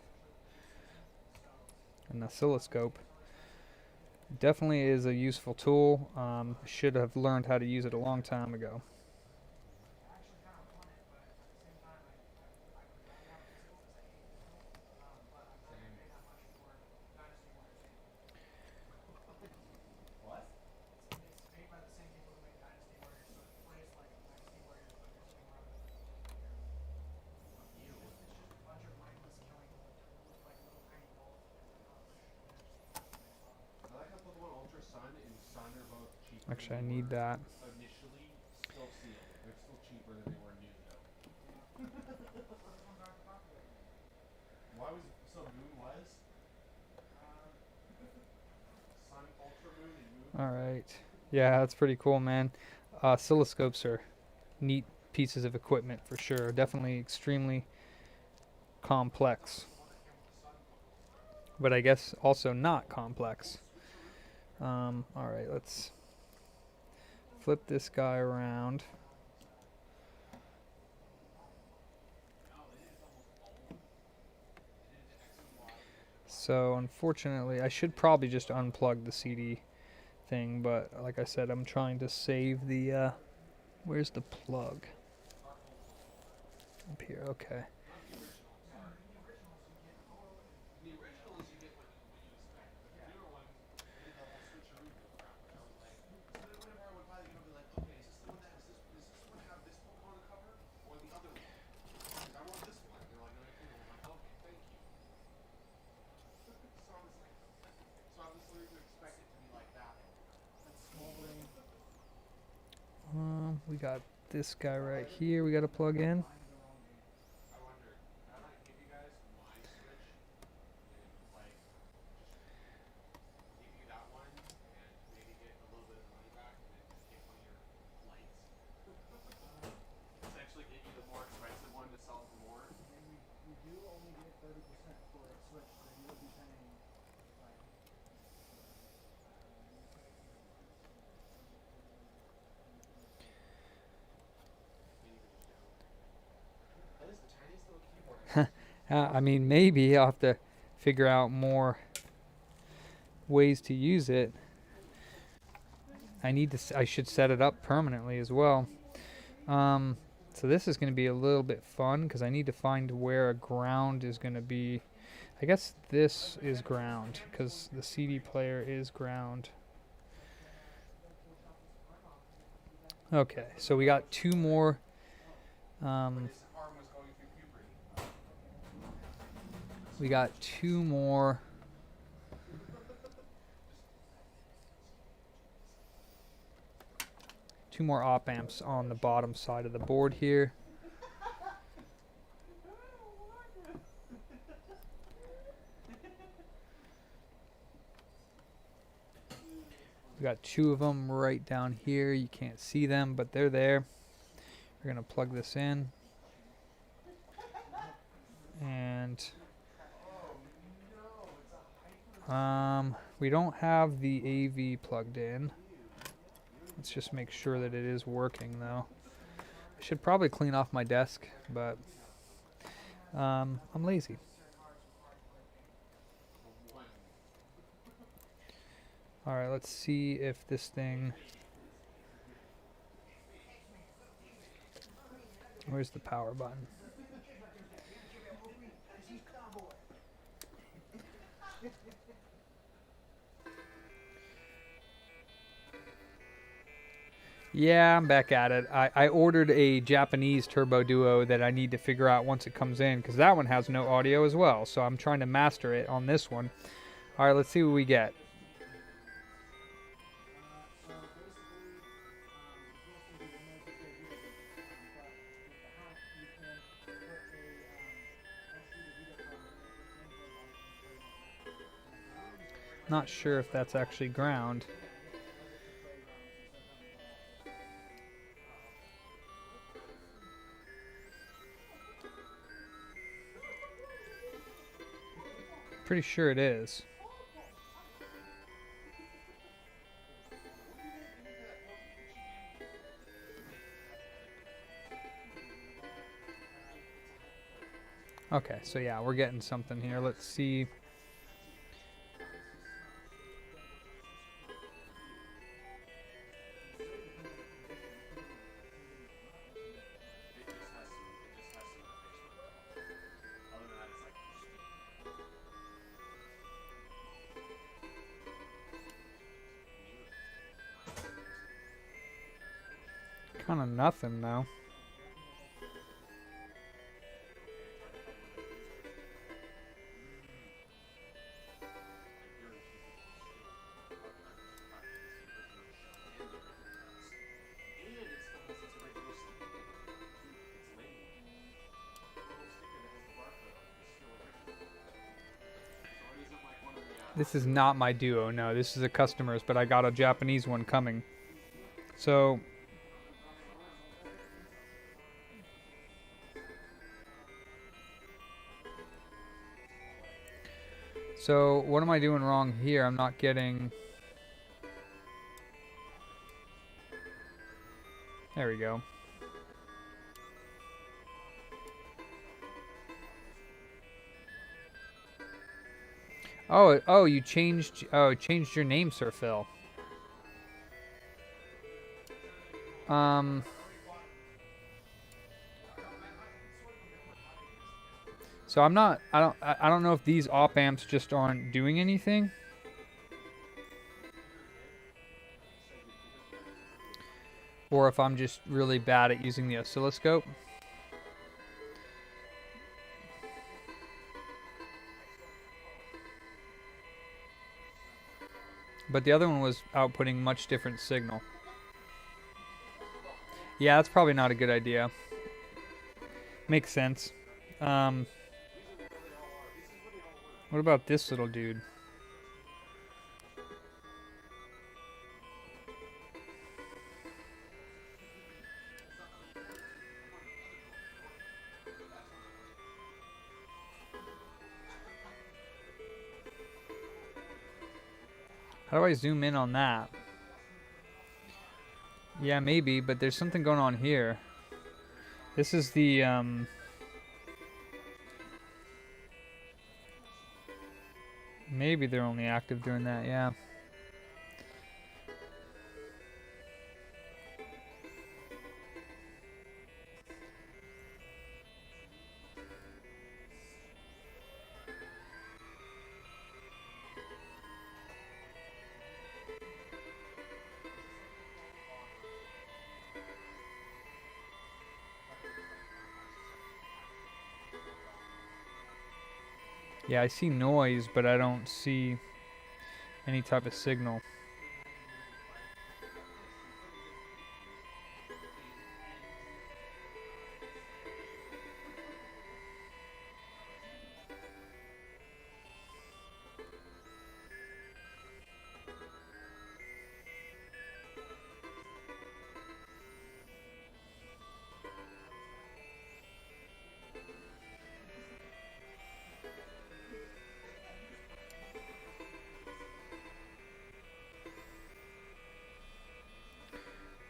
an oscilloscope. Definitely is a useful tool. Should have learned how to use it a long time ago. Actually, I need that. Initially, still see them. They're still cheaper than they were new though. Why was Moon was? Sun Ultra Moon and Moon. All right. Yeah, that's pretty cool, man. Oscilloscopes are neat pieces of equipment for sure. Definitely extremely complex. But I guess also not complex. All right, let's flip this guy around. So unfortunately, I should probably just unplug the CD thing, but like I said, I'm trying to save the, where's the plug? Up here, okay. We got this guy right here we got to plug in. We do only get 30% for a switch, so you would be paying like. I mean, maybe I'll have to figure out more ways to use it. I should set it up permanently as well. So this is going to be a little bit fun because I need to find where a ground is going to be. I guess this is ground because the CD player is ground. Okay, so we got two more. We got two more. Two more op amps on the bottom side of the board here. We got two of them right down here. You can't see them, but they're there. We're gonna plug this in. And we don't have the AV plugged in. Let's just make sure that it is working though. I should probably clean off my desk, but I'm lazy. Alright, let's see if this thing... Where's the power button? Yeah, I'm back at it. I ordered a Japanese Turbo Duo that I need to figure out once it comes in, because that one has no audio as well. So I'm trying to master it on this one. Alright, let's see what we get. Not sure if that's actually ground. Pretty sure it is. Okay, so yeah, we're getting something here. Let's see. Kind of nothing now. This is not my Duo, no. This is a customer's, but I got a Japanese one coming. So what am I doing wrong here? I'm not getting... There we go. Oh, you changed. Oh, it changed your name, Sir Phil. So I'm not. I don't know if these op amps just aren't doing anything, or if I'm just really bad at using the oscilloscope. But the other one was outputting much different signal. Yeah, that's probably not a good idea. Makes sense. What about this little dude? How do I zoom in on that? Yeah, maybe, but there's something going on here. This is the, maybe they're only active during that, yeah. Yeah, I see noise, but I don't see any type of signal.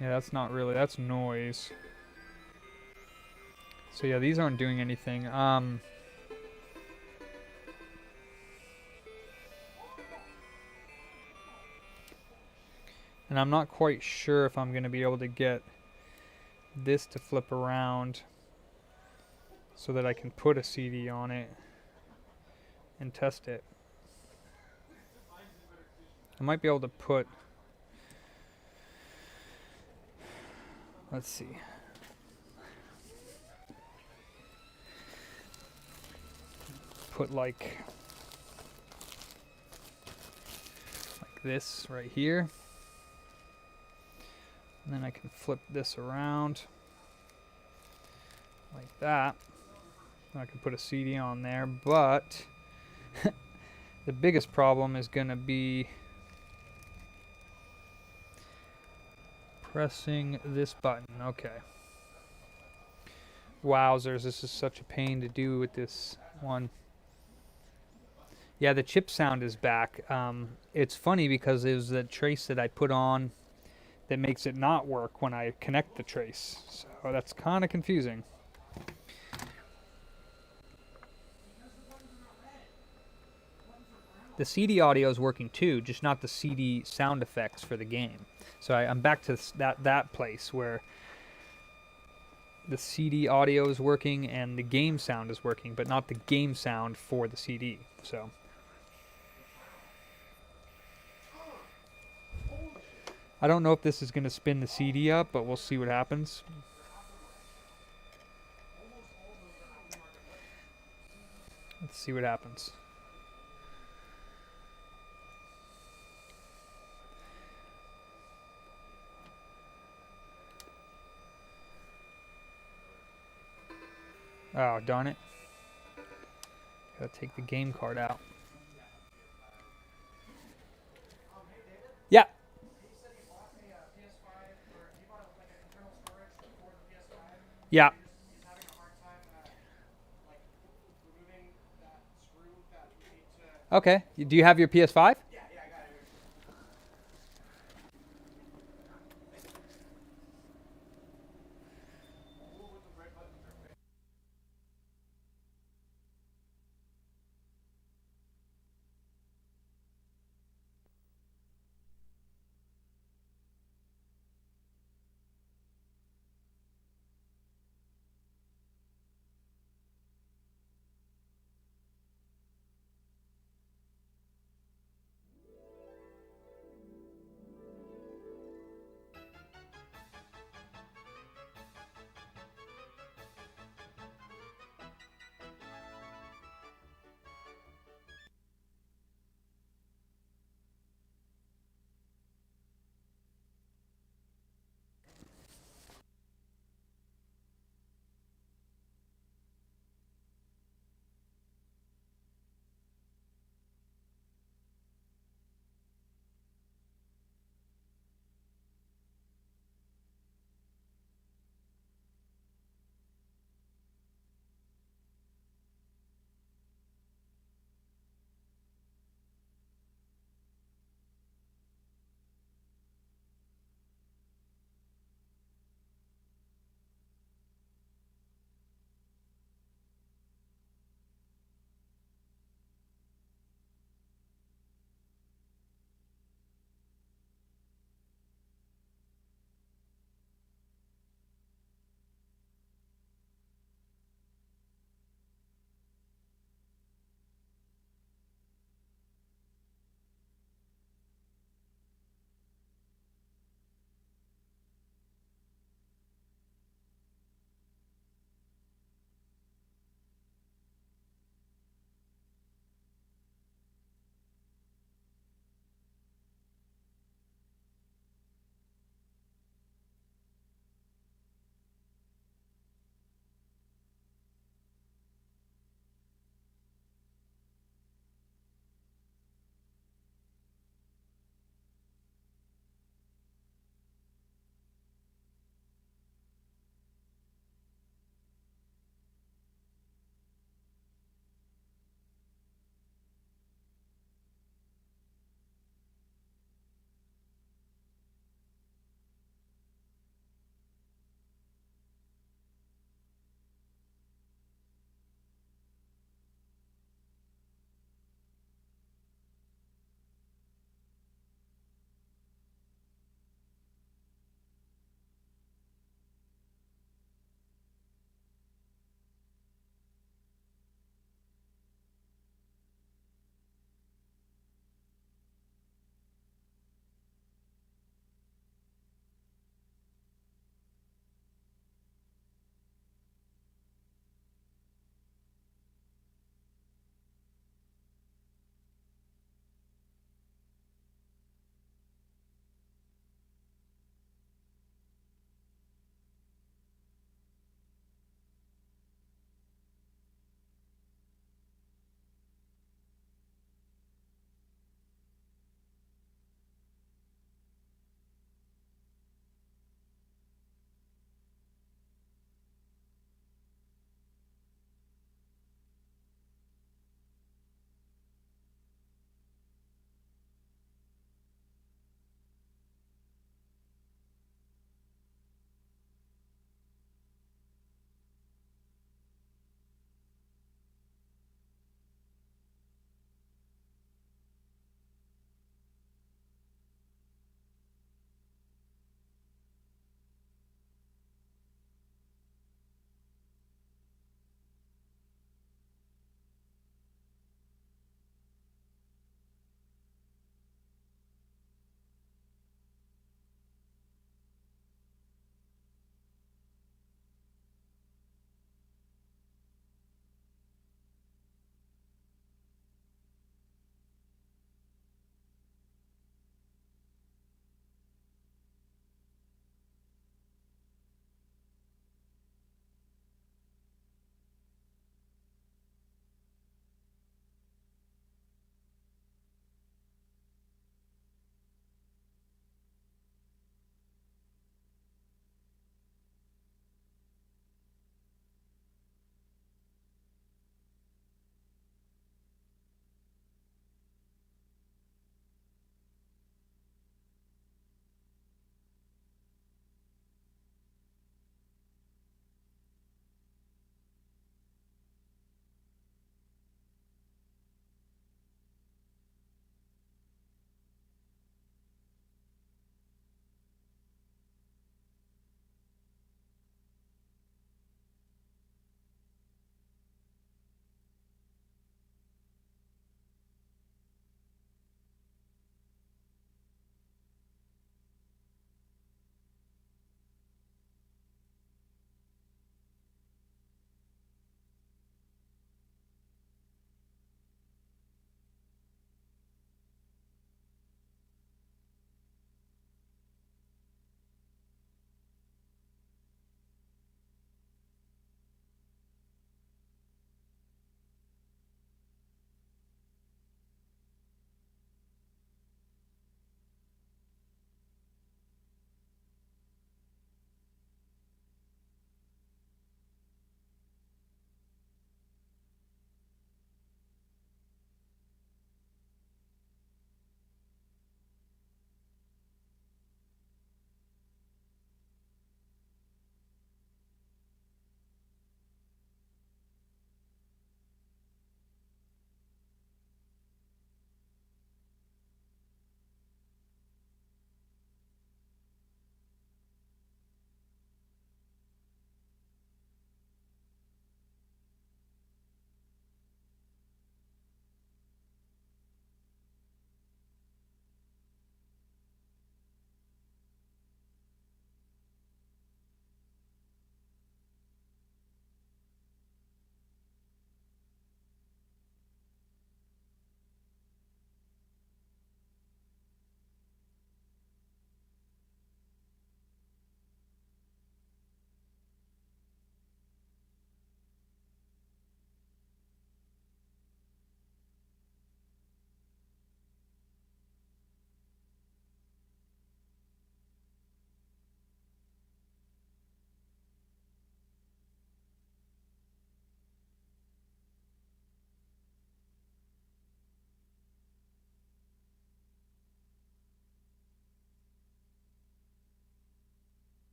Yeah, that's not really, that's noise. So yeah, these aren't doing anything. And I'm not quite sure if I'm going to be able to get this to flip around so that I can put a CD on it and test it. I might be able to put, let's see. Put like this right here. And then I can flip this around like that. I can put a CD on there, but the biggest problem is going to be pressing this button. Okay. Wowzers, this is such a pain to do with this one. Yeah, the chip sound is back. It's funny because it was the trace that I put on that makes it not work when I connect the trace. So that's kind of confusing. The CD audio is working too, just not the CD sound effects for the game. So I'm back to that place where the CD audio is working and the game sound is working, but not the game sound for the CD. So I don't know if this is going to spin the CD up, but we'll see what happens. Let's see what happens. Oh, darn it. Gotta take the game card out. Yeah. Yeah. Okay. Do you have your PS5?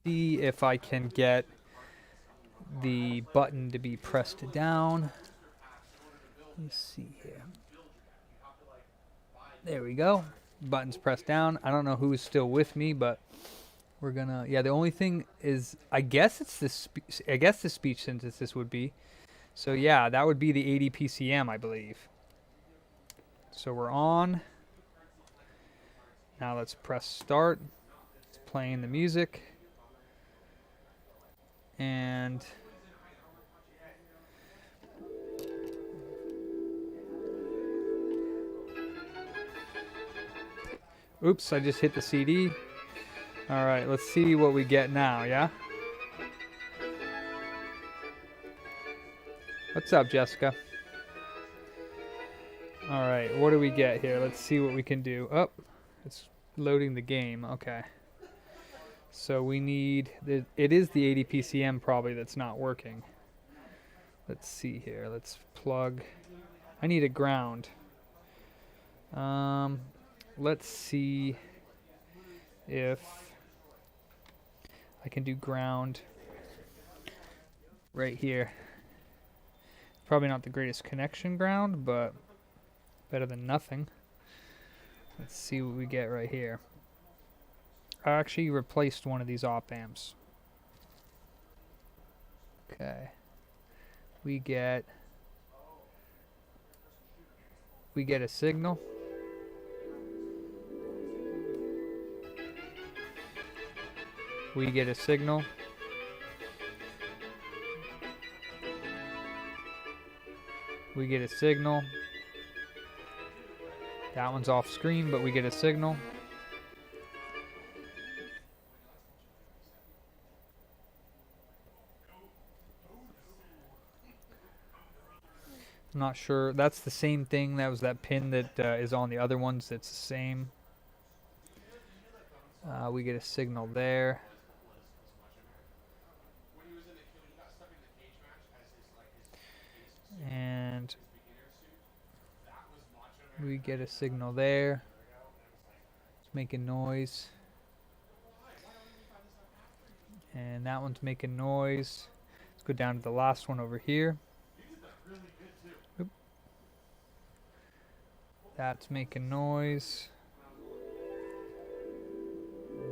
see if I can get the button to be pressed down. Let's see here. There we go. Button's pressed down. I don't know who's still with me, but we're gonna. Yeah, the only thing is, I guess it's the I guess the speech synthesis would be. So yeah, that would be the 80 PCM, I believe. So we're on. Now let's press start. It's playing the music. And oops, I just hit the CD. All right, let's see what we get now, yeah? What's up, Jessica? All right, what do we get here? Let's see what we can do. Oh, it's loading the game. Okay. So we need, it is the 80 PCM probably that's not working. Let's see here. Let's plug. I need a ground. Let's see if I can do ground right here. Probably not the greatest connection ground, but better than nothing. Let's see what we get right here. I actually replaced one of these op amps. Okay. We get a signal. We get a signal. We get a signal. That one's off screen, but we get a signal. I'm not sure. That's the same thing. That was that pin that is on the other ones. That's the same. We get a signal there. And we get a signal there. It's making noise. And that one's making noise. Let's go down to the last one over here. Oop. That's making noise.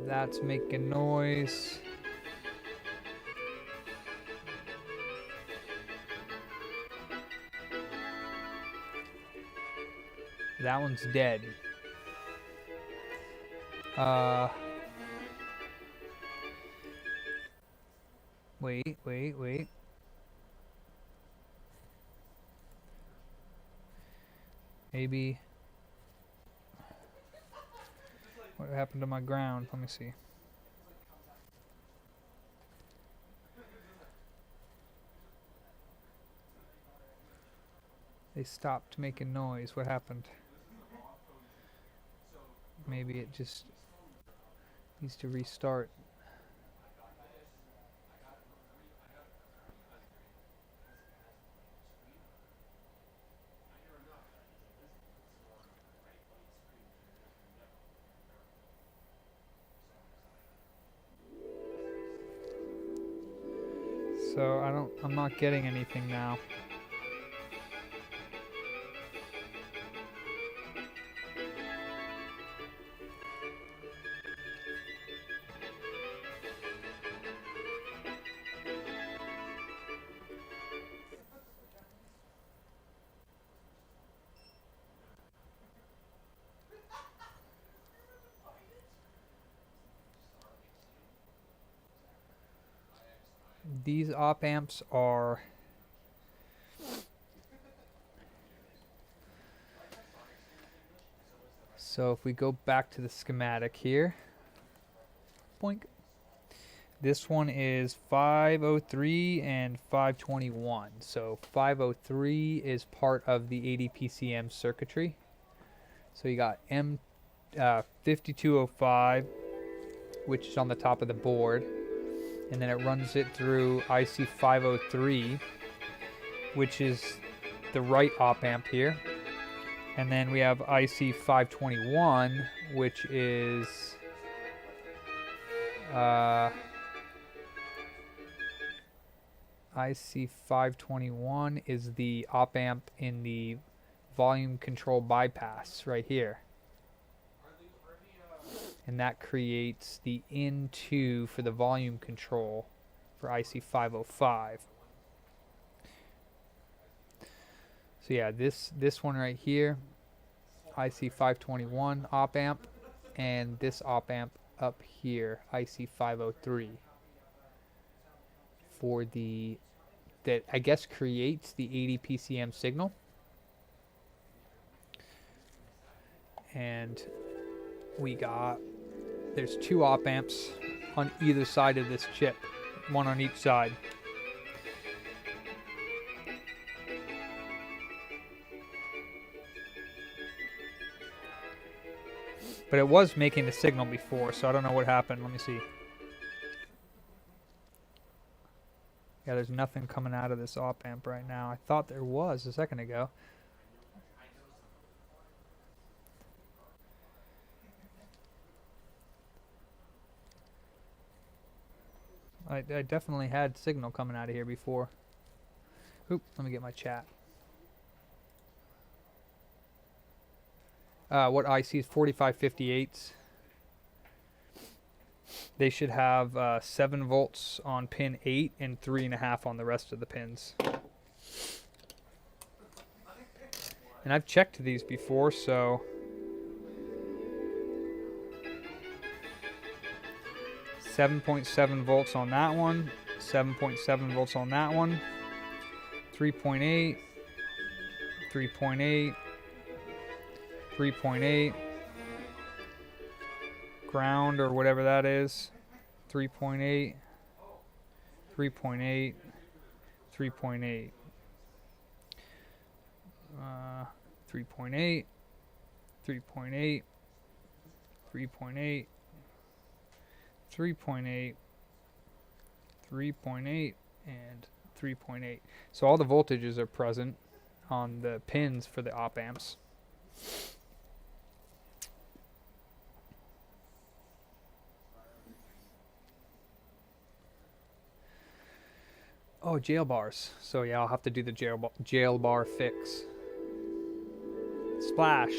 That's making noise. That one's dead. Wait. Maybe. What happened to my ground? Let me see. They stopped making noise. What happened? Maybe it just needs to restart. So I'm not getting anything now. These op amps are so if we go back to the schematic here, boink. This one is 503 and 521. So 503 is part of the 80 PCM circuitry. So you got M5205, which is on the top of the board. And then it runs it through IC 503, which is the right op amp here. And then we have IC 521, which is IC521 is the op amp in the volume control bypass right here. And that creates the in2 for the volume control for IC505. So yeah, this one right here, IC521 op amp, and this op amp up here, IC503, for the, that I guess creates the 80 PCM signal. And we got, there's 2 op amps on either side of this chip, one on each side. But it was making the signal before, so I don't know what happened. Let me see. Yeah, there's nothing coming out of this op amp right now. I thought there was a second ago. I definitely had signal coming out of here before. Oop, let me get my chat. What ICs? 4558s. They should have 7 volts on pin 8 and 3.5 on the rest of the pins. And I've checked these before, so 7.7 volts on that one, 7.7 volts on that one, 3.8, 3.8, 3.8, ground or whatever that is, 3.8, 3.8, 3.8, 3.8, 3.8, 3.8, 3.8, 3.8, and 3.8. So all the voltages are present on the pins for the op amps. Oh, jail bars. So yeah, I'll have to do the jail bar fix. Splash.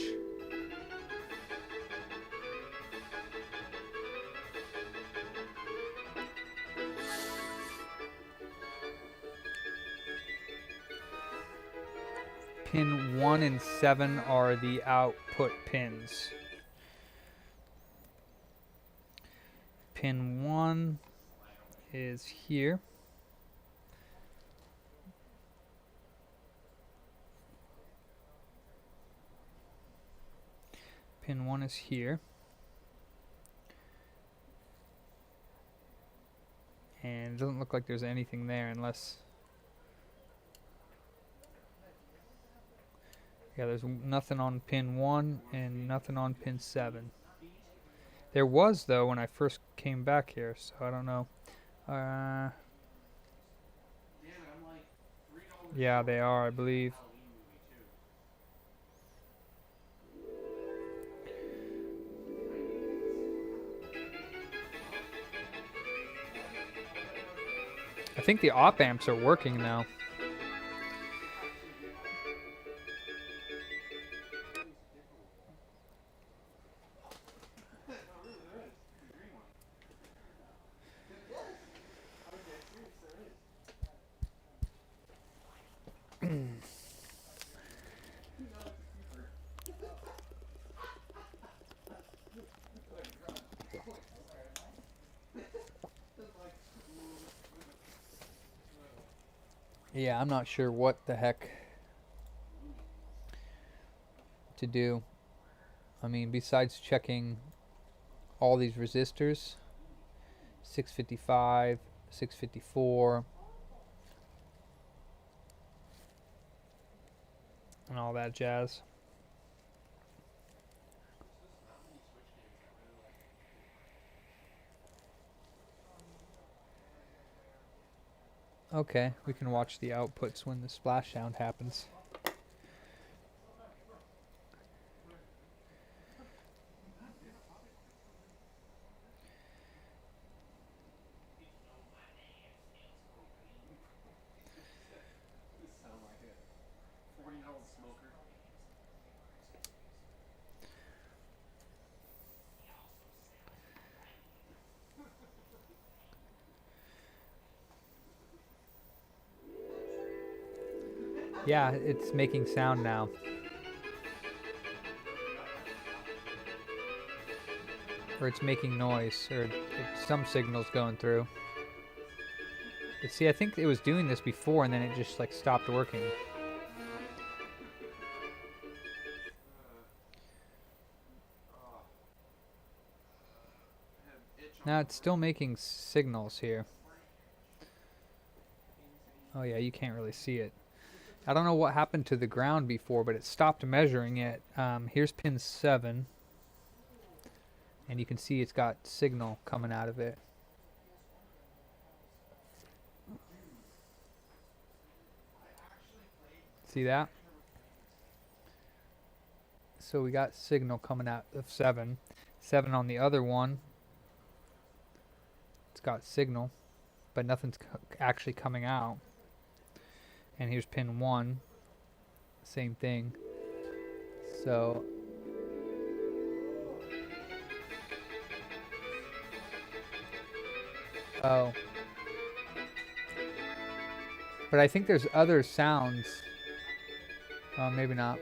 Pin 1 and 7 are the output pins. Pin 1 is here. Pin 1 is here. And it doesn't look like there's anything there unless... Yeah, there's nothing on pin 1 and nothing on pin 7. There was, though, when I first came back here, so I don't know. Yeah, they are, I believe. I think the op amps are working now. Yeah, I'm not sure what the heck to do. I mean, besides checking all these resistors, 655, 654, and all that jazz. Okay, we can watch the outputs when the splash sound happens. Yeah, it's making sound now. Or it's making noise, or some signal's going through. But see, I think it was doing this before, and then it just like stopped working. Now it's still making signals here. Oh yeah, you can't really see it. I don't know what happened to the ground before, but it stopped measuring it. Here's pin 7. And you can see it's got signal coming out of it. See that? So we got signal coming out of 7. 7 on the other one. It's got signal, but nothing's actually coming out. And here's pin 1. Same thing. So oh. But I think there's other sounds. Maybe not.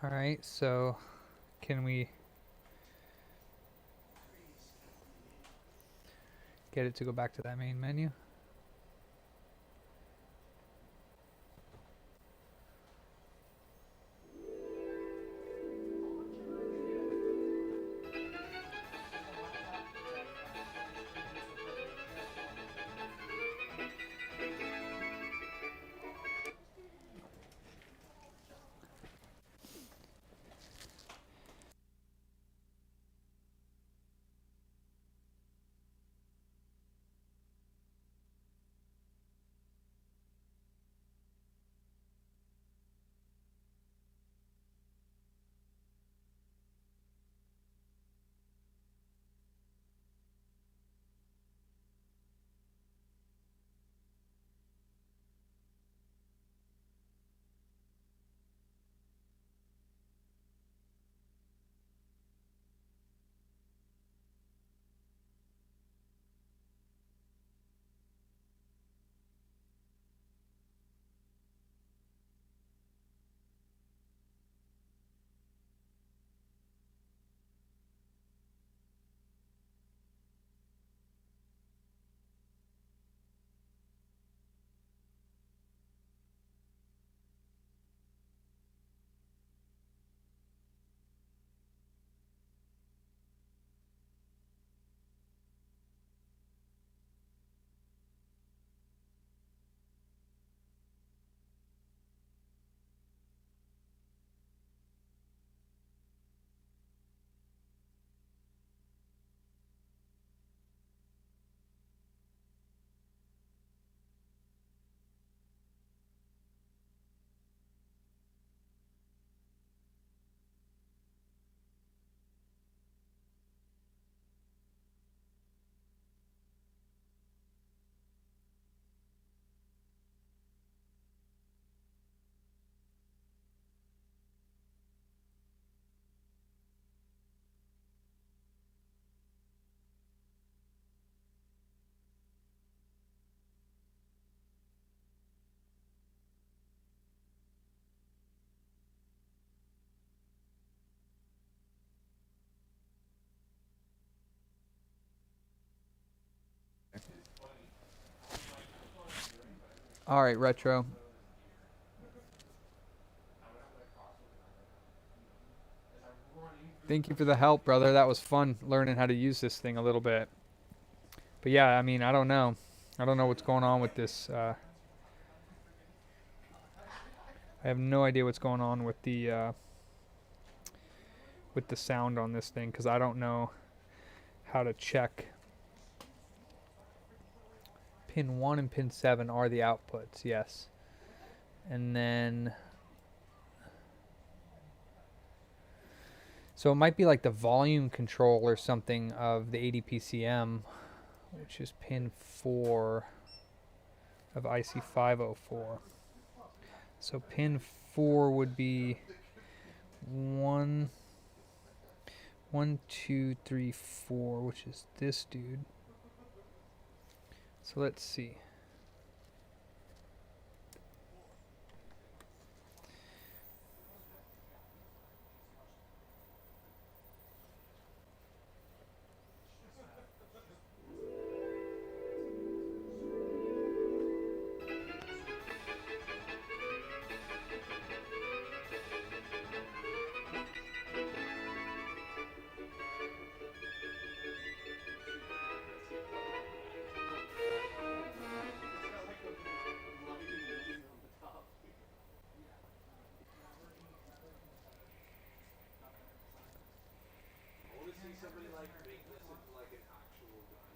Alright, so can we get it to go back to that main menu? Alright, Retro. Thank you for the help, brother. That was fun learning how to use this thing a little bit. But yeah, I mean, I don't know. I don't know what's going on with this. I have no idea what's going on with the sound on this thing, because I don't know how to check. Pin 1 and pin 7 are the outputs, yes. And then So it might be like the volume control or something of the ADPCM, which is pin 4 of IC504. So pin 4 would be 1, 1, 2, 3, 4, which is this dude. So let's see. Somebody like make this into like an actual gun.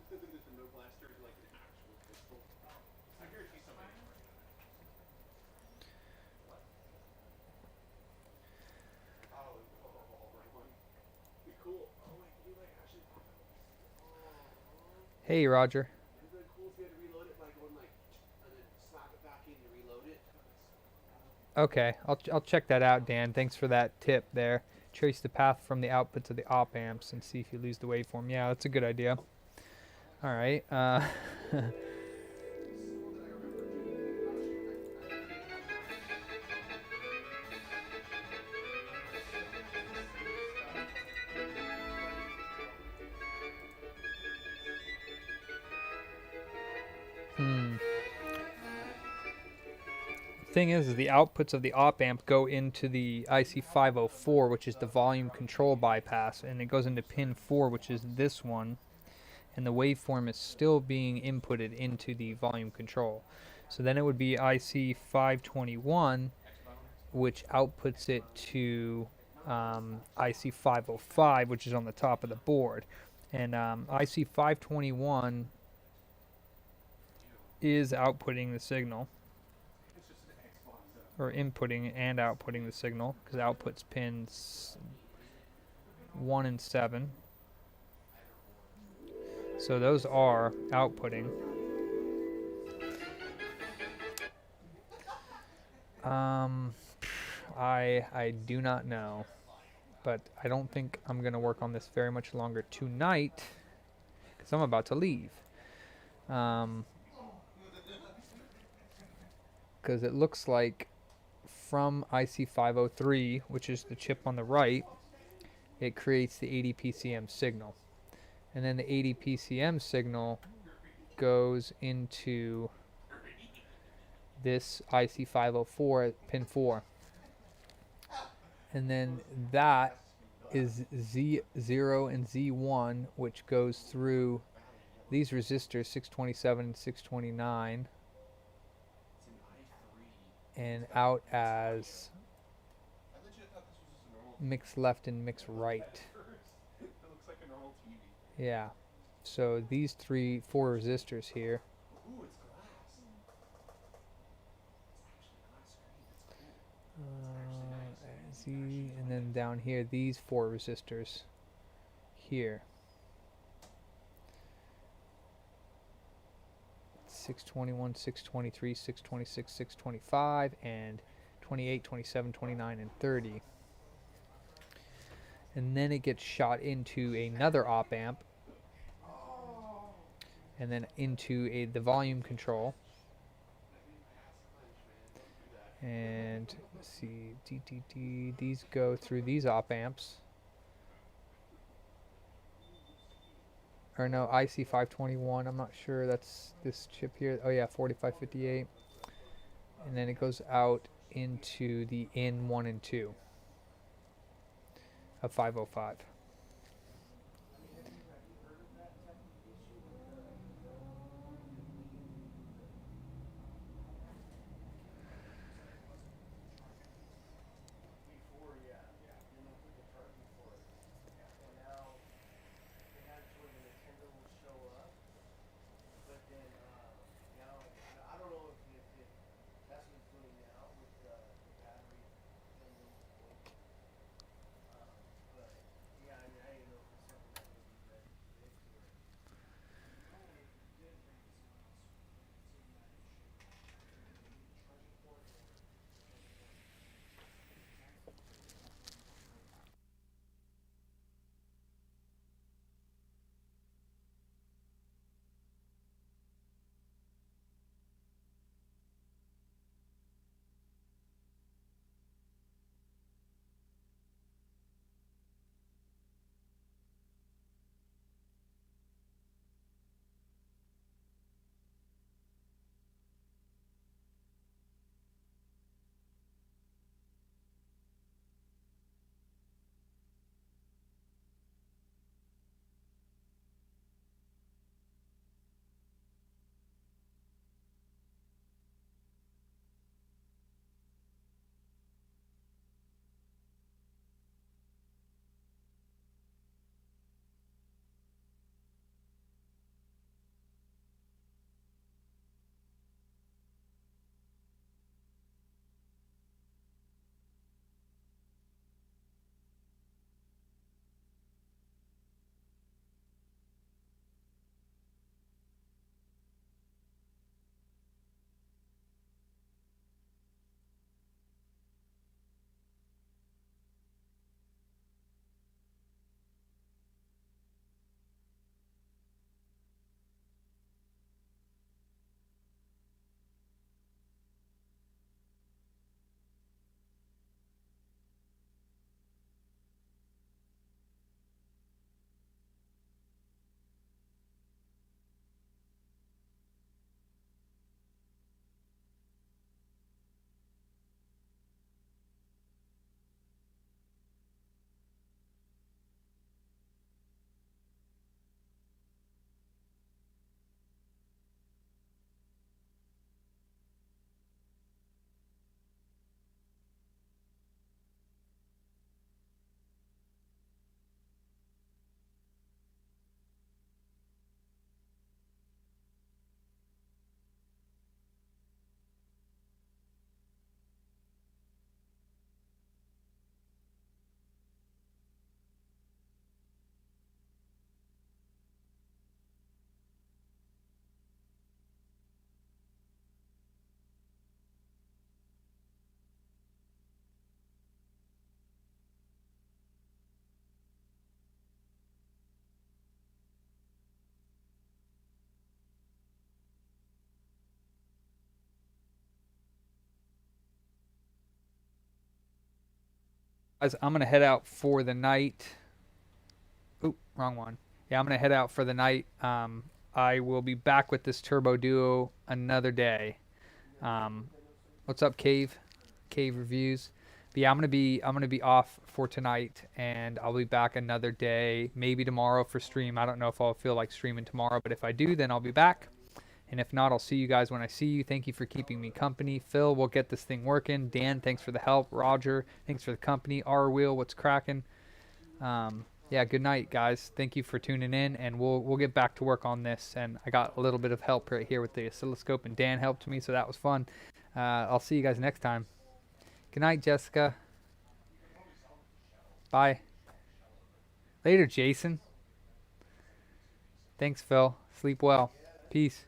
The no blaster is like an actual pistol. I guarantee somebody's working on that. What? Oh, right one. Be cool. Oh wait, can you like actually pop out? Hey, Roger. It'd be cool if you had to reload it by going like, and then slap it back in to reload it. Okay, I'll check that out, Dan. Thanks for that tip there. Trace the path from the output to the op amps and see if you lose the waveform. Yeah, that's a good idea. All right. Thing is the outputs of the op amp go into the IC504, which is the volume control bypass, and it goes into pin 4, which is this one, and the waveform is still being inputted into the volume control. So then it would be IC521, which outputs it to IC505, which is on the top of the board. And IC521 is outputting the signal, or inputting and outputting the signal, because outputs pins 1 and 7. So those are outputting. I do not know, but I don't think I'm going to work on this very much longer tonight, because I'm about to leave. Because it looks like from IC503, which is the chip on the right, it creates the ADPCM signal. And then the ADPCM signal goes into this IC504 at pin 4. And then that is Z0 and Z1, which goes through these resistors, 627 and 629, and out as mix left and mix right. It looks like a normal TV. Yeah. So these 4 resistors here. Ooh, it's glass. It's actually glass screen. That's cool. And then down here, these 4 resistors here. 621, 623, 626, 625, and 28, 27, 29, and 30. And then it gets shot into another op amp, and then into the volume control. And let's see, these go through these op amps. Or no, IC521, I'm not sure, that's this chip here. Oh yeah, 4558. And then it goes out into the in 1 and 2 of 505. Before, yeah. You know, the chart before. And now they had it where the Nintendo will show up, but then now I don't know if that's what it's doing now with the battery thing. Guys, I'm gonna head out for the night. Oop, wrong one. Yeah, I'm gonna head out for the night. I will be back with this Turbo Duo another day. What's up, Cave? Cave Reviews. But yeah, I'm gonna be off for tonight, and I'll be back another day, maybe tomorrow for stream. I don't know if I'll feel like streaming tomorrow, but if I do, then I'll be back. And if not, I'll see you guys when I see you. Thank you for keeping me company. Phil, we'll get this thing working. Dan, thanks for the help. Roger, thanks for the company. R Wheel, what's cracking? Yeah, good night, guys. Thank you for tuning in, and we'll get back to work on this. And I got a little bit of help right here with the oscilloscope, and Dan helped me, so that was fun. I'll see you guys next time. Good night, Jessica. Bye. Later, Jason. Thanks, Phil. Sleep well. Peace.